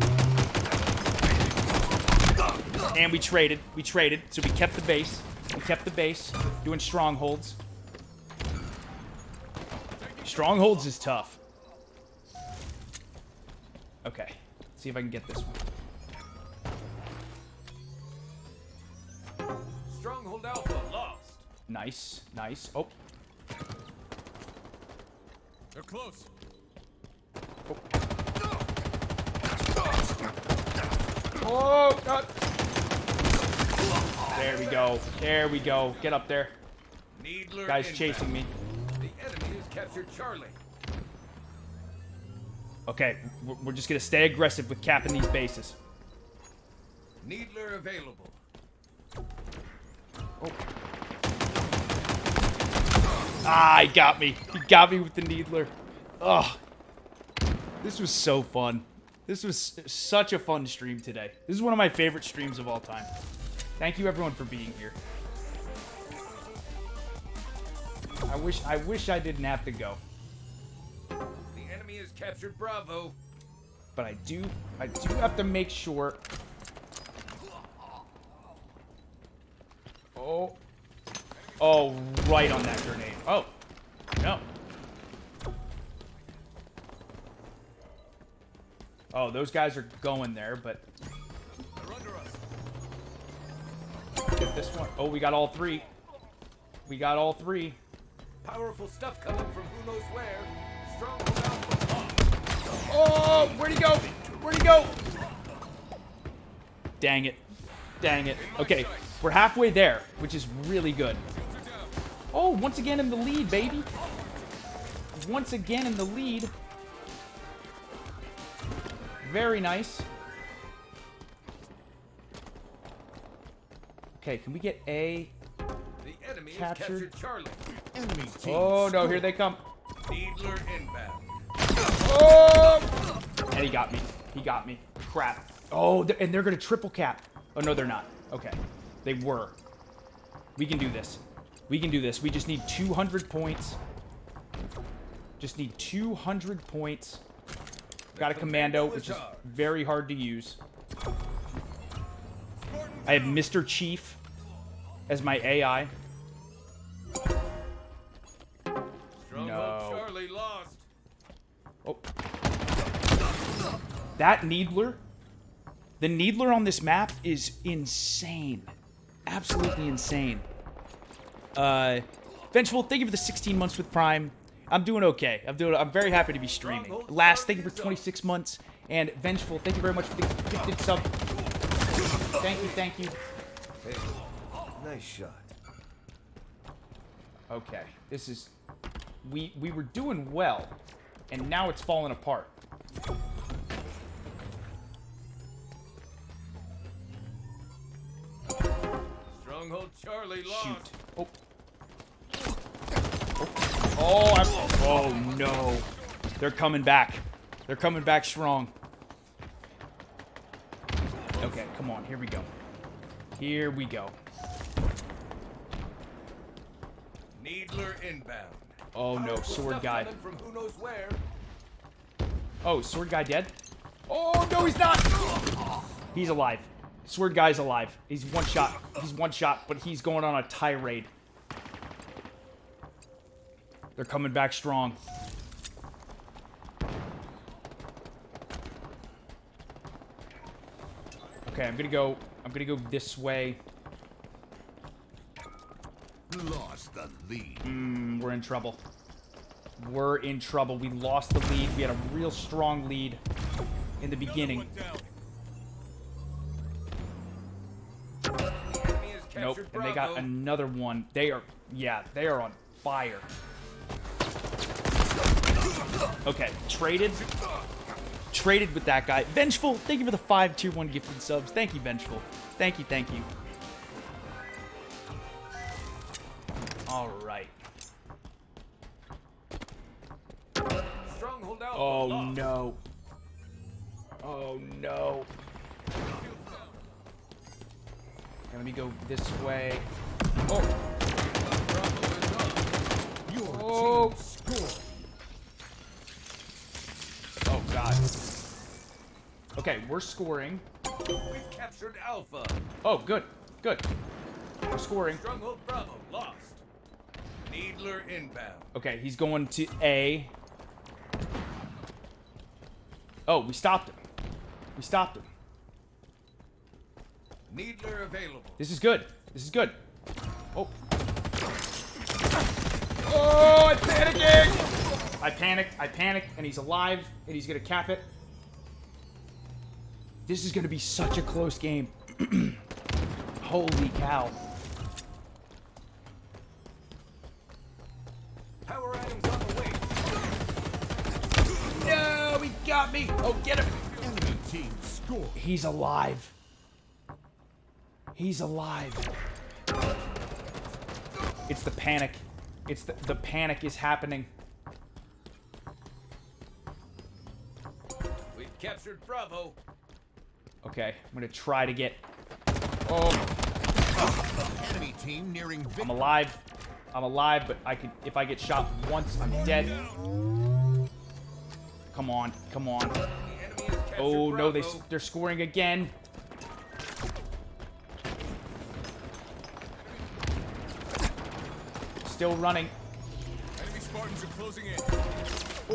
And we traded. We traded. So we kept the base. We kept the base. Doing strongholds. Strongholds is tough. Okay. Let's see if I can get this one. Stronghold Alpha lost. Nice. Nice. Oh. They're close. Oh, God. There we go. There we go. Get up there. Needler Guy's inbound. chasing me. The enemy has captured Charlie. Okay, we're just gonna stay aggressive with capping these bases. Needler available. Oh. Ah, he got me. He got me with the Needler. Ugh. This was so fun. This was such a fun stream today. This is one of my favorite streams of all time. Thank you everyone for being here. I wish I didn't have to go. The enemy has captured Bravo. But I do have to make sure. Oh. Oh, right on that grenade. Oh. No. Oh, those guys are going there, but get this one. Oh, we got all three. We got all three. Powerful stuff coming from who knows where. Stronghold Alpha lost. Oh, where'd he go? Where'd he go? Dang it. Dang it. Okay, we're halfway there, which is really good. Oh, once again in the lead, baby. Once again in the lead. Very nice. Okay, can we get A The enemy has captured? captured Charlie. Enemy team Oh, no, scores. here they come. Needler inbound. Oh! And he got me. He got me. Crap. Oh, and they're going to triple cap. Oh, no, they're not. Okay. They were. We can do this. We can do this. We just need 200 points. Just need 200 points. Got a commando, which is very hard to use. I have Mr. Chief as my AI. Stronghold Charlie lost. Oh. That Needler, the Needler on this map is insane. Absolutely insane. Vengeful, thank you for the 16 months with Prime. I'm doing okay. I'm very happy to be streaming. Last, thank you for 26 months. And Vengeful, thank you very much for the gifted sub. Thank you, thank you. Hey, nice shot. Okay, this is... We were doing well, and now it's falling apart. Stronghold Charlie lost. Shoot. Oh. Oh, no. They're coming back. They're coming back strong. Okay, come on. Here we go. Here we go. Needler inbound. Oh, no. Powerful Sword stuff guy. coming from who knows where. Oh, sword guy dead? Oh, no, he's not. He's alive. Sword guy's alive. He's one shot. He's one shot, but he's going on a tirade. They're coming back strong. Okay, I'm gonna go this way. Lost the lead. We're in trouble. We're in trouble. We lost the lead. We had a real strong lead in the beginning. Nope, and they got another one. They are on fire. Okay, traded with that guy. Vengeful, thank you for the 5 tier 1 gifted subs. Thank you, Vengeful. Thank you, thank you. All right. Stronghold Alpha Oh lost. no. Oh no. Okay, let me go this way. Oh. Oh. Oh god. Okay, we're scoring. We've captured Alpha. Oh, good. Good. We're scoring. Stronghold Bravo lost. Needler inbound. Okay, he's going to A. Oh, we stopped him. We stopped him. Needler available. This is good. This is good. Oh. Oh, I'm panicking! I panicked, and he's alive, and he's gonna cap it. This is gonna be such a close game. Holy cow. Power items on the way. No, he got me. Oh, get him. Enemy team score. He's alive. He's alive. It's the panic. It's the panic is happening. We've captured Bravo. Okay, I'm gonna try to get. Oh. Enemy team nearing victory. I'm alive. I'm alive, but I could. If I get shot once, I'm dead. Come on, come on. Oh no, they're scoring again. Still running. Enemy Spartans are closing in.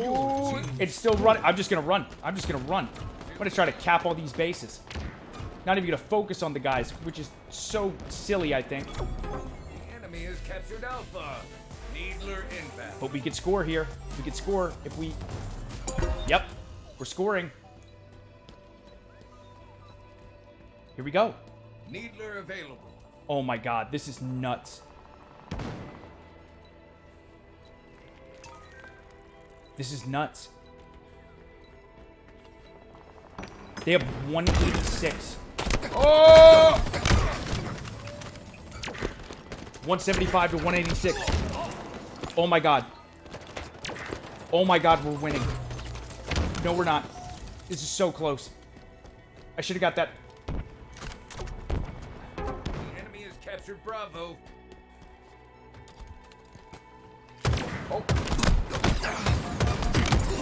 Ooh, it's still running. I'm just gonna run. I'm just gonna run. I'm gonna try to cap all these bases. Not even gonna focus on the guys, which is so silly, I think. The enemy has captured Alpha. Needler inbound. But we could score here. We could score if we... Yep, we're scoring. Here we go. Needler available. Oh my god, this is nuts. This is nuts. They have 186. Oh! 175 to 186. Oh my god. Oh my god, we're winning. No, we're not. This is so close. I should have got that. The enemy has captured Bravo. Oh.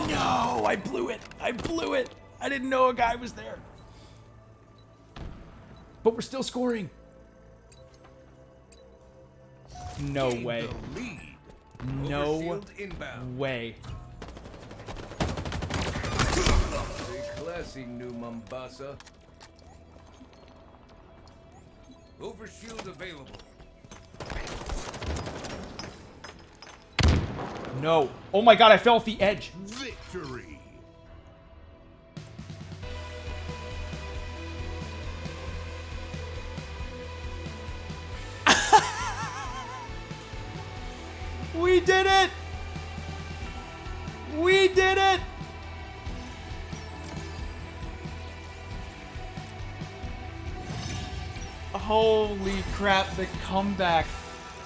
No, I blew it. I blew it. I didn't know a guy was there. But we're still scoring. No way. No way. Stay classy, New Mombasa. Overshield available. No. Oh my god, I fell off the edge. Victory. We did it! We did it! Holy crap, the comeback.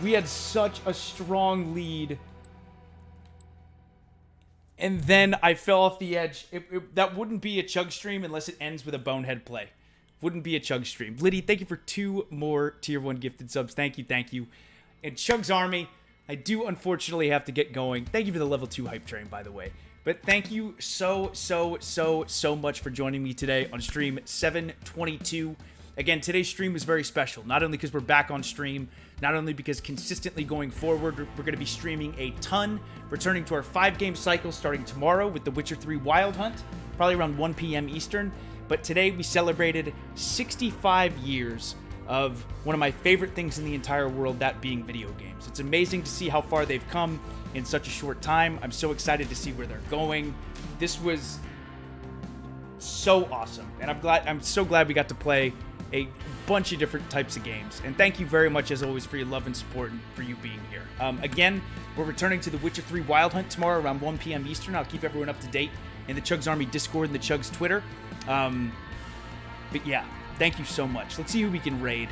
We had such a strong lead. And then I fell off the edge. That wouldn't be a Chug stream unless it ends with a bonehead play. Wouldn't be a Chug stream. Liddy, thank you for 2 more tier 1 gifted subs. Thank you, thank you. And Chug's Army, I do unfortunately have to get going. Thank you for the level 2 hype train, by the way. But thank you so much for joining me today on stream 722. Again, today's stream was very special. Not only because we're back on stream, not only because consistently going forward, we're going to be streaming a ton, returning to our 5-game cycle starting tomorrow with The Witcher 3 Wild Hunt, probably around 1 p.m. Eastern. But today we celebrated 65 years of one of my favorite things in the entire world, that being video games. It's amazing to see how far they've come in such a short time. I'm so excited to see where they're going. This was so awesome, and I'm so glad we got to play a bunch of different types of games. And thank you very much, as always, for your love and support and for you being here. Again, we're returning to the Witcher 3 Wild Hunt tomorrow around 1 p.m. Eastern. I'll keep everyone up to date in the CHUGS Army Discord and the CHUGS Twitter. But yeah, thank you so much. Let's see who we can raid.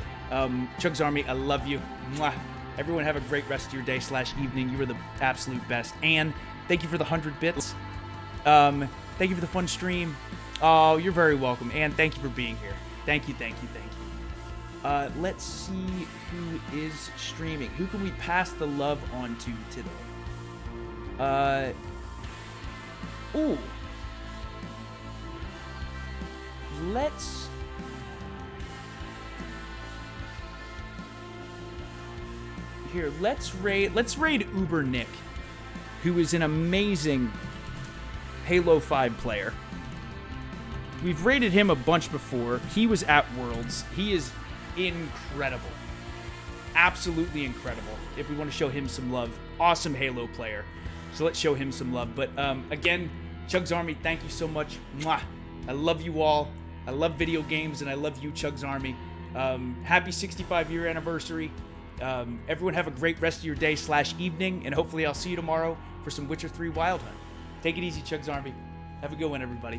CHUGS Army, I love you. Mwah. Everyone have a great rest of your day / evening. You are the absolute best. And thank you for the 100 bits. Thank you for the fun stream. Oh, you're very welcome. And thank you for being here. Thank you. Let's see who is streaming. Who can we pass the love on to today? Ooh. Let's raid Uber Nick, who is an amazing Halo 5 player. We've raided him a bunch before. He was at Worlds. He is incredible. Absolutely incredible. If we want to show him some love. Awesome Halo player. So let's show him some love. But again, CHUGS Army, thank you so much. Mwah. I love you all. I love video games, and I love you, CHUGS Army. Happy 65-year anniversary. Everyone have a great rest of your day / evening, and hopefully I'll see you tomorrow for some Witcher 3 Wild Hunt. Take it easy, CHUGS Army. Have a good one, everybody.